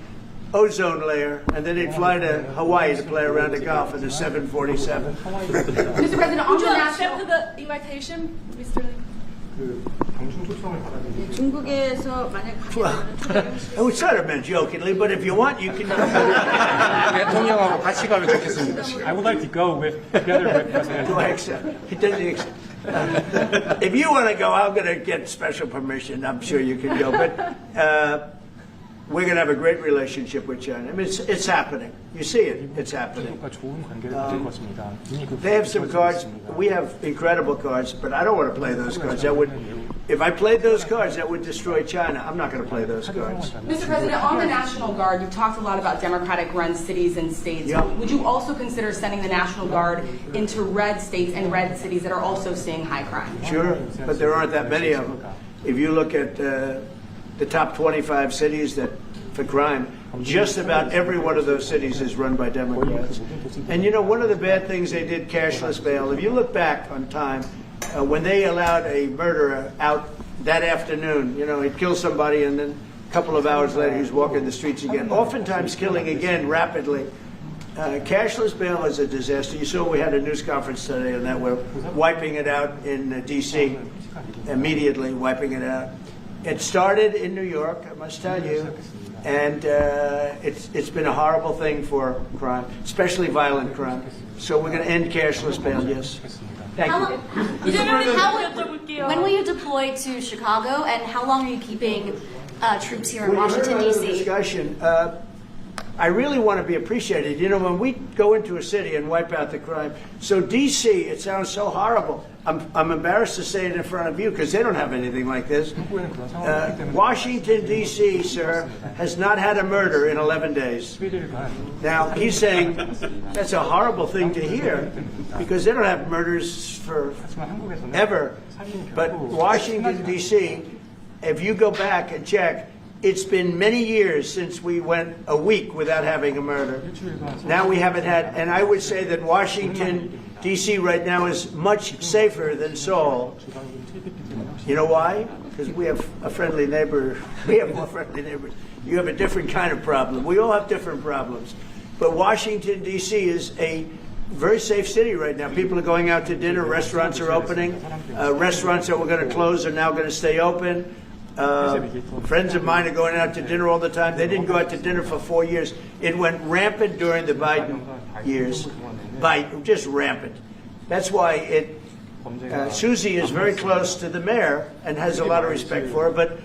ozone layer, and then he'd fly to Hawaii to play around the golf in the 747. Mr. President, on the accept the invitation, Mr. Lee? 중국에서 만약 I was sort of meant jokingly, but if you want, you can. 대통령하고 같이 가면 좋겠습니다. I would like to go together with President. Do I accept? He doesn't accept. If you want to go, I'm going to get special permission. I'm sure you can go, but. We're going to have a great relationship with China. I mean, it's happening. You see it. It's happening. They have some cards. We have incredible cards, but I don't want to play those cards. If I played those cards, that would destroy China. I'm not going to play those cards. Mr. President, on the National Guard, you've talked a lot about Democratic-run cities and states. Yeah. Would you also consider sending the National Guard into red states and red cities that are also seeing high crime? Sure, but there aren't that many of them. If you look at the top 25 cities for crime, just about every one of those cities is run by Democrats. And you know, one of the bad things they did, cashless bail, if you look back on time, when they allowed a murderer out that afternoon, you know, he'd kill somebody and then a couple of hours later he's walking the streets again, oftentimes killing again rapidly. Cashless bail is a disaster. You saw we had a news conference today on that. We're wiping it out in D.C., immediately wiping it out. It started in New York, I must tell you, and it's been a horrible thing for crime, especially violent crime. So we're going to end cashless bail, yes. Thank you. When will you deploy to Chicago, and how long are you keeping troops here in Washington, D.C.? Discussion. I really want to be appreciated. You know, when we go into a city and wipe out the crime, so D.C., it sounds so horrible. I'm embarrassed to say it in front of you because they don't have anything like this. Washington, D.C., sir, has not had a murder in 11 days. Now, he's saying that's a horrible thing to hear because they don't have murders for ever. But Washington, D.C., if you go back and check, it's been many years since we went a week without having a murder. Now we haven't had, and I would say that Washington, D.C. right now is much safer than Seoul. You know why? Because we have a friendly neighbor. We have more friendly neighbors. You have a different kind of problem. We all have different problems. But Washington, D.C. is a very safe city right now. People are going out to dinner. Restaurants are opening. Restaurants that were going to close are now going to stay open. Friends of mine are going out to dinner all the time. They didn't go out to dinner for 4 years. It went rampant during the Biden years. Just rampant. That's why Susie is very close to the mayor and has a lot of respect for her, but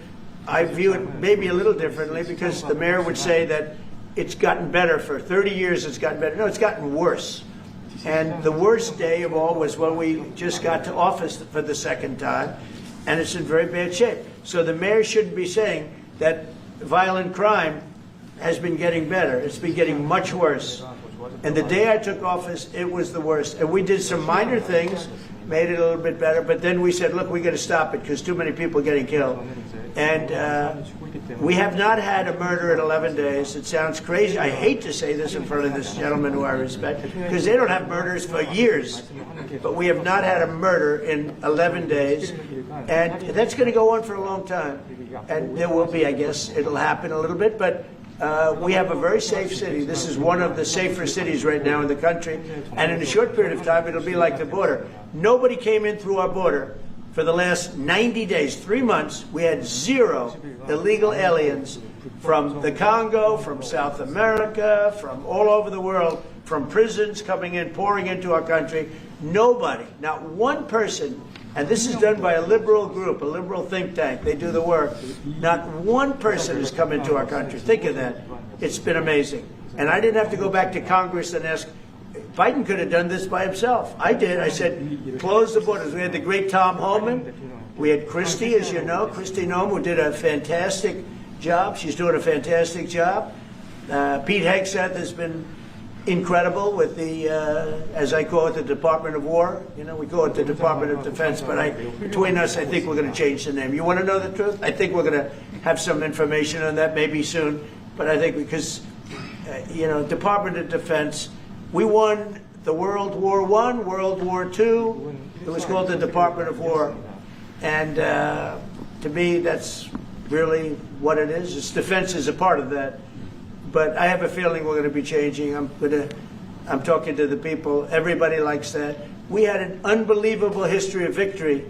I view it maybe a little differently because the mayor would say that it's gotten better. For 30 years it's gotten better. No, it's gotten worse. And the worst day of all was when we just got to office for the second time, and it's in very bad shape. So the mayor shouldn't be saying that violent crime has been getting better. It's been getting much worse. And the day I took office, it was the worst. And we did some minor things. made it a little bit better. But then we said, look, we got to stop it because too many people are getting killed. And we have not had a murder in 11 days. It sounds crazy. I hate to say this in front of this gentleman who I respect, because they don't have murders for years. But we have not had a murder in 11 days. And that's going to go on for a long time. And there will be, I guess, it'll happen a little bit. But we have a very safe city. This is one of the safer cities right now in the country. And in a short period of time, it'll be like the border. Nobody came in through our border. For the last 90 days, 3 months, we had 0 illegal aliens from the Congo, from South America, from all over the world, from prisons coming in, pouring into our country. Nobody, not one person, and this is done by a liberal group, a liberal think tank. They do the work. Not one person has come into our country. Think of that. It's been amazing. And I didn't have to go back to Congress and ask. Biden could have done this by himself. I did. I said, close the borders. We had the great Tom Homan. We had Christie, as you know, Christie Noem, who did a fantastic job. She's doing a fantastic job. Pete Hegseth has been incredible with the, as I call it, the Department of War. You know, we call it the Department of Defense, but between us, I think we're going to change the name. You want to know the truth? I think we're going to have some information on that maybe soon. But I think because, Department of Defense, we won the World War I, World War II. It was called the Department of War. And to me, that's really what it is. It's defense is a part of that. But I have a feeling we're going to be changing. I'm talking to the people. Everybody likes that. We had an unbelievable history of victory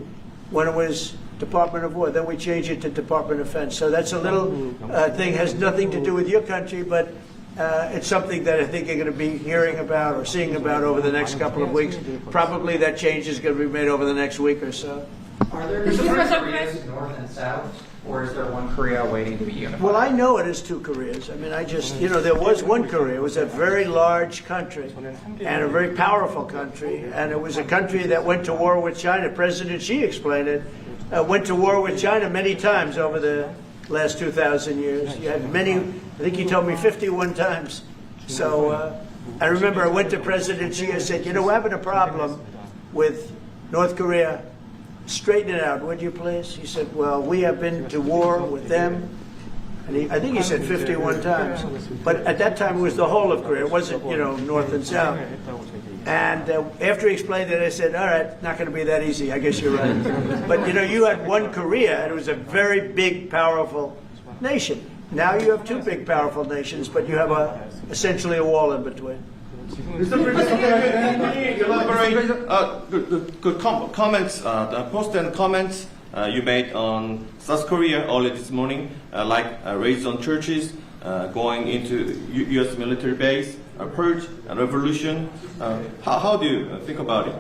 when it was Department of War. Then we changed it to Department of Defense. So that's a little thing, has nothing to do with your country, but it's something that I think you're going to be hearing about or seeing about over the next couple of weeks. Probably that change is going to be made over the next week or so. Are there two Koreas, North and South, or is there one Korea waiting to be unified? Well, I know it is 2 Koreas. I mean, there was one Korea. It was a very large country and a very powerful country. And it was a country that went to war with China. President Xi explained it. Went to war with China many times over the last 2,000 years. You had many, I think he told me 51 times. So I remember I went to President Xi. I said, we're having a problem with North Korea. Straighten it out, would you please? He said, well, we have been to war with them. And I think he said 51 times. But at that time, it was the whole of Korea. It wasn't, North and South. And after he explained it, I said, all right, not going to be that easy. I guess you're right. But, you had one Korea, and it was a very big, powerful nation. Now you have 2 big, powerful nations, but you have essentially a wall in between. Mr. President, can you elaborate comments, post and comments you made on South Korea early this morning, like raids on churches, going into U.S. military base, purge, revolution. How do you think about it?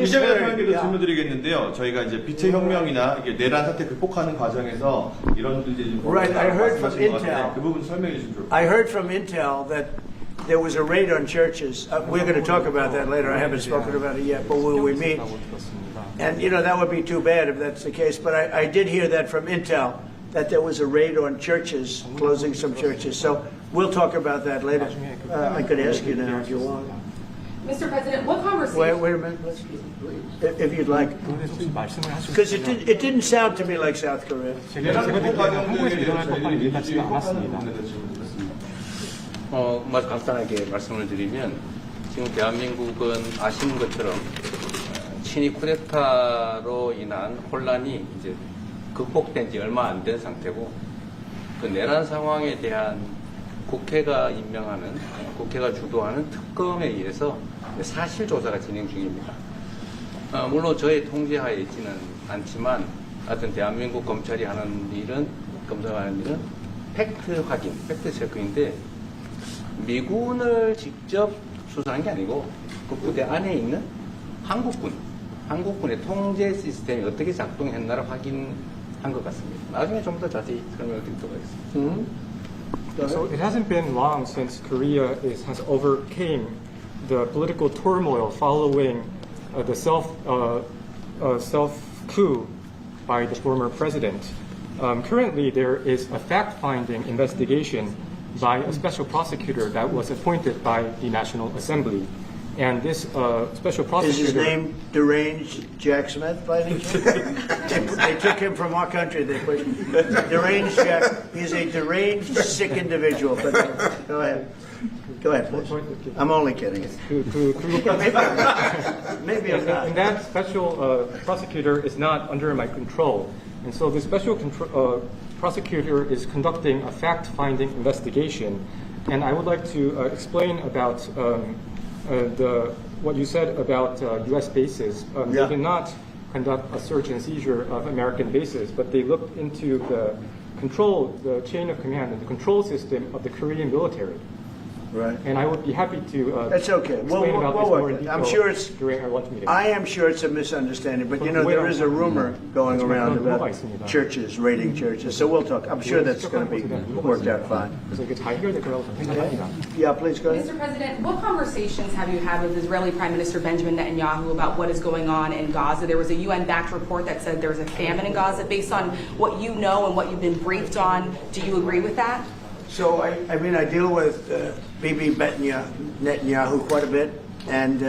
이재명 대통령께도 질문드리겠는데요. 저희가 이제 빛의 혁명이나 내란 사태 극복하는 과정에서 이런 문제들이 좀 Right, I heard from Intel. 그 부분 설명해 주시면. I heard from Intel that there was a raid on churches. We're going to talk about that later. I haven't spoken about it yet, but when we meet, and that would be too bad if that's the case. But I did hear that from Intel, that there was a raid on churches, closing some churches. So we'll talk about that later. I could ask you now if you want. Mr. President, what conversation? Wait a minute, please. If you'd like. Because it didn't sound to me like South Korea. 정말 간단하게 말씀을 드리면 지금 대한민국은 아시는 것처럼 친위 쿠데타로 인한 혼란이 이제 극복된 지 얼마 안 된 상태고 그 내란 상황에 대한 국회가 임명하는 국회가 주도하는 특검에 의해서 사실 조사가 진행 중입니다. 물론 저의 통제하에 있지는 않지만 하여튼 대한민국 검찰이 하는 일은 팩트 확인, 팩트 체크인데 미군을 직접 수사한 게 아니고 그 부대 안에 있는 한국군의 통제 시스템이 어떻게 작동했나를 확인한 것 같습니다. 나중에 좀 더 자세히 설명을 드리도록 하겠습니다. So it hasn't been long since Korea has overcame the political turmoil following the self-coup by the former president. Currently, there is a fact-finding investigation by a special prosecutor that was appointed by the National Assembly. And this special Is prosecutor... his name Deranged Jack Smith, by any chance? They took him from our country. They put Deranged Jack. He's a deranged, sick individual. But go ahead. Go ahead, please. I'm only kidding. Maybe I'm not. And that special prosecutor is not under my control. And so the special prosecutor is conducting a fact-finding investigation. And I would like to explain about what you said about U.S. bases. They did not conduct a search and seizure of American bases, but they looked into the chain of command and the control system of the Korean military. Right. And I would be happy to That's okay. explain about this more in detail I'm sure it's during our lunch meeting. I am sure it's a misunderstanding, but you know there is a rumor going around about churches raiding churches. So we'll talk. I'm sure that's going to be worked out fine. Yeah, please go ahead. Mr. President, what conversations have you had with Israeli Prime Minister Benjamin Netanyahu about what is going on in Gaza? There was a UN-backed report that said there was a famine in Gaza. Based on what you know and what you've been briefed on, do you agree with that? So, I mean, I deal with Bibi Netanyahu quite a bit, and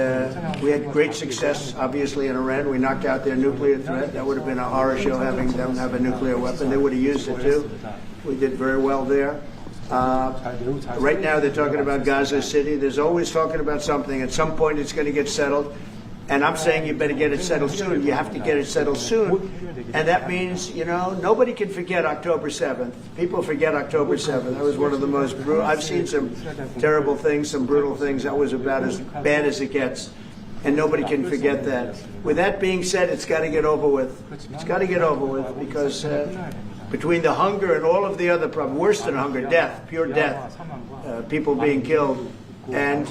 we had great success, obviously, in Iran. We knocked out their nuclear threat. That would have been a horror show having them have a nuclear weapon. They would have used it, too. We did very well there. Right now, they're talking about Gaza City. There's always talking about something. At some point, it's going to get settled. And I'm saying you better get it settled soon. You have to get it settled soon. And that means, you know, nobody can forget October 7th. People forget October 7th. That was one of the most brutal. I've seen some terrible things, some brutal things. That was about as bad as it gets. And nobody can forget that. With that being said, it's got to get over with. It's got to get over with because between the hunger and all of the other problems, worse than hunger, death, pure death, people being killed. And,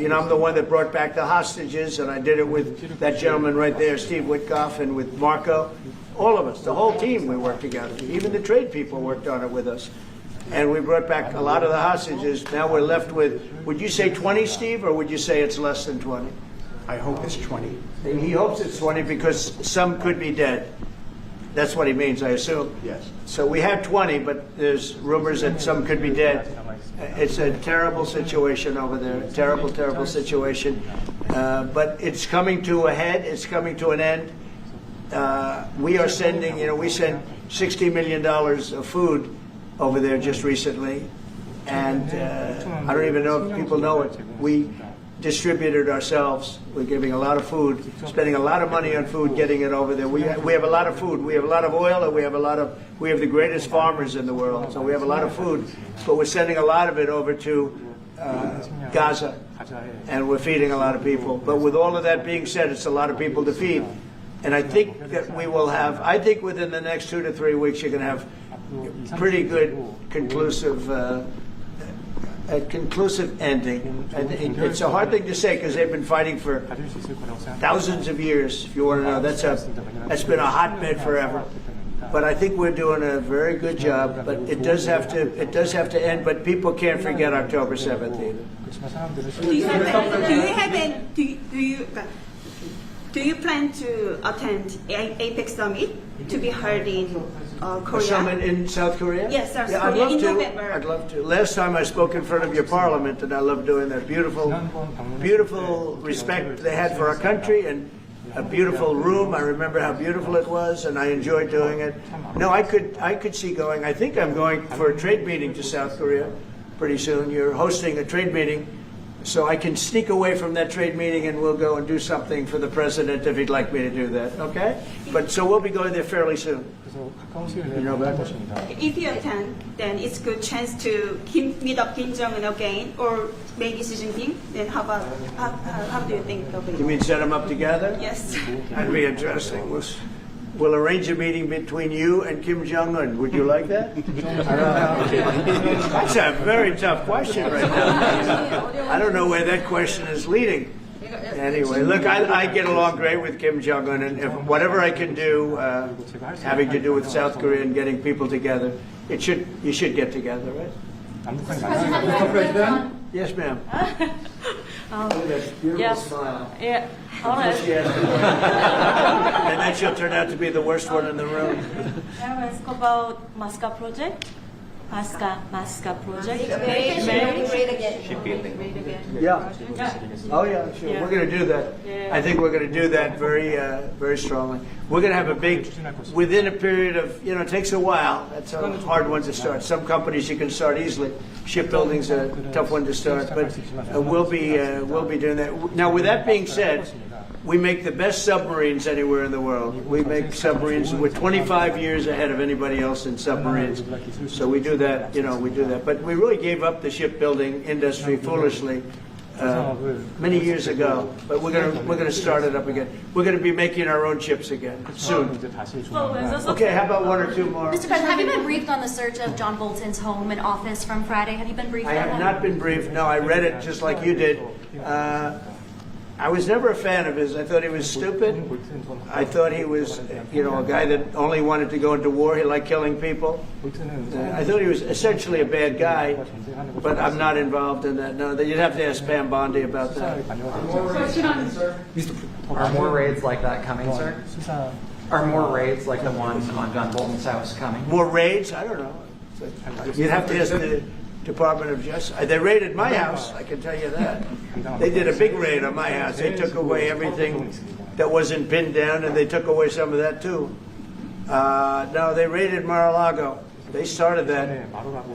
you know, I'm the one that brought back the hostages, and I did it with that gentleman right there, Steve Witkoff, and with Marco. All of us, the whole team, we worked together. Even the trade people worked on it with us. And we brought back a lot of the hostages. Now we're left with, would you say 20, Steve, or would you say it's less than 20? I hope it's 20. He hopes it's 20 because some could be dead. That's what he means, I assume. Yes. So we have 20, but there's rumors that some could be dead. It's a terrible situation over there. Terrible, terrible situation. But it's coming to a head. It's coming to an end. We are sending, you know, we sent $60 million of food over there just recently. And I don't even know if people know it. We distributed ourselves. We're giving a lot of food, spending a lot of money on food, getting it over there. We have a lot of food. We have a lot of oil, and we have the greatest farmers in the world. So we have a lot of food, but we're sending a lot of it over to Gaza, and we're feeding a lot of people. But with all of that being said, it's a lot of people to feed. And I think that we will have, I think within the next 2 to 3 weeks, you're going to have pretty good conclusive a conclusive ending. And it's a hard thing to say because they've been fighting for thousands of years. If you want to know, that's been a hotbed forever. But I think we're doing a very good job. But it does have to end. But people can't forget October 7th either. Do you plan to attend APEC summit to be held in Korea? A summit in South Korea? Yes, South yeah, Korea I'd love in to. November. I'd love to. Last time I spoke in front of your parliament, and I love doing that. Beautiful respect they had for our country, and a beautiful room. I remember how beautiful it was, and I enjoyed doing it. No, I could see going. I think I'm going for a trade meeting to South Korea pretty soon. You're hosting a trade meeting. So I can sneak away from that trade meeting and we'll go and do something for the president if he'd like me to do that, okay? But so we'll be going there fairly soon. You know about that? If you attend, then it's a good chance to meet up Kim Jong-un again, or maybe Xi Jinping. Then how do you think of it? You mean set them up together? Yes. That'd be interesting. We'll arrange a meeting between you and Kim Jong-un. Would you like that? That's a very tough question right now. I don't know where that question is leading. Anyway, look, I get along great with Kim Jong-un, and if whatever I can do having to do with South Korea and getting people together, you should get together, right? Mr. President? Yes, ma'am. Beautiful yes. smile. Yeah. All right. And then she'll turn out to be the worst one in the room. May I ask about Moscow project? Masca project. Yeah. Oh, yeah, sure. We're going to do that. I think we're going to do that very strongly. We're going to have a big, within a period of, it takes a while. That's a hard one to start. Some companies you can start easily. Shipbuilding's a tough one to start, but we'll be doing that. Now, with that being said, we make the best submarines anywhere in the world. We make submarines. We're 25 years ahead of anybody else in submarines. So we do that, we do that. But we really gave up the shipbuilding industry foolishly many years ago. But we're gonna start it up again. We're gonna be making our own ships again soon. Okay, how about one or two more? Mr. President, have you been briefed on the search of John Bolton's home and office from Friday? Have you been briefed on that? I have not been briefed. No, I read it just like you did. I was never a fan of his. I thought he was stupid. I thought he was, a guy that only wanted to go into war. He liked killing people. I thought he was essentially a bad guy, but I'm not involved in that. No, you'd have to ask Pam Bondi about that. Are more raids like that coming, sir? Are more raids like the one on John Bolton's house coming? More raids? I don't know. You'd have to ask the Department of Justice. They raided my house, I can tell you that. They did a big raid on my house. They took away everything that wasn't pinned down, and they took away some of that too. No, they raided Mar-a-Lago. They started that.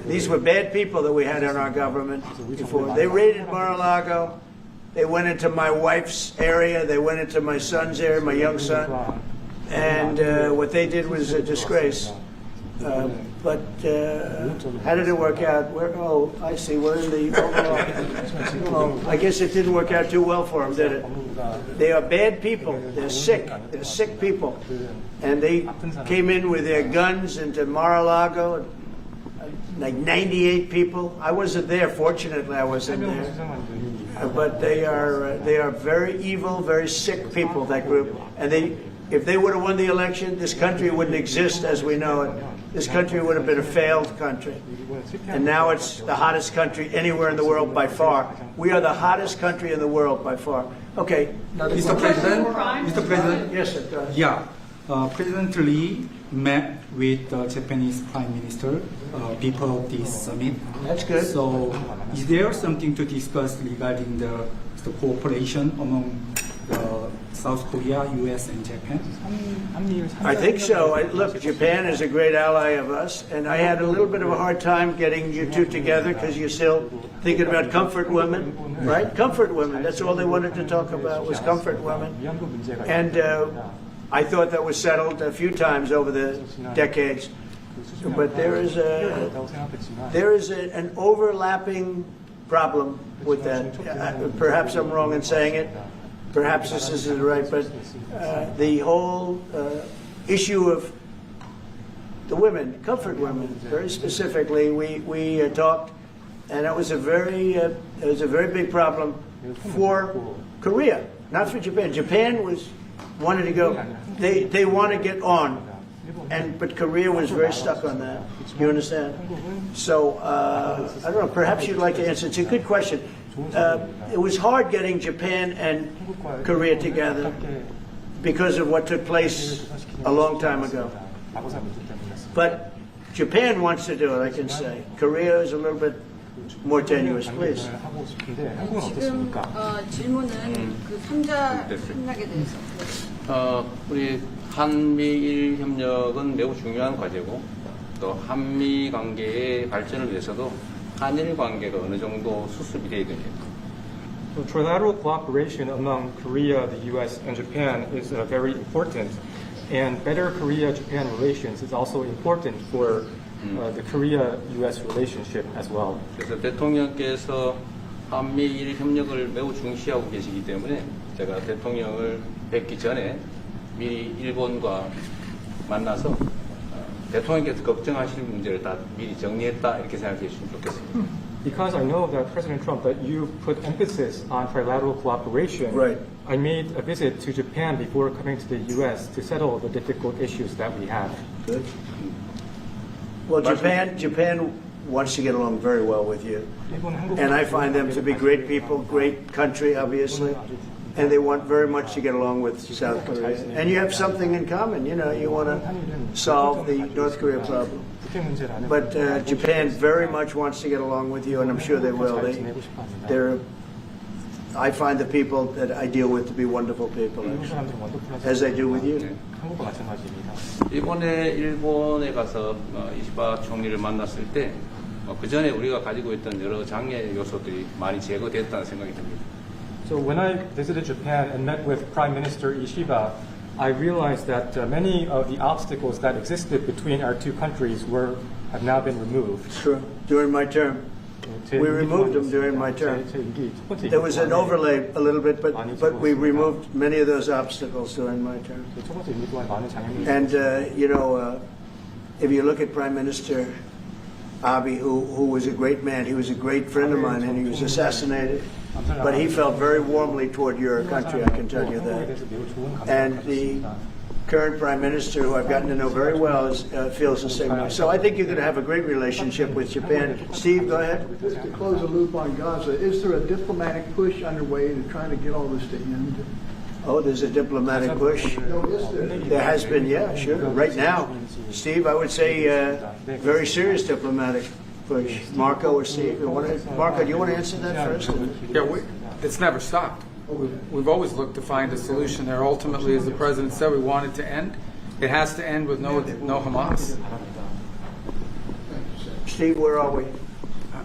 These were bad people that we had in our government before. They raided Mar-a-Lago. They went into my wife's area. They went into my son's area, my young son. And what they did was a disgrace. But how did it work out? I see. We're in the overall. I guess it didn't work out too well for them, did it? They are bad people. They're sick. They're sick people. And they came in with their guns into Mar-a-Lago, like 98 people. I wasn't there. Fortunately, I wasn't there. But they are very evil, very sick people, that group. And if they would have won the election, this country wouldn't exist as we know it. This country would have been a failed country. And now it's the hottest country anywhere in the world by far. We are the hottest country in the world by far. Okay. Mr. President? Yes, sir. Yeah. President Lee met with the Japanese Prime Minister before this summit. That's good. So is there something to discuss regarding the cooperation among South Korea, U.S., and Japan? I think so. Look, Japan is a great ally of us, and I had a little bit of a hard time getting you two together because you're still thinking about comfort women, right? Comfort women. That's all they wanted to talk about was comfort women. And I thought that was settled a few times over the decades. But there is an overlapping problem with that. Perhaps I'm wrong in saying it. Perhaps this isn't right, but the whole issue of the women, comfort women, very specifically, we talked, and it was a very big problem for Korea, not for Japan. Japan wanted to go. They want to get on, but Korea was very stuck on that. You understand? So I don't know. Perhaps you'd like to answer. It's a good question. It was hard getting Japan and Korea together because of what took place a long time ago. But Japan wants to do it, I can say. Korea is a little bit more tenuous, please. 지금 질문은 그 3자 협력에 대해서. 우리 한미일 협력은 매우 중요한 과제고 또 한미 관계의 발전을 위해서도 한일 관계가 어느 정도 수습이 돼야 됩니다. So trilateral cooperation among Korea, the U.S., and Japan is very important, and better Korea-Japan relations is also important for the Korea-U.S. relationship as well. 그래서 대통령께서 한미일 협력을 매우 중시하고 계시기 때문에 제가 대통령을 뵙기 전에 미리 일본과 만나서 대통령께서 걱정하실 문제를 다 미리 정리했다 이렇게 생각해 주시면 좋겠습니다. Because I know that President Trump, that you put emphasis on trilateral cooperation, right. I made a visit to Japan before coming to the U.S. to settle the difficult issues that we have. Good. Well, Japan wants to get along very well with you, and I find them to be great people, great country, obviously. and they want very much to get along with South Korea. And you have something in common. You know, you want to solve the North Korea problem. But Japan very much wants to get along with you, and I'm sure they will. I find the people that I deal with to be wonderful people, actually, as I do with you. 이번에 일본에 가서 이시바 총리를 만났을 때 그 전에 우리가 가지고 있던 여러 장애 요소들이 많이 제거됐다는 생각이 듭니다. So when I visited Japan and met with Prime Minister Ishiba, I realized that many of the obstacles that existed between our two countries have now been removed. Sure. During my term. We removed them during my term. There was an overlay a little bit, but we removed many of those obstacles during my term. And, you know, if you look at Prime Minister Abe, who was a great man, he was a great friend of mine, and he was assassinated. But he felt very warmly toward your country, I can tell you that. And the current Prime Minister, who I've gotten to know very well, feels the same way. So I think you're going to have a great relationship with Japan. Steve, go ahead. Just to close the loop on Gaza, is there a diplomatic push underway to try to get all this to end? Oh, there's a diplomatic push. There has been, yeah, sure. Right now, Steve, I would say very serious diplomatic push. Marco or Steve, Marco, do you want to answer that first? Yeah, it's never stopped. We've always looked to find a solution there. Ultimately, as the president said, we want it to end. It has to end with no Hamas. Steve, where are we?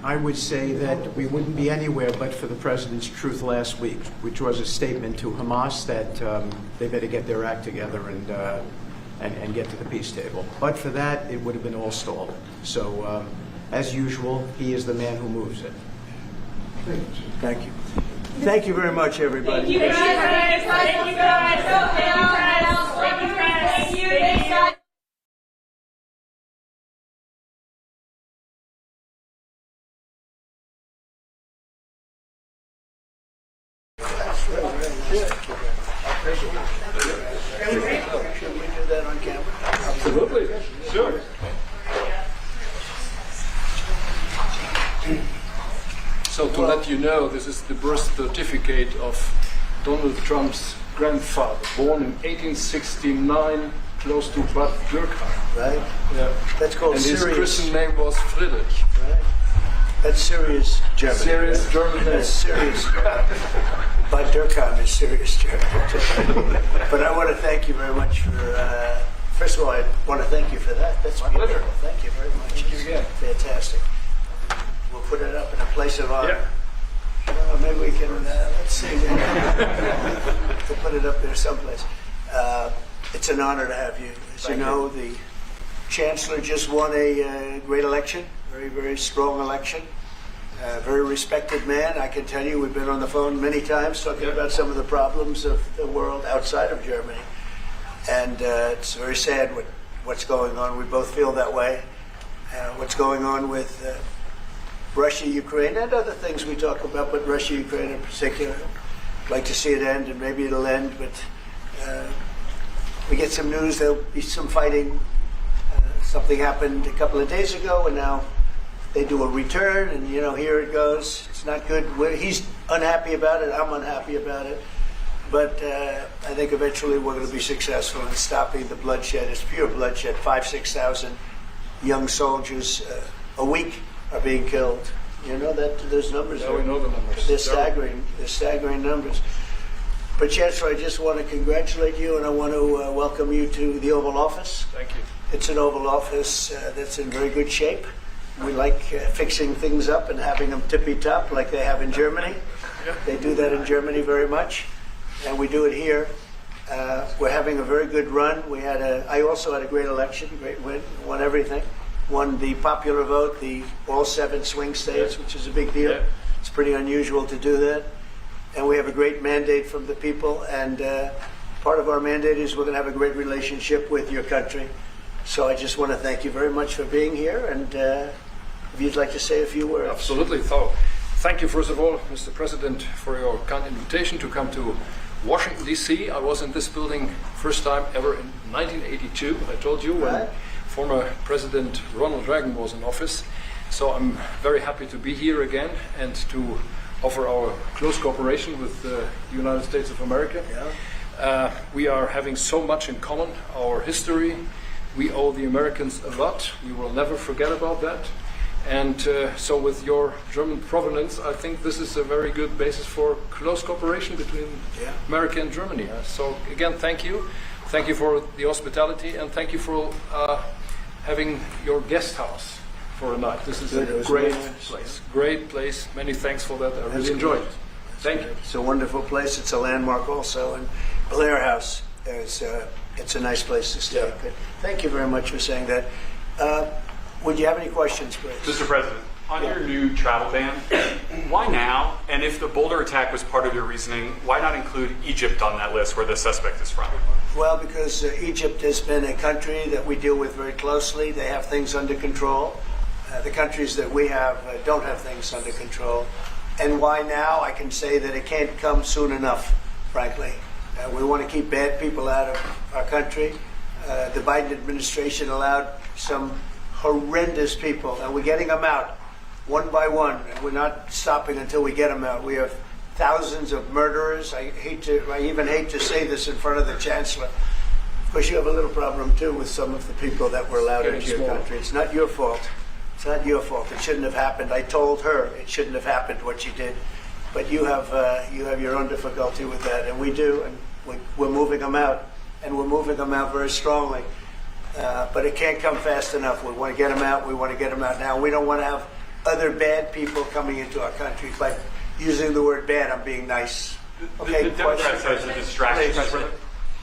I would say that we wouldn't be anywhere but for the president's truth last week, which was a statement to Hamas that they better get their act together and get to the peace table. But for that, it would have been all stalled. So, as usual, he is the man who moves it. Thank you. Thank you very much, everybody. Thank you guys. Thank you guys. Thank you guys. Thank you guys. Thank you. Thank you guys. Should we do that on camera? Absolutely. Sure. So to let you know, this is the birth certificate of Donald Trump's grandfather, born in 1869, close to Bad Dürkheim. Right? Yeah. That's called and his Sirius. Christian name was Friedrich. Right? That's serious German. Serious German. That's serious. Bad Dürkheim is serious German. But I want to thank you very much for, first of all, I want to thank you for that. That's my pleasure. Thank you very much. Thank you again. Fantastic. We'll put it up in a place of honor. Yeah. Maybe we can, let's see. We'll put it up there someplace. It's an honor to have you. As you know, the Chancellor just won a great election, very, very strong election. Very respected man. I can tell you, we've been on the phone many times talking about some of the problems of the world outside of Germany. And it's very sad what's going on. We both feel that way. What's going on with Russia, Ukraine, and other things we talk about, but Russia, Ukraine in particular. I'd like to see it end, and maybe it'll end, but we get some news, there'll be some fighting. Something happened a couple of days ago, and now they do a return, and you know, here it goes. It's not good. He's unhappy about it, I'm unhappy about it. But I think eventually we're going to be successful in stopping the bloodshed. It's pure bloodshed. 5,000-6,000 young soldiers a week are being killed. You know that those numbers? Yeah, we know the numbers. They're staggering. They're staggering numbers. But Chancellor, I just want to congratulate you, and I want to welcome you to the Oval Office. Thank you. It's an Oval Office that's in very good shape. We like fixing things up and having them tippy-top like they have in Germany. Yeah. They do that in Germany very much, and we do it here. We're having a very good run. I also had a great election, great win, won everything. Won the popular vote, all 7 swing states, which is a big deal. Yeah. It's pretty unusual to do that. And we have a great mandate from the people, and part of our mandate is we're going to have a great relationship with your country. So I just want to thank you very much for being here, and if you'd like to say a few words. Absolutely. So, thank you, first of all, Mr. President, for your kind invitation to come to Washington, D.C. I was in this building first time ever in 1982, I told you, when former President Ronald Reagan was in office. So I'm very happy to be here again and to offer our close cooperation with the United States of America. We are having so much in common, our history. We owe the Americans a lot. We will never forget about that. And so with your German provenance, I think this is a very good basis for close cooperation between America and Germany. So again, thank you. Thank you for the hospitality, and thank you for having your guest house for a night. This is a great place. Great place. Many thanks for that. I really enjoyed it. Thank you. It's a wonderful place. It's a landmark also. And Blair House, it's a nice place to stay. Good. Thank you very much for saying that. Would you have any questions, please? Mr. President, on your new travel ban, why now? And if the Boulder attack was part of your reasoning, why not include Egypt on that list where the suspect is from? Well, because Egypt has been a country that we deal with very closely. They have things under control. The countries that we have don't have things under control. And why now? I can say that it can't come soon enough, frankly. We want to keep bad people out of our country. The Biden administration allowed some horrendous people, and we're getting them out one by one, and we're not stopping until we get them out. We have thousands of murderers. I even hate to say this in front of the Chancellor. Of course, you have a little problem, too, with some of the people that were allowed into your country. It's not your fault. It's not your fault. It shouldn't have happened. I told her it shouldn't have happened, what she did. But you have your own difficulty with that, and we do, and we're moving them out, and we're moving them out very strongly. But it can't come fast enough. We want to get them out. We want to get them out now. We don't want to have other bad people coming into our country. But using the word bad, I'm being nice. Okay, the Democrats as a distraction.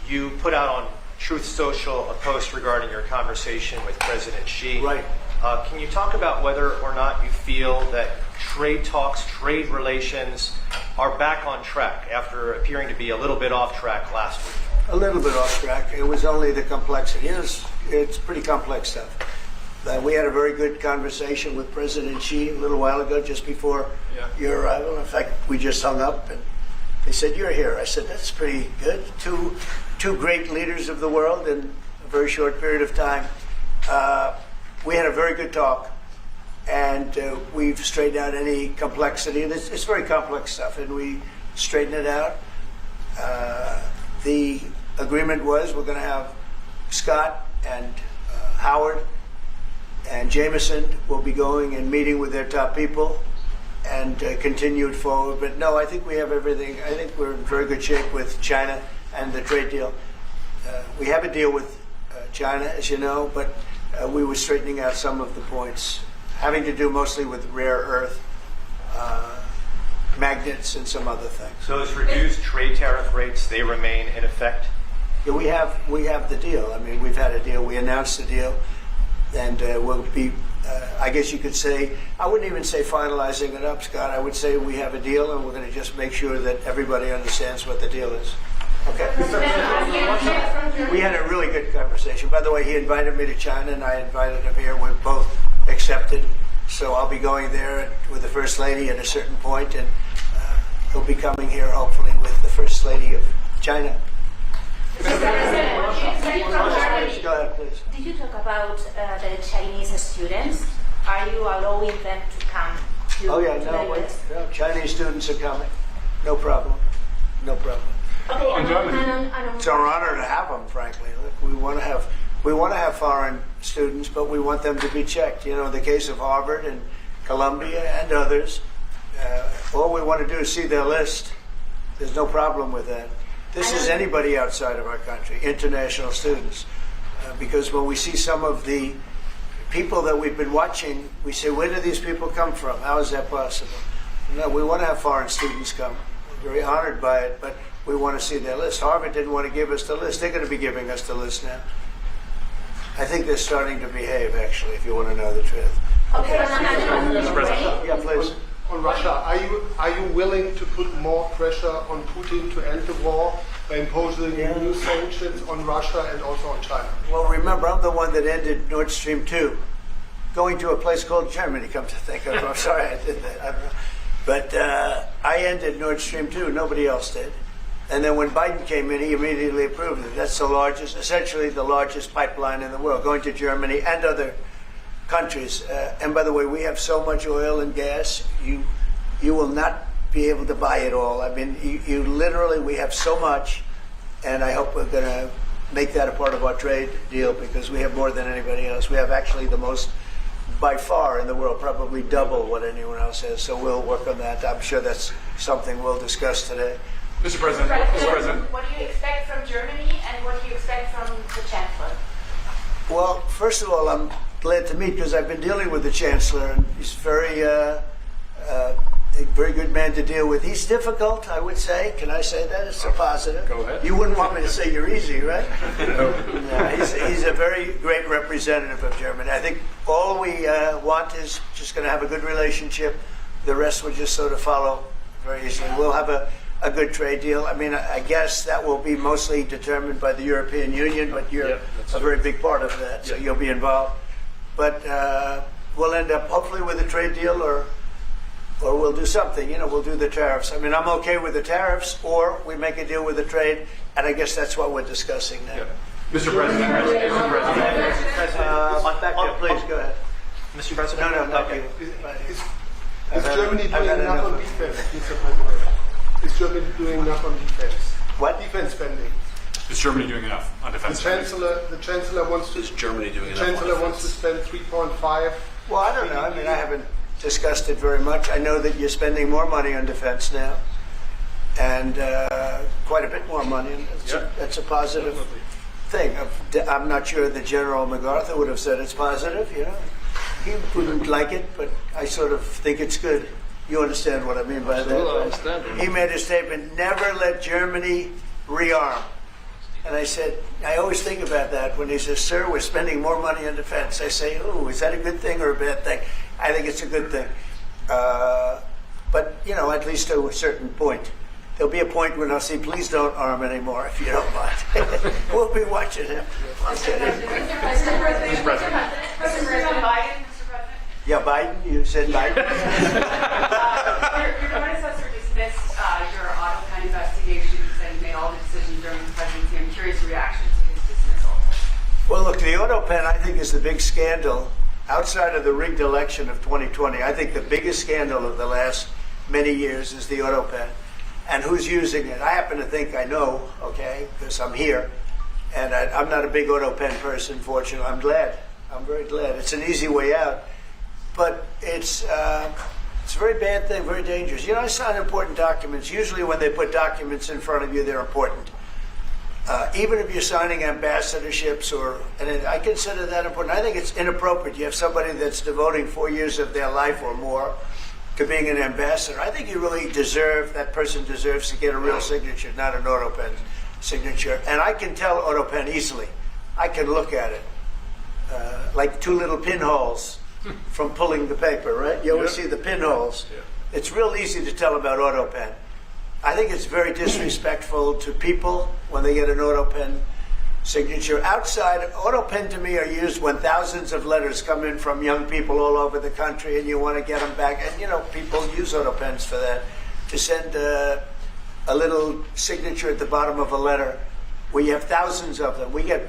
You put out on Truth Social a post regarding your conversation with President Xi. Right. Can you talk about whether or not you feel that trade talks, trade relations are back on track after appearing to be a little bit off track last week? A little bit off track. It was only the complexity. It's pretty complex stuff. We had a very good conversation with President Xi a little while ago, just before your arrival. In fact, we just hung up, and they said, "You're here." I said, "That's pretty good." Two great leaders of the world in a very short period of time. We had a very good talk, and we've straightened out any complexity. It's very complex stuff, and we straightened it out. The agreement was we're going to have Scott and Howard and Jameson will be going and meeting with their top people and continue it forward. But no, I think we have everything. I think we're in very good shape with China and the trade deal. We have a deal with China, as you know, but we were straightening out some of the points having to do mostly with rare earth, magnets, and some other things. So those reduced trade tariff rates, they remain in effect? Yeah, we have the deal. I mean, we've had a deal. We announced the deal, and we'll be, I guess you could say, I wouldn't even say finalizing it up, Scott. I would say we have a deal, and we're going to just make sure that everybody understands what the deal is. Okay. We had a really good conversation. By the way, he invited me to China, and I invited him here. We're both accepted. So I'll be going there with the First Lady at a certain point, and he'll be coming here, hopefully, with the First Lady of China. Go ahead, please. Did you talk about the Chinese students? Are you allowing them to come to the US? No, Chinese students are coming. No problem. No problem. Okay, it's our honor to have them, frankly. Look, we want to have foreign students, but we want them to be checked. You know, in the case of Harvard and Columbia and others, all we want to do is see their list. There's no problem with that. This is anybody outside of our country, international students. Because when we see some of the people that we've been watching, we say, where do these people come from? How is that possible? No, we want to have foreign students come. We're very honored by it, but we want to see their list. Harvard didn't want to give us the list. They're going to be giving us the list now. I think they're starting to behave, actually, if you want to know the truth. Okay. Mr. President. Yeah, please. On Russia, are you willing to put more pressure on Putin to end the war by imposing new sanctions on Russia and also on China? Well, remember, I'm the one that ended Nord Stream 2, going to a place called Germany, come to think of it. I'm sorry I did that. I don't know. But I ended Nord Stream 2. Nobody else did. And then when Biden came in, he immediately approved it. That's the largest, essentially the largest pipeline in the world, going to Germany and other countries. And by the way, we have so much oil and gas, you will not be able to buy it all. I mean, you literally, we have so much, and I hope we're going to make that a part of our trade deal because we have more than anybody else. We have actually the most by far in the world, probably double what anyone else has. So we'll work on that. I'm sure that's something we'll discuss today. Mr. President, What do you expect from Germany and what do you expect from the Chancellor? Well, first of all, I'm glad to meet because I've been dealing with the Chancellor, and he's a very good man to deal with. He's difficult, I would say. Can I say that? It's a positive. Go ahead. You wouldn't want me to say you're easy, right? No. He's a very great representative of Germany. I think all we want is just going to have a good relationship. The rest will just sort of follow very easily. We'll have a good trade deal. I mean, I guess that will be mostly determined by the European Union, but you're a very big part of that, so you'll be involved. But we'll end up hopefully with a trade deal or we'll do something. You know, we'll do the tariffs. I mean, I'm okay with the tariffs, or we make a deal with the trade, and I guess that's what we're discussing now. Mr. President, Back there, please, go ahead. Mr. President? No, not you. Is Germany doing enough on defense, Mr. President? Is Germany doing enough on defense? What? Defense spending. is Germany doing enough on defense? The Chancellor wants to. Is Germany doing enough? The Chancellor wants to spend 3.5. Well, I don't know. I mean, I haven't discussed it very much. I know that you're spending more money on defense now, and quite a bit more money. And that's a positive thing. I'm not sure that General MacArthur would have said it's positive. You know, he wouldn't like it, but I sort of think it's good. You understand what I mean by that? I understand. He made a statement: "Never let Germany rearm." And I said, I always think about that when he says, "Sir, we're spending more money on defense." I say, "Oh, is that a good thing or a bad thing?" I think it's a good thing. But, you know, at least to a certain point. There'll be a point when I'll say, "Please don't arm anymore, if you don't mind." We'll be watching him. Mr. President Biden. Yeah, Biden? You said Biden? Your predecessor dismissed your auto pen investigations and made all the decisions during the presidency. I'm curious your reaction to his dismissal. Well, look, the auto pen, I think, is the big scandal outside of the rigged election of 2020. I think the biggest scandal of the last many years is the auto pen. And who's using it? I happen to think I know, okay, because I'm here. And I'm not a big auto pen person, fortunately. I'm glad. I'm very glad. It's an easy way out. But it's a very bad thing, very dangerous. You know, I sign important documents. Usually when they put documents in front of you, they're important. Even if you're signing ambassadorships, and I consider that important. I think it's inappropriate. You have somebody that's devoting 4 years of their life or more to being an ambassador. I think you really that person deserves to get a real signature, not an auto pen signature. And I can tell auto pen easily. I can look at it. Like two little pinholes from pulling the paper, right? You always see the pinholes. It's real easy to tell about auto pen. I think it's very disrespectful to people when they get an auto pen signature. Outside, auto pen to me are used when thousands of letters come in from young people all over the country and you want to get them back. And, you know, people use auto pens for that, to send a little signature at the bottom of a letter where you have thousands of them. We get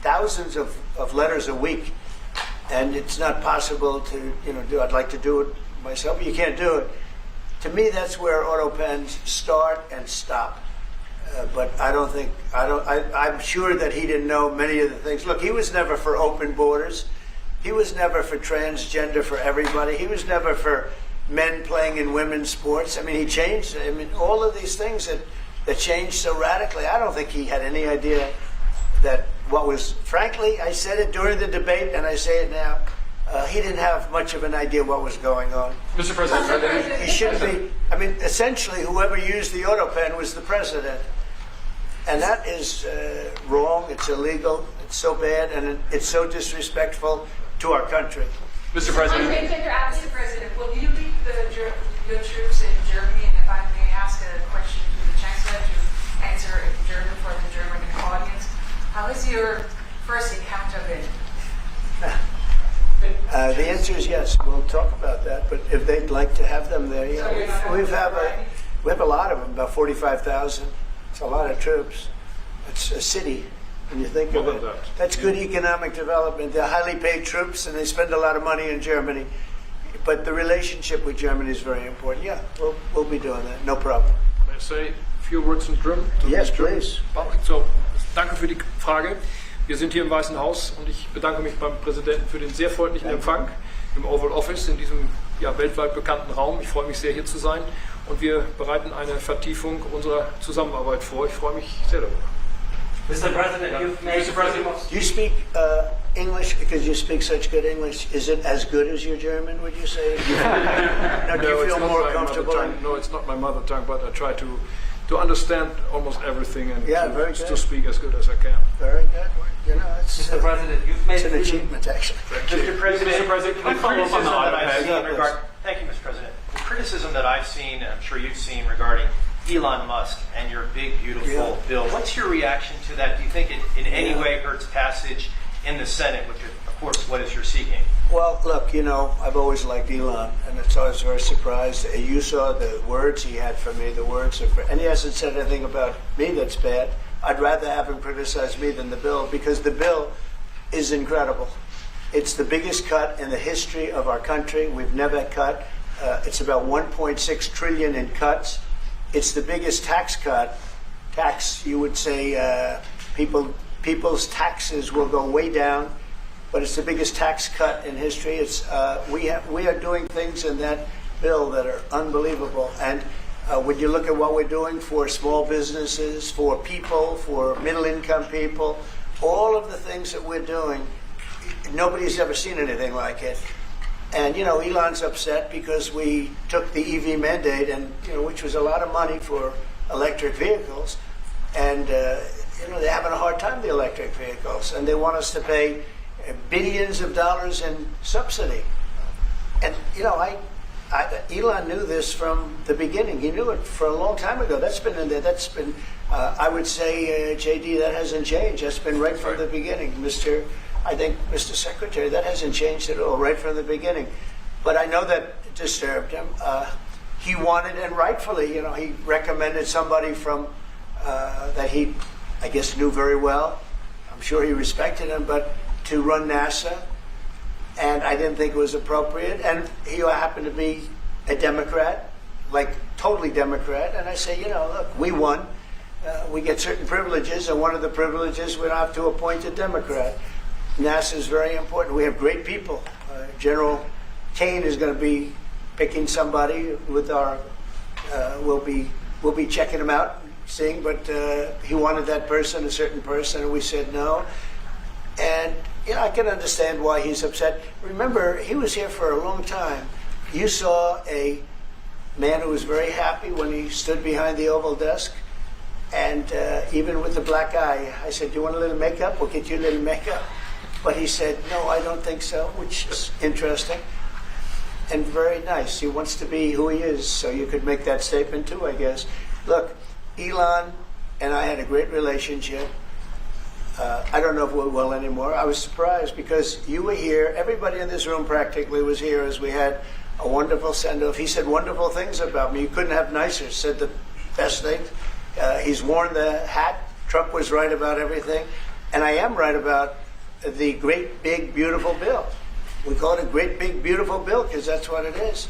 thousands of letters a week. And it's not possible to, do. I'd like to do it myself, but you can't do it. To me, that's where auto pens start and stop. But I'm sure that he didn't know many of the things. Look, he was never for open borders. He was never for transgender for everybody. He was never for men playing in women's sports. I mean, he changed. I mean, all of these things that changed so radically. I don't think he had any idea that frankly, I said it during the debate, and I say it now, he didn't have much of an idea what was going on. Mr. President, he shouldn't be. I mean, essentially, whoever used the auto pen was the president. And that is wrong, it's illegal, it's so bad, and it's so disrespectful to our country. Mr. President. Mr. President, will you lead your troops in Germany? And if I may ask a question to the Chancellor to answer in German for the German audience, how has your first encounter been? The answer is yes. We'll talk about that. But if they'd like to have them there, we have a lot of them, about 45,000. It's a lot of troops. It's a city when you think of it. That's good economic development. They're highly paid troops, and they spend a lot of money in Germany. but the relationship with Germany is very important. Yeah, we'll be doing that. No problem. May I say a few words in German? Yes, please. So, danke für die Frage. Wir sind hier im Weißen Haus und ich bedanke mich beim Präsidenten für den sehr freundlichen Empfang im Oval Office in diesem weltweit bekannten Raum. Ich freue mich sehr, hier zu sein und wir bereiten eine Vertiefung unserer Zusammenarbeit vor. Ich freue mich sehr darüber. Mr. President, you've made Do you speak English because you speak such good English? Is it as good as your German, would you say? Now, do you it's feel not more my comfortable? mother tongue. No, it's not my mother tongue, but I try to understand almost everything and very to good. speak as good as I can. Very good. You know, it's, Mr. President, you've made it's an achievement, actually. Mr. President, can I follow up on the criticism thank you, Mr. President. The criticism that I've seen, and I'm sure you've seen, regarding Elon Musk and your big, beautiful bill. What's your reaction to that? Do you think it in any way hurts passage in the Senate, which is, of course, what is you're seeking? Well, look, you know, I've always liked Elon, and it's always very surprised. You saw the words he had for me, the words of, and he hasn't said anything about me that's bad. I'd rather have him criticize me than the bill, because the bill is incredible. It's the biggest cut in the history of our country. We've never cut. It's about 1.6 trillion in cuts. It's the biggest tax cut. You would say, people's taxes will go way down, but it's the biggest tax cut in history. It's we are doing things in that bill that are unbelievable. And when you look at what we're doing for small businesses, for people, for middle-income people, all of the things that we're doing, nobody's ever seen anything like it. And, you know, Elon's upset because we took the EV mandate, and, you know, which was a lot of money for electric vehicles. And, you know, they're having a hard time, the electric vehicles. And they want us to pay billions of dollars in subsidy. And, you know, Elon knew this from the beginning. He knew it for a long time ago. That's been in there. That's been, I would say, JD, that hasn't changed. That's been right from the beginning. I think, Mr. Secretary, that hasn't changed at all, right from the beginning. But I know that disturbed him. He wanted, and rightfully, you know, he recommended somebody from that he, I guess, knew very well. I'm sure he respected him, but to run NASA, and I didn't think it was appropriate. And he happened to be a Democrat, like totally Democrat. And I say, you know, look, we won. We get certain privileges, and one of the privileges we don't have to appoint a Democrat. NASA is very important. We have great people. General Kane is going to be picking somebody with our. We'll be checking him out, seeing. But he wanted that person, a certain person, and we said no. And you know, I can understand why he's upset. Remember, he was here for a long time. You saw a man who was very happy when he stood behind the Oval desk, and even with the black eye, I said, "Do you want a little makeup? We'll get you a little makeup." But he said, "No, I don't think so," which is interesting and very nice. He wants to be who he is, so you could make that statement too, I guess. Look, Elon and I had a great relationship. I don't know if we're well anymore. I was surprised because you were here. Everybody in this room practically was here as we had a wonderful send-off. He said wonderful things about me. You couldn't have nicer. Said the best thing. He's worn the hat. Trump was right about everything. And I am right about the great, big, beautiful bill. We call it a great, big, beautiful bill because that's what it is.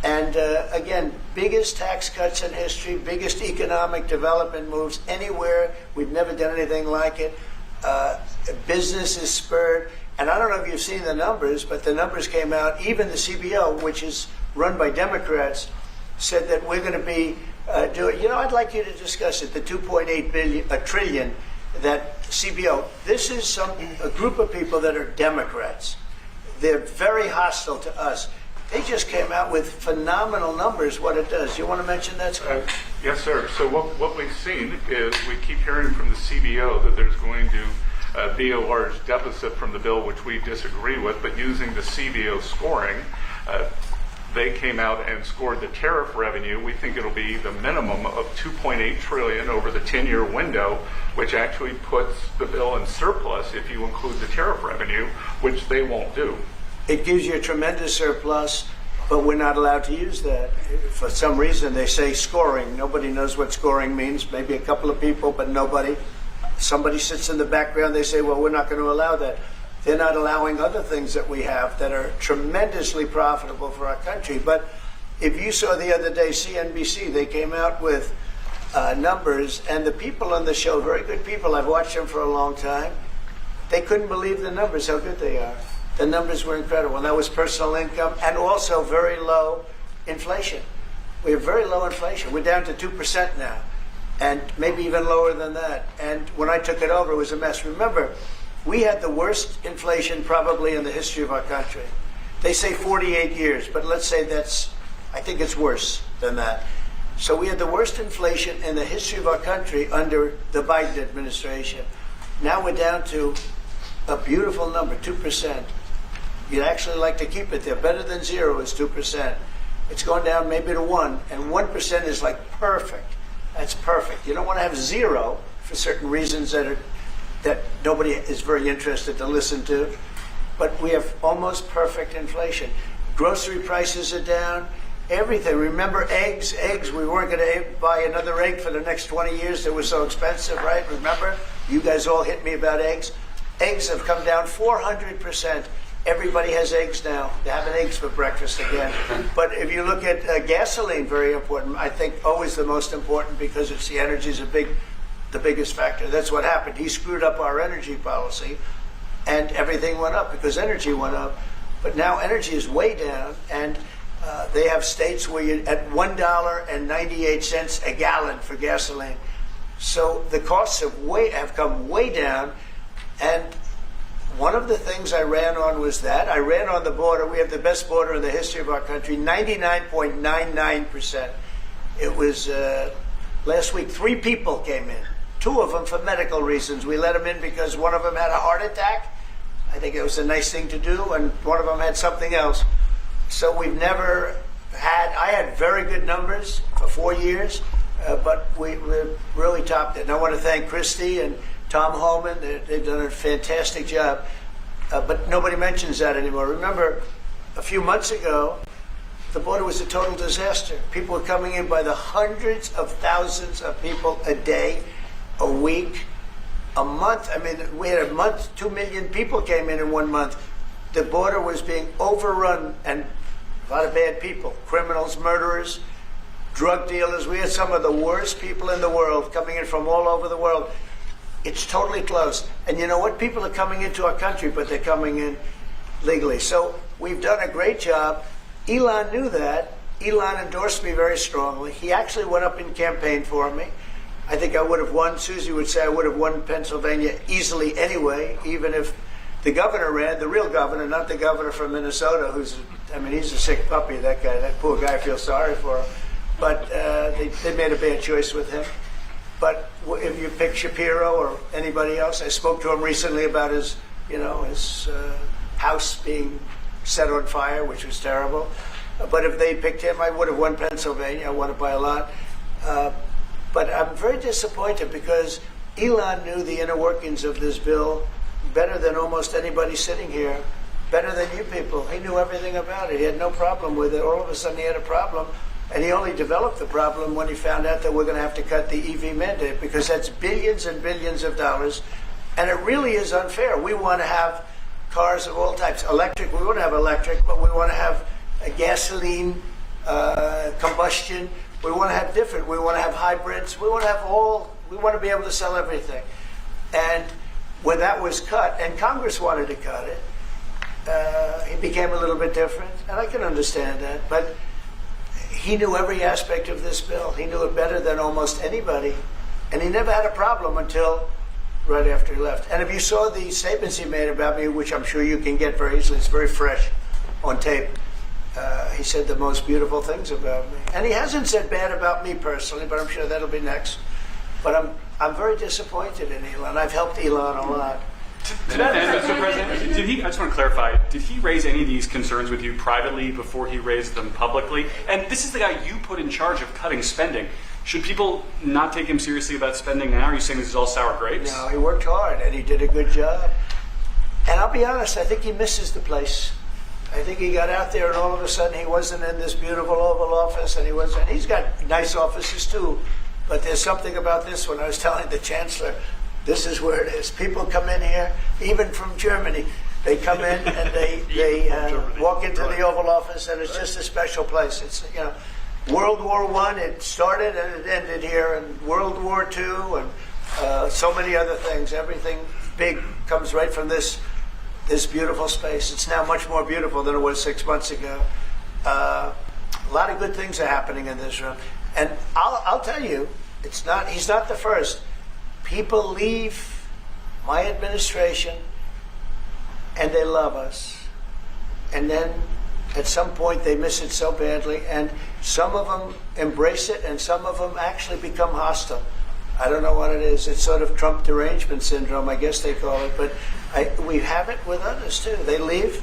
And again, biggest tax cuts in history, biggest economic development moves anywhere. We've never done anything like it. Business is spurred. And I don't know if you've seen the numbers, but the numbers came out. Even the CBO, which is run by Democrats, said that we're going to be doing, you know, I'd like you to discuss it, the 2.8 trillion that CBO, this is a group of people that are Democrats. They're very hostile to us. They just came out with phenomenal numbers, what it does. You want to mention that, Scott? Yes, sir. So what we've seen is we keep hearing from the CBO that there's going to be a large deficit from the bill, which we disagree with, but using the CBO scoring, they came out and scored the tariff revenue. We think it'll be the minimum of $2.8 trillion over the 10-year window, which actually puts the bill in surplus if you include the tariff revenue, which they won't do. It gives you a tremendous surplus, but we're not allowed to use that. For some reason, they say scoring. Nobody knows what scoring means. Maybe a couple of people, but nobody. Somebody sits in the background. They say, well, we're not going to allow that. they're not allowing other things that we have that are tremendously profitable for our country. But if you saw the other day, CNBC, they came out with numbers, and the people on the show, very good people, I've watched them for a long time, they couldn't believe the numbers, how good they are. The numbers were incredible. And that was personal income and also very low inflation. We have very low inflation. We're down to 2% now, and maybe even lower than that. And when I took it over, it was a mess. Remember, we had the worst inflation probably in the history of our country. They say 48 years, but let's say I think it's worse than that. So we had the worst inflation in the history of our country under the Biden administration. Now we're down to a beautiful number, 2%. You'd actually like to keep it there. Better than 0 is 2%. It's going down maybe to 1, and 1% is like perfect. That's perfect. You don't want to have 0 for certain reasons that nobody is very interested to listen to. But we have almost perfect inflation. Grocery prices are down. Everything. Remember eggs? Eggs, we weren't going to buy another egg for the next 20 years. They were so expensive, right? Remember? You guys all hit me about eggs. Eggs have come down 400%. Everybody has eggs now. They're having eggs for breakfast again. But if you look at gasoline, very important. I think always the most important because it's the energy is the biggest factor. That's what happened. He screwed up our energy policy, and everything went up because energy went up. But now energy is way down, and they have states where you're at $1.98 a gallon for gasoline. So the costs have come way down, and one of the things I ran on was that. I ran on the border. We have the best border in the history of our country, 99.99%. It was last week, 3 people came in, 2 of them for medical reasons. We let them in because one of them had a heart attack. I think it was a nice thing to do, and one of them had something else. So we've never I had very good numbers for 4 years, but we really topped it. And I want to thank Christie and Tom Holman. They've done a fantastic job. But nobody mentions that anymore. Remember, a few months ago, the border was a total disaster. People were coming in by the hundreds of thousands of people a day, a week, a month. I mean, we had a month, 2 million people came in 1 month. The border was being overrun, and a lot of bad people, criminals, murderers, drug dealers. We had some of the worst people in the world coming in from all over the world. It's totally closed. And you know what? People are coming into our country, but they're coming in legally. So we've done a great job. Elon knew that. Elon endorsed me very strongly. He actually went up and campaigned for me. I think I would have won. Susie would say I would have won Pennsylvania easily anyway, even if the governor ran, the real governor, not the governor from Minnesota, he's a sick puppy, that guy. That poor guy, I feel sorry for him. But they made a bad choice with him. But if you pick Shapiro or anybody else, I spoke to him recently about his house being set on fire, which was terrible. But if they picked him, I would have won Pennsylvania. I won it by a lot. But I'm very disappointed because Elon knew the inner workings of this bill better than almost anybody sitting here, better than you people. He knew everything about it. He had no problem with it. All of a sudden he had a problem, and he only developed the problem when he found out that we're going to have to cut the EV mandate, because that's billions and billions of dollars, and it really is unfair. We want to have cars of all types. Electric, we want to have electric, but we want to have a gasoline, combustion. We want to have different. We want to have hybrids. We want to have we want to be able to sell everything. And when that was cut, and Congress wanted to cut it, it became a little bit different, and I can understand that. But he knew every aspect of this bill. He knew it better than almost anybody, and he never had a problem until right after he left. And if you saw the statements he made about me, which I'm sure you can get very easily, it's very fresh on tape, he said the most beautiful things about me. And he hasn't said bad about me personally, but I'm sure that'll be next. But I'm very disappointed in Elon. I've helped Elon a lot. To that end, Mr. President, I just want to clarify, did he raise any of these concerns with you privately before he raised them publicly? And this is the guy you put in charge of cutting spending. Should people not take him seriously about spending now? Are you saying this is all sour grapes? No, he worked hard, and he did a good job. And I'll be honest, I think he misses the place. I think he got out there, and all of a sudden he wasn't in this beautiful Oval Office, and he's got nice offices too. But there's something about this one. I was telling the Chancellor, this is where it is. People come in here, even from Germany. They come in and they walk into the Oval Office, and it's just a special place. It's, you know, World War I, it started and it ended here, and World War II, and so many other things. Everything big comes right from this beautiful space. It's now much more beautiful than it was 6 months ago. A lot of good things are happening in this room, and I'll tell you, he's not the first. People leave my administration and they love us, and then at some point they miss it so badly, and some of them embrace it and some of them actually become hostile. I don't know what it is. It's sort of Trump derangement syndrome, I guess they call it, but we have it with others too. They leave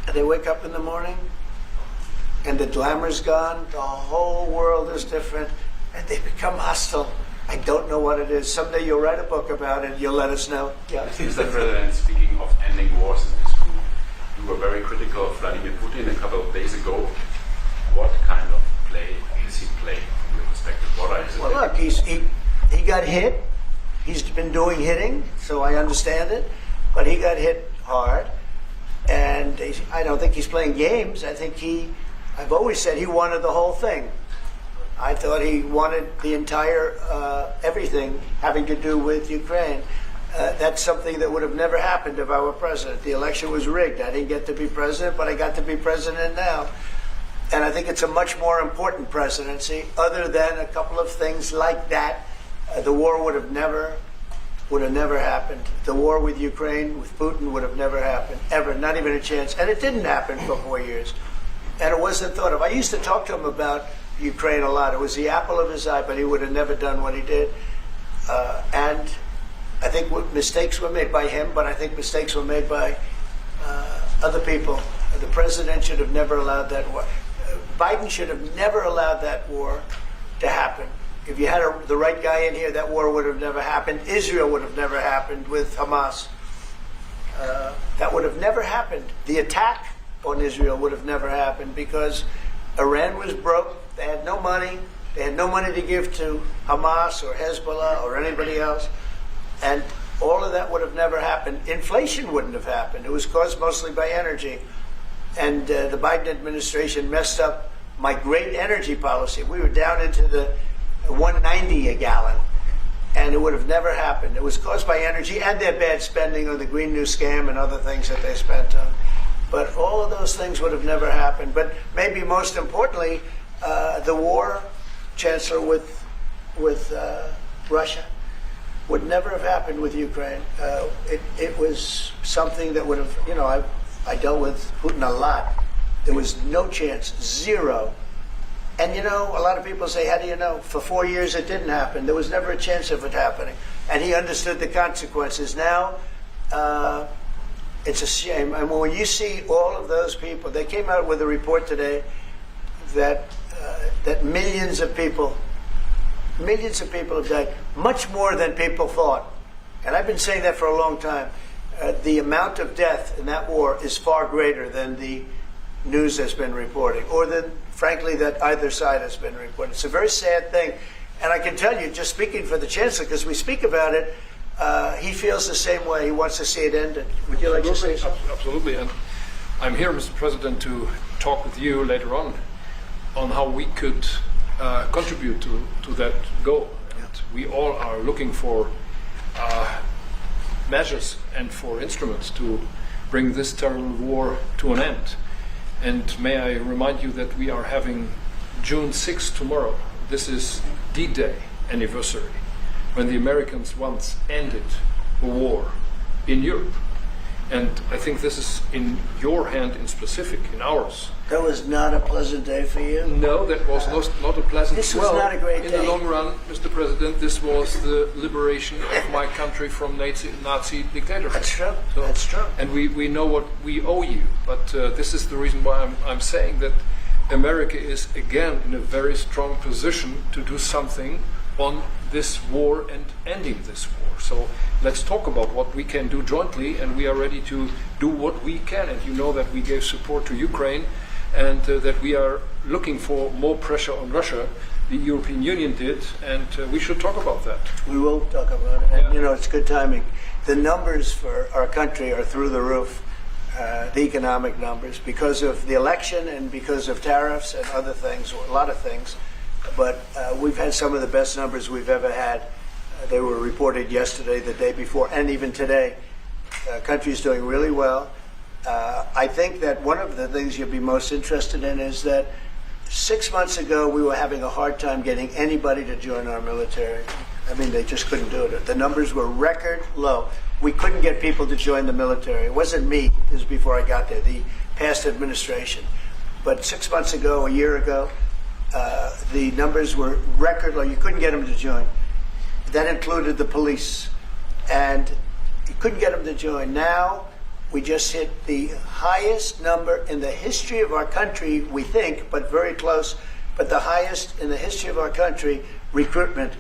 and they wake up in the morning and the glamour's gone, the whole world is different, and they become hostile. I don't know what it is. Someday you'll write a book about it. You'll let us know. Yeah. Mr. President, speaking of ending wars in this room, you were very critical of Vladimir Putin a couple of days ago. What kind of play is he playing from your perspective? What are his Well, look, he got hit. He's been doing hitting, so I understand it. But he got hit hard, and I don't think he's playing games. I think I've always said he wanted the whole thing. I thought he wanted the entire everything having to do with Ukraine. That's something that would have never happened if I were president. The election was rigged. I didn't get to be president, but I got to be president now. And I think it's a much more important presidency. Other than a couple of things like that, the war would have never happened. The war with Ukraine, with Putin, would have never happened, ever, not even a chance. And it didn't happen for 4 years. And it wasn't thought of. I used to talk to him about Ukraine a lot. It was the apple of his eye, but he would have never done what he did. And I think mistakes were made by him, but I think mistakes were made by other people. The president should have never allowed that war. Biden should have never allowed that war to happen. If you had the right guy in here, that war would have never happened. Israel would have never happened with Hamas. That would have never happened. The attack on Israel would have never happened because Iran was broke. They had no money. They had no money to give to Hamas or Hezbollah or anybody else. And all of that would have never happened. Inflation wouldn't have happened. It was caused mostly by energy. And the Biden administration messed up my great energy policy. We were down into the $1.90 a gallon. And it would have never happened. It was caused by energy and their bad spending on the Green New Scam and other things that they spent on. But all of those things would have never happened. But maybe most importantly, the war, Chancellor, with Russia would never have happened with Ukraine. It was something that would have, I dealt with Putin a lot. There was no chance, zero. And a lot of people say, how do you know? For 4 years it didn't happen. There was never a chance of it happening. And he understood the consequences. Now, it's a shame. And when you see all of those people, they came out with a report today that millions of people have died, much more than people thought. And I've been saying that for a long time. The amount of death in that war is far greater than the news has been reporting, or than, frankly, that either side has been reporting. It's a very sad thing. And I can tell you, just speaking for the Chancellor, because we speak about it, he feels the same way. He wants to see it ended. Would you like to say something? Absolutely. And I'm here, Mr. President, to talk with you later on how we could contribute to that goal. And we all are looking for measures and for instruments to bring this terrible war to an end. And may I remind you that we are having June 6th tomorrow. This is D-Day anniversary, when the Americans once ended a war in Europe. And I think this is in your hand in specific, in ours. That was not a pleasant day for you? No, that was not a pleasant day. This was not a great day. In the long run, Mr. President, this was the liberation of my country from Nazi dictatorship. That's true. That's true. And we know what we owe you. But this is the reason why I'm saying that America is again in a very strong position to do something on this war and ending this war. So let's talk about what we can do jointly, and we are ready to do what we can. And you know that we gave support to Ukraine, and that we are looking for more pressure on Russia. The European Union did, and we should talk about that. We will talk about it. And, it's good timing. The numbers for our country are through the roof. the economic numbers because of the election and because of tariffs and other things, a lot of things. But we've had some of the best numbers we've ever had. They were reported yesterday, the day before, and even today. Country's doing really well. I think that one of the things you'll be most interested in is that 6 months ago we were having a hard time getting anybody to join our military. I mean, they just couldn't do it. The numbers were record low. We couldn't get people to join the military. It wasn't me. It was before I got there, the past administration. But 6 months ago, a year ago, the numbers were record low. You couldn't get them to join. That included the police. And you couldn't get them to join. Now, we just hit the highest number in the history of our country, we think, but very close, but the highest in the history of our country, recruitment,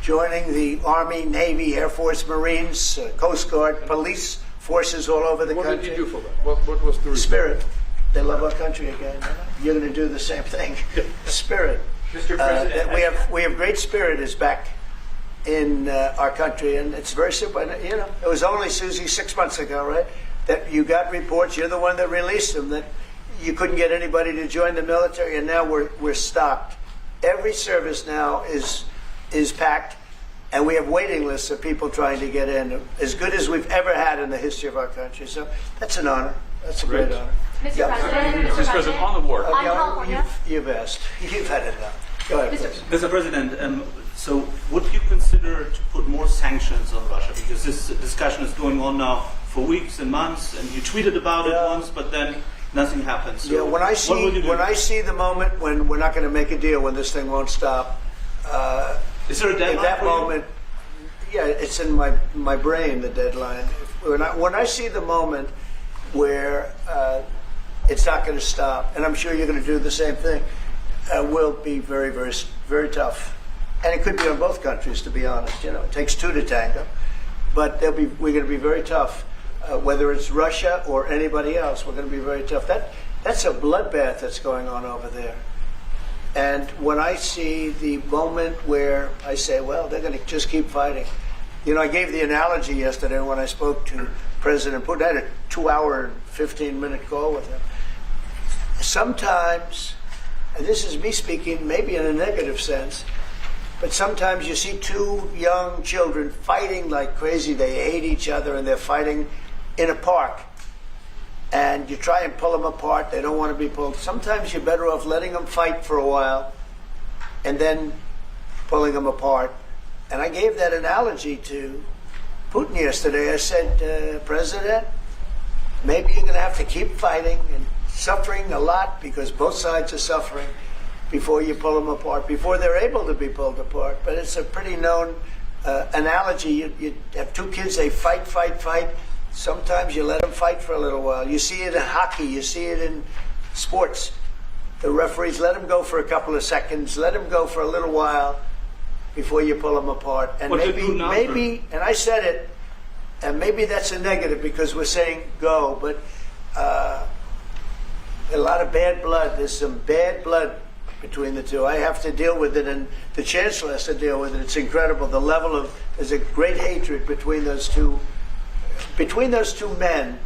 joining the Army, Navy, Air Force, Marines, Coast Guard, police forces all over the country. What did you do for that? What was the reason? Spirit. They love our country again. You're going to do the same thing. Spirit. Mr. President, we have great spirit is back in our country, and it's very simple. And, you know, it was only, Susie, 6 months ago, right, that you got reports. You're the one that released them that you couldn't get anybody to join the military, and now we're stocked. Every service now is packed, and we have waiting lists of people trying to get in, as good as we've ever had in the history of our country. So that's an honor. That's a great honor. Mr. President, Mr. President, on the war. On California. You've asked. You've had enough. Go ahead, please. Mr. President, so would you consider to put more sanctions on Russia? Because this discussion is going on now for weeks and months, and you tweeted about it once, but then nothing happens. So when I see the moment when we're not going to make a deal, when this thing won't stop, is there a deadline? At that moment, yeah, it's in my brain, the deadline. When I see the moment where it's not going to stop, and I'm sure you're going to do the same thing, will be very, very, very tough. And it could be on both countries, to be honest. You know, it takes two to tango. But we're going to be very tough. Whether it's Russia or anybody else, we're going to be very tough. That's a bloodbath that's going on over there. And when I see the moment where I say, well, they're going to just keep fighting. You know, I gave the analogy yesterday when I spoke to President Putin. I had a 2-hour and 15-minute call with him. Sometimes, and this is me speaking maybe in a negative sense, but sometimes you see two young children fighting like crazy. They hate each other and they're fighting in a park. And you try and pull them apart. They don't want to be pulled. Sometimes you're better off letting them fight for a while and then pulling them apart. And I gave that analogy to Putin yesterday. I said, President, maybe you're going to have to keep fighting and suffering a lot because both sides are suffering before you pull them apart, before they're able to be pulled apart. But it's a pretty known analogy. You have two kids, they fight. Sometimes you let them fight for a little while. You see it in hockey. You see it in sports. The referees let them go for a couple of seconds, let them go for a little while before you pull them apart. And maybe, and I said it, and maybe that's a negative because we're saying go, but a lot of bad blood. There's some bad blood between the two. I have to deal with it, and the Chancellor has to deal with it. It's incredible. The level of, there's a great hatred between those two men,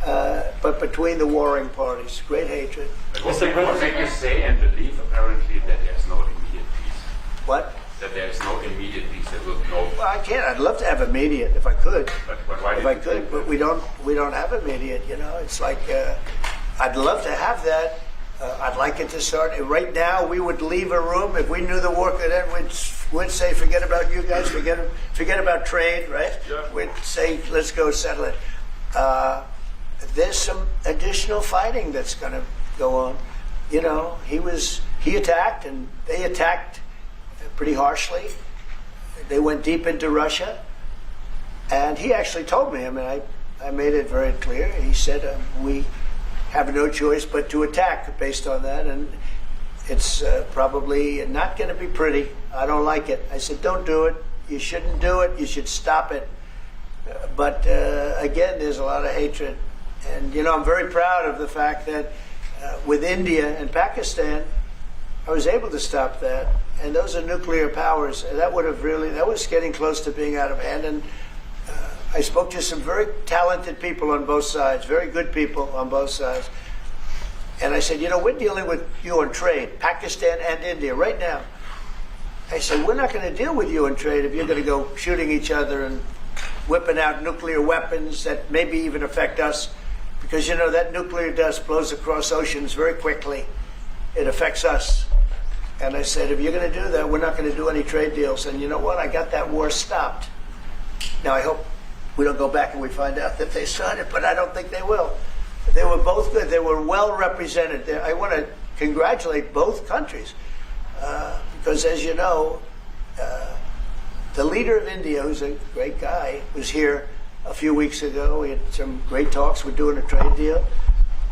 but between the warring parties. Great hatred. What make you say and believe, apparently, that there's no immediate peace? What? That there's no immediate peace. That will no. Well, I can't. I'd love to have immediate if I could. But why if I could, but we don't have immediate. You know, it's like I'd love to have that. I'd like it to start right now. We would leave a room if we knew the war could end. We'd say, forget about you guys. Forget about trade, right? Yeah. We'd say, let's go settle it. There's some additional fighting that's going to go on. You know, he attacked, and they attacked pretty harshly. They went deep into Russia, and he actually told me. I mean, I made it very clear. He said we have no choice but to attack based on that, and it's probably not going to be pretty. I don't like it. I said, don't do it. You shouldn't do it. You should stop it. But again, there's a lot of hatred. And, you know, I'm very proud of the fact that with India and Pakistan, I was able to stop that. And those are nuclear powers. That was getting close to being out of hand. And I spoke to some very talented people on both sides, very good people on both sides. And I said, we're dealing with you on trade, Pakistan and India right now. I said, we're not going to deal with you on trade if you're going to go shooting each other and whipping out nuclear weapons that maybe even affect us. Because, that nuclear dust blows across oceans very quickly. It affects us. And I said, if you're going to do that, we're not going to do any trade deals. And you know what? I got that war stopped. Now, I hope we don't go back and we find out that they started, but I don't think they will. They were both good. They were well represented. I want to congratulate both countries because, as you know, the leader of India, who's a great guy, was here a few weeks ago. We had some great talks. We're doing a trade deal.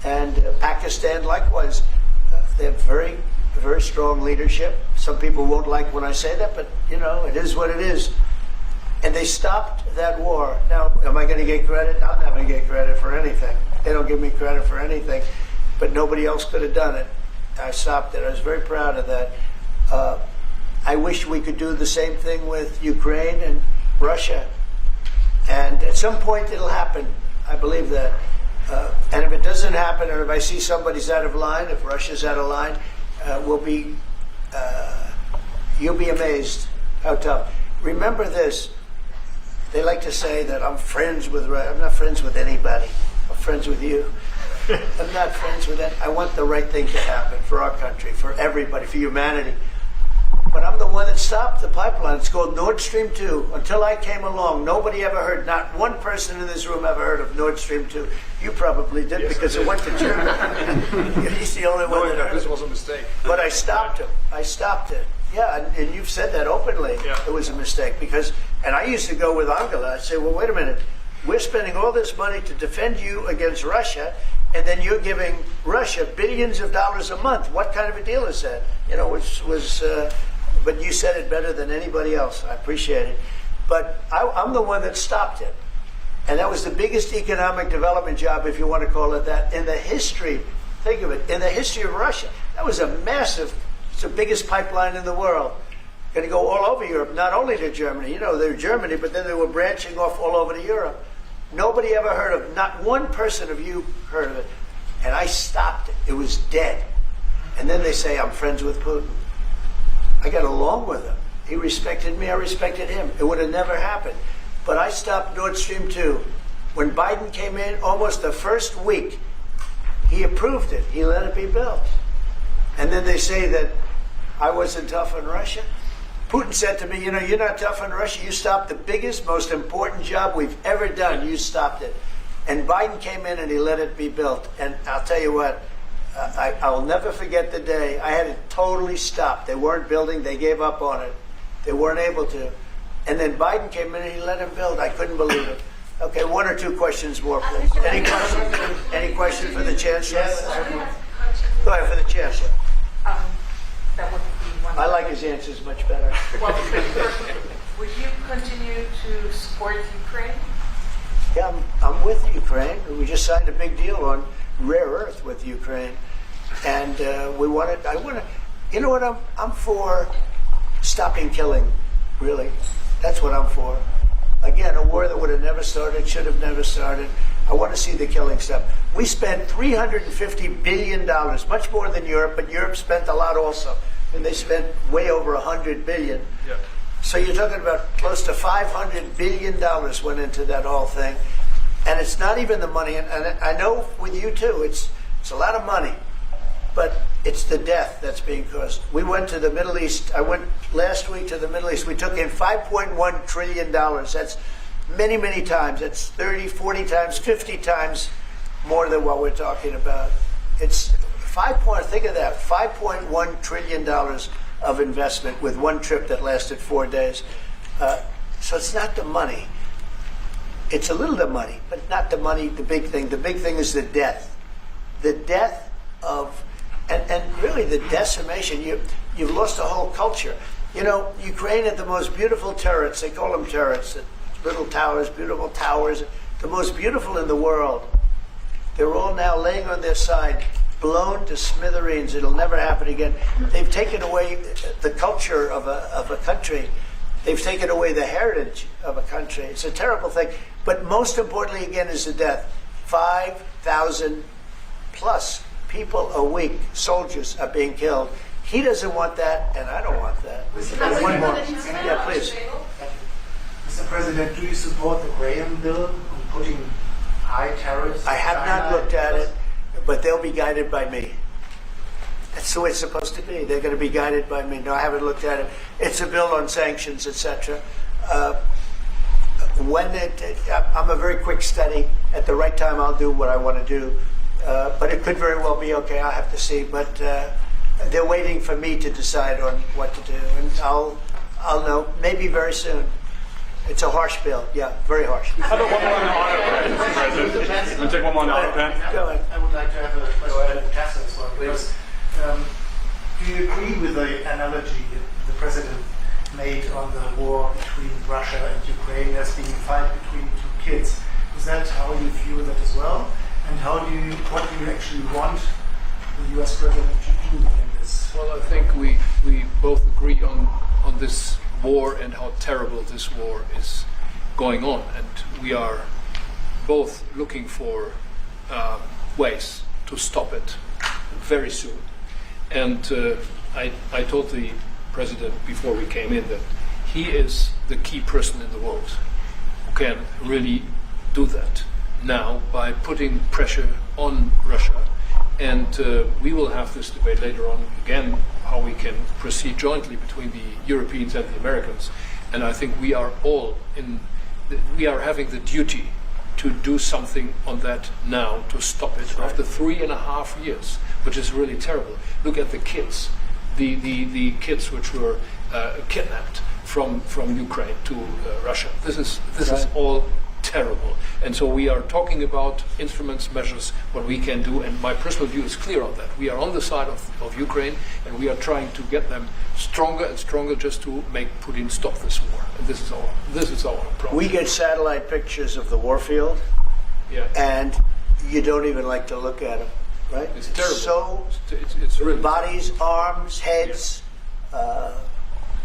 And Pakistan, likewise, they have very, very strong leadership. Some people won't like when I say that, but, it is what it is. And they stopped that war. Now, am I going to get credit? I'm not going to get credit for anything. They don't give me credit for anything. But nobody else could have done it. I stopped it. I was very proud of that. I wish we could do the same thing with Ukraine and Russia. And at some point it'll happen. I believe that. And if it doesn't happen, or if I see somebody's out of line, if Russia's out of line, you'll be amazed how tough. Remember this. They like to say that I'm friends with Russia. I'm not friends with anybody. I'm friends with you. I'm not friends with that. I want the right thing to happen for our country, for everybody, for humanity. But I'm the one that stopped the pipeline. It's called Nord Stream 2. Until I came along, nobody ever heard, not one person in this room ever heard of Nord Stream 2. You probably did, yes, because it went to Germany. He's the only one that heard. This was a mistake. But I stopped him. I stopped it. Yeah, and you've said that openly. Yeah. It was a mistake because, and I used to go with Angela. I'd say, well, wait a minute. We're spending all this money to defend you against Russia, and then you're giving Russia billions of dollars a month. What kind of a deal is that? But you said it better than anybody else. I appreciate it. But I'm the one that stopped it. And that was the biggest economic development job, if you want to call it that, in the history, think of it, in the history of Russia. That was a massive, it's the biggest pipeline in the world. Going to go all over Europe, not only to Germany. They're Germany, but then they were branching off all over to Europe. Nobody ever heard of, not one person of you heard of it. And I stopped it. It was dead. And then they say, I'm friends with Putin. I got along with him. He respected me, I respected him. It would have never happened. But I stopped Nord Stream 2. When Biden came in, almost the first week, he approved it. He let it be built. And then they say that I wasn't tough on Russia. Putin said to me, you're not tough on Russia. You stopped the biggest, most important job we've ever done. You stopped it. And Biden came in and he let it be built. And I'll tell you what, I'll never forget the day. I had it totally stopped. They weren't building. They gave up on it. They weren't able to. And then Biden came in and he let him build. I couldn't believe it. Okay, one or two questions more, please. Any questions? Any question for the Chancellor? Yes, Go ahead for the Chancellor. That would be one. I like his answers much better. Well, would you continue to support Ukraine? Yeah, I'm with Ukraine. We just signed a big deal on rare earth with Ukraine, and I want to. You know what? I'm for stopping killing. Really, that's what I'm for. Again, a war that would have never started, should have never started. I want to see the killing stop. We spent $350 billion, much more than Europe, but Europe spent a lot also, and they spent way over $100 billion. Yeah. So you're talking about close to $500 billion went into that whole thing. And it's not even the money, and I know with you too, it's a lot of money, but it's the death that's being caused. We went to the Middle East. I went last week to the Middle East. We took in $5.1 trillion. That's many, many times. That's 30, 40 times, 50 times more than what we're talking about. It's think of that, $5.1 trillion of investment with one trip that lasted 4 days. So it's not the money. It's a little the money, but not the money, the big thing. The big thing is the death. The death of, and really the decimation. You've lost a whole culture. Ukraine had the most beautiful turrets. They call them turrets. Little towers, beautiful towers. The most beautiful in the world. They're all now laying on their side, blown to smithereens. It'll never happen again. They've taken away the culture of a country. They've taken away the heritage of a country. It's a terrible thing. But most importantly, again, is the death. 5,000 plus people a week, soldiers, are being killed. He doesn't want that, and I don't want that. And one more. Yeah, please. Mr. President, do you support the Graham bill on putting high tariffs? I have not looked at it, but they'll be guided by me. That's the way it's supposed to be. They're going to be guided by me. No, I haven't looked at it. It's a bill on sanctions, etc. I'm a very quick study. At the right time, I'll do what I want to do. But it could very well be okay. I'll have to see. But they're waiting for me to decide on what to do, and I'll know maybe very soon. It's a harsh bill. Yeah, very harsh. How about one more on the auto pen, Mr. President? I'm going to take one more on the auto pen. Go ahead. I would like to have a question to Catherine as well. Because, do you agree with the analogy the President made on the war between Russia and Ukraine as being a fight between two kids? Is that how you view that as well? And what do you actually want the U.S. President to do in this? Well, I think we both agree on this war and how terrible this war is going on, and we are both looking for ways to stop it very soon. And I told the President before we came in that he is the key person in the world who can really do that now by putting pressure on Russia. And we will have this debate later on again, how we can proceed jointly between the Europeans and the Americans. And I think we are all we are having the duty to do something on that now to stop it after 3.5 years, which is really terrible. Look at the kids, the kids which were kidnapped from Ukraine to Russia. This is all terrible. And so we are talking about instruments, measures, what we can do, and my personal view is clear on that. We are on the side of Ukraine, and we are trying to get them stronger and stronger just to make Putin stop this war. And this is our approach. We get satellite pictures of the war field, and you don't even like to look at them, right? It's terrible. So, it's really bodies, arms, heads,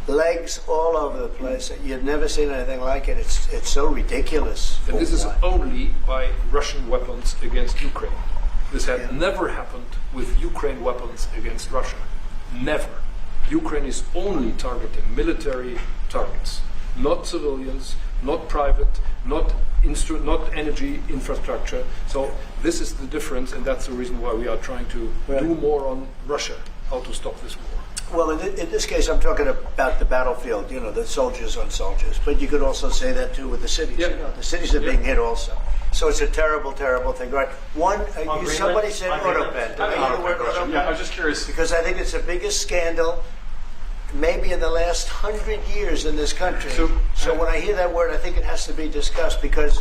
legs all over the place. You've never seen anything like it. It's so ridiculous. And this is only by Russian weapons against Ukraine. This had never happened with Ukraine weapons against Russia. Never. Ukraine is only targeting military targets, not civilians, not private, not energy infrastructure. So this is the difference, and that's the reason why we are trying to do more on Russia, how to stop this war. Well, in this case, I'm talking about the battlefield, the soldiers on soldiers. But you could also say that, too, with the cities. The cities are being hit also. So it's a terrible, terrible thing. Right? Somebody said autopen. Yeah, I was just curious. Because I think it's the biggest scandal maybe in the last 100 years in this country. So when I hear that word, I think it has to be discussed, because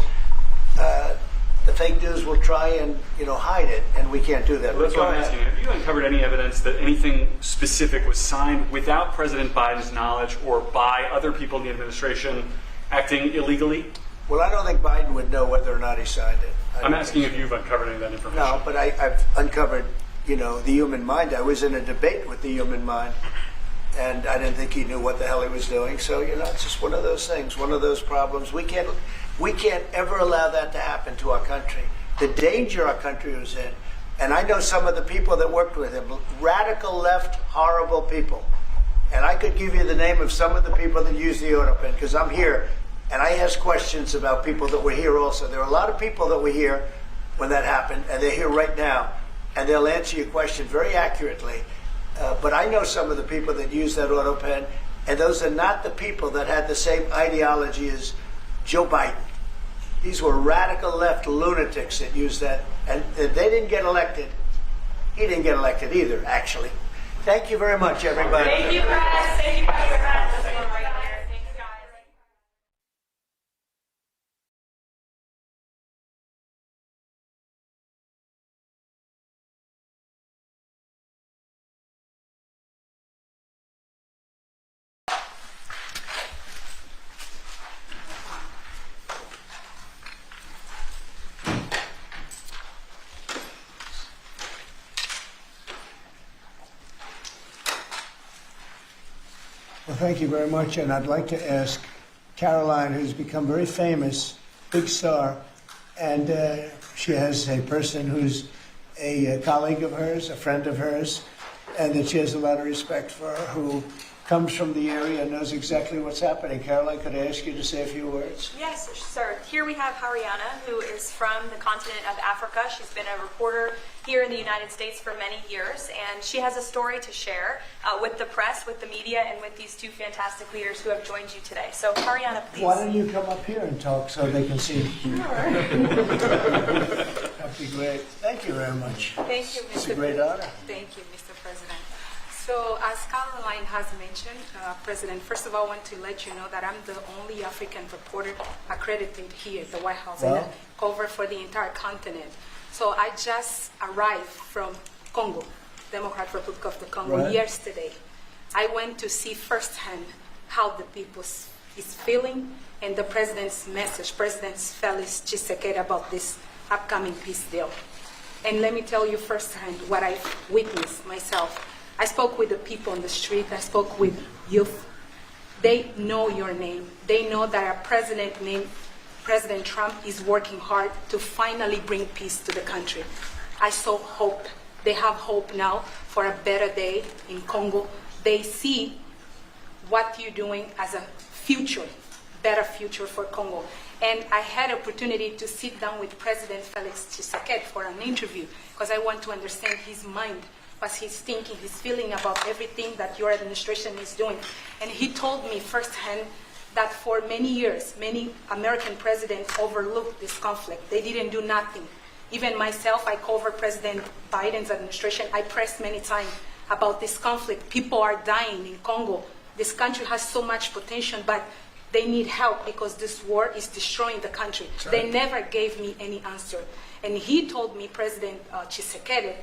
the fake news will try and hide it, and we can't do that. Well, that's what I'm asking. Have you uncovered any evidence that anything specific was signed without President Biden's knowledge or by other people in the administration acting illegally? Well, I don't think Biden would know whether or not he signed it. I'm asking if you've uncovered any of that information. No, but I've uncovered, the human mind. I was in a debate with the human mind, and I didn't think he knew what the hell he was doing. So, it's just one of those things, one of those problems. We can't ever allow that to happen to our country. The danger our country was in, and I know some of the people that worked with him, radical left, horrible people. And I could give you the name of some of the people that used the autopen, because I'm here, and I ask questions about people that were here also. There are a lot of people that were here when that happened, and they're here right now, and they'll answer your question very accurately. But I know some of the people that use that autopen, and those are not the people that had the same ideology as Joe Biden. These were radical left lunatics that used that, and they didn't get elected. He didn't get elected either, actually. Thank you very much, everybody. Thank you, guys. Thank you, guys. Well, thank you very much, and I'd like to ask Caroline, who's become very famous big star. And she has a person who's a colleague of hers, a friend of hers, and that she has a lot of respect for, who comes from the area and knows exactly what's happening. Caroline, could I ask you to say a few words? Yes, sir. Here we have Haryana, who is from the continent of Africa. She's been a reporter here in the United States for many years, and she has a story to share with the press, with the media, and with these two fantastic leaders who have joined you today. So, Haryana, please. Why don't you come up here and talk so they can see? That'd be great. Thank you very much. Thank you, Mr. It's a great honor. Thank you, Mr. President. So, as Caroline has mentioned, President, first of all, I want to let you know that I'm the only African reporter accredited here at the White House and I cover for the entire continent. So, I just arrived from Congo, Democratic Republic of the Congo, yesterday. I went to see firsthand how the people is feeling and the president's message, President Felix Tshisekedi, about this upcoming peace deal. And let me tell you firsthand what I've witnessed myself. I spoke with the people on the street. I spoke with youth. They know your name. They know that our president named President Trump is working hard to finally bring peace to the country. I saw hope. They have hope now for a better day in Congo. They see what you're doing as a future, better future for Congo. And I had opportunity to sit down with President Felix Tshisekedi for an interview because I want to understand his mind, what he's thinking, his feeling about everything that your administration is doing. And he told me firsthand that for many years, many American presidents overlooked this conflict. They didn't do nothing. Even myself, I covered President Biden's administration. I pressed many times about this conflict. People are dying in Congo. This country has so much potential, but they need help because this war is destroying the country. Right. They never gave me any answer. And he told me, President Tshisekedi,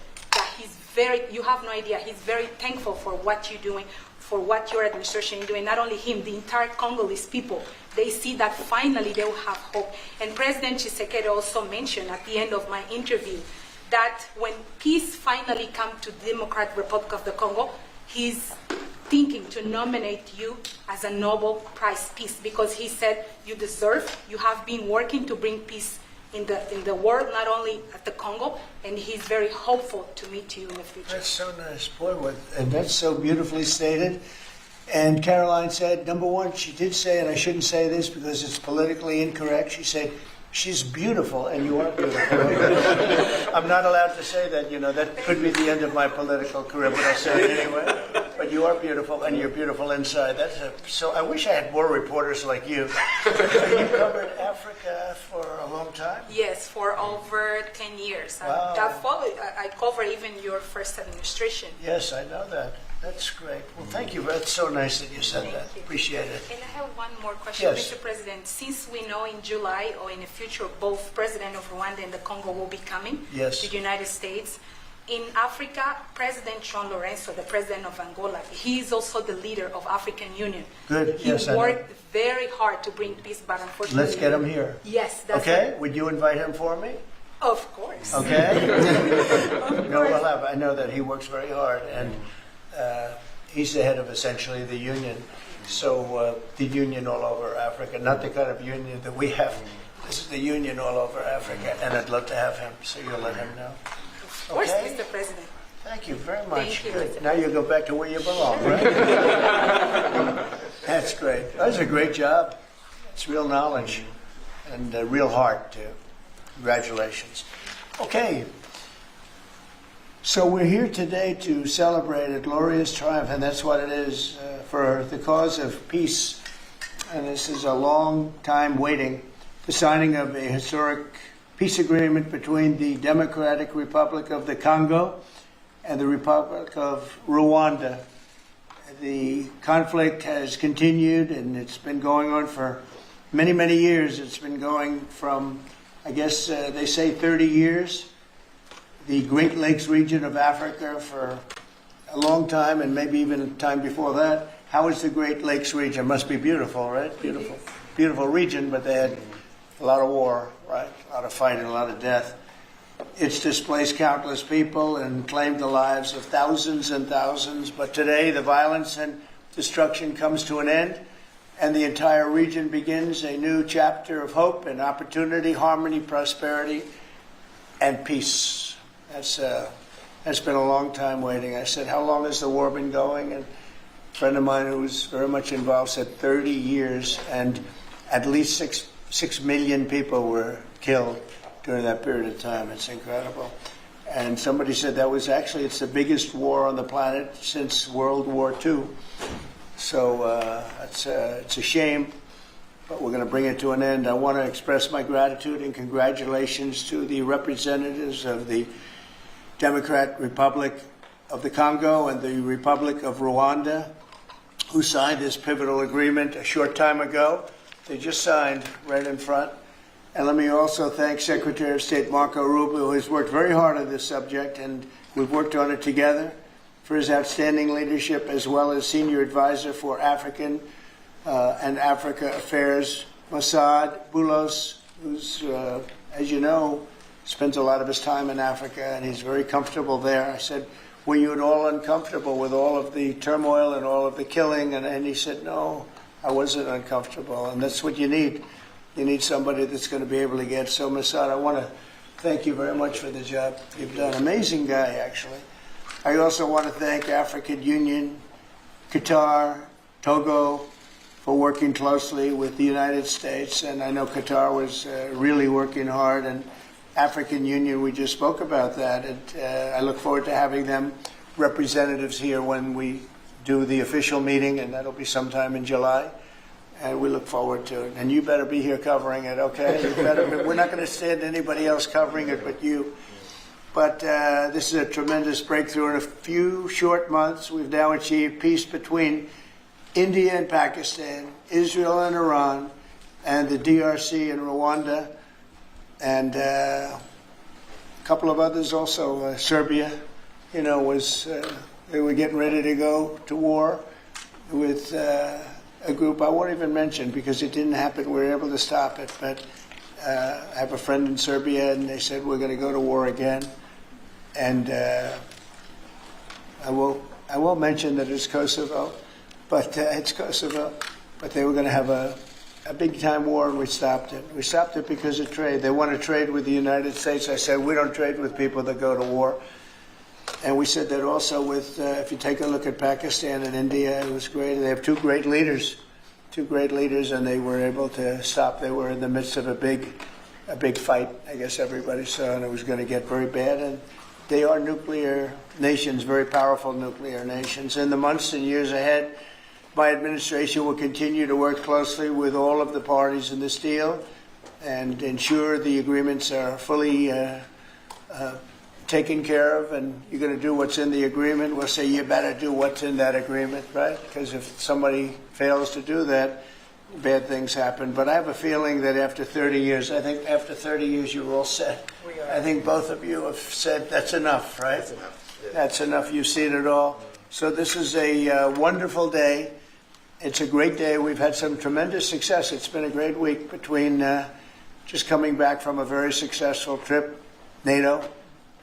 that you have no idea, he's very thankful for what you're doing, for what your administration is doing. Not only him, the entire Congolese people. They see that finally they will have hope. And President Tshisekedi also mentioned at the end of my interview that when peace finally comes to the Democratic Republic of the Congo, he's thinking to nominate you as a Nobel Prize Peace because he said you deserve, you have been working to bring peace in the world, not only at the Congo, and he's very hopeful to meet you in the future. That's so nice, boy, and that's so beautifully stated. And Caroline said, number one, she did say, and I shouldn't say this because it's politically incorrect, she said, she's beautiful, and you are beautiful. I'm not allowed to say that, that could be the end of my political career, but I'll say it anyway. But you are beautiful, and you're beautiful inside. So I wish I had more reporters like you. You covered Africa for a long time? Yes, for over 10 years. Wow. I covered even your first administration. Yes, I know that. That's great. Well, thank you. That's so nice that you said that. Appreciate it. And I have one more question, Yes. Mr. President. Since we know in July or in the future, both President of Rwanda and the Congo will be coming to the United States. In Africa, President John Lorenzo, the president of Angola, he is also the leader of African Union. Good. He Yes, I know. worked very hard to bring peace, but unfortunately... Let's get him here. Yes, that's okay? it. Would you invite him for me? Of course. Okay? I know that he works very hard, and he's the head of essentially the union. So the union all over Africa, not the kind of union that we have. This is the union all over Africa, and I'd love to have him, so you'll let him know. Of course, Mr. President. Thank you very much. Thank you, Good. Mr. Now you go back to where you belong, right? That's great. That was a great job. It's real knowledge and real heart, too. Congratulations. Okay. So we're here today to celebrate a glorious triumph, and that's what it is, for the cause of peace. And this is a long time waiting, the signing of a historic peace agreement between the Democratic Republic of the Congo and the Republic of Rwanda. The conflict has continued, and it's been going on for many, many years. It's been going from, I guess they say 30 years. The Great Lakes region of Africa for a long time, and maybe even a time before that. How is the Great Lakes region? Must be beautiful, right? Beautiful. Beautiful region, but they had a lot of war, right? A lot of fighting, a lot of death. It's displaced countless people and claimed the lives of thousands and thousands. But today, the violence and destruction comes to an end. and the entire region begins a new chapter of hope and opportunity, harmony, prosperity, and peace. That's been a long time waiting. I said, how long has the war been going? And a friend of mine who was very much involved said 30 years, and at least 6 million people were killed during that period of time. It's incredible. And somebody said that was actually, it's the biggest war on the planet since World War II. So it's a shame, but we're going to bring it to an end. I want to express my gratitude and congratulations to the representatives of the Democratic Republic of the Congo and the Republic of Rwanda, who signed this pivotal agreement a short time ago. They just signed right in front. And let me also thank Secretary of State Marco Rubio, who has worked very hard on this subject, and we've worked on it together, for his outstanding leadership, as well as Senior Advisor for African and Africa Affairs, Mossad Boulos, who's, as you know, spends a lot of his time in Africa, and he's very comfortable there. I said, were you at all uncomfortable with all of the turmoil and all of the killing? And he said, no, I wasn't uncomfortable. And that's what you need. You need somebody that's going to be able to get. So, Mossad, I want to thank you very much for the job you've done. Amazing guy, actually. I also want to thank African Union, Qatar, Togo, for working closely with the United States. And I know Qatar was really working hard. And African Union, we just spoke about that. And I look forward to having them representatives here when we do the official meeting, and that'll be sometime in July. And we look forward to it. And you better be here covering it, okay? You better be. We're not going to stand anybody else covering it but you. But this is a tremendous breakthrough. In a few short months, we've now achieved peace between India and Pakistan, Israel and Iran, and the DRC and Rwanda, and a couple of others also. Serbia, you know, was they were getting ready to go to war with a group I won't even mention because it didn't happen. We were able to stop it. But I have a friend in Serbia, and they said we're going to go to war again. And I won't mention that it's Kosovo, but it's Kosovo. But they were going to have a big time war, and we stopped it. We stopped it because of trade. They want to trade with the United States. I said we don't trade with people that go to war. And we said that also with, if you take a look at Pakistan and India, it was great. They have two great leaders, and they were able to stop. They were in the midst of a big fight, I guess everybody saw, and it was going to get very bad. And they are nuclear nations, very powerful nuclear nations. In the months and years ahead, my administration will continue to work closely with all of the parties in this deal and ensure the agreements are fully taken care of, and you're going to do what's in the agreement. We'll say you better do what's in that agreement, right? Because if somebody fails to do that, bad things happen. But I have a feeling that after 30 years, I think after 30 years you're all set. I think both of you have said that's enough, right? That's enough. Yeah. That's enough. You've seen it all. So this is a wonderful day. It's a great day. We've had some tremendous success. It's been a great week between just coming back from a very successful trip,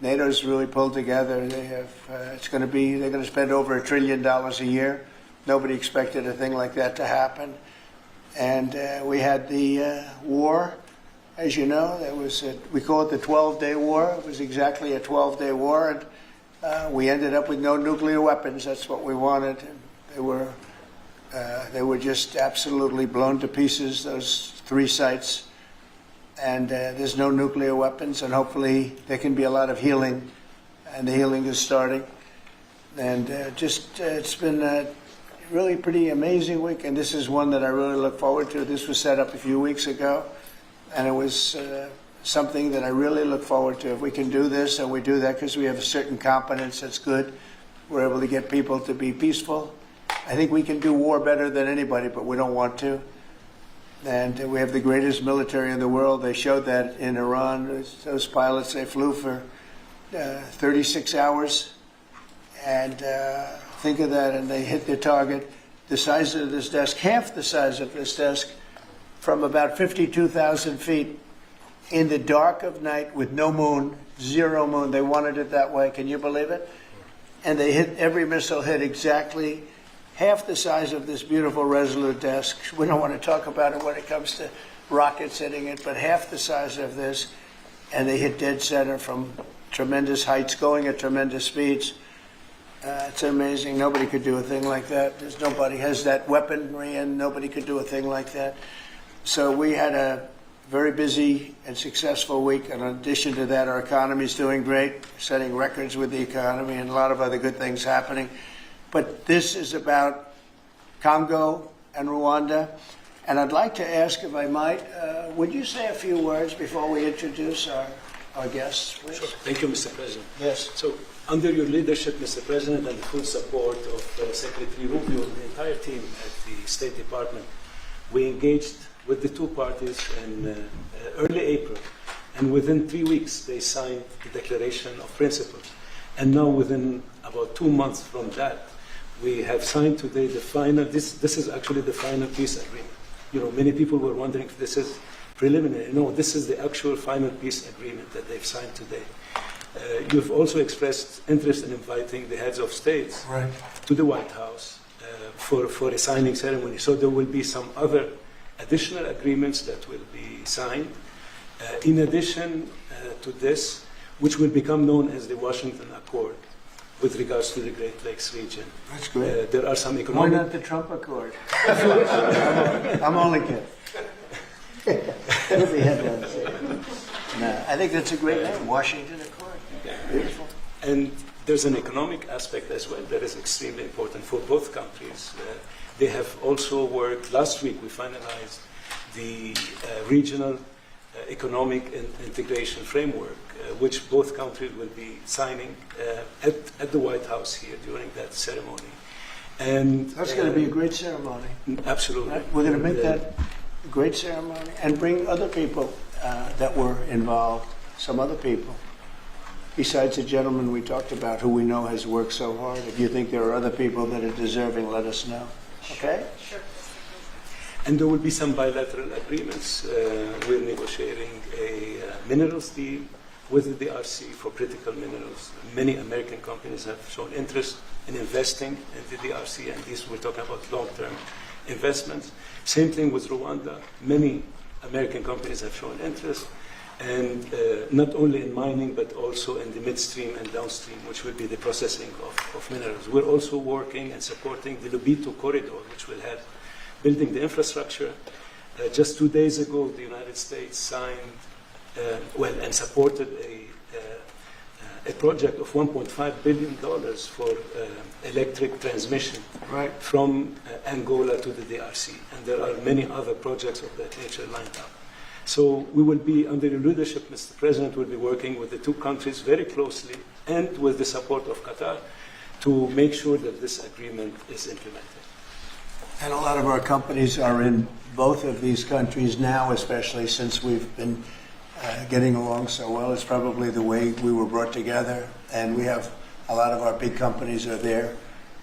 NATO's really pulled together. They have. They're going to spend over $1 trillion a year. Nobody expected a thing like that to happen. And we had the war, as you know. We call it the 12-day war. It was exactly a 12-day war, and we ended up with no nuclear weapons. That's what we wanted. And they were just absolutely blown to pieces. Those 3 sites. And there's no nuclear weapons, and hopefully there can be a lot of healing, and the healing is starting. And it's been a really pretty amazing week, and this is one that I really look forward to. This was set up a few weeks ago, and it was something that I really look forward to. If we can do this, and we do that because we have a certain competence that's good, we're able to get people to be peaceful. I think we can do war better than anybody, but we don't want to. And we have the greatest military in the world. They showed that in Iran. Those pilots, they flew for 36 hours. And think of that, and they hit their target. The size of this desk, half the size of this desk, from about 52,000 feet in the dark of night with no moon, 0 moon. They wanted it that way. Can you believe it? And they hit, every missile hit exactly half the size of this beautiful Resolute desk. We don't want to talk about it when it comes to rockets hitting it, but half the size of this, and they hit dead center from tremendous heights, going at tremendous speeds. It's amazing. Nobody could do a thing like that. Nobody has that weaponry, and nobody could do a thing like that. So we had a very busy and successful week. And in addition to that, our economy is doing great, setting records with the economy, and a lot of other good things happening. But this is about Congo and Rwanda. And I'd like to ask, if I might, would you say a few words before we introduce our guests, please? Sure. Thank you, Mr. President. Yes. So, under your leadership, Mr. President, and the full support of Secretary Rubio and the entire team at the State Department, we engaged with the two parties in early April, and within 3 weeks they signed the Declaration of Principles. And now, within about 2 months from that, we have signed today the final. This is actually the final peace agreement. You know, many people were wondering if this is preliminary. No, this is the actual final peace agreement that they've signed today. You've also expressed interest in inviting the heads of states to the White House for a signing ceremony. So there will be some other additional agreements that will be signed. In addition to this, which will become known as the Washington Accord with regards to the Great Lakes region. That's great. There are some economic... Why not the Trump Accord? I'm only kidding. Put the headlines there. No, I think that's a great name, Washington Accord. Beautiful. And there's an economic aspect as well that is extremely important for both countries. They have also worked, last week we finalized the regional economic integration framework, which both countries will be signing at the White House here during that ceremony. And that's going to be a great ceremony. Absolutely. Right? We're going to make that a great ceremony and bring other people that were involved, some other people. Besides the gentleman we talked about, who we know has worked so hard. If you think there are other people that are deserving, let us know. Okay? Sure. And there will be some bilateral agreements. We're negotiating a minerals deal with the DRC for critical minerals. Many American companies have shown interest in investing in the DRC, and these we're talking about long-term investments. Same thing with Rwanda. Many American companies have shown interest, and not only in mining, but also in the midstream and downstream, which will be the processing of minerals. We're also working and supporting the Lobito corridor, which will help building the infrastructure. Just 2 days ago, the United States signed, and supported a project of $1.5 billion for electric transmission from Angola to the DRC. And there are many other projects of that nature lined up. So we will be, under your leadership, Mr. President, will be working with the two countries very closely and with the support of Qatar to make sure that this agreement is implemented. And a lot of our companies are in both of these countries now, especially since we've been getting along so well. It's probably the way we were brought together. And we have a lot of our big companies are there,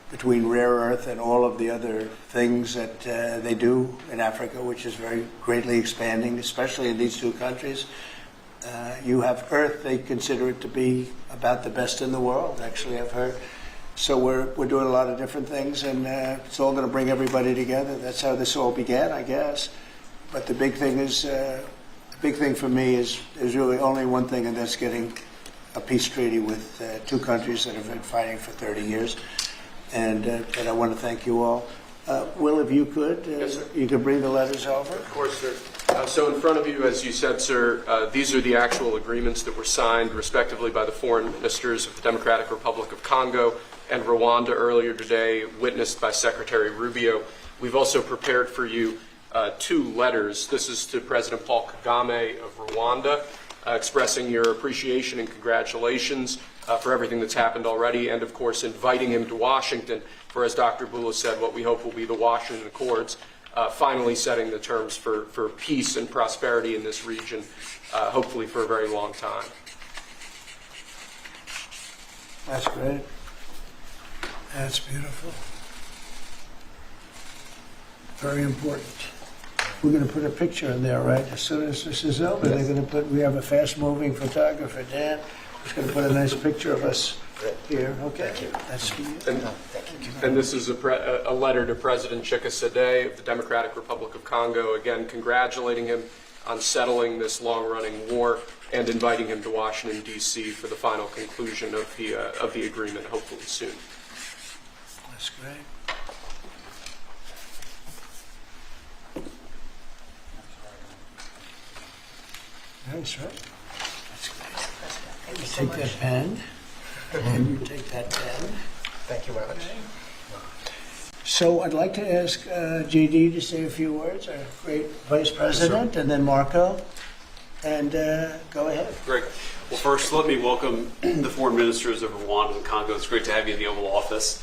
between rare earth and all of the other things that they do in Africa, which is very greatly expanding, especially in these two countries. You have earth, they consider it to be about the best in the world, actually, I've heard. So we're doing a lot of different things, and it's all going to bring everybody together. That's how this all began, I guess. But the big thing is, the big thing for me is really only one thing, and that's getting a peace treaty with two countries that have been fighting for 30 years. And I want to thank you all. Will, if you could, yes, you could bring the letters over. Of course, sir. So in front of you, as you said, sir, these are the actual agreements that were signed, respectively, by the foreign ministers of the Democratic Republic of Congo and Rwanda earlier today, witnessed by Secretary Rubio. We've also prepared for you 2 letters. This is to President Paul Kagame of Rwanda, expressing your appreciation and congratulations for everything that's happened already, and of course inviting him to Washington for, as Dr. Bula said, what we hope will be the Washington Accords, finally setting the terms for peace and prosperity in this region, hopefully for a very long time. That's great. That's beautiful. Very important. We're going to put a picture in there, right? As soon as this is over, they're going to put, we have a fast-moving photographer, Dan, who's going to put a nice picture of us here, okay? That's And this is a letter to President Chikisade of the Democratic Republic of Congo, again congratulating him on settling this long-running war and inviting him to Washington, D.C. for the final conclusion of the agreement, hopefully soon. That's great. That's right. That's great. You take that pen, and you take that pen. Thank you very much. So I'd like to ask JD to say a few words, our great Vice President, and then Marco. And go ahead. Great. Well, first, let me welcome the foreign ministers of Rwanda and Congo. It's great to have you in the Oval Office.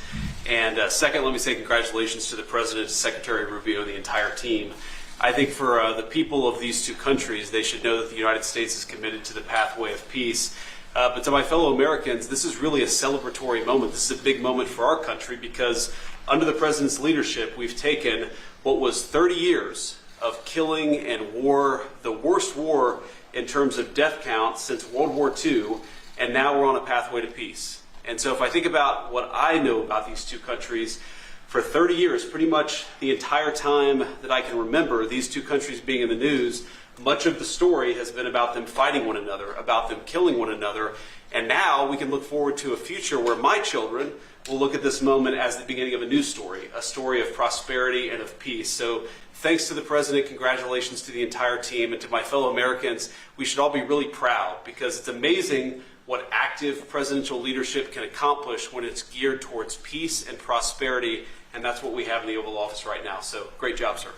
And second, let me say congratulations to the President, Secretary Rubio, and the entire team. I think for the people of these two countries, they should know that the United States is committed to the pathway of peace. But to my fellow Americans, this is really a celebratory moment. This is a big moment for our country because under the President's leadership, we've taken what was 30 years of killing and war, the worst war in terms of death count since World War II, and now we're on a pathway to peace. And so if I think about what I know about these two countries, for 30 years, pretty much the entire time that I can remember these two countries being in the news, much of the story has been about them fighting one another, about them killing one another. And now we can look forward to a future where my children will look at this moment as the beginning of a new story, a story of prosperity and of peace. So thanks to the President, congratulations to the entire team, and to my fellow Americans. We should all be really proud because it's amazing what active presidential leadership can accomplish when it's geared towards peace and prosperity, and that's what we have in the Oval Office right now. So great job, sir.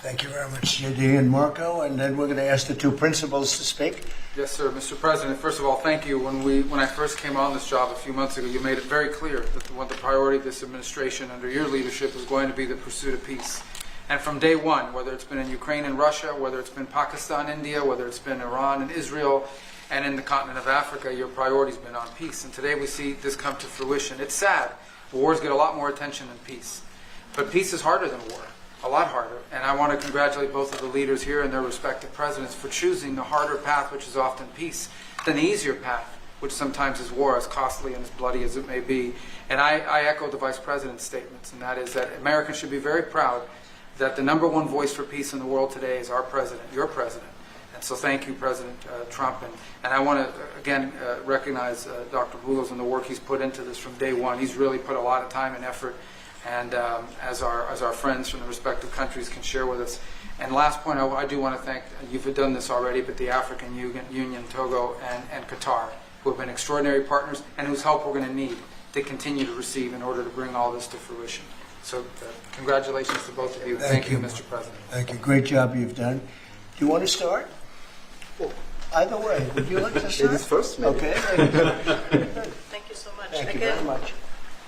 Thank you very much, JD and Marco. And then we're going to ask the two principals to speak. Yes, sir. Mr. President, first of all, thank you. When I first came on this job a few months ago, you made it very clear that one of the priority of this administration under your leadership is going to be the pursuit of peace. And from day one, whether it's been in Ukraine and Russia, whether it's been Pakistan, India, whether it's been Iran and Israel, and in the continent of Africa, your priority's been on peace. And today we see this come to fruition. It's sad. Wars get a lot more attention than peace. But peace is harder than war. A lot harder. And I want to congratulate both of the leaders here and their respective presidents for choosing the harder path, which is often peace, than the easier path, which sometimes is war, as costly and as bloody as it may be. And I echo the Vice President's statements, and that is that Americans should be very proud that the #1 voice for peace in the world today is our President, your President. And so thank you, President Trump. And I want to, again, recognize Dr. Boulos and the work he's put into this from day one. He's really put a lot of time and effort, and as our friends from the respective countries can share with us. And last point, I do want to thank, you've done this already, but the African Union, Togo, and Qatar, who have been extraordinary partners and whose help we're going to need to continue to receive in order to bring all this to fruition. So congratulations to both of you. Thank you, Mr. President. Thank you. Great job you've done. Do you want to start? Either way. Would you like to start? Ladies first, maybe. Okay. Thank you so much. Thank you very much.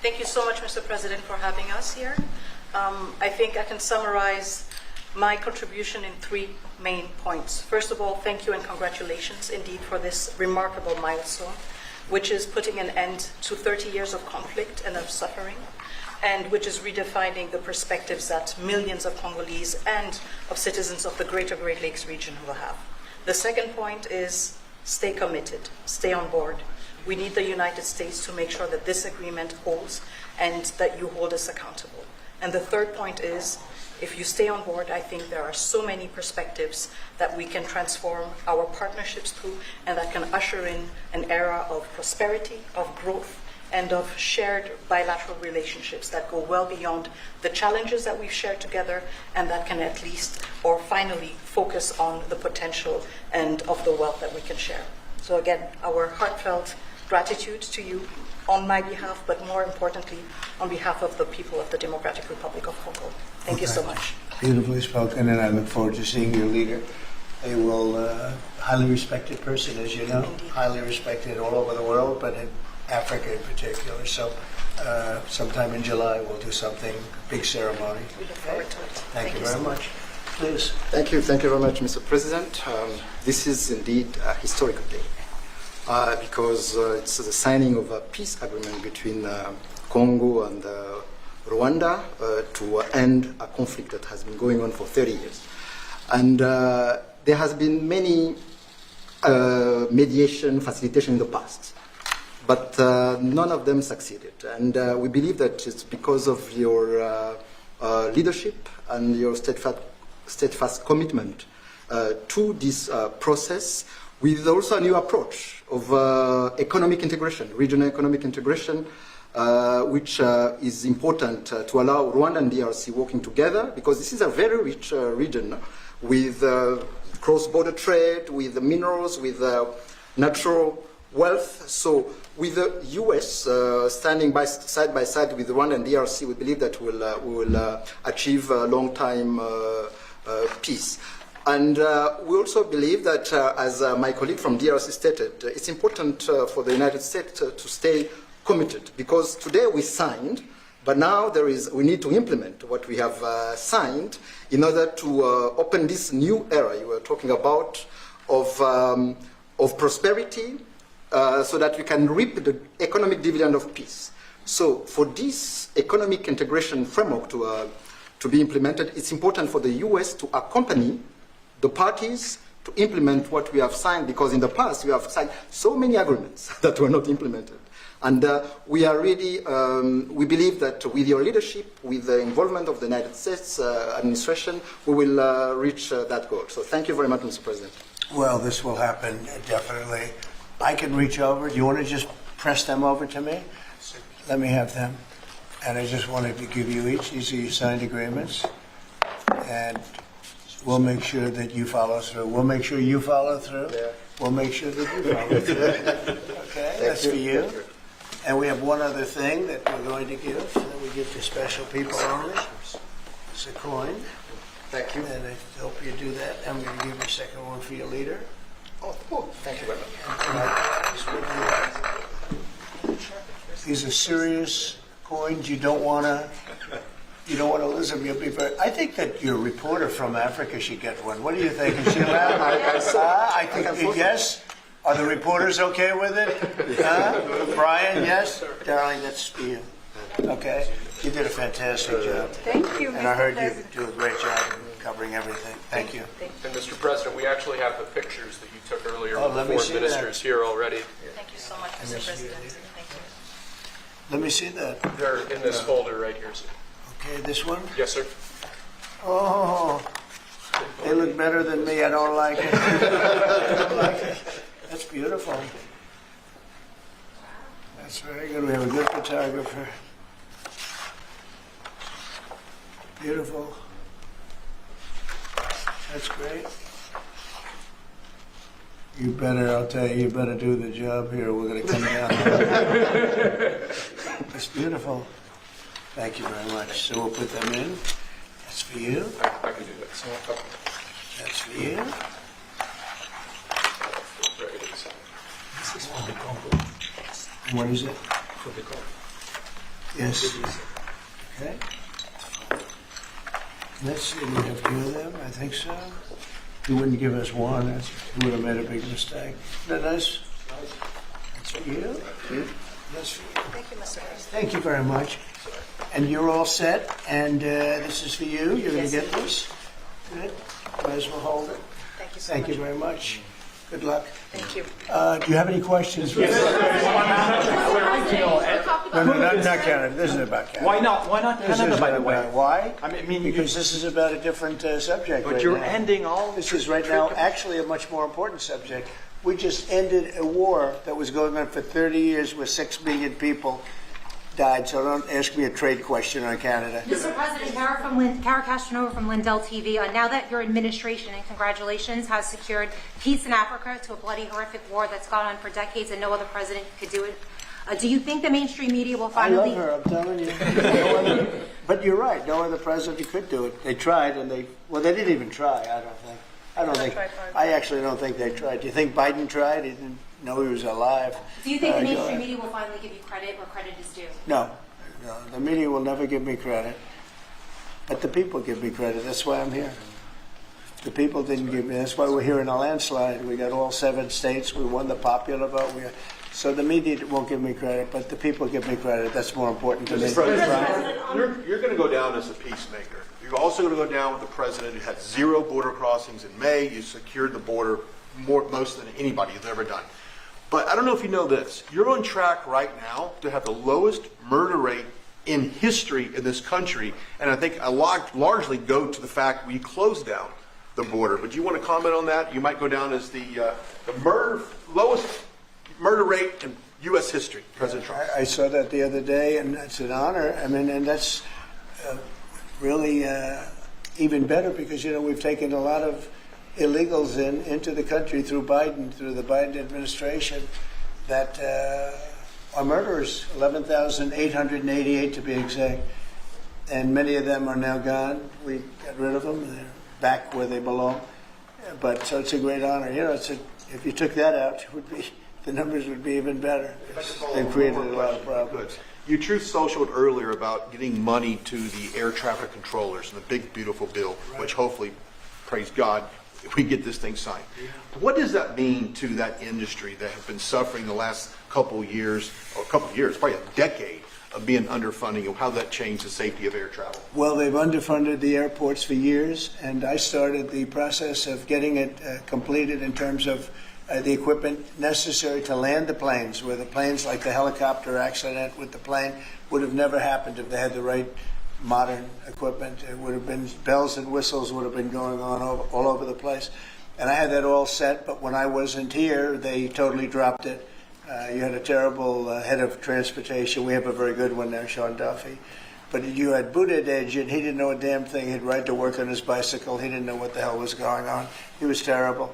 Thank you so much, Mr. President, for having us here. I think I can summarize my contribution in 3 main points. First of all, thank you and congratulations indeed for this remarkable milestone, which is putting an end to 30 years of conflict and of suffering, and which is redefining the perspectives that millions of Congolese and of citizens of the greater Great Lakes region will have. The second point is stay committed, stay on board. We need the United States to make sure that this agreement holds and that you hold us accountable. And the third point is, if you stay on board, I think there are so many perspectives that we can transform our partnerships to, and that can usher in an era of prosperity, of growth, and of shared bilateral relationships that go well beyond the challenges that we've shared together, and that can at least, or finally, focus on the potential and of the wealth that we can share. So again, our heartfelt gratitude to you on my behalf, but more importantly, on behalf of the people of the Democratic Republic of Congo. Thank you so much. Beautifully spoken, and I look forward to seeing your leader. A highly respected person, as you know, highly respected all over the world, but in Africa in particular. So sometime in July we'll do something, big ceremony. We look forward to it. Thank you very much. Please. Thank you very much, Mr. President. This is indeed a historical day because it's the signing of a peace agreement between Congo and Rwanda to end a conflict that has been going on for 30 years. And there has been many mediation, facilitation in the past. but none of them succeeded. And we believe that it's because of your leadership and your steadfast commitment to this process, with also a new approach of economic integration, regional economic integration, which is important to allow Rwanda and DRC working together, because this is a very rich region with cross-border trade, with minerals, with natural wealth. So with the US standing side by side with Rwanda and DRC, we believe that we will achieve a long-time peace. And we also believe that, as my colleague from DRC stated, it's important for the United States to stay committed, because today we signed, but now we need to implement what we have signed in order to open this new era you were talking about of prosperity, so that we can reap the economic dividend of peace. So for this economic integration framework to be implemented, it's important for the US to accompany the parties to implement what we have signed, because in the past we have signed so many agreements that were not implemented. And we are really, we believe that with your leadership, with the involvement of the United States administration, we will reach that goal. So thank you very much, Mr. President. Well, this will happen, definitely. I can reach over. Do you want to just press them over to me? Let me have them. And I just wanted to give you each. These are your signed agreements. And we'll make sure that you follow through. We'll make sure you follow through. Yeah. We'll make sure that you follow through. Okay, that's for you. And we have one other thing that we're going to give, that we give to special people only. It's a coin. Thank you. And I hope you do that. I'm going to give you a second one for your leader. Oh, thank you very much. These are serious coins. You don't want to lose them. You'll be very. I think that your reporter from Africa should get one. What do you think? Is she allowed? I think yes. Are the reporters okay with it? Brian, yes? Darling, that's for you. Okay? You did a fantastic job. Thank you, And I heard you do a great job in covering everything. Thank you. And Mr. President, we actually have the pictures that you took earlier Oh, with let the me foreign see ministers that. here already. Thank you so much, Mr. President. Thank you. Let me see that. They're in this folder right here, sir. Okay, this one? Yes, sir. Oh, they look better than me. I don't like it. I don't like it. That's beautiful. That's very good. We have a good photographer. Beautiful. That's great. You better, I'll tell you, you better do the job here. We're going to come down. It's beautiful. Thank you very much. So we'll put them in. That's for you. I can do that. That's for you. This is from the Congo. What is it? From the Congo. Yes. Okay. Let's see, we have two of them, I think so. You wouldn't give us one, you would have made a big mistake. Isn't that nice? That's for you. That's for you. Thank you, Mr. President. Thank you very much. And you're all set, and this is for you. You're going to get this. Good. Might as well hold it. Thank you so Thank much. you very much. Good luck. Thank you. Do you have any questions? Yes. No, not Canada. This isn't about Canada. Why not? Why not This Canada, is by the way? about- Why? I mean, Because this is about a different subject. But right you're now. ending all This is right now actually a much more important subject. We just ended a war that was going on for 30 years where 6 million people died. So don't ask me a trade question on Canada. Mr. President, Kara Castronova from Lindell TV. Now that your administration, and congratulations, has secured peace in Africa to a bloody, horrific war that's gone on for decades and no other president could do it, do you think the mainstream media will finally... I love her, I'm telling you. But you're right, no other president could do it. They tried and they didn't even try, I don't think. I actually don't think they tried. Do you think Biden tried? He didn't know he was alive. Do you think the mainstream media will finally give you credit where credit is due? No, the media will never give me credit. But the people give me credit. That's why I'm here. The people didn't give me. That's why we're here in a landslide. We got all 7 states. We won the popular vote. So the media won't give me credit, but the people give me credit. That's more important to me. Mr. President, you're going to go down as a peacemaker. You're also going to go down with the president who had 0 border crossings in May. You secured the border most than anybody has ever done. But I don't know if you know this. You're on track right now to have the lowest murder rate in history in this country, and I think a lot largely go to the fact we closed down the border. But do you want to comment on that? You might go down as the lowest murder rate in U.S. history, President Trump. I saw that the other day, and it's an honor. I mean, and that's really even better because, you know, we've taken a lot of illegals into the country through the Biden administration that are murderers, 11,888 to be exact. And many of them are now gone. We got rid of them. They're back where they belong. But so it's a great honor. You know, if you took that out, the numbers would be even better. They've created a lot of problems. You Truth Socialed earlier about getting money to the air traffic controllers and the big, beautiful bill, which hopefully, praise God, we get this thing signed. What does that mean to that industry that have been suffering the last couple of years, probably a decade of being underfunding, and how that changed the safety of air travel? Well, they've underfunded the airports for years, and I started the process of getting it completed in terms of the equipment necessary to land the planes, where the planes, like the helicopter accident with the plane, would have never happened if they had the right modern equipment. It would have been bells and whistles would have been going on all over the place. And I had that all set, but when I wasn't here, they totally dropped it. You had a terrible head of transportation. We have a very good one now, Sean Duffy. But you had Buttigieg, and he didn't know a damn thing. He'd ride to work on his bicycle. He didn't know what the hell was going on. He was terrible.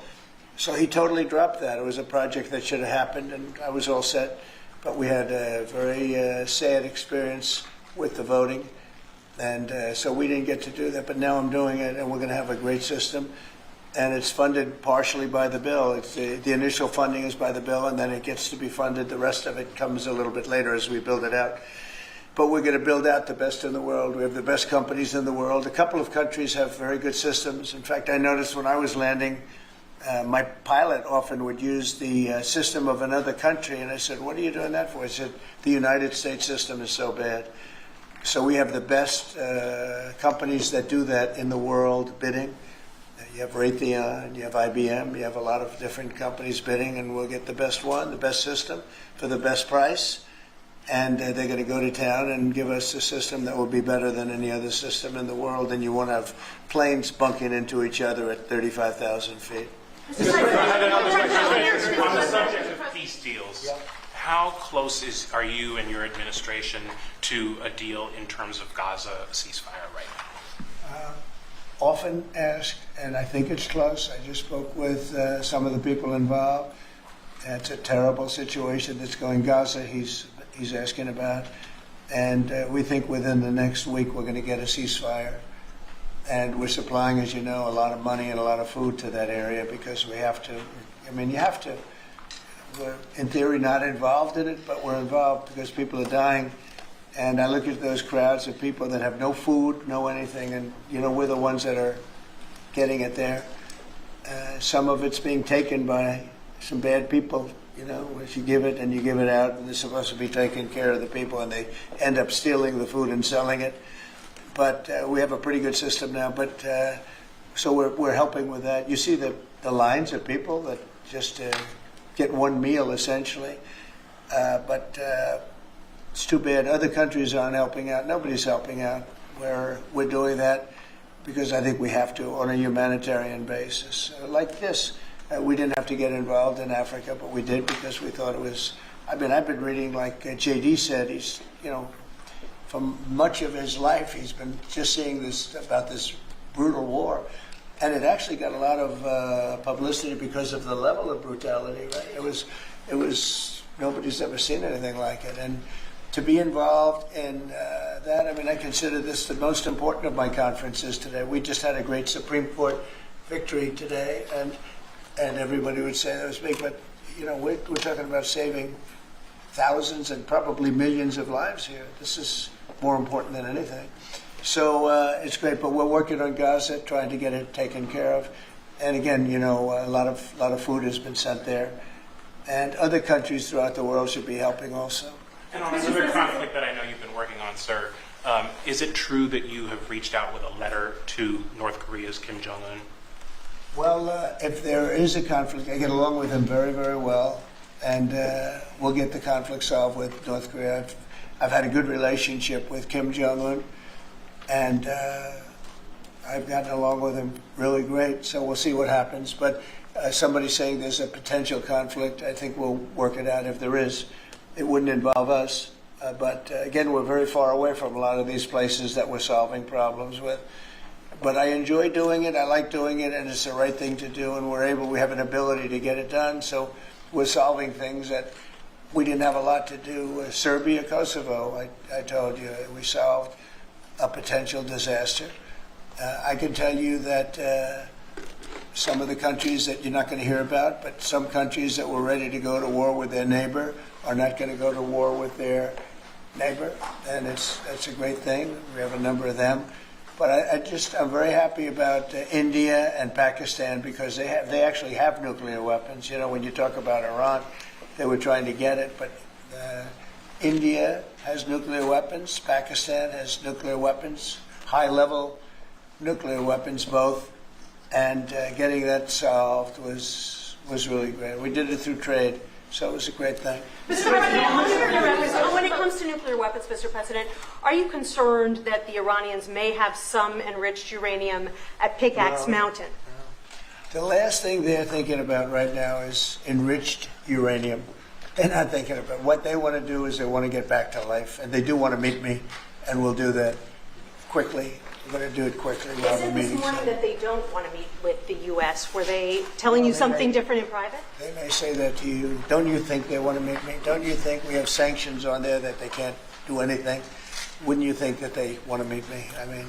So he totally dropped that. It was a project that should have happened, and I was all set. But we had a very sad experience with the voting. And so we didn't get to do that, but now I'm doing it, and we're going to have a great system. And it's funded partially by the bill. It's the initial funding is by the bill, and then it gets to be funded. The rest of it comes a little bit later as we build it out. But we're going to build out the best in the world. We have the best companies in the world. A couple of countries have very good systems. In fact, I noticed when I was landing, my pilot often would use the system of another country, and I said, "What are you doing that for?" He said, "The United States system is so bad." So we have the best companies that do that in the world bidding. You have Raytheon, you have IBM, you have a lot of different companies bidding, and we'll get the best one, the best system, for the best price. And they're going to go to town and give us a system that will be better than any other system in the world, and you won't have planes bunking into each other at 35,000 feet. On the subject of peace deals, how close are you and your administration to a deal in terms of Gaza ceasefire right now? Often asked, and I think it's close. I just spoke with some of the people involved. It's a terrible situation that's going Gaza. He's asking about, and we think within the next week we're going to get a ceasefire. And we're supplying, as you know, a lot of money and a lot of food to that area because we have to. I mean, you have to. We're in theory not involved in it, but we're involved because people are dying. And I look at those crowds of people that have no food, no anything, and, you know, we're the ones that are getting it there. Some of it's being taken by some bad people, you know, if you give it and you give it out, and they're supposed to be taking care of the people, and they end up stealing the food and selling it. But we have a pretty good system now, but so we're helping with that. You see the lines of people that just get one meal, essentially. But it's too bad. Other countries aren't helping out. Nobody's helping out. We're doing that because I think we have to on a humanitarian basis. Like this, we didn't have to get involved in Africa, but we did because we thought it was. I mean, I've been reading, like J.D. said, he's, you know, from much of his life, he's been just seeing this about this brutal war, and it actually got a lot of publicity because of the level of brutality. Right? It was nobody's ever seen anything like it, and to be involved in that, I mean, I consider this the most important of my conferences today. We just had a great Supreme Court victory today, and everybody would say that was big, but you know, we're talking about saving thousands and probably millions of lives here. This is more important than anything. So it's great, but we're working on Gaza, trying to get it taken care of. And again, you know, a lot of food has been sent there, and other countries throughout the world should be helping also. And on another conflict that I know you've been working on, sir, is it true that you have reached out with a letter to North Korea's Kim Jong-un? Well, if there is a conflict, I get along with him very, very well. and we'll get the conflict solved with North Korea. I've had a good relationship with Kim Jong-un, and I've gotten along with him really great, so we'll see what happens. But somebody saying there's a potential conflict, I think we'll work it out if there is. It wouldn't involve us. But again, we're very far away from a lot of these places that we're solving problems with. But I enjoy doing it, I like doing it, and it's the right thing to do, and we have an ability to get it done. So we're solving things that we didn't have a lot to do. Serbia, Kosovo, I told you, we solved a potential disaster. I can tell you that some of the countries that you're not going to hear about, but some countries that were ready to go to war with their neighbor are not going to go to war with their neighbor, and that's a great thing. We have a number of them. But I'm very happy about India and Pakistan because they actually have nuclear weapons. You know, when you talk about Iran, they were trying to get it, but India has nuclear weapons. Pakistan has nuclear weapons, high-level nuclear weapons both, and getting that solved was really great. We did it through trade, so it was a great thing. Mr. President, when it comes to nuclear weapons, Mr. President, are you concerned that the Iranians may have some enriched uranium at Pickaxe Mountain? The last thing they're thinking about right now is enriched uranium. They're not thinking about what they want to do is they want to get back to life, and they do want to meet me, and we'll do that quickly. We're going to do it quickly. Is it this morning that they don't want to meet with the U.S.? Were they telling you something different in private? They may say that to you. Don't you think they want to meet me? Don't you think we have sanctions on there that they can't do anything? Wouldn't you think that they want to meet me? I mean,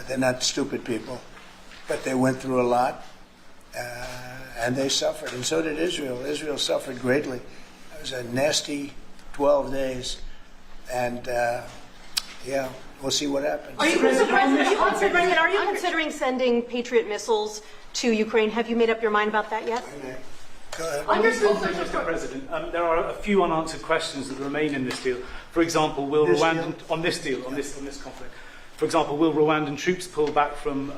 they're not stupid people, but they went through a lot, and they suffered, and so did Israel. Israel suffered greatly. It was a nasty 12 days, and yeah. We'll see what happens. Are you considering sending Patriot missiles to Ukraine? Have you made up your mind about that yet? Go ahead. Mr. President, there are a few unanswered questions that remain in this deal. For example, will Rwandan on this conflict? For example, will Rwandan troops pull back from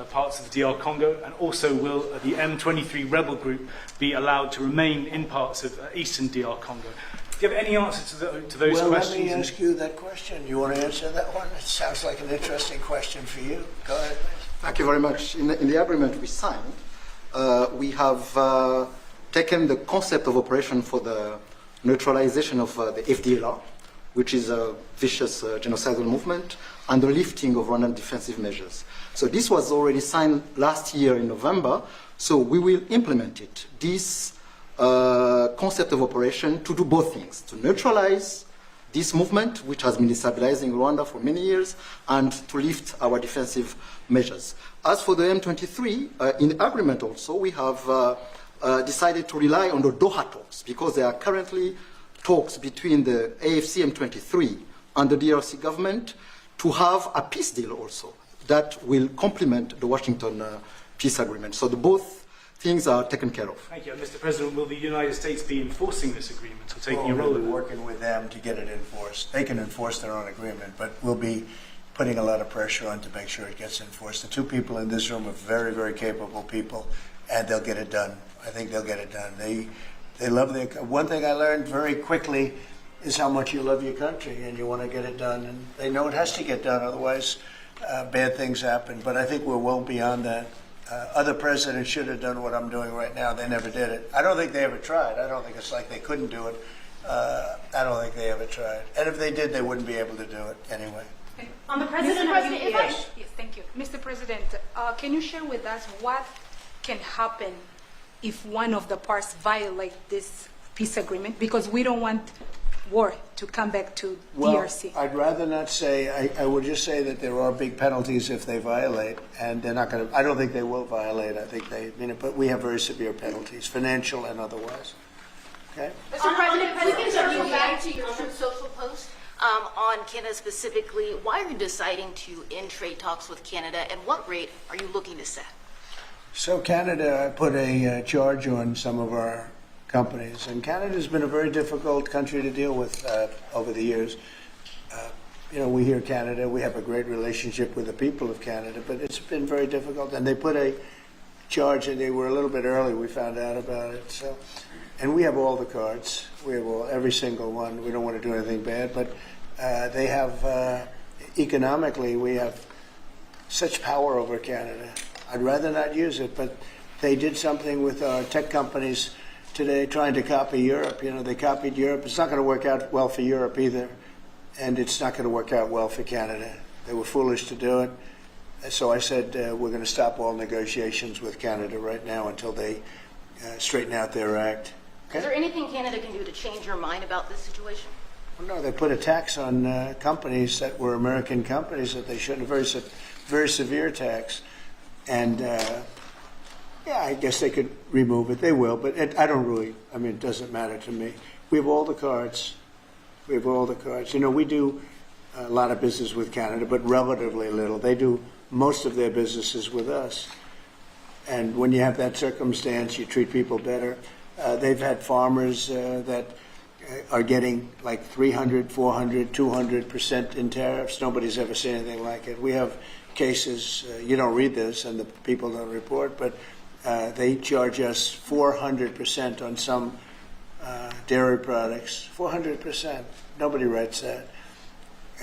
parts of the DR Congo, and also will the M23 rebel group be allowed to remain in parts of eastern DR Congo? Do you have any answer to those questions? Well, let me ask you that question. You want to answer that one? It sounds like an interesting question for you. Go ahead, please. Thank you very much. In the agreement we signed, we have taken the concept of operation for the neutralization of the FDLR, which is a vicious genocidal movement, and the lifting of Rwandan defensive measures. So this was already signed last year in November, so we will implement it. This concept of operation to do both things, to neutralize this movement, which has been destabilizing Rwanda for many years, and to lift our defensive measures. As for the M23, in the agreement also, we have decided to rely on the Doha talks, because there are currently talks between the AFC M23 and the DRC government to have a peace deal also that will complement the Washington peace agreement. So both things are taken care of. Thank you. Mr. President, will the United States be enforcing this agreement or taking a role We'll in be it? working with them to get it enforced. They can enforce their own agreement, but we'll be putting a lot of pressure on to make sure it gets enforced. The two people in this room are very, very capable people, and they'll get it done. I think they'll get it done. They love their. One thing I learned very quickly is how much you love your country, and you want to get it done. And they know it has to get done, otherwise bad things happen. But I think we're well beyond that. Other presidents should have done what I'm doing right now. They never did it. I don't think they ever tried. I don't think it's like they couldn't do it. I don't think they ever tried. And if they did, they wouldn't be able to do it anyway. On the President, Yes, thank you. Mr. President, can you share with us what can happen if one of the parts violate this peace agreement? Because we don't want war to come back to DRC. I'd rather not say. I would just say that there are big penalties if they violate, and they're not going to. I don't think they will violate. I think they mean it, but we have very severe penalties, financial and otherwise. Okay. Mr. President, we can circle back to your social post on Canada specifically. Why are you deciding to end trade talks with Canada, and what rate are you looking to set? So Canada put a charge on some of our companies, and Canada's been a very difficult country to deal with over the years. We hear Canada, we have a great relationship with the people of Canada, but it's been very difficult, and they put a charge, and they were a little bit early, we found out about it. So, and we have all the cards. We have every single one. We don't want to do anything bad, but they have, economically, we have such power over Canada. I'd rather not use it, but they did something with our tech companies today trying to copy Europe. You know, they copied Europe. It's not going to work out well for Europe either, and it's not going to work out well for Canada. They were foolish to do it. So I said we're going to stop all negotiations with Canada right now until they straighten out their act. Okay? Is there anything Canada can do to change your mind about this situation? Well, no, they put a tax on companies that were American companies that they shouldn't. Very severe tax. And, yeah, I guess they could remove it. They will, but I don't really, I mean, it doesn't matter to me. We have all the cards. We have all the cards. You know, we do a lot of business with Canada, but relatively little. They do most of their businesses with us. And when you have that circumstance, you treat people better. They've had farmers that are getting like 300, 400, 200% in tariffs. Nobody's ever seen anything like it. We have cases, you don't read this and the people don't report, but they charge us 400% on some dairy products. 400%. Nobody writes that.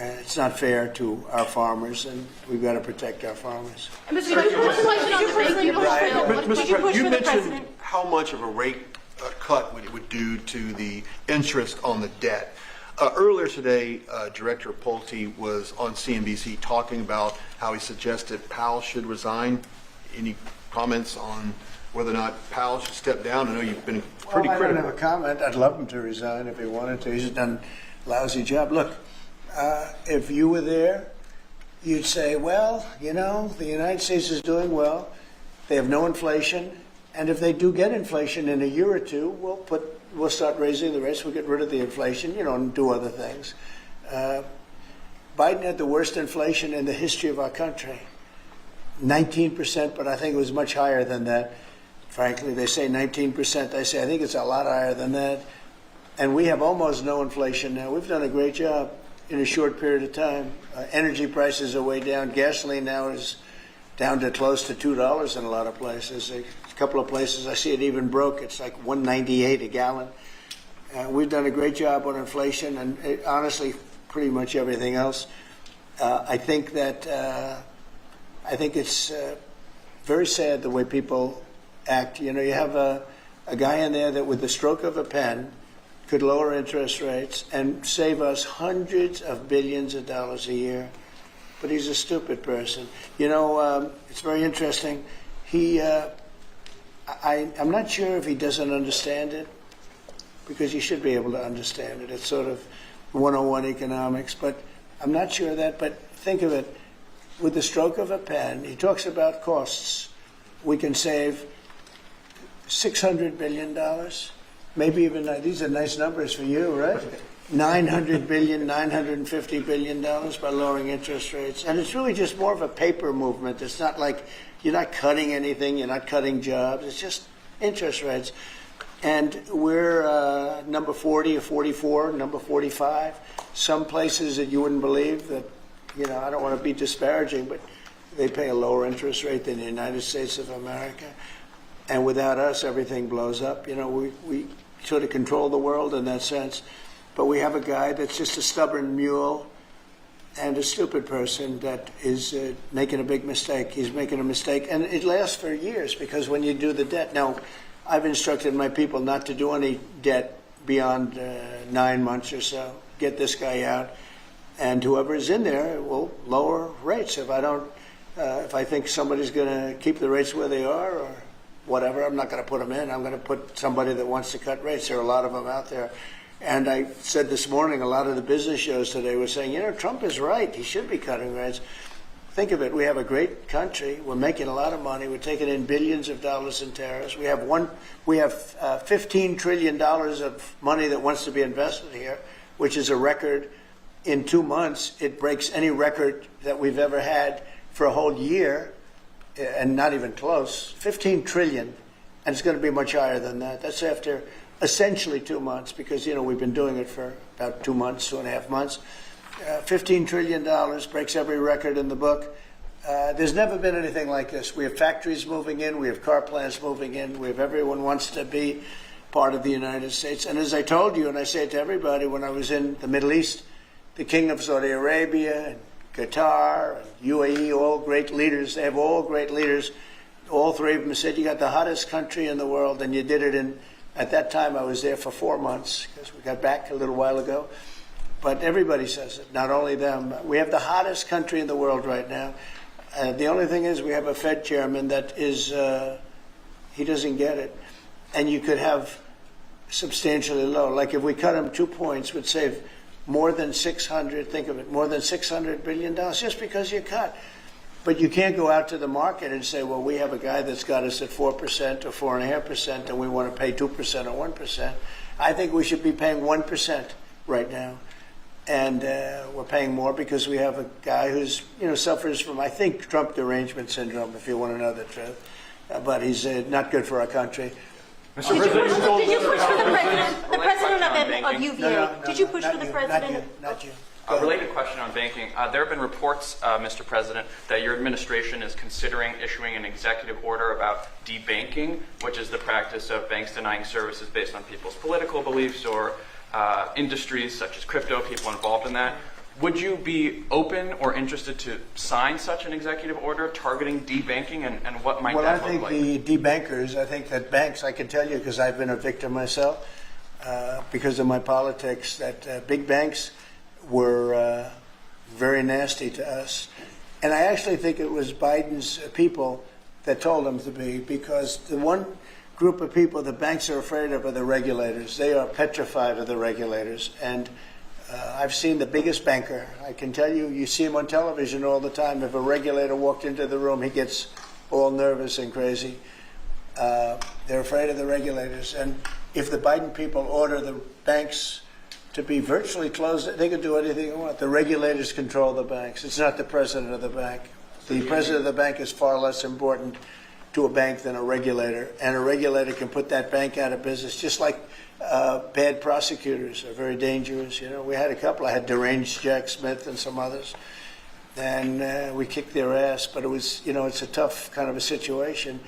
It's not fair to our farmers, and we've got to protect our farmers. Mr. President, you mentioned how much of a rate cut it would do to the interest on the debt. Earlier today, Director Pulte was on CNBC talking about how he suggested Powell should resign. Any comments on whether or not Powell should step down? I know you've been pretty critical. I don't have a comment. I'd love him to resign if he wanted to. He's done a lousy job. Look, if you were there, you'd say, well, you know, the United States is doing well. They have no inflation. And if they do get inflation in a year or two, we'll start raising the rates. We'll get rid of the inflation, you know, and do other things. Biden had the worst inflation in the history of our country. 19%, but I think it was much higher than that. Frankly, they say 19%. I say I think it's a lot higher than that. And we have almost no inflation now. We've done a great job in a short period of time. Energy prices are way down. Gasoline now is down to close to $2 in a lot of places. A couple of places I see it even broke. It's like $1.98 a gallon. We've done a great job on inflation and honestly, pretty much everything else. I think it's very sad the way people act. You know, you have a guy in there that with the stroke of a pen could lower interest rates and save us hundreds of billions of dollars a year. But he's a stupid person. You know, it's very interesting. I'm not sure if he doesn't understand it, because he should be able to understand it. It's sort of 101 economics, but I'm not sure of that. But think of it, with the stroke of a pen, he talks about costs. We can save $600 billion, maybe even, these are nice numbers for you, right? $900 billion, $950 billion by lowering interest rates. And it's really just more of a paper movement. It's not like you're not cutting anything, you're not cutting jobs. It's just interest rates. And we're number 40 or 44, number 45. Some places that you wouldn't believe that, you know, I don't want to be disparaging, but they pay a lower interest rate than the United States of America. And without us, everything blows up. You know, we sort of control the world in that sense. But we have a guy that's just a stubborn mule and a stupid person that is making a big mistake. He's making a mistake. And it lasts for years, because when you do the debt. Now, I've instructed my people not to do any debt beyond 9 months or so. Get this guy out. And whoever is in there will lower rates. If I think somebody's going to keep the rates where they are or whatever, I'm not going to put them in. I'm going to put somebody that wants to cut rates. There are a lot of them out there. And I said this morning, a lot of the business shows today were saying, you know, Trump is right. He should be cutting rates. Think of it. We have a great country. We're making a lot of money. We're taking in billions of dollars in tariffs. We have $15 trillion of money that wants to be invested here, which is a record. In 2 months, it breaks any record that we've ever had for a whole year, and not even close. 15 trillion, and it's going to be much higher than that. That's after essentially 2 months, because, you know, we've been doing it for about 2 months, 2.5 months. $15 trillion breaks every record in the book. There's never been anything like this. We have factories moving in. We have car plants moving in. We have everyone wants to be part of the United States. And as I told you, and I say it to everybody, when I was in the Middle East, the King of Saudi Arabia and Qatar and UAE, all great leaders, they have all great leaders. All three of them said, you got the hottest country in the world, and you did it in, at that time I was there for 4 months, because we got back a little while ago. But everybody says it, not only them. We have the hottest country in the world right now. The only thing is we have a Fed chairman that is, he doesn't get it. And you could have substantially low. Like if we cut him 2 points, would save more than 600, think of it, more than $600 billion just because you cut. But you can't go out to the market and say, well, we have a guy that's got us at 4% or 4.5% and we want to pay 2% or 1%. I think we should be paying 1% right now. And we're paying more because we have a guy who's, suffers from, I think, Trump derangement syndrome, if you want to know the truth. But he's not good for our country. Mr. President, did you push for the president of UVA? Did you push for the president? Not you. A related question on banking. There have been reports, Mr. President, that your administration is considering issuing an executive order about debanking, which is the practice of banks denying services based on people's political beliefs or industries such as crypto, people involved in that. Would you be open or interested to sign such an executive order targeting debanking, and what might that look like? Well, I think the debankers, I think that banks, I can tell you because I've been a victim myself, because of my politics, that big banks were very nasty to us. And I actually think it was Biden's people that told them to be, because the one group of people the banks are afraid of are the regulators. They are petrified of the regulators. And I've seen the biggest banker. I can tell you, you see him on television all the time. If a regulator walked into the room, he gets all nervous and crazy. They're afraid of the regulators. And if the Biden people order the banks to be virtually closed, they can do anything they want. The regulators control the banks. It's not the president of the bank. The president of the bank is far less important to a bank than a regulator. And a regulator can put that bank out of business, just like bad prosecutors are very dangerous. We had a couple. I had deranged Jack Smith and some others. And we kicked their ass. But it was, it's a tough kind of a situation.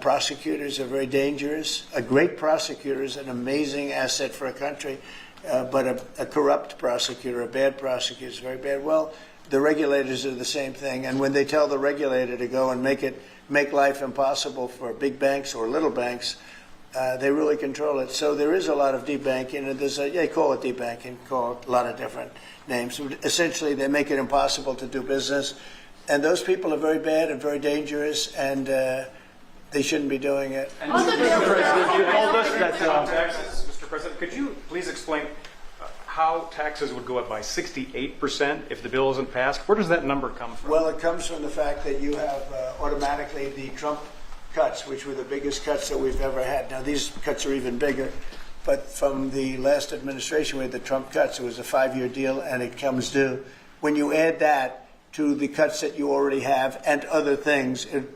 Prosecutors are very dangerous. A great prosecutor is an amazing asset for a country. But a corrupt prosecutor, a bad prosecutor is very bad. Well, the regulators are the same thing. And when they tell the regulator to go and make life impossible for big banks or little banks, they really control it. So there is a lot of debanking, and they call it debanking, call it a lot of different names. Essentially, they make it impossible to do business. And those people are very bad and very dangerous, and they shouldn't be doing it. And Mr. President, you told us that taxes. Mr. President, could you please explain how taxes would go up by 68% if the bill isn't passed? Where does that number come from? Well, it comes from the fact that you have automatically the Trump cuts, which were the biggest cuts that we've ever had. Now, these cuts are even bigger. But from the last administration, we had the Trump cuts. It was a 5-year deal, and it comes due. When you add that to the cuts that you already have and other things, it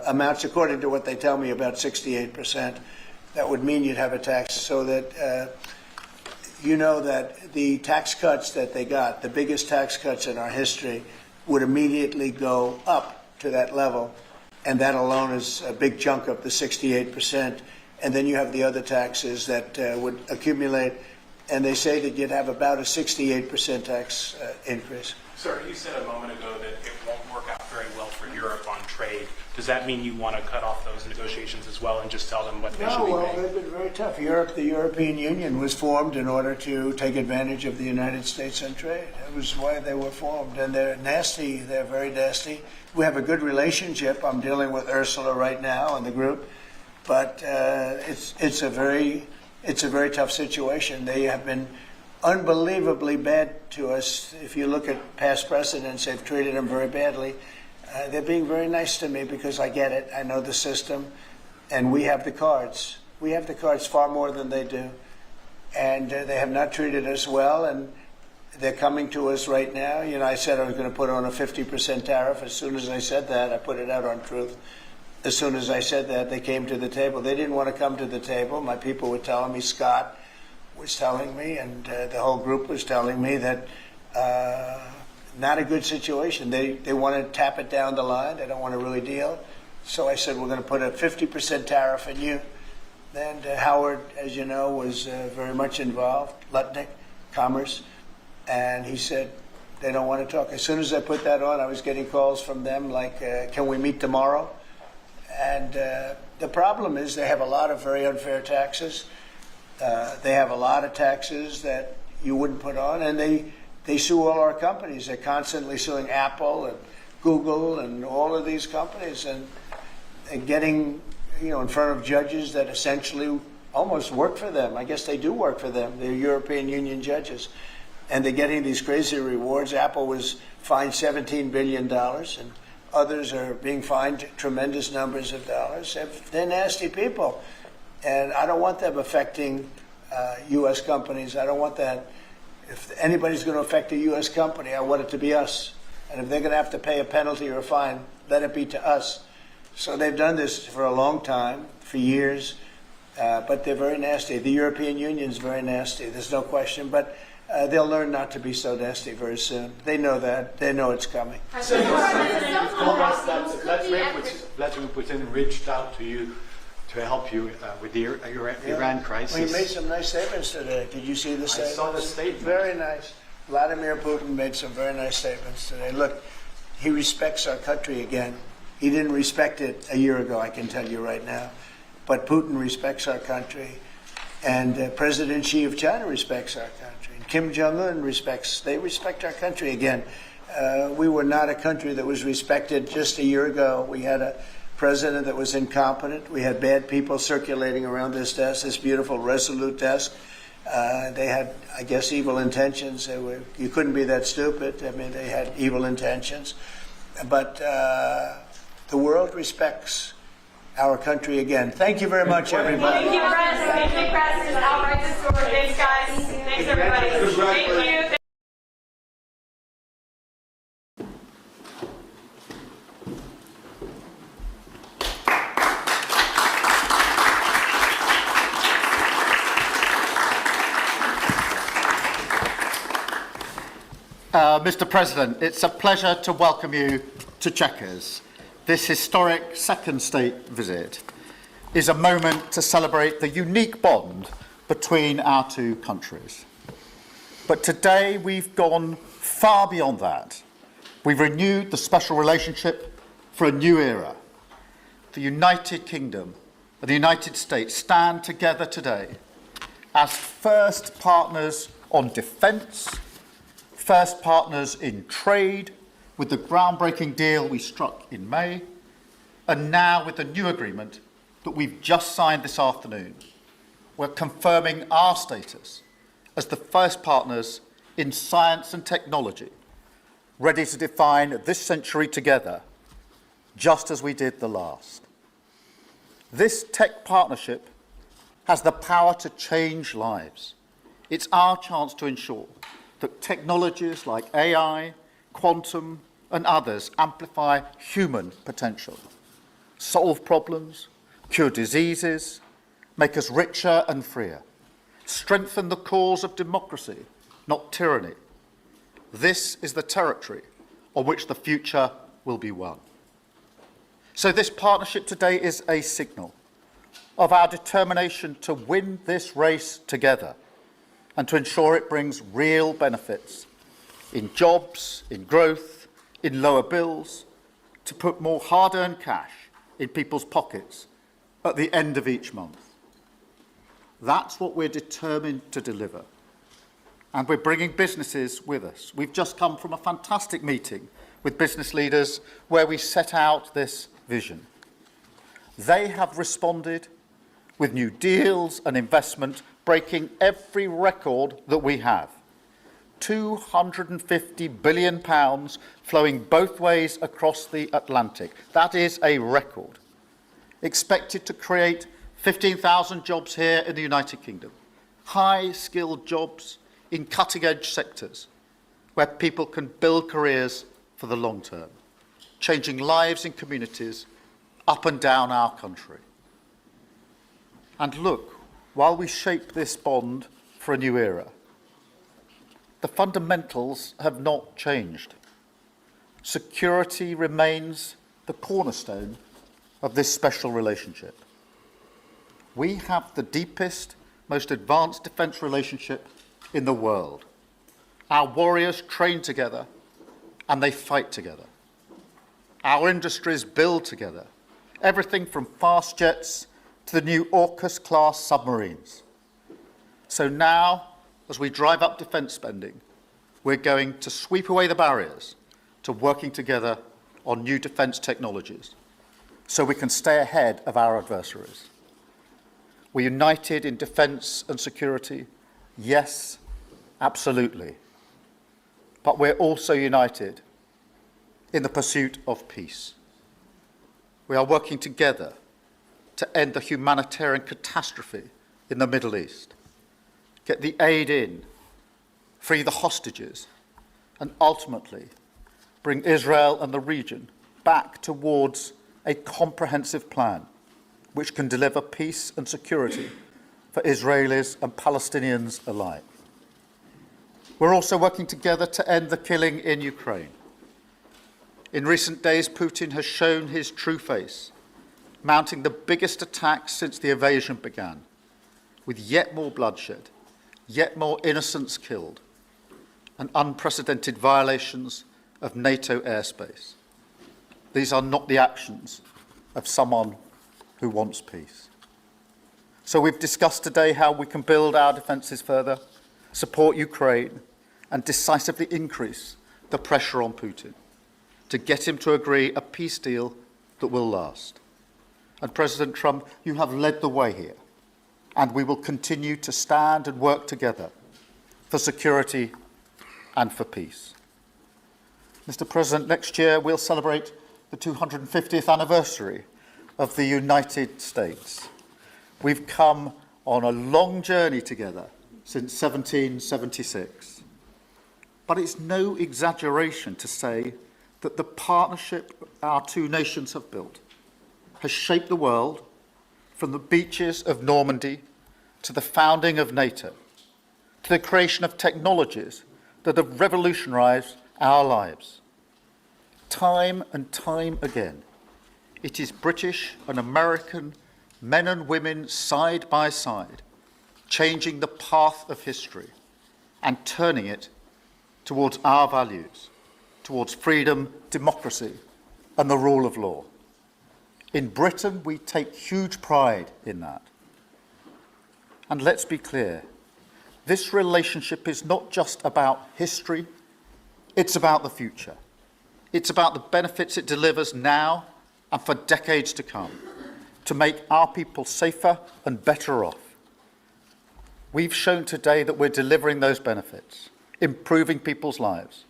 amounts, according to what they tell me, about 68%. That would mean you'd have a tax so that that the tax cuts that they got, the biggest tax cuts in our history, would immediately go up to that level. And that alone is a big chunk of the 68%. And then you have the other taxes that would accumulate. And they say that you'd have about a 68% tax increase. Sir, you said a moment ago that it won't work out very well for Europe on trade. Does that mean you want to cut off those negotiations as well and just tell them what they should be paying? They've been very tough. The European Union was formed in order to take advantage of the United States on trade. That was why they were formed. And they're nasty. They're very nasty. We have a good relationship. I'm dealing with Ursula right now and the group. But it's a very tough situation. They have been unbelievably bad to us. If you look at past precedents, they've treated them very badly. They're being very nice to me because I get it. I know the system, and we have the cards. We have the cards far more than they do, and they have not treated us well, and they're coming to us right now. I said I was going to put on a 50% tariff. As soon as I said that, I put it out on Truth. As soon as I said that, they came to the table. They didn't want to come to the table. My people were telling me, Scott was telling me, and the whole group was telling me that not a good situation. They want to tap it down the line. They don't want to really deal. So I said, we're going to put a 50% tariff on you. And Howard, as you know, was very much involved, Lutnick, Commerce, and he said they don't want to talk. As soon as I put that on, I was getting calls from them like, can we meet tomorrow? And the problem is they have a lot of very unfair taxes. They have a lot of taxes that you wouldn't put on, and they sue all our companies. They're constantly suing Apple and Google and all of these companies, and getting in front of judges that essentially almost work for them. I guess they do work for them. They're European Union judges, and they're getting these crazy rewards. Apple was fined $17 billion, and others are being fined tremendous numbers of dollars. They're nasty people, and I don't want them affecting U.S. companies. I don't want that. If anybody's going to affect a U.S. company, I want it to be us. And if they're going to have to pay a penalty or a fine, let it be to us. So they've done this for a long time, for years, but they're very nasty. The European Union is very nasty, there's no question, but they'll learn not to be so nasty very soon. They know that. They know it's coming. Vladimir Putin reached out to you to help you with the Iran crisis. Well, he made some nice statements today. Did you see the statement? I saw the statement. Very nice. Vladimir Putin made some very nice statements today. Look, he respects our country again. He didn't respect it a year ago, I can tell you right now. But Putin respects our country. And President Xi of China respects our country. And Kim Jong-un they respect our country again. We were not a country that was respected just a year ago. We had a president that was incompetent. We had bad people circulating around this desk, this beautiful, resolute desk. They had, I guess, evil intentions. You couldn't be that stupid. I mean, they had evil intentions. But the world respects our country again. Thank you very much, everybody. Thank you, Press. Thank you, Press. I'll write this over. Thanks, guys. Thanks, everybody. Thank you. Mr. President, it's a pleasure to welcome you to Chequers. This historic second state visit is a moment to celebrate the unique bond between our two countries. But today we've gone far beyond that. We've renewed the special relationship for a new era. The United Kingdom and the United States stand together today as first partners on defence, first partners in trade, with the groundbreaking deal we struck in May, and now with the new agreement that we've just signed this afternoon. We're confirming our status as the first partners in science and technology, ready to define this century together, just as we did the last. This tech partnership has the power to change lives. It's our chance to ensure that technologies like AI, quantum, and others amplify human potential, solve problems, cure diseases, make us richer and freer, strengthen the cause of democracy, not tyranny. This is the territory on which the future will be won. So this partnership today is a signal of our determination to win this race together and to ensure it brings real benefits in jobs, in growth, in lower bills, to put more hard-earned cash in people's pockets at the end of each month. That's what we're determined to deliver. And we're bringing businesses with us. We've just come from a fantastic meeting with business leaders where we set out this vision. They have responded with new deals and investment, breaking every record that we have. £250 billion flowing both ways across the Atlantic. That is a record. Expected to create 15,000 jobs here in the United Kingdom. High-skilled jobs in cutting-edge sectors where people can build careers for the long term, changing lives in communities up and down our country. And look, while we shape this bond for a new era, the fundamentals have not changed. Security remains the cornerstone of this special relationship. We have the deepest, most advanced defence relationship in the world. Our warriors train together and they fight together. Our industries build together, everything from fast jets to the new AUKUS-class submarines. So now, as we drive up defence spending, we're going to sweep away the barriers to working together on new defence technologies so we can stay ahead of our adversaries. We're united in defence and security, yes, absolutely. But we're also united in the pursuit of peace. We are working together to end the humanitarian catastrophe in the Middle East, get the aid in, free the hostages, and ultimately bring Israel and the region back towards a comprehensive plan which can deliver peace and security for Israelis and Palestinians alike. We're also working together to end the killing in Ukraine. In recent days, Putin has shown his true face, mounting the biggest attacks since the invasion began, with yet more bloodshed, yet more innocents killed, and unprecedented violations of NATO airspace. These are not the actions of someone who wants peace. So we've discussed today how we can build our defences further, support Ukraine, and decisively increase the pressure on Putin to get him to agree a peace deal that will last. And President Trump, you have led the way here, and we will continue to stand and work together for security and for peace. Mr. President, next year we'll celebrate the 250th anniversary of the United States. We've come on a long journey together since 1776. But it's no exaggeration to say that the partnership our two nations have built has shaped the world from the beaches of Normandy to the founding of NATO, to the creation of technologies that have revolutionized our lives. Time and time again, it is British and American men and women side by side, changing the path of history and turning it towards our values, towards freedom, democracy, and the rule of law. In Britain, we take huge pride in that. And let's be clear, this relationship is not just about history, it's about the future. It's about the benefits it delivers now and for decades to come, to make our people safer and better off. We've shown today that we're delivering those benefits, improving people's lives.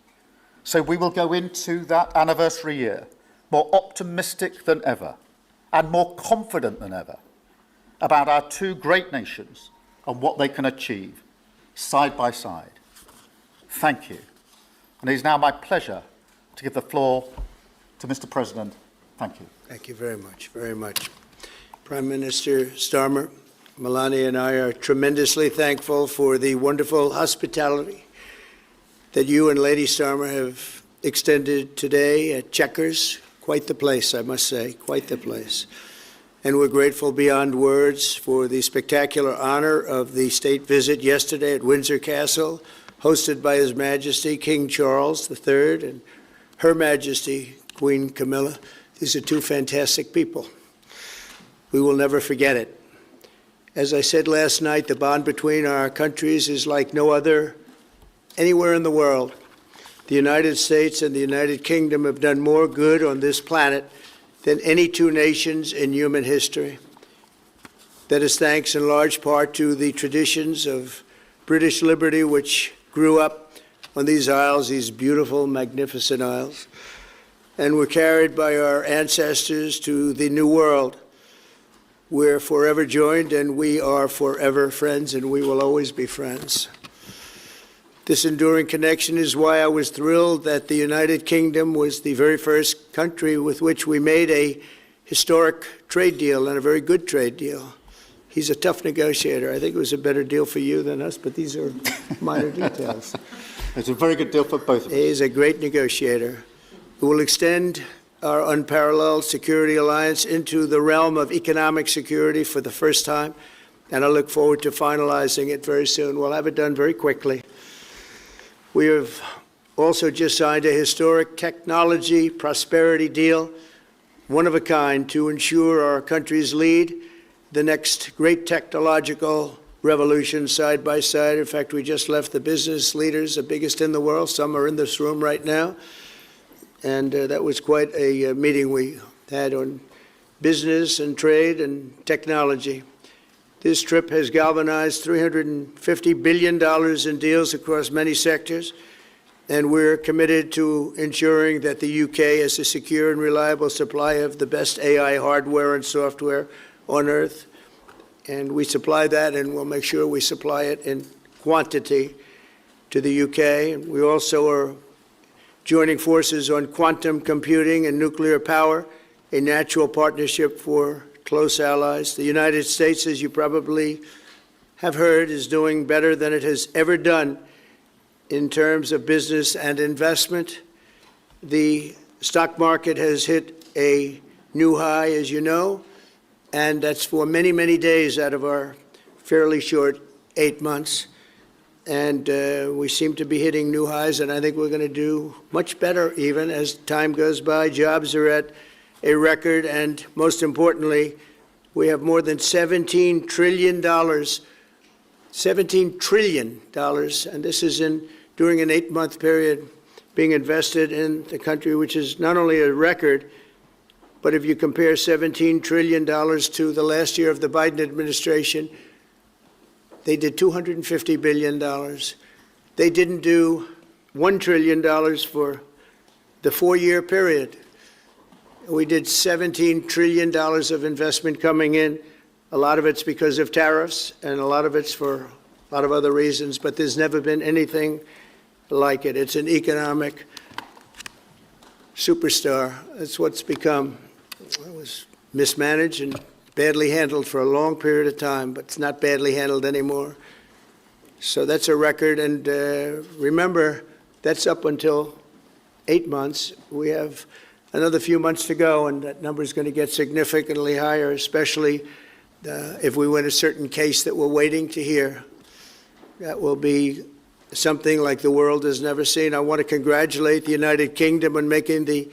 So we will go into that anniversary year more optimistic than ever and more confident than ever about our two great nations and what they can achieve side by side. Thank you. And it is now my pleasure to give the floor to Mr. President. Thank you. Thank you very much, very much. Prime Minister Starmer, Melania and I are tremendously thankful for the wonderful hospitality that you and Lady Starmer have extended today at Chequers. Quite the place, I must say, quite the place. And we're grateful beyond words for the spectacular honor of the state visit yesterday at Windsor Castle, hosted by His Majesty King Charles III and Her Majesty Queen Camilla. These are two fantastic people. We will never forget it. As I said last night, the bond between our countries is like no other anywhere in the world. The United States and the United Kingdom have done more good on this planet than any two nations in human history. That is thanks in large part to the traditions of British liberty, which grew up on these isles, these beautiful, magnificent isles, and were carried by our ancestors to the New World. We're forever joined, and we are forever friends, and we will always be friends. This enduring connection is why I was thrilled that the United Kingdom was the very first country with which we made a historic trade deal, and a very good trade deal. He's a tough negotiator. I think it was a better deal for you than us, but these are minor details. It's a very good deal for both of us. He's a great negotiator. We will extend our unparalleled security alliance into the realm of economic security for the first time, and I look forward to finalizing it very soon. We'll have it done very quickly. We have also just signed a historic technology prosperity deal, one of a kind, to ensure our countries lead the next great technological revolution side by side. In fact, we just left the business leaders, the biggest in the world. Some are in this room right now. And that was quite a meeting we had on business and trade and technology. This trip has galvanized $350 billion in deals across many sectors, and we're committed to ensuring that the UK has a secure and reliable supply of the best AI hardware and software on Earth. And we supply that, and we'll make sure we supply it in quantity to the UK. And we also are joining forces on quantum computing and nuclear power, a natural partnership for close allies. The United States, as you probably have heard, is doing better than it has ever done in terms of business and investment. The stock market has hit a new high, as you know, and that's for many, many days out of our fairly short 8 months. And we seem to be hitting new highs, and I think we're going to do much better even as time goes by. Jobs are at a record, and most importantly, we have more than $17 trillion, $17 trillion, and this is during an 8-month period being invested in the country, which is not only a record, but if you compare $17 trillion to the last year of the Biden administration, they did $250 billion. They didn't do $1 trillion for the 4-year period. We did $17 trillion of investment coming in. A lot of it's because of tariffs, and a lot of it's for a lot of other reasons, but there's never been anything like it. It's an economic superstar. That's what's become. It was mismanaged and badly handled for a long period of time, but it's not badly handled anymore. So that's a record. And remember, that's up until 8 months. We have another few months to go, and that number is going to get significantly higher, especially if we win a certain case that we're waiting to hear. That will be something like the world has never seen. I want to congratulate the United Kingdom on making the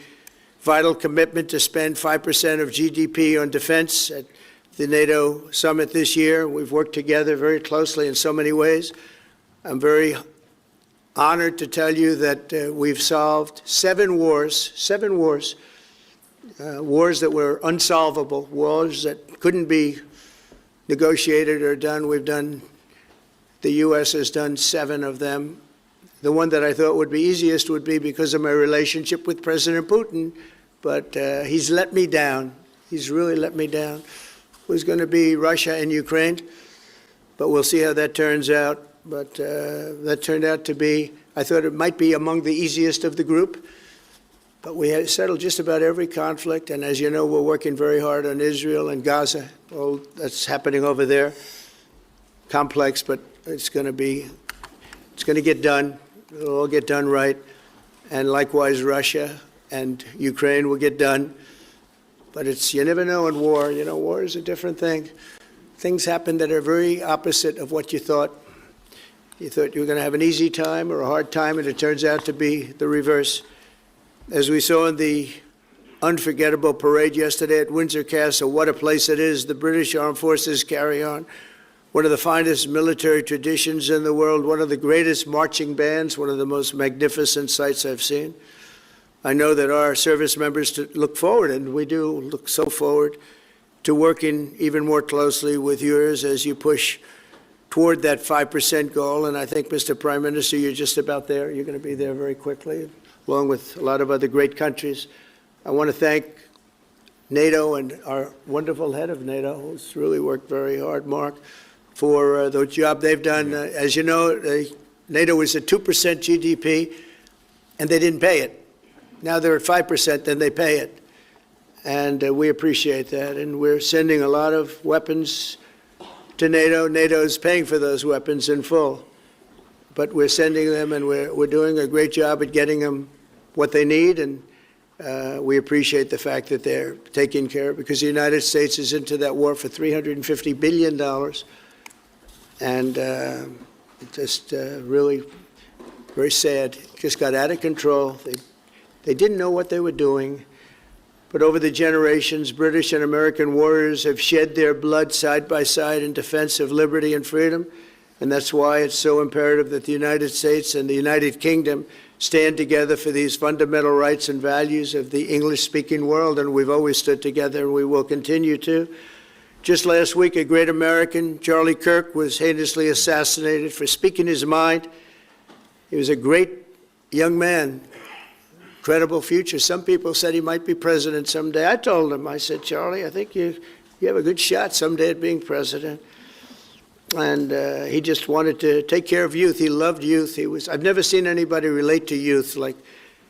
vital commitment to spend 5% of GDP on defense at the NATO summit this year. We've worked together very closely in so many ways. I'm very honored to tell you that we've solved 7 wars, wars that were unsolvable, wars that couldn't be negotiated or done. The U.S. has done 7 of them. The one that I thought would be easiest would be because of my relationship with President Putin, but he's let me down. He's really let me down. It was going to be Russia and Ukraine, but we'll see how that turns out. But that turned out to be, I thought it might be among the easiest of the group, but we had settled just about every conflict, and as you know, we're working very hard on Israel and Gaza. All that's happening over there. Complex, but it's going to get done. It'll all get done right. And likewise, Russia and Ukraine will get done. But you never know in war. You know, war is a different thing. Things happen that are very opposite of what you thought. You thought you were going to have an easy time or a hard time, and it turns out to be the reverse. As we saw in the unforgettable parade yesterday at Windsor Castle, what a place it is. The British Armed Forces carry on one of the finest military traditions in the world, one of the greatest marching bands, one of the most magnificent sights I've seen. I know that our service members look forward, and we do look so forward to working even more closely with yours as you push toward that 5% goal. And I think, Mr. Prime Minister, you're just about there. You're going to be there very quickly, along with a lot of other great countries. I want to thank NATO and our wonderful head of NATO, who's really worked very hard, Mark, for the job they've done. As you know, NATO was at 2% GDP, and they didn't pay it. Now they're at 5%, then they pay it. And we appreciate that. And we're sending a lot of weapons to NATO. NATO is paying for those weapons in full. But we're sending them, and we're doing a great job at getting them what they need. And We appreciate the fact that they're taking care of, because the United States is into that war for $350 billion. And just really very sad. Just got out of control. They didn't know what they were doing. But over the generations, British and American warriors have shed their blood side by side in defense of liberty and freedom. And that's why it's so imperative that the United States and the United Kingdom stand together for these fundamental rights and values of the English-speaking world. And we've always stood together, and we will continue to. Just last week, a great American, Charlie Kirk, was heinously assassinated for speaking his mind. He was a great young man, incredible future. Some people said he might be president someday. I told him, I said, Charlie, I think you have a good shot someday at being president. And he just wanted to take care of youth. He loved youth. I've never seen anybody relate to youth like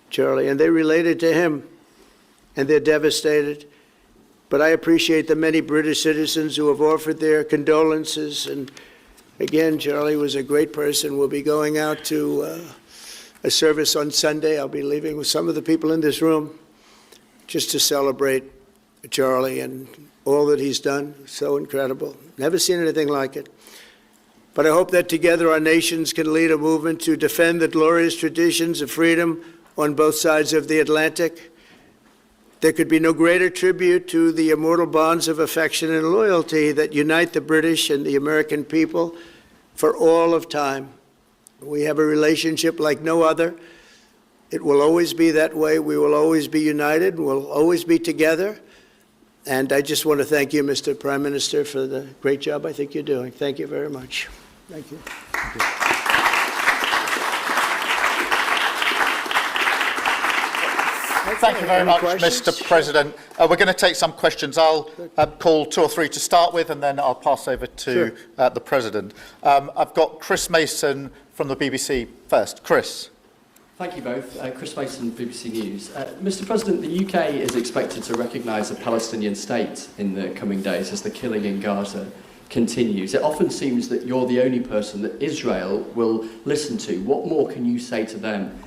Charlie, and they related to him, and they're devastated. But I appreciate the many British citizens who have offered their condolences. And again, Charlie was a great person. We'll be going out to a service on Sunday. I'll be leaving with some of the people in this room just to celebrate Charlie and all that he's done. So incredible. Never seen anything like it. But I hope that together our nations can lead a movement to defend the glorious traditions of freedom on both sides of the Atlantic. There could be no greater tribute to the immortal bonds of affection and loyalty that unite the British and the American people for all of time. We have a relationship like no other. It will always be that way. We will always be united. We'll always be together. And I just want to thank you, Mr. Prime Minister, for the great job I think you're doing. Thank you very much. Thank you. Thank you. Thank you very much, Mr. President. We're going to take some questions. I'll call 2 or 3 to start with, and then I'll pass over to the President. I've got Chris Mason from the BBC first. Chris. Thank you both. Chris Mason, BBC News. Mr. President, the UK is expected to recognise a Palestinian state in the coming days as the killing in Gaza continues. It often seems that you're the only person that Israel will listen to. What more can you say to them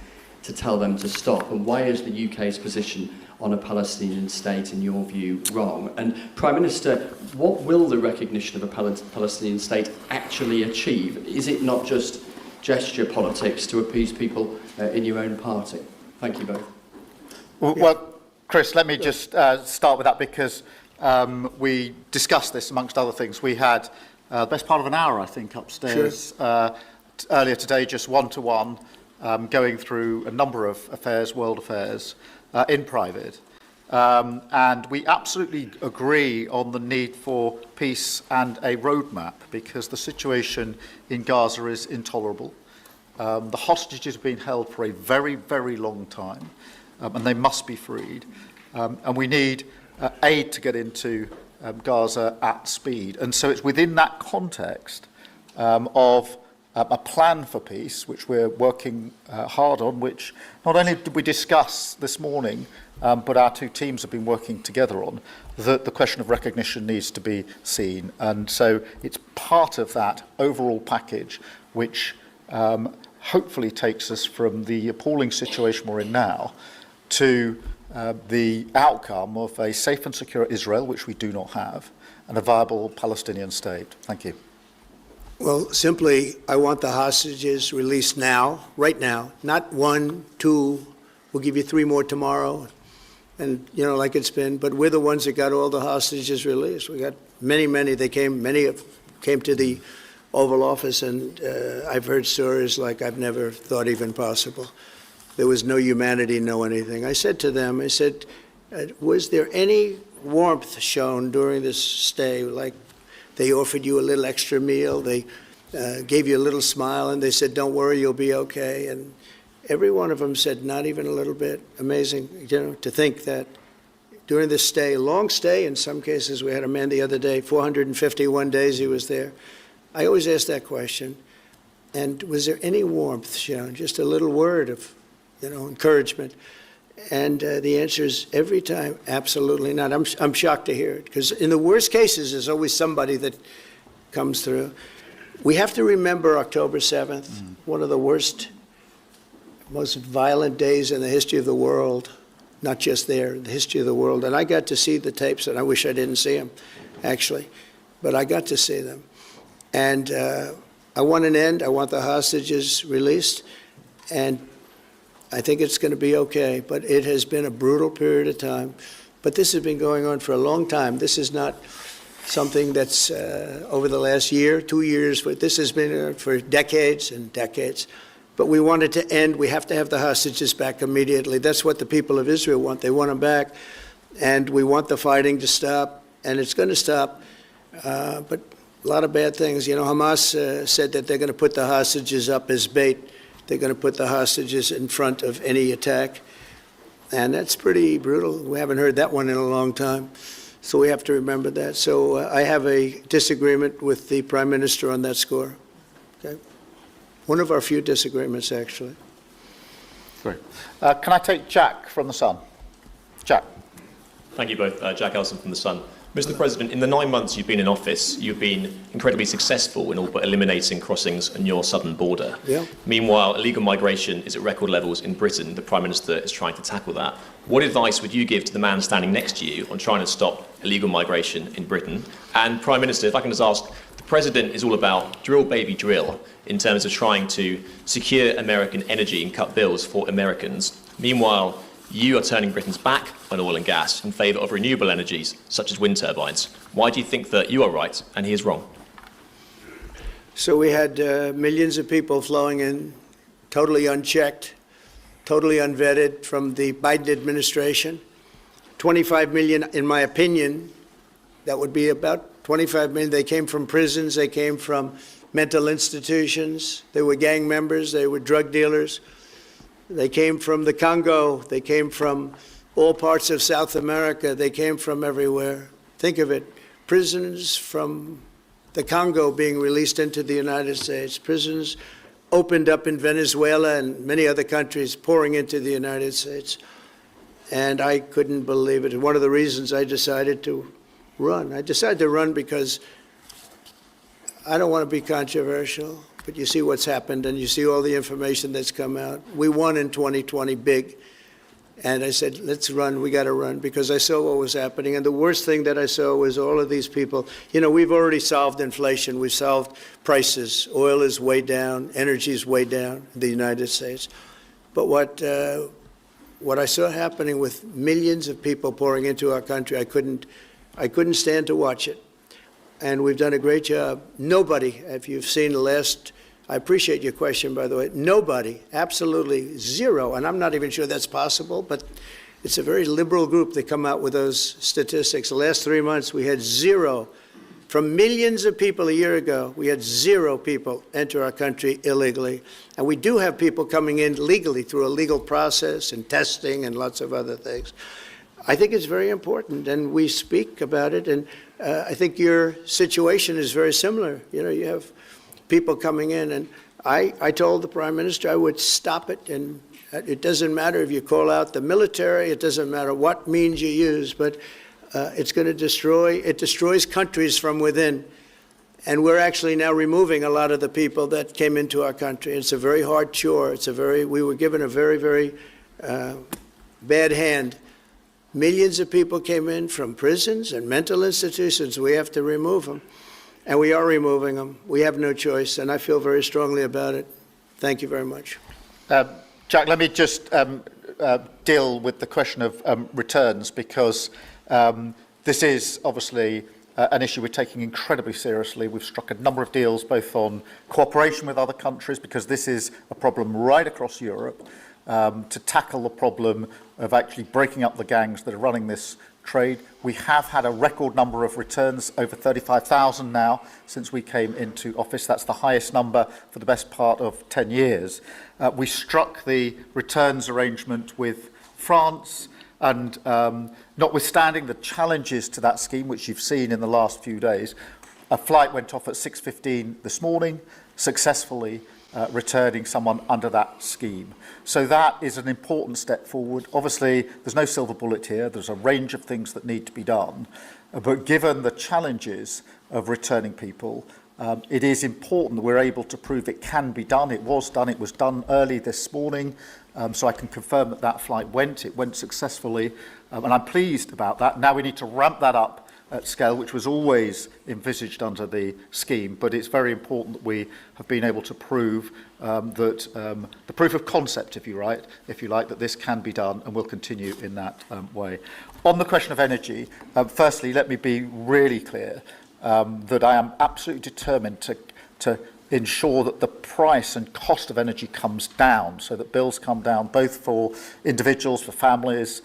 to tell them to stop? And why is the UK's position on a Palestinian state, in your view, wrong? And Prime Minister, what will the recognition of a Palestinian state actually achieve? Is it not just gesture politics to appease people in your own party? Thank you both. Well, Chris, let me just start with that, because we discussed this amongst other things. We had the best part of an hour, I think, upstairs earlier today, just one-to-one, going through a number of affairs, world affairs, in private. And we absolutely agree on the need for peace and a roadmap, because the situation in Gaza is intolerable. The hostages have been held for a very, very long time, and they must be freed. And we need aid to get into Gaza at speed. And so it's within that context of a plan for peace, which we're working hard on, which not only did we discuss this morning, but our 2 teams have been working together on, that the question of recognition needs to be seen. And so it's part of that overall package which hopefully takes us from the appalling situation we're in now to the outcome of a safe and secure Israel, which we do not have, and a viable Palestinian state. Thank you. Well, simply, I want the hostages released now, right now, not 1, 2, we'll give you 3 more tomorrow, and, you know, like it's been, but we're the ones that got all the hostages released. We got many, many came to the Oval Office, and I've heard stories like I've never thought even possible. There was no humanity, no anything. I said to them, I said, was there any warmth shown during this stay? Like they offered you a little extra meal, they gave you a little smile, and they said, don't worry, you'll be okay. And every one of them said, not even a little bit. Amazing, you know, to think that during this stay, long stay in some cases. We had a man the other day, 451 days he was there. I always ask that question. And was there any warmth shown? Just a little word of, you know, encouragement. And the answer is every time, absolutely not. I'm shocked to hear it, because in the worst cases, there's always somebody that comes through. We have to remember October 7th, one of the worst, most violent days in the history of the world. not just there, the history of the world. And I got to see the tapes, and I wish I didn't see them, actually. But I got to see them. And I want an end. I want the hostages released. And I think it's going to be okay. But it has been a brutal period of time. But this has been going on for a long time. This is not something that's over the last year, 2 years. But this has been for decades and decades. But we want it to end. We have to have the hostages back immediately. That's what the people of Israel want. They want them back. And we want the fighting to stop. And it's going to stop. But a lot of bad things. You know, Hamas said that they're going to put the hostages up as bait. They're going to put the hostages in front of any attack. And that's pretty brutal. We haven't heard that one in a long time. So we have to remember that. So I have a disagreement with the Prime Minister on that score. Okay? One of our few disagreements, actually. Great. Can I take Jack from The Sun? Jack. Thank you both. Jack Elson from The Sun. Mr. President, in the 9 months you've been in office, you've been incredibly successful in all but eliminating crossings on your southern border. Yeah. Meanwhile, illegal migration is at record levels in Britain. The Prime Minister is trying to tackle that. What advice would you give to the man standing next to you on trying to stop illegal migration in Britain? And Prime Minister, if I can just ask, the President is all about drill, baby, drill in terms of trying to secure American energy and cut bills for Americans. Meanwhile, you are turning Britain's back on oil and gas in favour of renewable energies, such as wind turbines. Why do you think that you are right and he is wrong? So we had millions of people flowing in, totally unchecked, totally unvetted from the Biden administration. 25 million, in my opinion, that would be about 25 million. They came from prisons, they came from mental institutions, they were gang members, they were drug dealers. They came from the Congo. They came from all parts of South America. They came from everywhere. Think of it, prisoners from the Congo being released into the United States, prisons opened up in Venezuela and many other countries pouring into the United States. And I couldn't believe it. One of the reasons I decided to run. I decided to run because I don't want to be controversial. But you see what's happened, and you see all the information that's come out. We won in 2020 big. And I said, let's run. We got to run, because I saw what was happening. And the worst thing that I saw was all of these people. You know, we've already solved inflation. We've solved prices. Oil is way down. Energy is way down in the United States. But what I saw happening with millions of people pouring into our country, I couldn't stand to watch it. And we've done a great job. Nobody, if you've seen the last, I appreciate your question, by the way, nobody, absolutely zero, and I'm not even sure that's possible, but it's a very liberal group that come out with those statistics. The last 3 months, we had zero. From millions of people a year ago, we had zero people enter our country illegally. And we do have people coming in legally through a legal process and testing and lots of other things. I think it's very important, and we speak about it, and I think your situation is very similar. You know, you have people coming in, and I told the Prime Minister I would stop it, and it doesn't matter if you call out the military, it doesn't matter what means you use, but it's going to destroys countries from within. And we're actually now removing a lot of the people that came into our country. It's a very hard chore. We were given a very, very bad hand. Millions of people came in from prisons and mental institutions. We have to remove them, and we are removing them. We have no choice, and I feel very strongly about it. Thank you very much. Jack, let me just deal with the question of returns, because this is obviously an issue we're taking incredibly seriously. We've struck a number of deals, both on cooperation with other countries, because this is a problem right across Europe, to tackle the problem of actually breaking up the gangs that are running this trade. We have had a record number of returns, over 35,000 now since we came into office. That's the highest number for the best part of 10 years. We struck the returns arrangement with France, and notwithstanding the challenges to that scheme, which you've seen in the last few days, a flight went off at 6:15 this morning, successfully returning someone under that scheme. So that is an important step forward. Obviously, there's no silver bullet here. There's a range of things that need to be done. But given the challenges of returning people, It is important that we're able to prove it can be done. It was done early this morning, so I can confirm that that flight went. It went successfully, and I'm pleased about that. Now we need to ramp that up at scale, which was always envisaged under the scheme, but it's very important that we have been able to prove that the proof of concept, if you like, that this can be done and will continue in that way. On the question of energy, firstly, let me be really clear that I am absolutely determined to ensure that the price and cost of energy comes down, so that bills come down both for individuals, for families,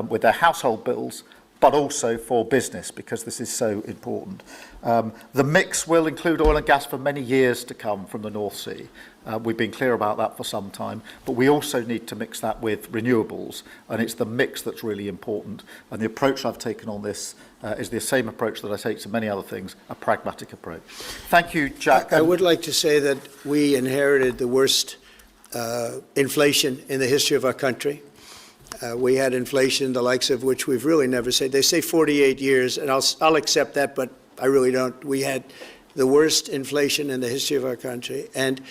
with their household bills, but also for business, because this is so important. The mix will include oil and gas for many years to come from the North Sea. We've been clear about that for some time, but we also need to mix that with renewables, and it's the mix that's really important. And the approach I've taken on this is the same approach that I take to many other things, a pragmatic approach. Thank you, Jack. I would like to say that we inherited the worst inflation in the history of our country. We had inflation, the likes of which we've really never seen. They say 48 years, and I'll accept that, but I really don't. We had the worst inflation in the history of our country. And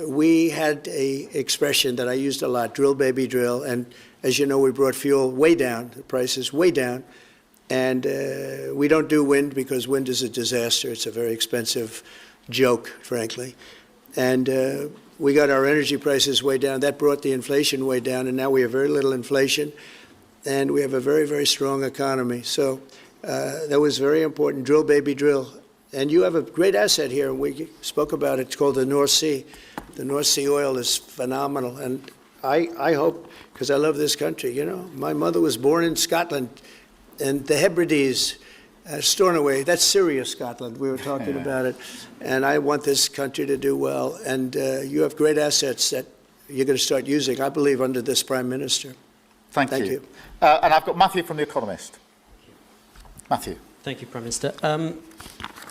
we had a expression that I used a lot, drill, baby, drill. And as you know, we brought fuel way down, the prices way down. And we don't do wind because wind is a disaster. It's a very expensive joke, frankly. And we got our energy prices way down. That brought the inflation way down, and now we have very little inflation, and we have a very, very strong economy. So that was very important. Drill, baby, drill. And you have a great asset here, and we spoke about it. It's called the North Sea. The North Sea oil is phenomenal, and I hope, because I love this country, you know. My mother was born in Scotland, and the Hebrides, Stornoway, that's serious Scotland. We were talking about it. And I want this country to do well. And you have great assets that you're going to start using, I believe, under this Prime Minister. Thank you. And I've got Matthew from The Economist. Matthew. Thank you, Prime Minister.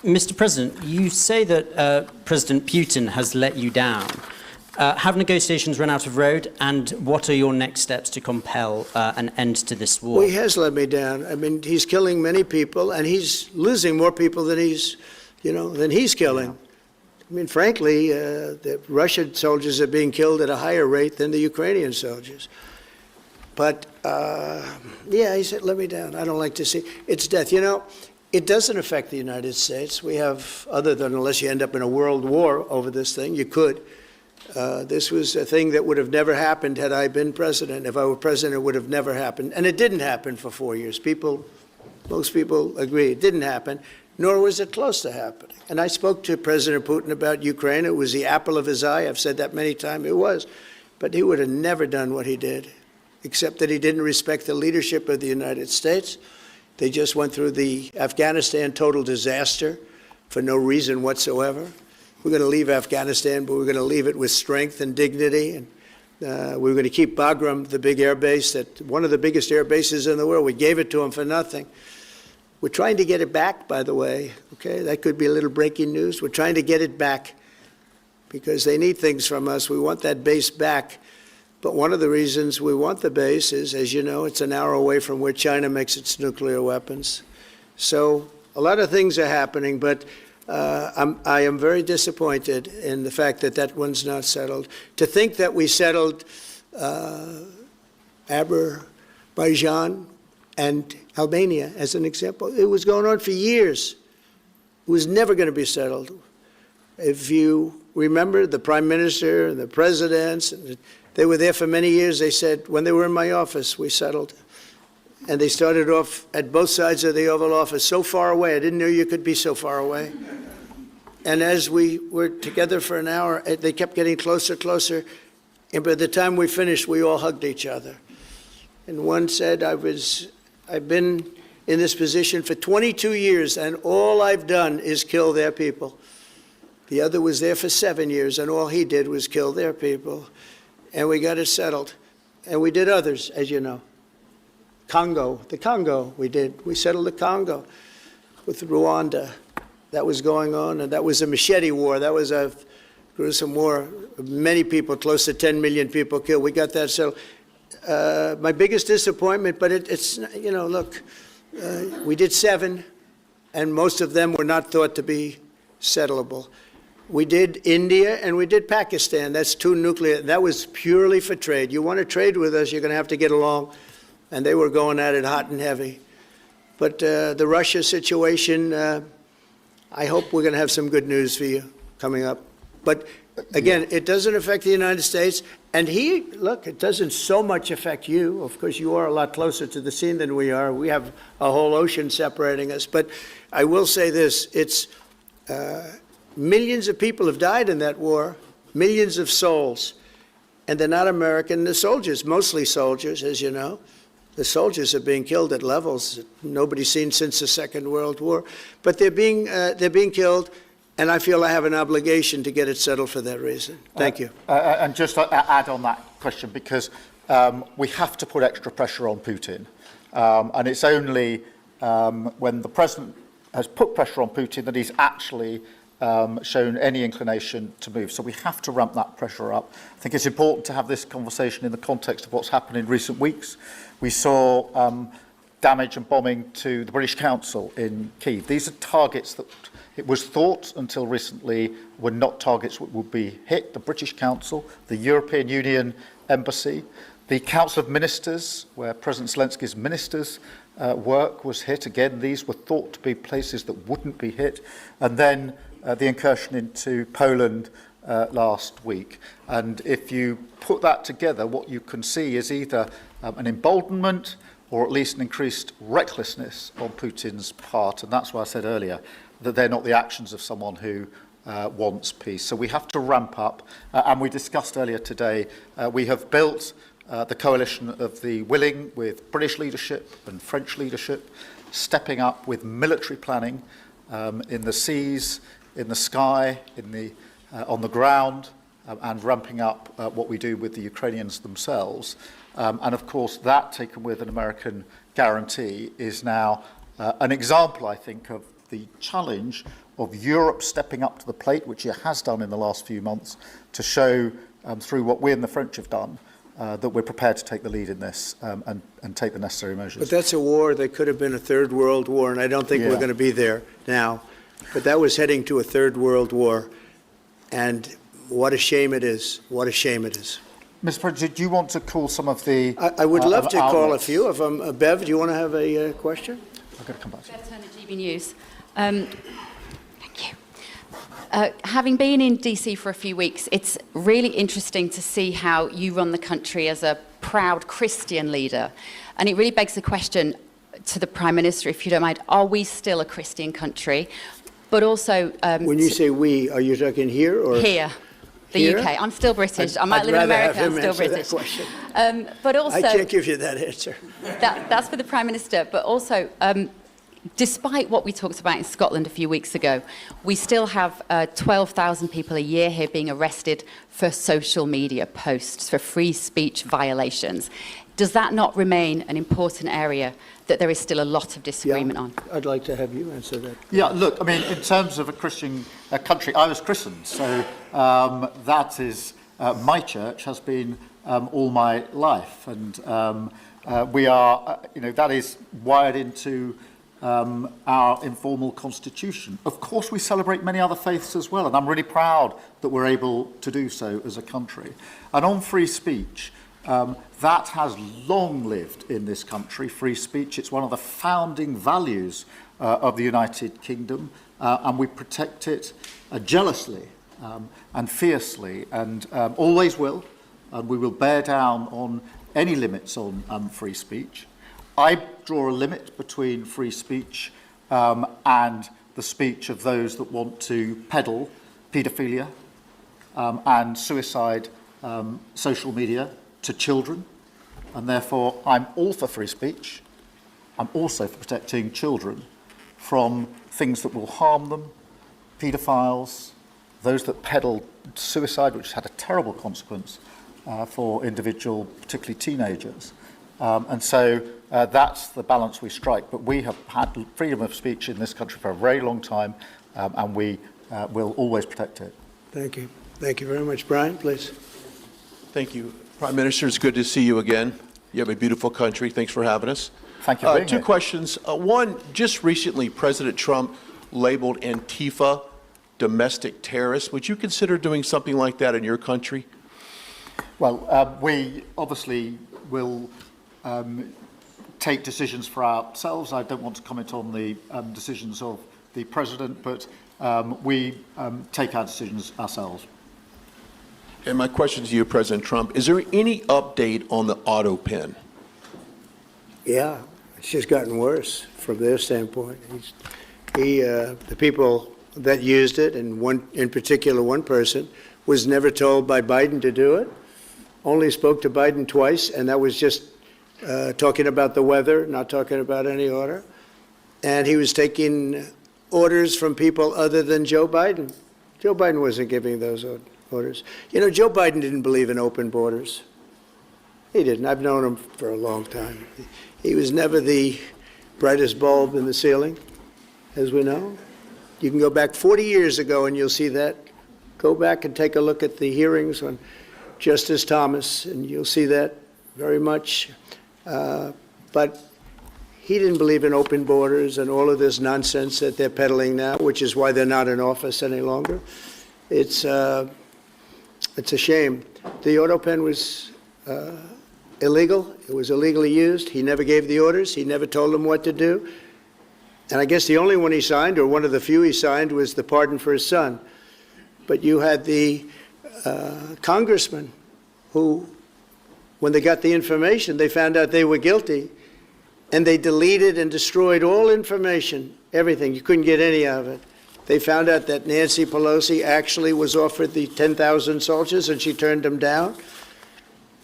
Mr. President, you say that President Putin has let you down. Have negotiations run out of road, and what are your next steps to compel an end to this war? Well, he has let me down. I mean, he's killing many people, and he's losing more people than he's killing. I mean, frankly, the Russian soldiers are being killed at a higher rate than the Ukrainian soldiers. But, yeah, he said, let me down. I don't like to see. It's death. You know, it doesn't affect the United States. We have, other than unless you end up in a world war over this thing, you could. This was a thing that would have never happened had I been president. If I were president, it would have never happened. And it didn't happen for 4 years. Most people agree it didn't happen, nor was it close to happening. And I spoke to President Putin about Ukraine. It was the apple of his eye. I've said that many times. It was. But he would have never done what he did, except that he didn't respect the leadership of the United States. They just went through the Afghanistan total disaster for no reason whatsoever. We're going to leave Afghanistan, but we're going to leave it with strength and dignity. And we're going to keep Bagram, the big air base, one of the biggest air bases in the world. We gave it to them for nothing. We're trying to get it back, by the way. Okay, that could be a little breaking news. We're trying to get it back because they need things from us. We want that base back. But one of the reasons we want the base is, as you know, it's an hour away from where China makes its nuclear weapons. So a lot of things are happening, but I am very disappointed in the fact that that one's not settled. To think that we settled Azerbaijan and Albania, as an example, it was going on for years. It was never going to be settled. If you remember, the Prime Minister and the presidents, they were there for many years. They said, when they were in my office, we settled. And they started off at both sides of the Oval Office, so far away. I didn't know you could be so far away. And as we were together for an hour, they kept getting closer, closer. And by the time we finished, we all hugged each other. And one said, I've been in this position for 22 years, and all I've done is kill their people. The other was there for 7 years, and all he did was kill their people. And we got it settled. And we did others, as you know. The Congo, we settled the Congo with Rwanda. That was going on, and that was a machete war. That was a gruesome war. Many people, close to 10 million people killed. We got that settled. My biggest disappointment, but it's, you know, look, we did 7, and most of them were not thought to be settleable. We did India and we did Pakistan. That's 2 nuclear. That was purely for trade. You want to trade with us, you're going to have to get along. And they were going at it hot and heavy. But the Russia situation, I hope we're going to have some good news for you coming up. But again, it doesn't affect the United States. And look, it doesn't so much affect you. Of course, you are a lot closer to the scene than we are. We have a whole ocean separating us. But I will say this, it's millions of people have died in that war, millions of souls. And they're not American, they're soldiers, mostly soldiers, as you know. The soldiers are being killed at levels that nobody's seen since the Second World War. But they're being killed, and I feel I have an obligation to get it settled for that reason. Thank you. And just to add on that question, because we have to put extra pressure on Putin. And it's only when the president has put pressure on Putin that he's actually shown any inclination to move. So we have to ramp that pressure up. I think it's important to have this conversation in the context of what's happened in recent weeks. We saw damage and bombing to the British Council in Kyiv. These are targets that it was thought until recently were not targets that would be hit. The British Council, the European Union Embassy, the Council of Ministers, where President Zelensky's ministers work was hit. Again, these were thought to be places that wouldn't be hit. And then the incursion into Poland last week. And if you put that together, what you can see is either an emboldenment or at least an increased recklessness on Putin's part. And that's why I said earlier that they're not the actions of someone who wants peace. So we have to ramp up. And we discussed earlier today, we have built the coalition of the willing with British leadership and French leadership, stepping up with military planning in the seas, in the sky, on the ground, and ramping up what we do with the Ukrainians themselves. And of course, that taken with an American guarantee is now an example, I think, of the challenge of Europe stepping up to the plate, which it has done in the last few months, to show through what we and the French have done that we're prepared to take the lead in this and take the necessary measures. But that's a war that could have been a third world war, and I don't think we're going to be there now. But that was heading to a third world war, and what a shame it is. What a shame it is. Mr. President, do you want to call some of the I would love to call a outlets? few of them. Bev, do you want to have a question? I've got to come back to you. Bev Turner, GB News. Thank you. Having been in DC for a few weeks, it's really interesting to see how you run the country as a proud Christian leader. And it really begs the question to the Prime Minister, if you don't mind, are we still a Christian country? But also... when you say we, are you talking here or...? Here. The Here? UK. I'm still British. I might I'd live in rather America. have I'm him still answer British. that question. But also, I can't give you that answer. that's for the Prime Minister. But also, despite what we talked about in Scotland a few weeks ago, we still have 12,000 people a year here being arrested for social media posts, for free speech violations. Does that not remain an important area that there is still a lot of disagreement on? I'd like to have you answer that. Yeah, look, I mean, in terms of a Christian country, I was christened, so that is, my church has been all my life, and we are, that is wired into our informal constitution. Of course, we celebrate many other faiths as well, and I'm really proud that we're able to do so as a country. And on free speech, that has long lived in this country, free speech. It's one of the founding values of the United Kingdom, and we protect it jealously and fiercely, and always will, and we will bear down on any limits on free speech. I draw a limit between free speech and the speech of those that want to peddle paedophilia and suicide social media to children, and therefore I'm all for free speech. I'm also for protecting children from things that will harm them, paedophiles, those that peddle suicide, which has had a terrible consequence for individual, particularly teenagers. And so that's the balance we strike. But we have had freedom of speech in this country for a very long time, and we will always protect it. Thank you. Thank you very much. Brian, please. Thank you. Prime Minister, it's good to see you again. You have a beautiful country. Thanks for having us. Thank you for being Two here. questions. One, just recently, President Trump labeled Antifa domestic terrorists. Would you consider doing something like that in your country? Well, we obviously will take decisions for ourselves. I don't want to comment on the decisions of the President, but we take our decisions ourselves. And my question to you, President Trump, is there any update on the auto pen? Yeah, it's just gotten worse from their standpoint. The people that used it, and in particular one person, was never told by Biden to do it, only spoke to Biden twice, and that was just talking about the weather, not talking about any order. And he was taking orders from people other than Joe Biden. Joe Biden wasn't giving those orders. You know, Joe Biden didn't believe in open borders. He didn't. I've known him for a long time. He was never the brightest bulb in the ceiling, as we know. You can go back 40 years ago and you'll see that. Go back and take a look at the hearings on Justice Thomas, and you'll see that very much. But he didn't believe in open borders and all of this nonsense that they're peddling now, which is why they're not in office any longer. It's a shame. The auto pen was illegal. It was illegally used. He never gave the orders. He never told them what to do. And I guess the only one he signed, or one of the few he signed, was the pardon for his son. But you had the congressman who, when they got the information, they found out they were guilty, and they deleted and destroyed all information, everything. You couldn't get any of it. They found out that Nancy Pelosi actually was offered the 10,000 soldiers, and she turned them down.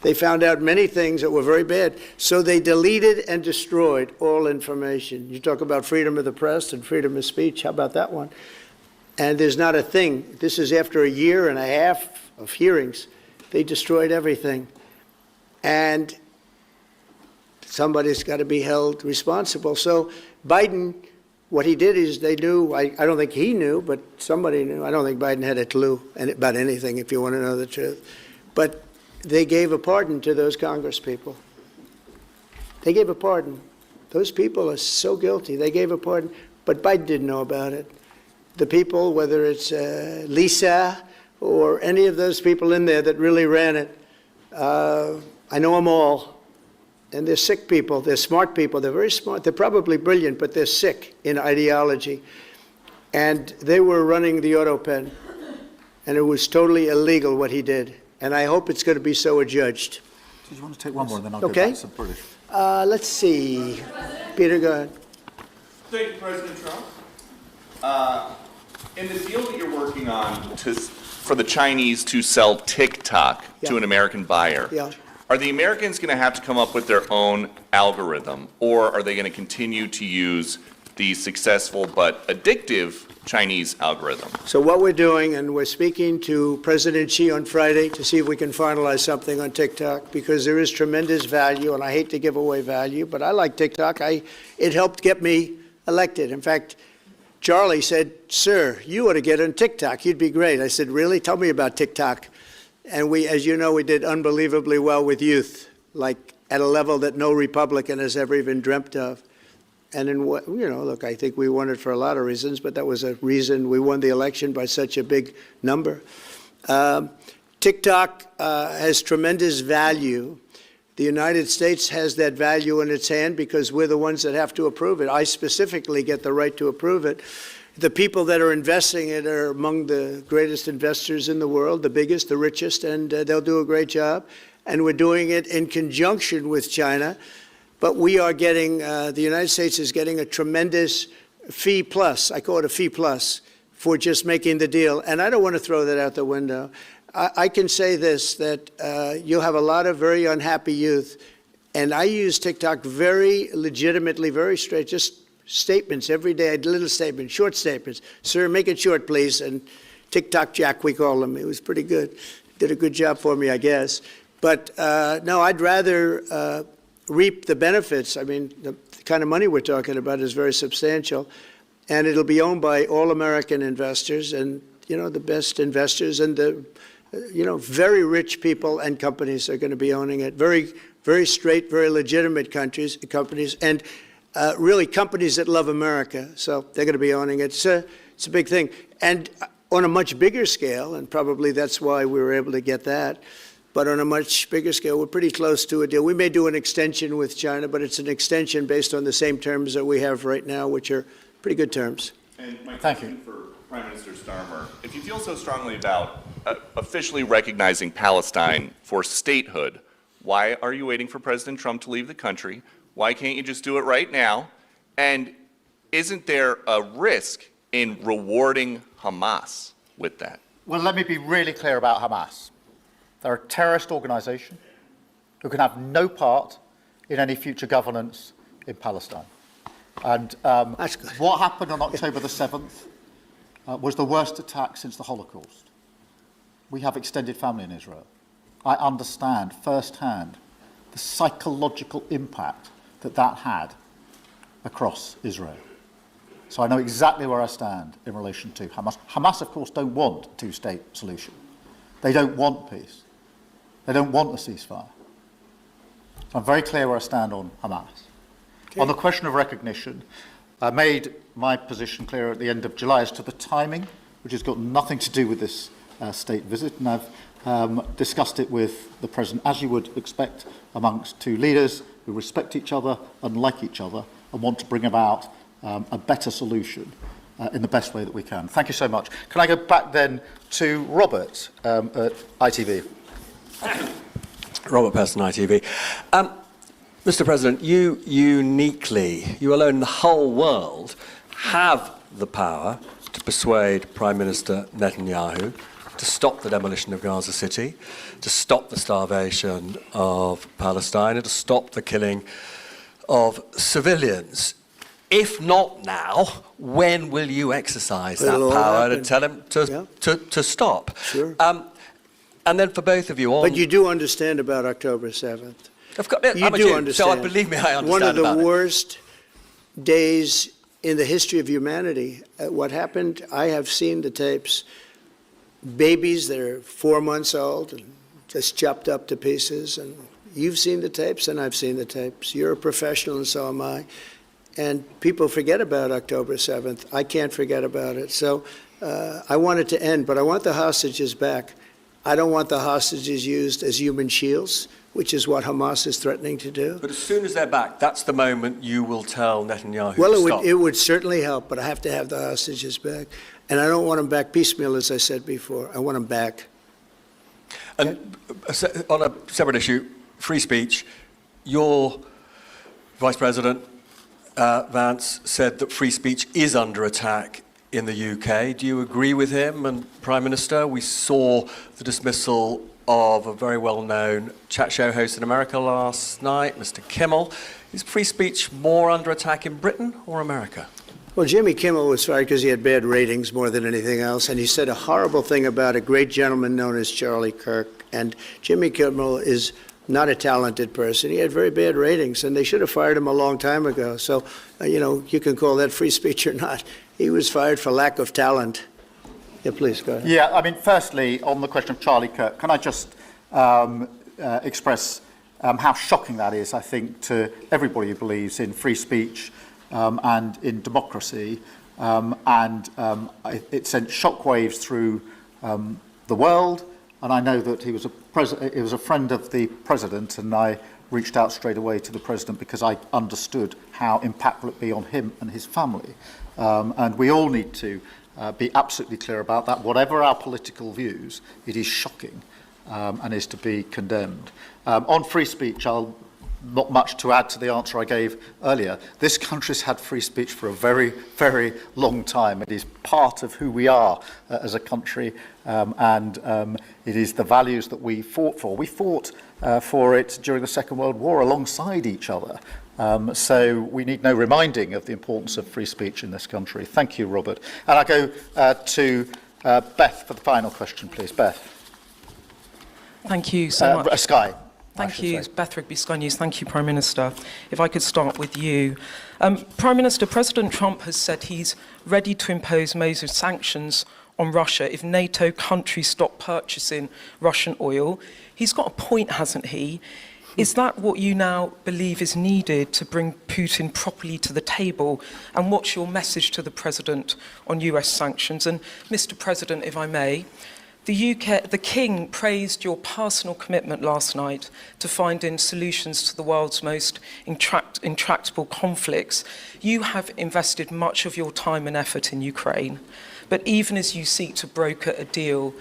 They found out many things that were very bad. So they deleted and destroyed all information. You talk about freedom of the press and freedom of speech. How about that one? And there's not a thing. This is after a year and a half of hearings. They destroyed everything. And somebody's got to be held responsible. So Biden, what he did is they knew, I don't think he knew, but somebody knew. I don't think Biden had a clue about anything, if you want to know the truth. But they gave a pardon to those Congress people. They gave a pardon. Those people are so guilty. They gave a pardon, but Biden didn't know about it. The people, whether it's Lisa or any of those people in there that really ran it, I know them all. And they're sick people. They're smart people. They're very smart. They're probably brilliant, but they're sick in ideology. And they were running the auto pen, and it was totally illegal what he did. And I hope it's going to be so adjudged. Do you want to take one more, and then I'll Okay. go back to British? Let's see. Peter, go ahead. Thank you, President Trump. In the deal that you're working on for the Chinese to sell TikTok to an American buyer, are the Americans going to have to come up with their own algorithm, or are they going to continue to use the successful but addictive Chinese algorithm? So what we're doing, and we're speaking to President Xi on Friday to see if we can finalize something on TikTok, because there is tremendous value, and I hate to give away value, but I like TikTok. It helped get me elected. In fact, Charlie said, "Sir, you ought to get on TikTok. You'd be great." I said, "Really? Tell me about TikTok." And we, as you know, we did unbelievably well with youth, like at a level that no Republican has ever even dreamt of. And in what, you know, look, I think we won it for a lot of reasons, but that was a reason we won the election by such a big number. TikTok has tremendous value. The United States has that value in its hand because we're the ones that have to approve it. I specifically get the right to approve it. The people that are investing it are among the greatest investors in the world, the biggest, the richest, and they'll do a great job. And we're doing it in conjunction with China. But we are getting, the United States is getting a tremendous fee plus, I call it a fee plus, for just making the deal. And I don't want to throw that out the window. I can say this, that you'll have a lot of very unhappy youth. And I use TikTok very legitimately, very straight, just statements every day, little statements, short statements. "Sir, make it short, please." And TikTok Jack, we call him. It was pretty good. Did a good job for me, I guess. But no, I'd rather reap the benefits. I mean, the kind of money we're talking about is very substantial, and it'll be owned by all American investors and, you know, the best investors and the, you know, very rich people and companies are going to be owning it. Very, very straight, very legitimate companies, and really companies that love America. So they're going to be owning it. It's a big thing. And on a much bigger scale, and probably that's why we were able to get that, but on a much bigger scale, we're pretty close to a deal. We may do an extension with China, but it's an extension based on the same terms that we have right now, which are pretty good terms. And my question for Prime Minister Starmer, if you feel so strongly about officially recognizing Palestine for statehood, why are you waiting for President Trump to leave the country? Why can't you just do it right now? And isn't there a risk in rewarding Hamas with that? Well, let me be really clear about Hamas. They're a terrorist organisation who can have no part in any future governance in Palestine. And what happened on October the 7th was the worst attack since the Holocaust. We have extended family in Israel. I understand firsthand the psychological impact that that had across Israel. So I know exactly where I stand in relation to Hamas. Hamas, of course, don't want a two-state solution. They don't want peace. They don't want a ceasefire. So I'm very clear where I stand on Hamas. Okay. On the question of recognition, I made my position clear at the end of July as to the timing, which has got nothing to do with this state visit, and I've discussed it with the President, as you would expect, amongst two leaders who respect each other and like each other and want to bring about a better solution in the best way that we can. Thank you so much. Can I go back then to Robert at ITV? Robert Person, ITV. Mr. President, you uniquely, you alone in the whole world, have the power to persuade Prime Minister Netanyahu to stop the demolition of Gaza City, to stop the starvation of Palestine, and to stop the killing of civilians. If not now, when will you exercise that power and tell him to stop? Sure. And then for both of you on... But you do understand about October 7th. You do understand. So believe me, I understand. One of the worst days in the history of humanity. What happened, I have seen the tapes. Babies that are 4 months old and just chopped up to pieces. And you've seen the tapes and I've seen the tapes. You're a professional and so am I. And people forget about October 7th. I can't forget about it. So I want it to end, but I want the hostages back. I don't want the hostages used as human shields, which is what Hamas is threatening to do. But as soon as they're back, that's the moment you will tell Netanyahu well, to stop. It would certainly help, but I have to have the hostages back. And I don't want them back piecemeal, as I said before. I want them back. And on a separate issue, free speech, your Vice President, Vance, said that free speech is under attack in the UK. Do you agree with him? And Prime Minister, we saw the dismissal of a very well-known chat show host in America last night, Mr. Kimmel. Is free speech more under attack in Britain or America? Well, Jimmy Kimmel was fired because he had bad ratings more than anything else, and he said a horrible thing about a great gentleman known as Charlie Kirk. And Jimmy Kimmel is not a talented person. He had very bad ratings, and they should have fired him a long time ago. So, you can call that free speech or not. He was fired for lack of talent. Yeah, please, go ahead. Yeah, I mean, firstly, on the question of Charlie Kirk, can I just express how shocking that is, I think, to everybody who believes in free speech and in democracy. It sent shockwaves through the world, and I know that he was a friend of the President, and I reached out straight away to the President because I understood how impactful it would be on him and his family. And we all need to be absolutely clear about that. Whatever our political views, it is shocking and is to be condemned. On free speech, not much to add to the answer I gave earlier. This country's had free speech for a very, very long time. It is part of who we are as a country, and it is the values that we fought for. We fought for it during the Second World War alongside each other. So we need no reminding of the importance of free speech in this country. Thank you, Robert. And I go to Beth for the final question, please. Beth. Thank you so much. Sky. Thank you, Beth Rigby, Sky News. Thank you, Prime Minister. If I could start with you. Prime Minister, President Trump has said he's ready to impose major sanctions on Russia if NATO countries stop purchasing Russian oil. He's got a point, hasn't he? Is that what you now believe is needed to bring Putin properly to the table? And what's your message to the President on US sanctions? And Mr. President, if I may, the King praised your personal commitment last night to finding solutions to the world's most intractable conflicts. You have invested much of your time and effort in Ukraine, but even as you seek to broker a deal,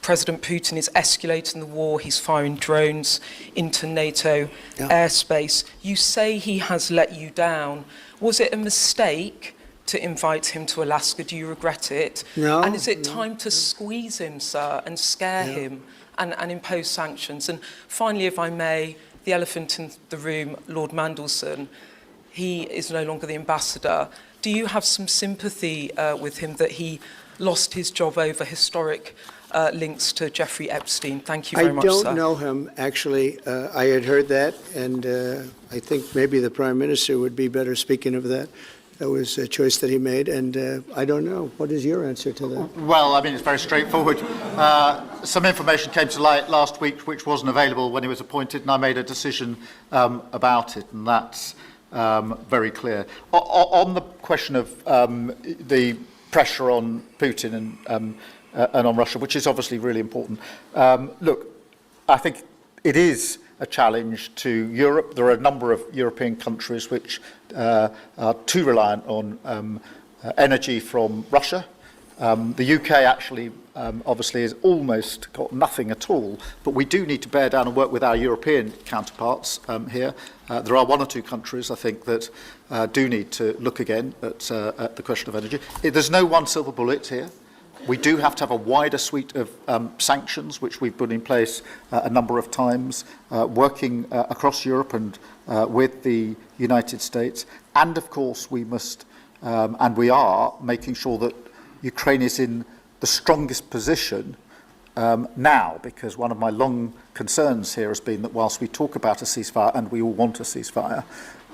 President Putin is escalating the war. He's firing drones into NATO airspace. You say he has let you down. Was it a mistake to invite him to Alaska? Do you regret it? No. And is it time to squeeze him, sir, and scare him and impose sanctions? And finally, if I may, the elephant in the room, Lord Mandelson, he is no longer the ambassador. Do you have some sympathy with him that he lost his job over historic links to Jeffrey Epstein? Thank you very much, sir. I don't know him, actually. I had heard that, and I think maybe the Prime Minister would be better speaking of that. That was a choice that he made, and I don't know. What is your answer to that? Well, I mean, it's very straightforward. Some information came to light last week which wasn't available when he was appointed, and I made a decision about it, and that's very clear. On the question of the pressure on Putin and on Russia, which is obviously really important. Look, I think it is a challenge to Europe. There are a number of European countries which are too reliant on energy from Russia. The UK actually obviously has almost got nothing at all, but we do need to bear down and work with our European counterparts here. There are one or two countries, I think, that do need to look again at the question of energy. There's no one silver bullet here. We do have to have a wider suite of sanctions, which we've put in place a number of times, working across Europe and with the United States. And of course, we must, and we are, making sure that Ukraine is in the strongest position now, because one of my long concerns here has been that whilst we talk about a ceasefire, and we all want a ceasefire,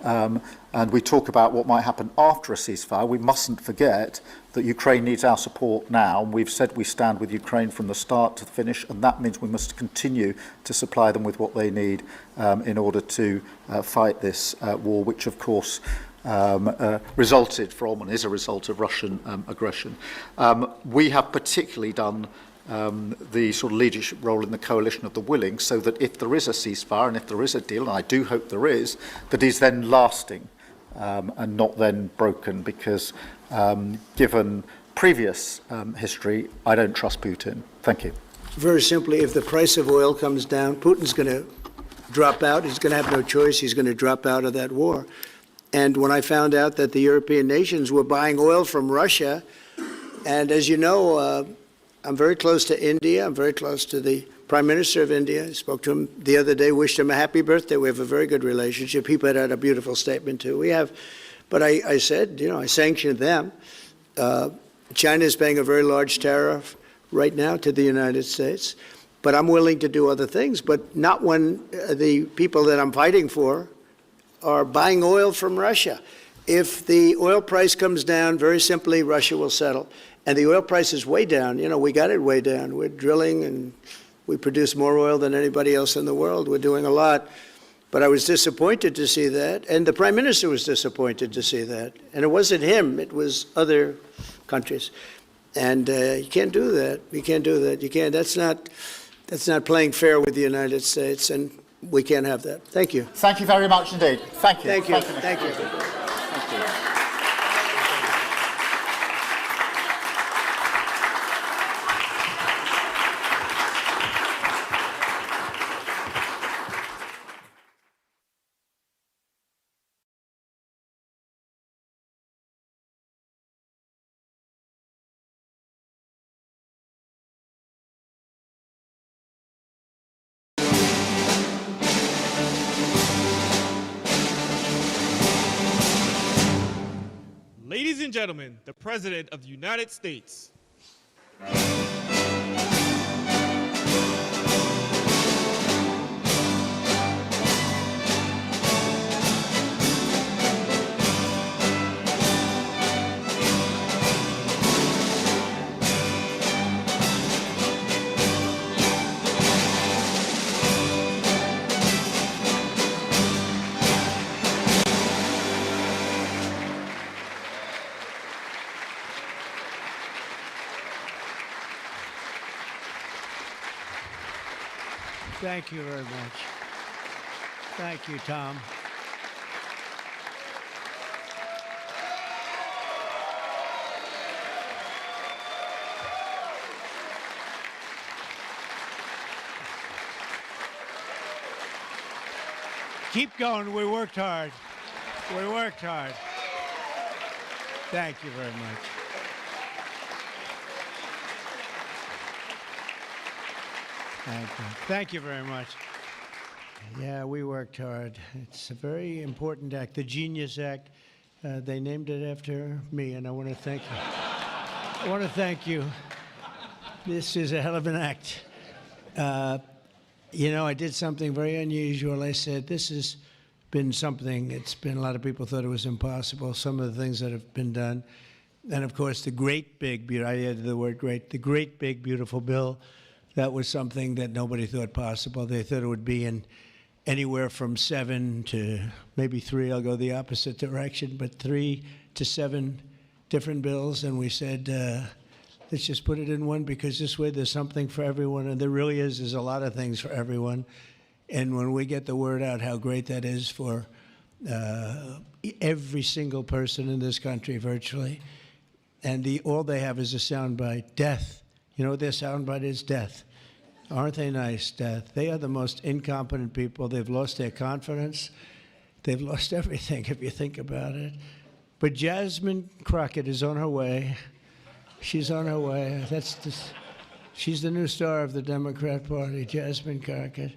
and we talk about what might happen after a ceasefire, we mustn't forget that Ukraine needs our support now. We've said we stand with Ukraine from the start to the finish, and that means we must continue to supply them with what they need in order to fight this war, which of course resulted from and is a result of Russian aggression. We have particularly done the sort of leadership role in the coalition of the willing, so that if there is a ceasefire and if there is a deal, and I do hope there is, that is then lasting and not then broken, because given previous history, I don't trust Putin. Thank you. Very simply, if the price of oil comes down, Putin's going to drop out. He's going to have no choice. He's going to drop out of that war. And when I found out that the European nations were buying oil from Russia, and as you know, I'm very close to India. I'm very close to the Prime Minister of India. I spoke to him the other day, wished him a happy birthday. We have a very good relationship. He put out a beautiful statement, too. We have, but I said, you know, I sanctioned them. China is paying a very large tariff right now to the United States, but I'm willing to do other things, but not when the people that I'm fighting for are buying oil from Russia. If the oil price comes down, very simply, Russia will settle. And the oil price is way down. You know, we got it way down. We're drilling and we produce more oil than anybody else in the world. We're doing a lot. But I was disappointed to see that. And the Prime Minister was disappointed to see that. And it wasn't him. It was other countries. And you can't do that. You can't do that. You can't. That's not playing fair with the United States. And we can't have that. Thank you. Thank you very much indeed. Thank you. Thank you. Thank you. Thank you. Ladies and gentlemen, the President of the United States. Thank you very much. Thank you, Tom. Keep going. We worked hard. We worked hard. Thank you very much. Thank you. Thank you very much. Yeah, we worked hard. It's a very important act, the Genius Act. They named it after me, and I want to thank you. I want to thank you. This is a hell of an act. You know, I did something very unusual. I said, this has been something, it's been, a lot of people thought it was impossible, some of the things that have been done. And of course, the great big, I added the word great, the great big beautiful bill, that was something that nobody thought possible. They thought it would be in anywhere from 7 to maybe 3, I'll go the opposite direction, but 3 to 7 different bills. And we said, let's just put it in one, because this way there's something for everyone, and there really is. There's a lot of things for everyone. And when we get the word out how great that is for every single person in this country, virtually, and all they have is a soundbite, death. You know what their soundbite is? Death. Aren't they nice? Death. They are the most incompetent people. They've lost their confidence. They've lost everything, if you think about it. But Jasmine Crockett is on her way. She's on her way. She's the new star of the Democrat Party, Jasmine Crockett.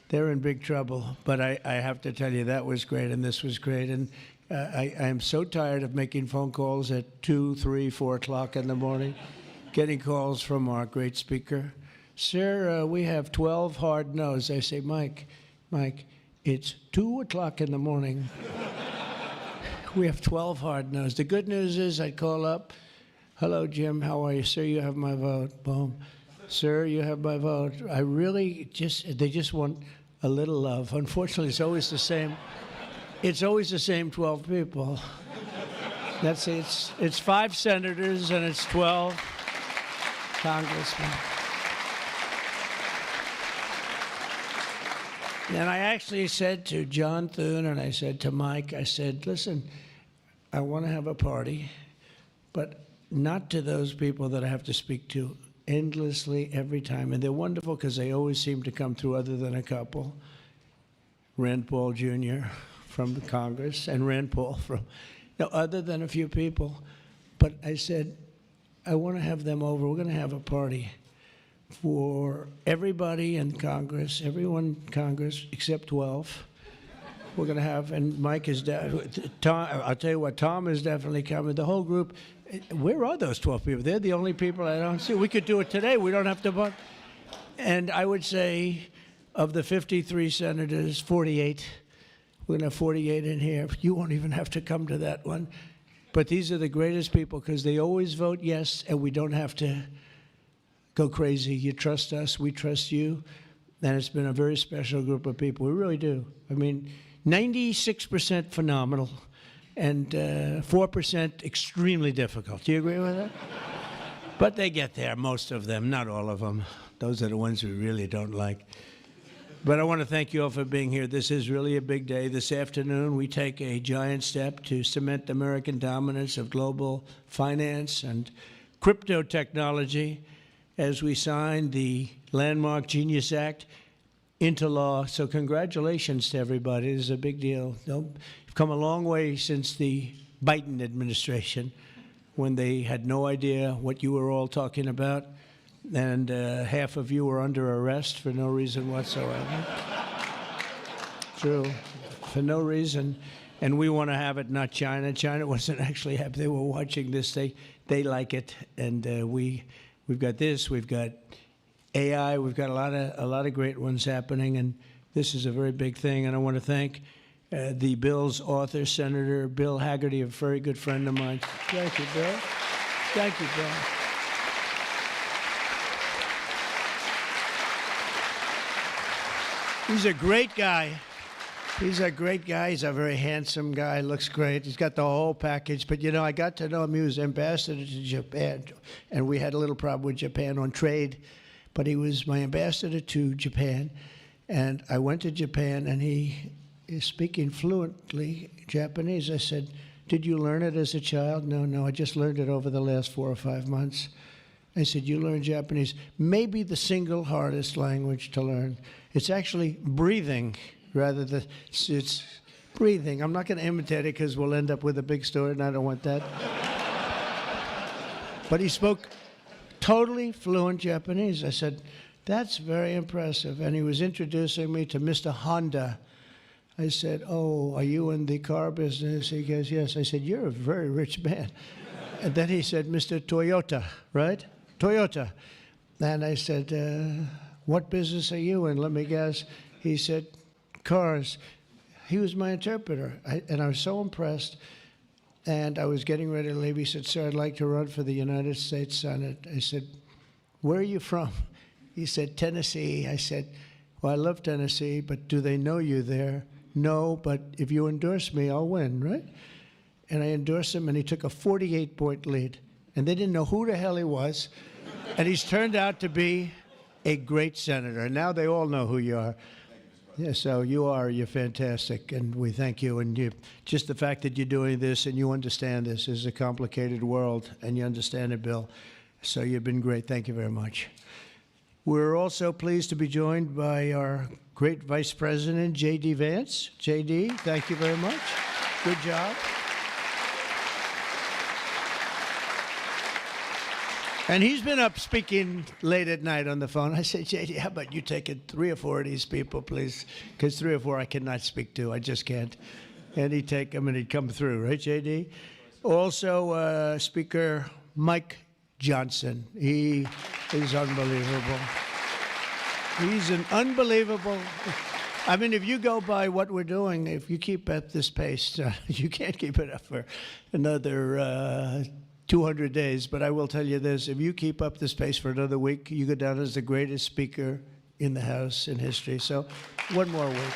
They're in big trouble. But I have to tell you, that was great, and this was great. And I am so tired of making phone calls at 2, 3, 4 o'clock in the morning, getting calls from our great speaker. Sir, we have 12 hard no's. I say, Mike, it's 2 o'clock in the morning. We have 12 hard no's. The good news is I call up, hello, Jim, how are you? Sir, you have my vote. Boom. Sir, you have my vote. I really they just want a little love. Unfortunately, it's always the same. It's always the same 12 people. That's it. It's 5 senators and it's 12 congressmen. And I actually said to John Thune and I said to Mike, I said, listen, I want to have a party, but not to those people that I have to speak to endlessly every time. And they're wonderful because they always seem to come through, other than a couple. Rand Paul Jr. from the Congress and Rand Paul from, other than a few people. But I said, I want to have them over. We're going to have a party for everybody in Congress, everyone in Congress except 12. We're going to have, and Mike is, Tom, I'll tell you what, Tom is definitely coming. The whole group, where are those 12 people? They're the only people I don't see. We could do it today. We don't have to vote. And I would say of the 53 senators, 48, we're going to have 48 in here. You won't even have to come to that one. But these are the greatest people because they always vote yes, and we don't have to go crazy. You trust us, we trust you. And it's been a very special group of people. We really do. I mean, 96% phenomenal and 4% extremely difficult. Do you agree with that? But they get there, most of them, not all of them. Those are the ones we really don't like. But I want to thank you all for being here. This is really a big day. This afternoon, we take a giant step to cement American dominance of global finance and crypto technology as we sign the landmark Genius Act into law. So congratulations to everybody. This is a big deal. You've come a long way since the Biden administration, when they had no idea what you were all talking about, and half of you were under arrest for no reason whatsoever. True, for no reason. And we want to have it, not China. China wasn't actually happy. They were watching this. They like it, and we've got this. We've got AI. We've got a lot of great ones happening, and this is a very big thing. And I want to thank the bill's author, Senator Bill Hagerty, a very good friend of mine. Thank you, Bill. Thank you, Bill. He's a great guy. He's a great guy. He's a very handsome guy. Looks great. He's got the whole package. But, I got to know him. He was ambassador to Japan, and we had a little problem with Japan on trade. But he was my ambassador to Japan. And I went to Japan, and he is speaking fluently Japanese. I said, "Did you learn it as a child?" No, I just learned it over the last 4 or 5 months. I said, "You learned Japanese, maybe the single hardest language to learn. It's actually breathing rather than, it's breathing." I'm not going to imitate it because we'll end up with a big story, and I don't want that. But he spoke totally fluent Japanese. I said, "That's very impressive." And he was introducing me to Mr. Honda. I said, "Oh, are you in the car business?" He goes, "Yes." I said, "You're a very rich man." And then he said, "Mr. Toyota, right? Toyota." And I said, "What business are you in?" Let me guess. He said, "Cars." He was my interpreter, and I was so impressed. And I was getting ready to leave. He said, "Sir, I'd like to run for the United States Senate." I said, "Where are you from?" He said, "Tennessee." I said, "Well, I love Tennessee, but do they know you there?" "No, but if you endorse me, I'll win," right? And I endorsed him, and he took a 48-point lead. And they didn't know who the hell he was. And he's turned out to be a great senator. And now they all know who you are. Yeah, so you're fantastic, and we thank you. And just the fact that you're doing this and you understand this is a complicated world, and you understand it, Bill. So you've been great. Thank you very much. We're also pleased to be joined by our great Vice President, J.D. Vance. J.D., thank you very much. Good job. And he's been up speaking late at night on the phone. I said, "J.D., how about you take 3 or 4 of these people, please? Because 3 or 4 I cannot speak to. I just can't." And he'd take them, and he'd come through. Right, J.D.? Also, Speaker Mike Johnson. He is unbelievable. He's an unbelievable... I mean, if you go by what we're doing, if you keep at this pace, you can't keep it up for another 200 days. But I will tell you this, if you keep up this pace for another week, you go down as the greatest speaker in the House in history. So one more week.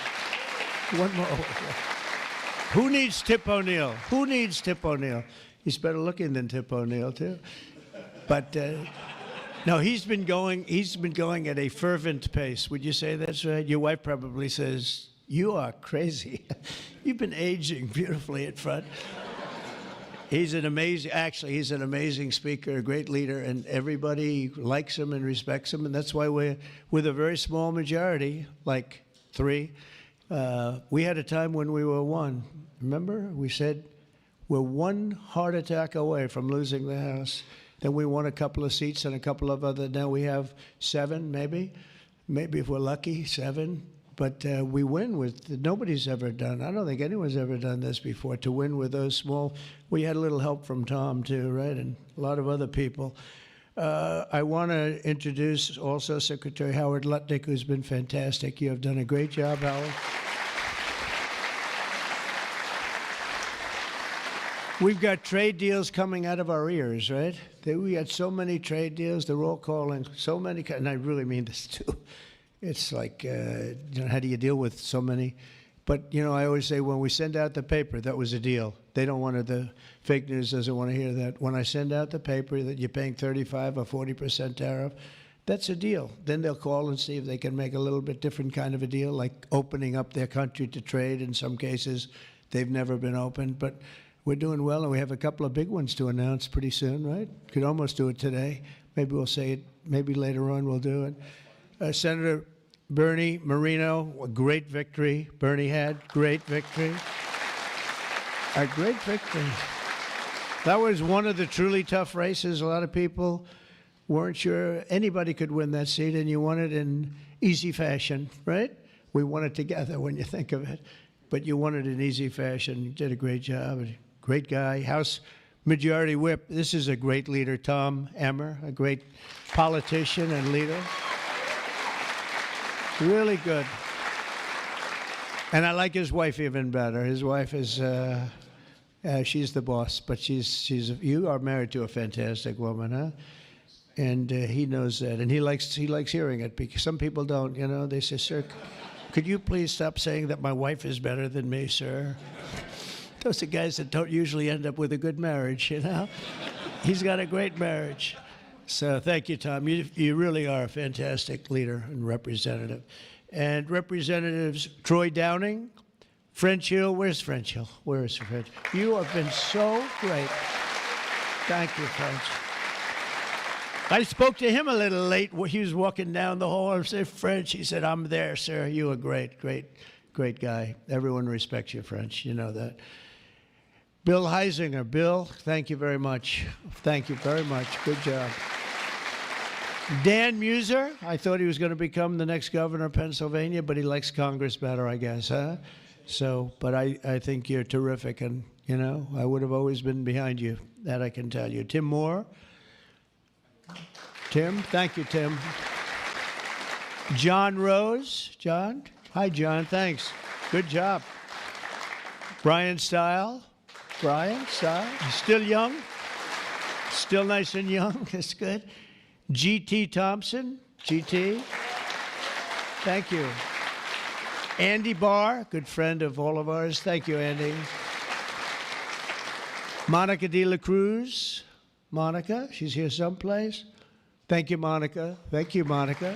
One more week. Who needs Tip O'Neill? Who needs Tip O'Neill? He's better looking than Tip O'Neill, too. But no, he's been going at a fervent pace. Would you say that's right? Your wife probably says, "You are crazy." You've been aging beautifully at front. He's an amazing speaker, a great leader, and everybody likes him and respects him. And that's why we're with a very small majority, like 3. We had a time when we were 1. Remember? We said we're 1 heart attack away from losing the House. Then we won a couple of seats and a couple of other. Now we have 7, maybe if we're lucky, 7. But we win with, nobody's ever done, I don't think anyone's ever done this before, to win with those small. We had a little help from Tom, too, right, and a lot of other people. I want to introduce also Secretary Howard Lutnick, who's been fantastic. You have done a great job, Howard. We've got trade deals coming out of our ears, right? We had so many trade deals. They're all calling so many, and I really mean this, too. It's like, how do you deal with so many? But, I always say when we send out the paper, that was a deal. They don't want the fake news doesn't want to hear that. When I send out the paper that you're paying 35 or 40% tariff, that's a deal. Then they'll call and see if they can make a little bit different kind of a deal, like opening up their country to trade. In some cases, they've never been opened. But we're doing well, and we have a couple of big ones to announce pretty soon, right? Could almost do it today. Maybe we'll say it. Maybe later on we'll do it. Senator Bernie Moreno, a great victory. Bernie had great victory. A great victory. That was one of the truly tough races. A lot of people weren't sure anybody could win that seat, and you won it in easy fashion, right? We won it together when you think of it. But you won it in easy fashion. You did a great job. Great guy. House Majority Whip. This is a great leader, Tom Emmer, a great politician and leader. Really good. And I like his wife even better. His wife is, she's the boss, but you are married to a fantastic woman, huh? And he knows that, and he likes hearing it, because some people don't, they say, "Sir, could you please stop saying that my wife is better than me, sir?" Those are guys that don't usually end up with a good marriage, He's got a great marriage. So thank you, Tom. You really are a fantastic leader and representative. and Representatives Troy Downing, French Hill. Where's French Hill? Where is French? You have been so great. Thank you, French. I spoke to him a little late. He was walking down the hall. I said, French. He said, I'm there, sir. You are great, great, great guy. Everyone respects you, French. You know that. Bill Heisinger. Bill, thank you very much. Thank you very much. Good job. Dan Muser. I thought he was going to become the next governor of Pennsylvania, but he likes Congress better, I guess, huh? So, but I think you're terrific, and, you know, I would have always been behind you. That I can tell you. Tim Moore. Tim, thank you, Tim. John Rose. John? Hi, John, thanks. Good job. Brian Stile. Brian Stile. Still young? Still nice and young. That's good. G.T. Thompson. G.T. Thank you. Andy Barr, good friend of all of ours. Thank you, Andy. Monica de la Cruz. Monica, she's here someplace. Thank you, Monica. Thank you, Monica.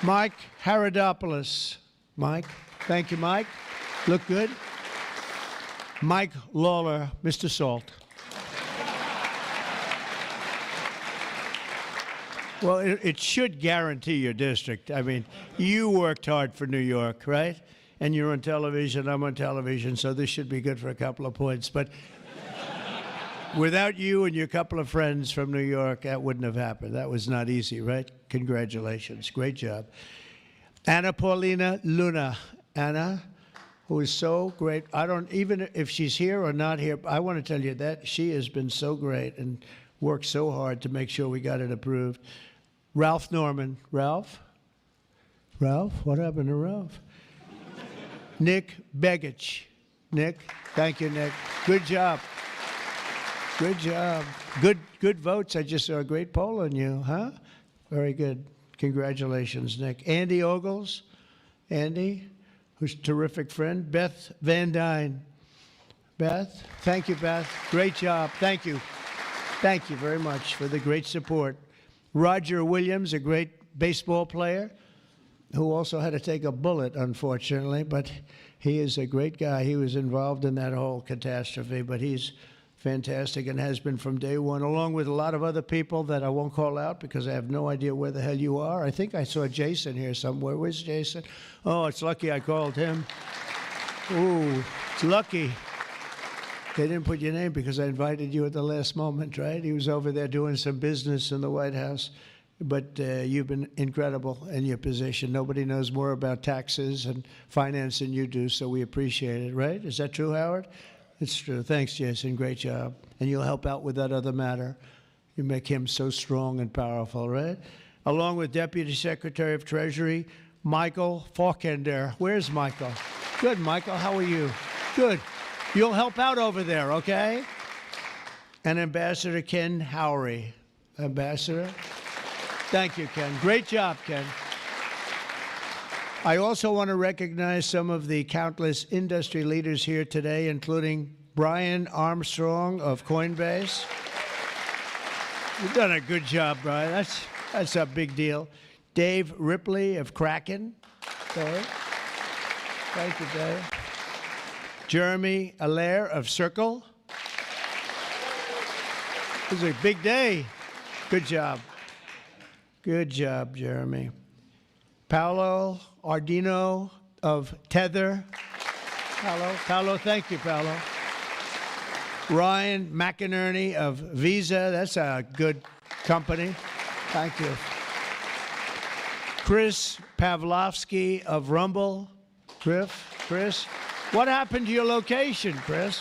Mike Haradopoulos. Mike, thank you, Mike. Look good. Mike Lawler, Mr. Salt. Well, it should guarantee your district. I mean, you worked hard for New York, right? And you're on television, I'm on television, so this should be good for a couple of points. But without you and your couple of friends from New York, that wouldn't have happened. That was not easy, right? Congratulations. Great job. Anna Paulina Luna. Anna, who is so great. I don't, even if she's here or not here, I want to tell you that she has been so great and worked so hard to make sure we got it approved. Ralph Norman. Ralph? Ralph? What happened to Ralph? Nick Begich. Nick? Thank you, Nick. Good job. Good job. Good votes. I just saw a great poll on you, huh? Very good. Congratulations, Nick. Andy Ogles. Andy, who's a terrific friend. Beth Van Dyne. Beth? Thank you, Beth. Great job. Thank you. Thank you very much for the great support. Roger Williams, a great baseball player, who also had to take a bullet, unfortunately, but he is a great guy. He was involved in that whole catastrophe, but he's fantastic and has been from day one, along with a lot of other people that I won't call out because I have no idea where the hell you are. I think I saw Jason here somewhere. Where's Jason? Oh, it's lucky I called him. Ooh, it's lucky. They didn't put your name because I invited you at the last moment, right? He was over there doing some business in the White House. But you've been incredible in your position. Nobody knows more about taxes and finance than you do, so we appreciate it, right? Is that true, Howard? It's true. Thanks, Jason. Great job. And you'll help out with that other matter. You make him so strong and powerful, right? Along with Deputy Secretary of Treasury, Michael Faulkender. Where's Michael? Good, Michael. How are you? Good. You'll help out over there, okay? And Ambassador Ken Howry. Ambassador? Thank you, Ken. Great job, Ken. I also want to recognize some of the countless industry leaders here today, including Brian Armstrong of Coinbase. You've done a good job, Brian. That's a big deal. Dave Ripley of Kraken. Dave. Thank you, Dave. Jeremy Allaire of Circle. This is a big day. Good job. Good job, Jeremy. Paolo Ardino of Tether. Paolo, thank you, Paolo. Ryan McInerney of Visa. That's a good company. Thank you. Chris Pavlovsky of Rumble. Chris, what happened to your location, Chris?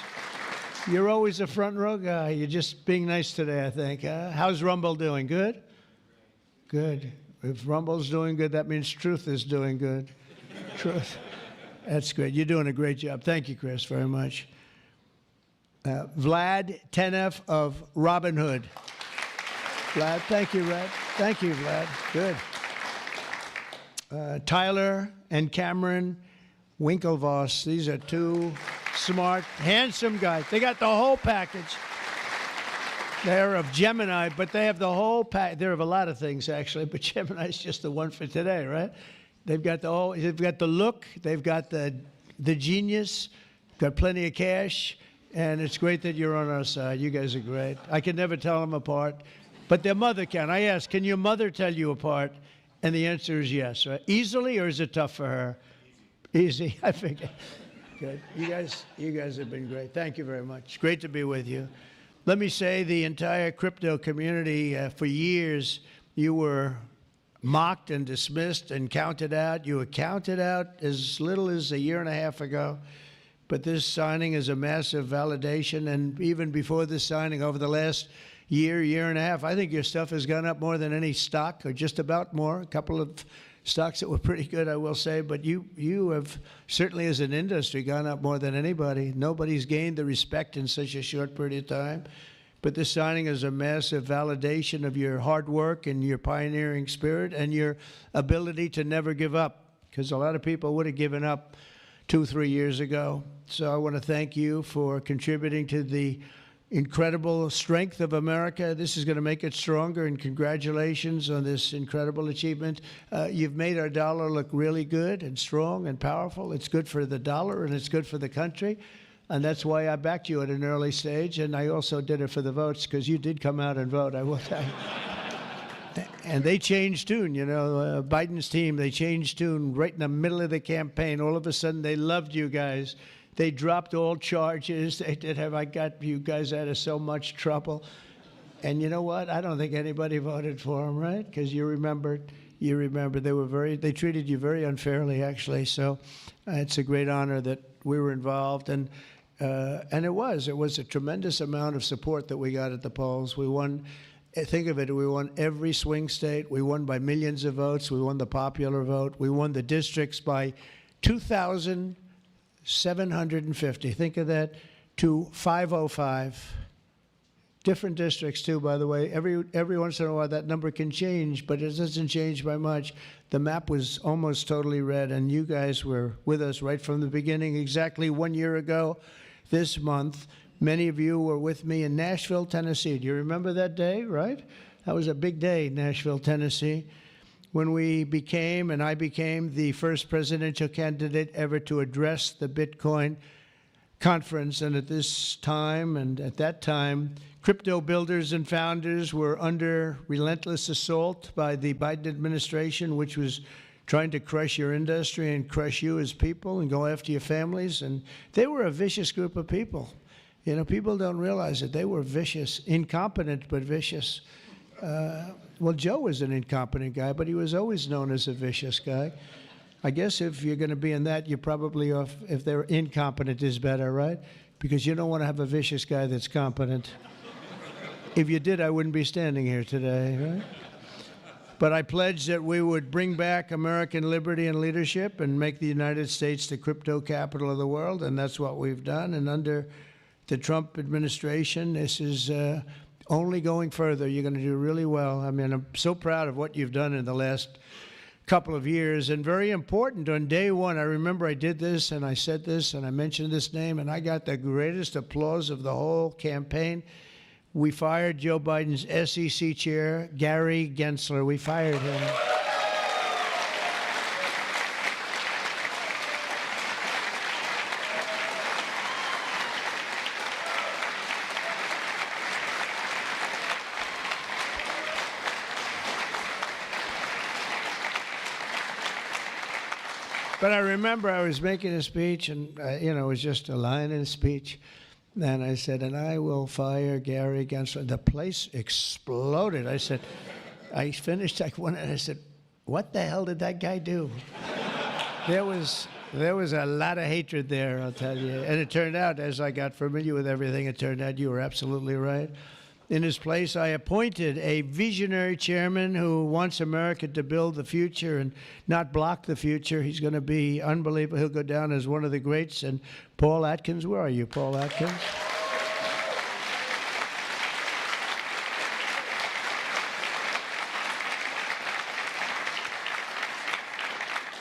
You're always a front row guy. You're just being nice today, I think. How's Rumble doing? Good? Good. If Rumble's doing good, that means Truth is doing good. Truth. That's great. You're doing a great job. Thank you, Chris, very much. Vlad Tenev of Robinhood. Vlad, thank you, Vlad. Thank you, Vlad. Good. Tyler and Cameron Winklevoss. These are two smart, handsome guys. They got the whole package. They're of Gemini, but they have the whole pack. They're of a lot of things, actually, but Gemini's just the one for today, right? They've got they've got the look, they've got the genius, got plenty of cash, and it's great that you're on our side. You guys are great. I can never tell them apart, but their mother can. I asked, can your mother tell you apart? And the answer is yes, right? Easily, or is it tough for her? Easy, I figure. Good. You guys have been great. Thank you very much. Great to be with you. Let me say the entire crypto community, for years, you were mocked and dismissed and counted out. You were counted out as little as a year and a half ago. But this signing is a massive validation. And even before this signing, over the last year, year and a half, I think your stuff has gone up more than any stock, or just about more. A couple of stocks that were pretty good, I will say. But you have certainly, as an industry, gone up more than anybody. Nobody's gained the respect in such a short period of time. But this signing is a massive validation of your hard work and your pioneering spirit and your ability to never give up, because a lot of people would have given up 2-3 years ago. So I want to thank you for contributing to the incredible strength of America. This is going to make it stronger, and congratulations on this incredible achievement. You've made our dollar look really good and strong and powerful. It's good for the dollar, and it's good for the country. And that's why I backed you at an early stage, and I also did it for the votes, because you did come out and vote, I will tell you. And they changed tune, you know, Biden's team, they changed tune right in the middle of the campaign. All of a sudden, they loved you guys. They dropped all charges. They did have, I got you guys out of so much trouble. And you know what? I don't think anybody voted for them, right? Because you remember, they treated you very unfairly, actually. So it's a great honor that we were involved. And it was a tremendous amount of support that we got at the polls. We won, think of it, we won every swing state. We won by millions of votes. We won the popular vote. We won the districts by 2,750. Think of that, to 505. Different districts, too, by the way. Every once in a while, that number can change, but it doesn't change by much. The map was almost totally red, and you guys were with us right from the beginning. Exactly 1 year ago this month, many of you were with me in Nashville, Tennessee. Do you remember that day, right? That was a big day, Nashville, Tennessee, when I became the first presidential candidate ever to address the Bitcoin conference. And at this time, and at that time, crypto builders and founders were under relentless assault by the Biden administration, which was trying to crush your industry and crush you as people and go after your families. And they were a vicious group of people. You know, people don't realize it. They were vicious, incompetent, but vicious. Well, Joe was an incompetent guy, but he was always known as a vicious guy. I guess if you're going to be in that, you're probably off, if they're incompetent is better, right? Because you don't want to have a vicious guy that's competent. If you did, I wouldn't be standing here today, right? But I pledged that we would bring back American liberty and leadership and make the United States the crypto capital of the world, and that's what we've done. And under the Trump administration, this is only going further. You're going to do really well. I mean, I'm so proud of what you've done in the last couple of years, and very important. On day one, I remember I did this, and I said this, and I mentioned this name, and I got the greatest applause of the whole campaign. We fired Joe Biden's SEC chair, Gary Gensler. We fired him. But I remember I was making a speech, and it was just a line in a speech. And I said, and I will fire Gary Gensler. The place exploded. I finished like one, and I said, what the hell did that guy do? There was a lot of hatred there, I'll tell you. And it turned out, as I got familiar with everything, it turned out you were absolutely right. In his place, I appointed a visionary chairman who wants America to build the future and not block the future. He's going to be unbelievable. He'll go down as one of the greats. And Paul Atkins, where are you, Paul Atkins?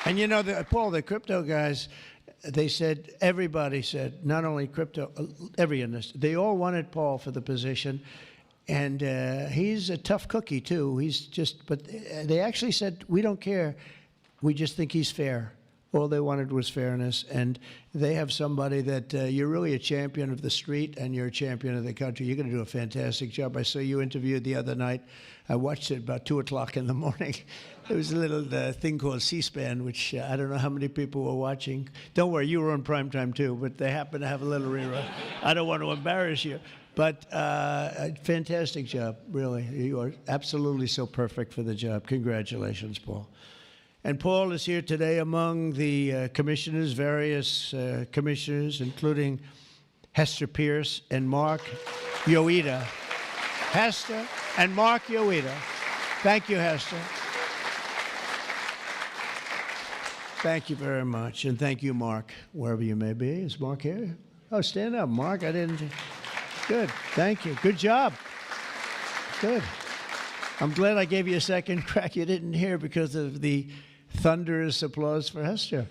And Paul, the crypto guys, they said, everybody said, not only crypto, every industry, they all wanted Paul for the position. And he's a tough cookie, too. But they actually said, we don't care. We just think he's fair. All they wanted was fairness. And they have somebody that you're really a champion of the street and you're a champion of the country. You're going to do a fantastic job. I saw you interviewed the other night. I watched it about 2 o'clock in the morning. There was a little thing called C-SPAN, which I don't know how many people were watching. Don't worry, you were on primetime too, but they happen to have a little rerun. I don't want to embarrass you. But fantastic job, really. You are absolutely so perfect for the job. Congratulations, Paul. And Paul is here today among the commissioners, various commissioners, including Hester Pierce and Mark Yoida. Hester and Mark Yoida. Thank you, Hester. Thank you very much. And thank you, Mark, wherever you may be. Is Mark here? Oh, stand up, Mark. I didn't. Good. Thank you. Good job. Good. I'm glad I gave you a second crack you didn't hear because of the thunderous applause for Hester.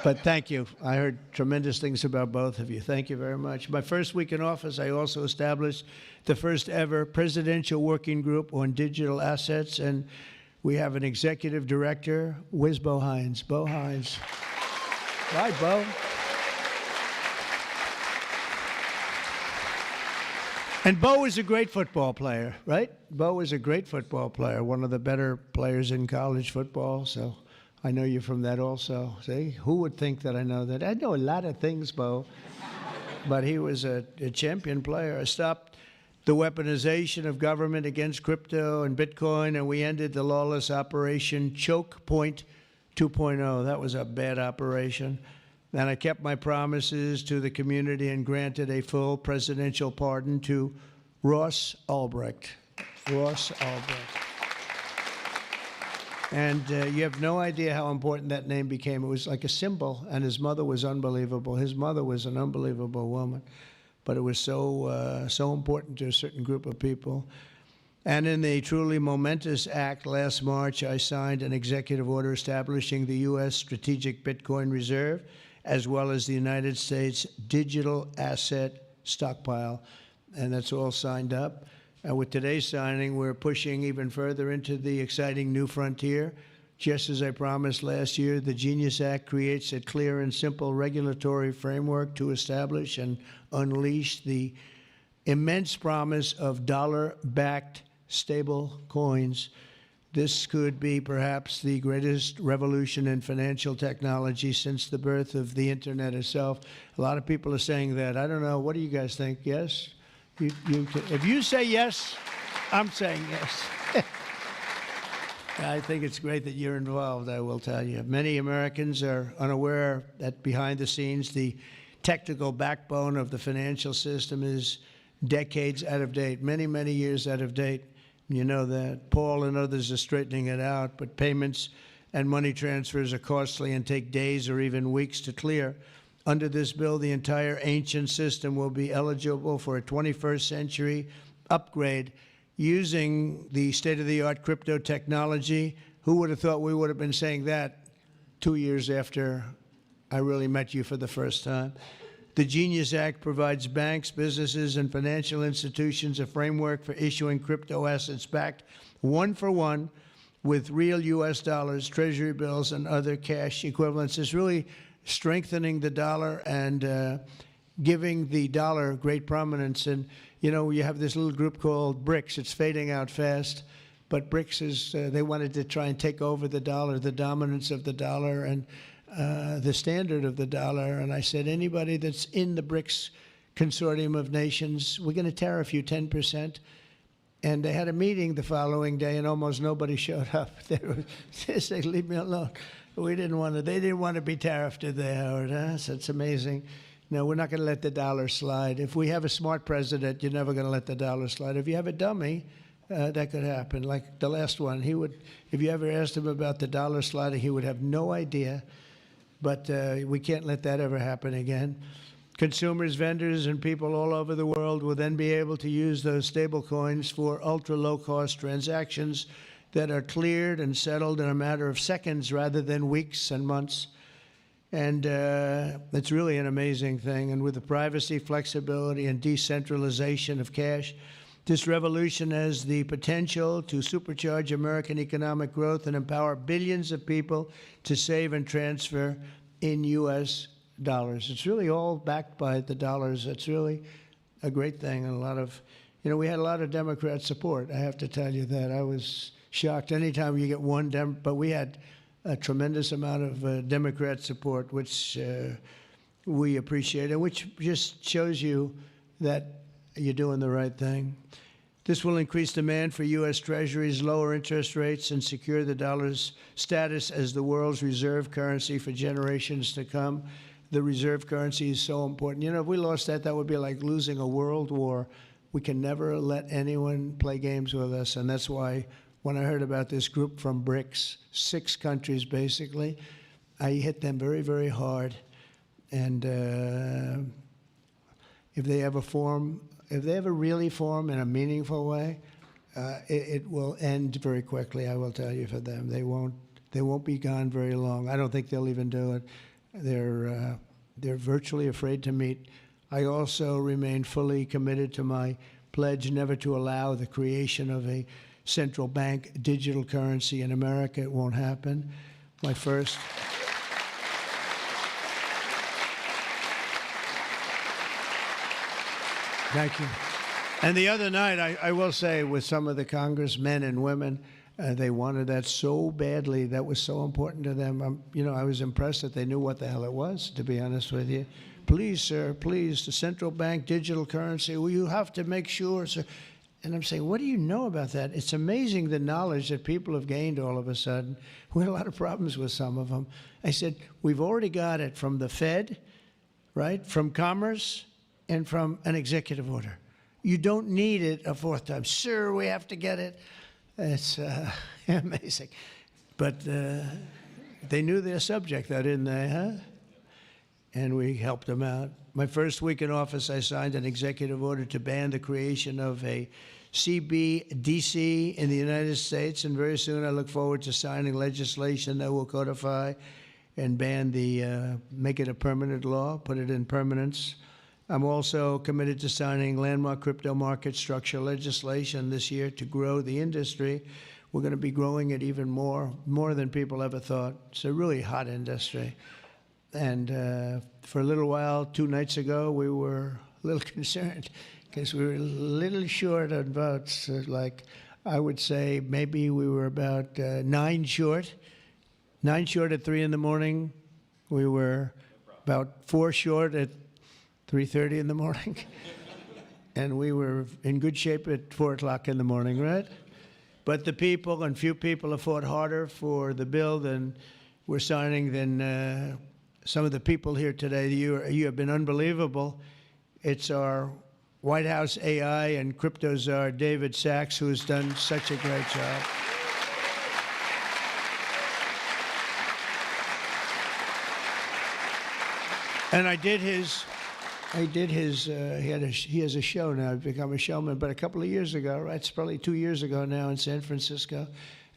But thank you. I heard tremendous things about both of you. Thank you very much. My first week in office, I also established the first ever presidential working group on digital assets, and we have an executive director. Where's Bo Hines? Bo Hines. Hi, Bo. And Bo is a great football player, right? Bo is a great football player, one of the better players in college football. So I know you from that also. See, who would think that I know that? I know a lot of things, Bo. But he was a champion player. I stopped the weaponization of government against crypto and Bitcoin, and we ended the lawless operation Choke Point 2.0. That was a bad operation. And I kept my promises to the community and granted a full presidential pardon to Ross Ulbricht. Ross Ulbricht. And you have no idea how important that name became. It was like a symbol, and his mother was unbelievable. His mother was an unbelievable woman, but it was so important to a certain group of people. And in the truly momentous act last March, I signed an executive order establishing the U.S. Strategic Bitcoin Reserve, as well as the United States Digital Asset Stockpile. And that's all signed up. And with today's signing, we're pushing even further into the exciting new frontier. Just as I promised last year, the Genius Act creates a clear and simple regulatory framework to establish and unleash the immense promise of dollar-backed stable coins. This could be perhaps the greatest revolution in financial technology since the birth of the internet itself. A lot of people are saying that. I don't know. What do you guys think? Yes? If you say yes, I'm saying yes. I think it's great that you're involved, I will tell you. Many Americans are unaware that behind the scenes, the technical backbone of the financial system is decades out of date, many, many years out of date. You know that. Paul and others are straightening it out, but payments and money transfers are costly and take days or even weeks to clear. Under this bill, the entire ancient system will be eligible for a 21st century upgrade using the state-of-the-art crypto technology. Who would have thought we would have been saying that 2 years after I really met you for the first time? The Genius Act provides banks, businesses, and financial institutions a framework for issuing crypto assets backed one-for-one with real U.S. dollars, treasury bills, and other cash equivalents. It's really strengthening the dollar and giving the dollar great prominence. And, you know, you have this little group called BRICS. It's fading out fast. But BRICS is, they wanted to try and take over the dollar, the dominance of the dollar, and the standard of the dollar. And I said, anybody that's in the BRICS consortium of nations, we're going to tariff you 10%. And they had a meeting the following day, and almost nobody showed up. They said, leave me alone. We didn't want to, they didn't want to be tariffed, did they, Howard? Huh? So it's amazing. No, we're not going to let the dollar slide. If we have a smart president, you're never going to let the dollar slide. If you have a dummy, that could happen. Like the last one, he would, if you ever asked him about the dollar sliding, he would have no idea. But we can't let that ever happen again. Consumers, vendors, and people all over the world will then be able to use those stable coins for ultra-low-cost transactions that are cleared and settled in a matter of seconds rather than weeks and months. And it's really an amazing thing. And with the privacy, flexibility, and decentralization of cash, this revolution has the potential to supercharge American economic growth and empower billions of people to save and transfer in U.S. dollars. It's really all backed by the dollars. It's really a great thing. And a lot of, we had a lot of Democrat support. I have to tell you that. I was shocked anytime you get one but we had a tremendous amount of Democrat support, which we appreciate, and which just shows you that you're doing the right thing. This will increase demand for U.S. Treasuries, lower interest rates, and secure the dollar's status as the world's reserve currency for generations to come. The reserve currency is so important. If we lost that, that would be like losing a world war. We can never let anyone play games with us, and that's why when I heard about this group from BRICS, 6 countries basically, I hit them very, very hard. And if they ever really form in a meaningful way, it will end very quickly, I will tell you, for them. They won't be gone very long. I don't think they'll even do it. They're virtually afraid to meet. I also remain fully committed to my pledge never to allow the creation of a central bank digital currency in America. It won't happen. My first. Thank you. And the other night, I will say, with some of the congressmen and women, they wanted that so badly. That was so important to them. I was impressed that they knew what the hell it was, to be honest with you. Please, sir, please, the central bank digital currency. Well, you have to make sure, sir. And I'm saying, what do you know about that? It's amazing the knowledge that people have gained all of a sudden. We had a lot of problems with some of them. I said, we've already got it from the Fed, right, from Commerce, and from an executive order. You don't need it a fourth time. Sir, we have to get it. It's amazing. But they knew their subject, though, didn't they, huh? And we helped them out. My first week in office, I signed an executive order to ban the creation of a CBDC in the United States, and very soon I look forward to signing legislation that will codify and ban make it a permanent law, put it in permanence. I'm also committed to signing landmark crypto market structure legislation this year to grow the industry. We're going to be growing it even more than people ever thought. It's a really hot industry. And for a little while, 2 nights ago, we were a little concerned because we were a little short on votes. Like, I would say maybe we were about 9 short. 9 short at 3 in the morning. We were about 4 short at 3:30 in the morning. And we were in good shape at 4 o'clock in the morning, right? But the people, and few people, have fought harder for the bill than we're signing than some of the people here today. You have been unbelievable. It's our White House AI and crypto czar, David Sachs, who has done such a great job. And he has a show now. I've become a showman, but a couple of years ago, right? It's probably 2 years ago now in San Francisco,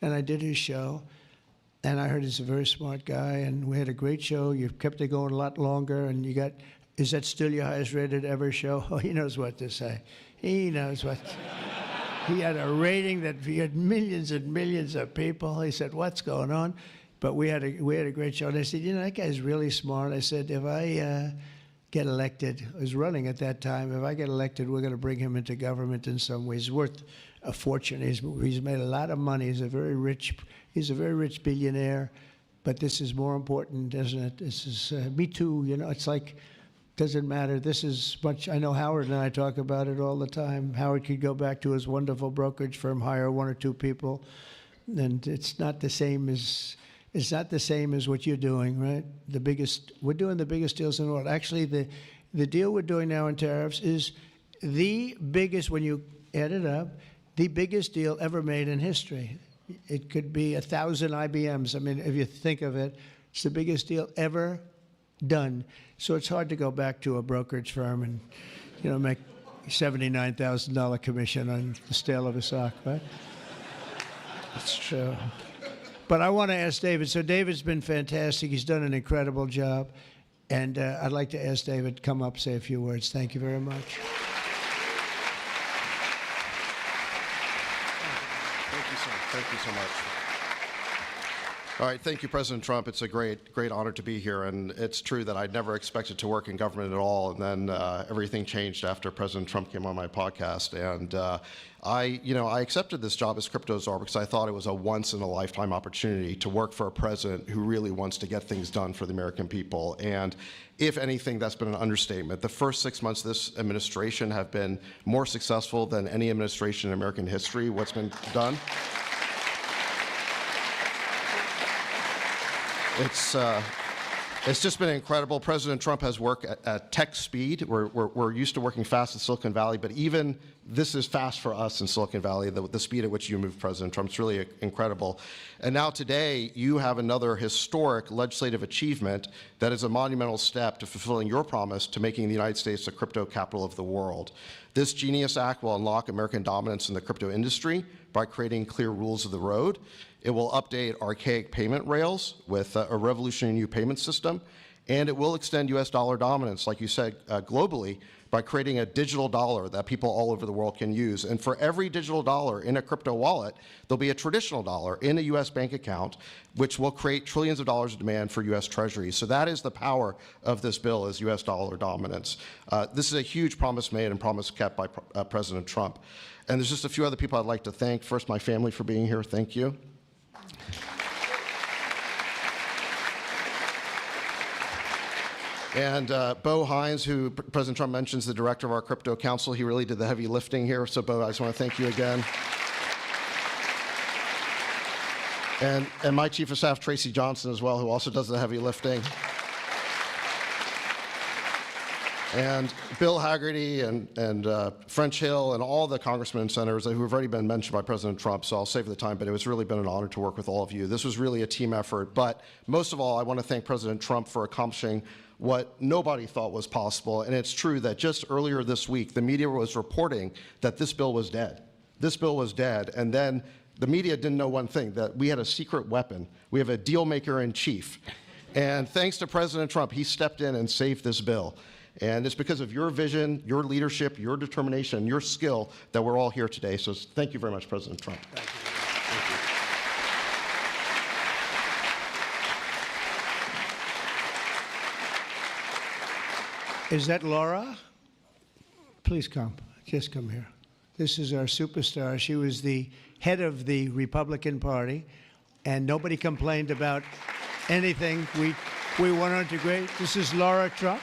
and I did his show. And I heard he's a very smart guy, and we had a great show. You kept it going a lot longer, and is that still your highest rated ever show? Oh, he knows what to say. He knows what. He had a rating that he had millions and millions of people. He said, what's going on? But we had a great show. And I said, that guy's really smart. I said, if I get elected, I was running at that time, if I get elected, we're going to bring him into government in some ways. He's worth a fortune. He's made a lot of money. He's a very rich billionaire. But this is more important, isn't it? This is, me too, it's like, doesn't matter. This is much, I know Howard and I talk about it all the time. Howard could go back to his wonderful brokerage firm, hire 1 or 2 people, and it's not the same as what you're doing, right? We're doing the biggest deals in the world. Actually, the deal we're doing now in tariffs is the biggest, when you add it up, the biggest deal ever made in history. It could be 1,000 IBMs. I mean, if you think of it, it's the biggest deal ever done. So it's hard to go back to a brokerage firm and, make $79,000 commission on the sale of a stock, right? It's true. But I want to ask David. So David's been fantastic. He's done an incredible job. And I'd like to ask David to come up, say a few words. Thank you very much. Thank you, sir. Thank you so much. All right, thank you, President Trump. It's a great honor to be here, and it's true that I'd never expected to work in government at all, and then everything changed after President Trump came on my podcast, and I accepted this job as crypto czar because I thought it was a once-in-a-lifetime opportunity to work for a president who really wants to get things done for the American people, and if anything, that's been an understatement. The first 6 months of this administration have been more successful than any administration in American history. What's been done? It's just been incredible. President Trump has worked at tech speed. We're used to working fast in Silicon Valley, but even this is fast for us in Silicon Valley, the speed at which you move, President Trump. It's really incredible. And now today, you have another historic legislative achievement that is a monumental step to fulfilling your promise to making the United States the crypto capital of the world. This Genius Act will unlock American dominance in the crypto industry by creating clear rules of the road. It will update archaic payment rails with a revolutionary new payment system, and it will extend U.S. dollar dominance, like you said, globally, by creating a digital dollar that people all over the world can use. And for every digital dollar in a crypto wallet, there'll be a traditional dollar in a U.S. bank account, which will create trillions of dollars of demand for U.S. treasuries. So that is the power of this bill, is U.S. dollar dominance. This is a huge promise made and promise kept by President Trump. And there's just a few other people I'd like to thank. First, my family for being here. Thank you. And Bo Hines, who President Trump mentions, the director of our crypto council, he really did the heavy lifting here. So Bo, I just want to thank you again. And my chief of staff, Tracy Johnson, as well, who also does the heavy lifting. And Bill Hagerty and French Hill and all the congressmen and senators who have already been mentioned by President Trump, so I'll save the time, but it was really been an honor to work with all of you. This was really a team effort, but most of all, I want to thank President Trump for accomplishing what nobody thought was possible, and it's true that just earlier this week, the media was reporting that this bill was dead. This bill was dead, and then the media didn't know one thing, that we had a secret weapon. We have a deal maker in chief. And thanks to President Trump, he stepped in and saved this bill. And it's because of your vision, your leadership, your determination, your skill that we're all here today. So thank you very much, President Trump. Thank you. Is that Laura? Please come. Just come here. This is our superstar. She was the head of the Republican Party, and nobody complained about anything. We went on to great. This is Laura Trump.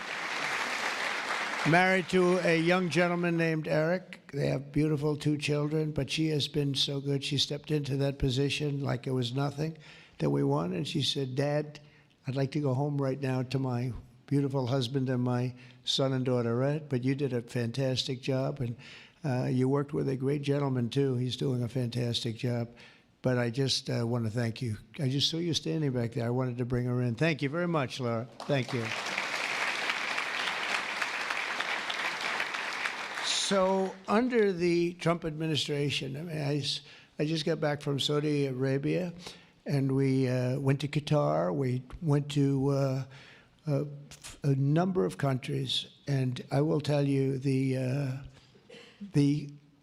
Married to a young gentleman named Eric. They have beautiful 2 children, but she has been so good. She stepped into that position like it was nothing that we won, and she said, Dad, I'd like to go home right now to my beautiful husband and my son and daughter, Red, but you did a fantastic job, and you worked with a great gentleman, too. He's doing a fantastic job. But I just want to thank you. I just saw you standing back there. I wanted to bring her in. Thank you very much, Laura. Thank you. So under the Trump administration, I mean, I just got back from Saudi Arabia, and we went to Qatar. We went to a number of countries, and I will tell you the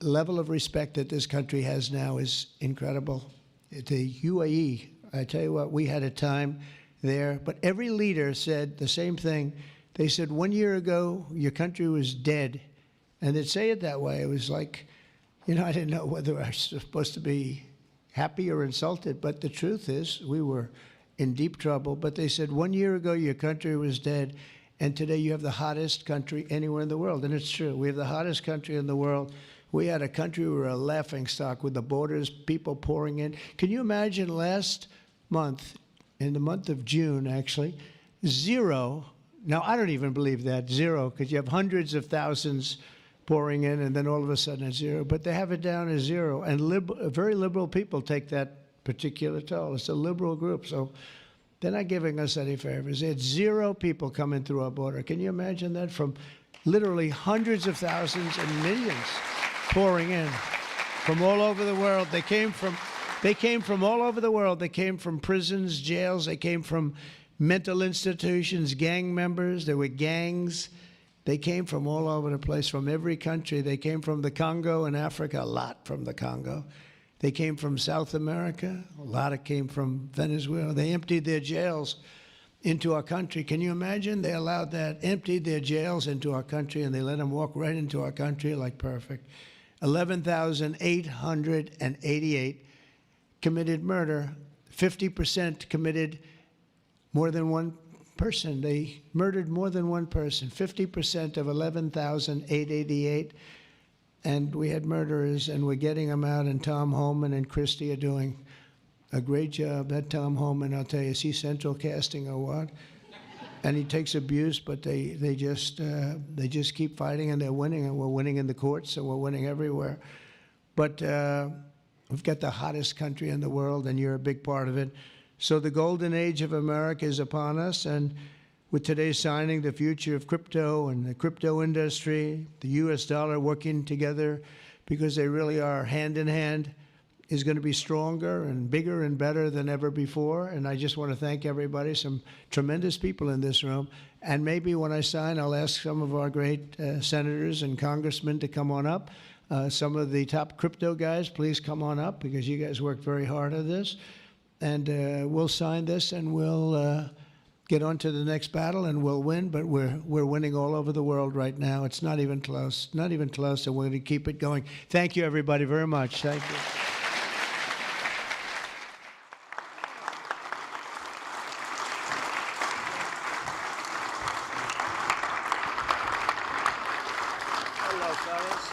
level of respect that this country has now is incredible. The UAE, I tell you what, we had a time there, but every leader said the same thing. They said 1 year ago, your country was dead. And they'd say it that way. It was like, I didn't know whether I was supposed to be happy or insulted, but the truth is we were in deep trouble. But they said 1 year ago your country was dead, and today you have the hottest country anywhere in the world. And it's true. We have the hottest country in the world. We had a country, we were a laughingstock with the borders, people pouring in. Can you imagine last month, in the month of June, actually, 0. Now, I don't even believe that, 0, because you have hundreds of thousands pouring in, and then all of a sudden it's 0. But they have it down as 0. And very liberal people take that particular toll. It's a liberal group, so they're not giving us any favors. It's 0 people coming through our border. Can you imagine that? From literally hundreds of thousands and millions pouring in from all over the world. They came from They came from all over the world. They came from prisons, jails. They came from mental institutions, gang members. There were gangs. They came from all over the place, from every country. They came from the Congo in Africa, a lot from the Congo. They came from South America. A lot of came from Venezuela. They emptied their jails into our country. Can you imagine? They allowed that, emptied their jails into our country, and they let them walk right into our country like perfect. 11,888 committed murder. 50% committed more than one person. They murdered more than one person. 50% of 11,888. And we had murderers, and we're getting them out, and Tom Homan and Christie are doing a great job. That Tom Homan, I'll tell you, is he central casting or what? And he takes abuse, but they just keep fighting, and they're winning, and we're winning in the courts, so we're winning everywhere. But we've got the hottest country in the world, and you're a big part of it. So the golden age of America is upon us, and with today's signing, the future of crypto and the crypto industry, the U.S. dollar working together, because they really are hand in hand, is going to be stronger and bigger and better than ever before. And I just want to thank everybody, some tremendous people in this room. And maybe when I sign, I'll ask some of our great senators and congressmen to come on up. Some of the top crypto guys, please come on up, because you guys worked very hard on this. And we'll sign this, and we'll get on to the next battle, and we'll win. But we're winning all over the world right now. It's not even close, not even close, and we're going to keep it going. Thank you, everybody, very much. Thank you. Hello, fellas.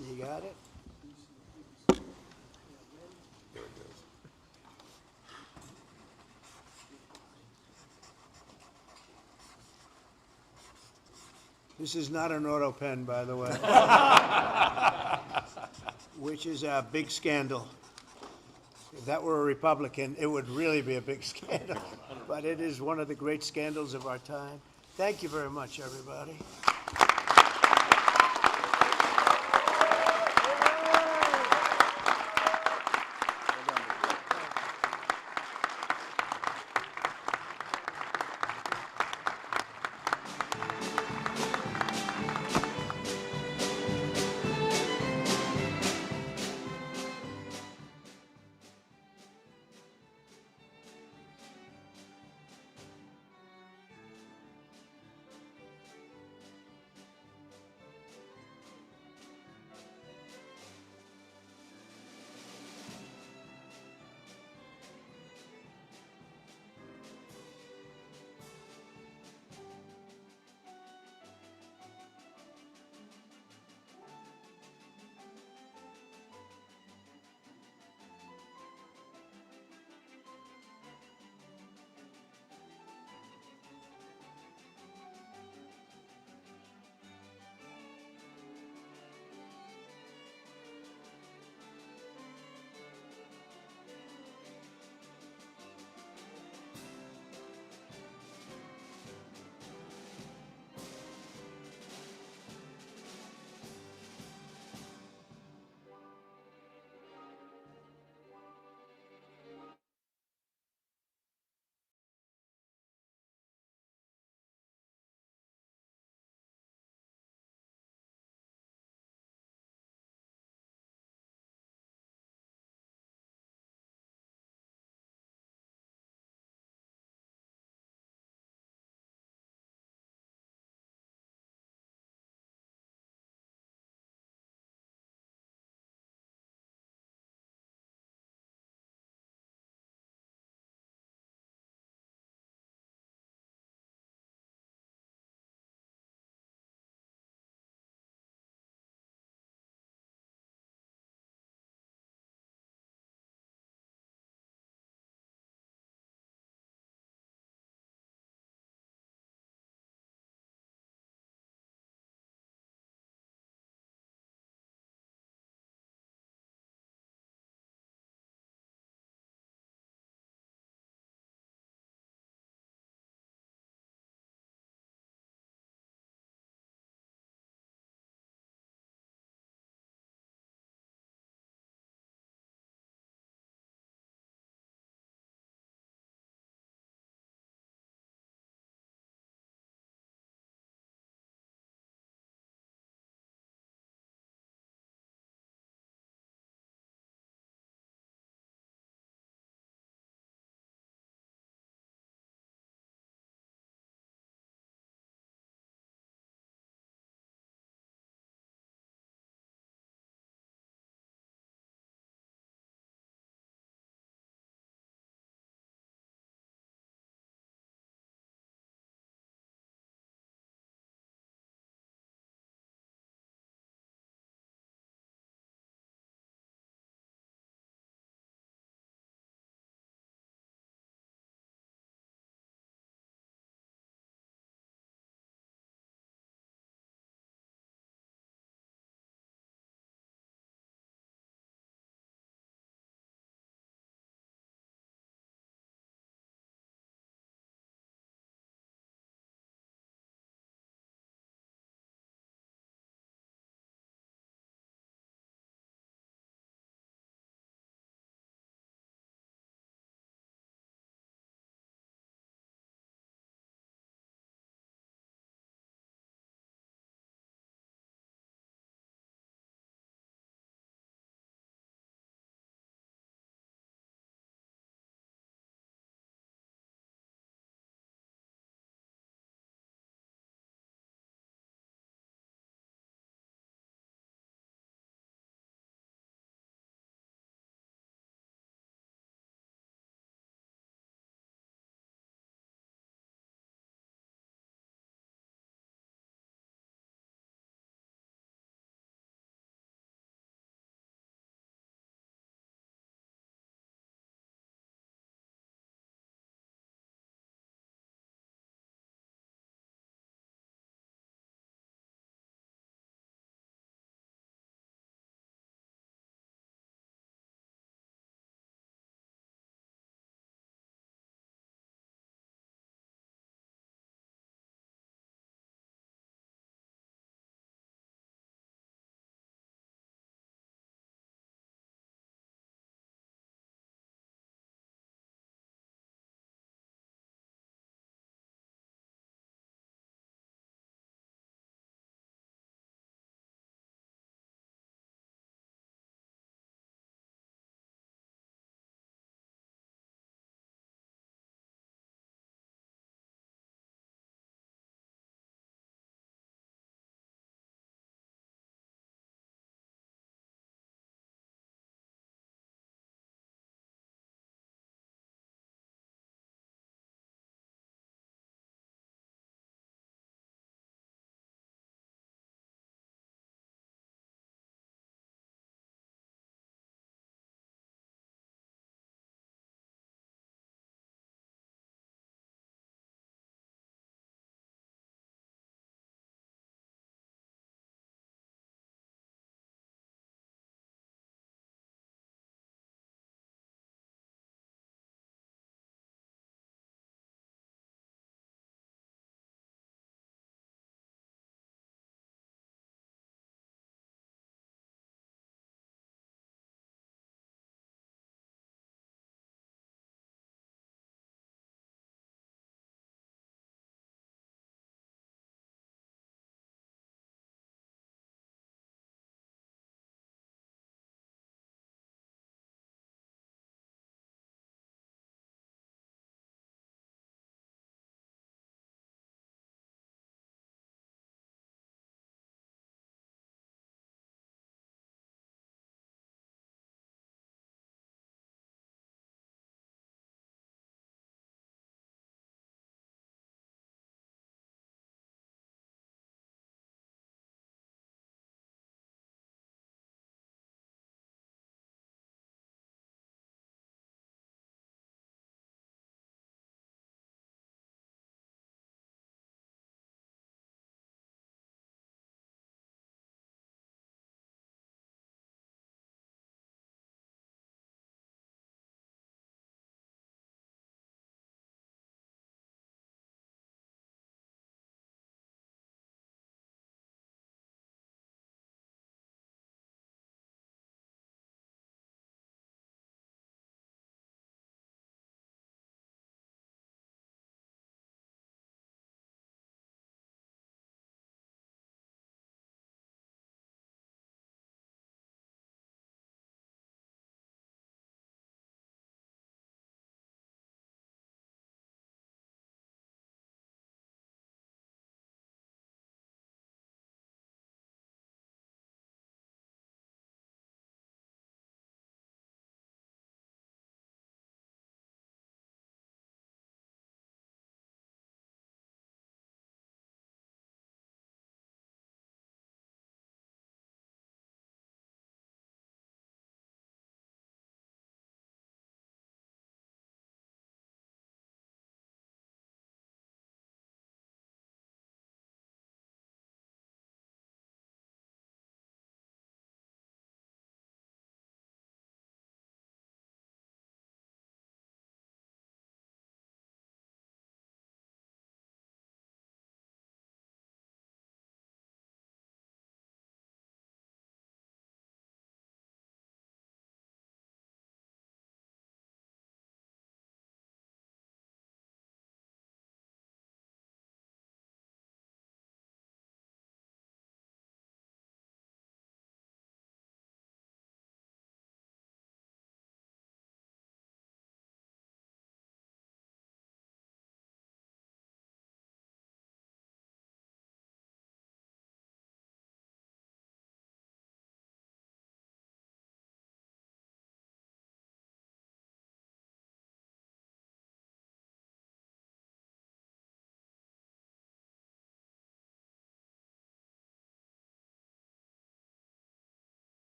You got it? This is not an auto pen, by the way, which is a big scandal. If that were a Republican, it would really be a big scandal. But it is one of the great scandals of our time. Thank you very much, everybody.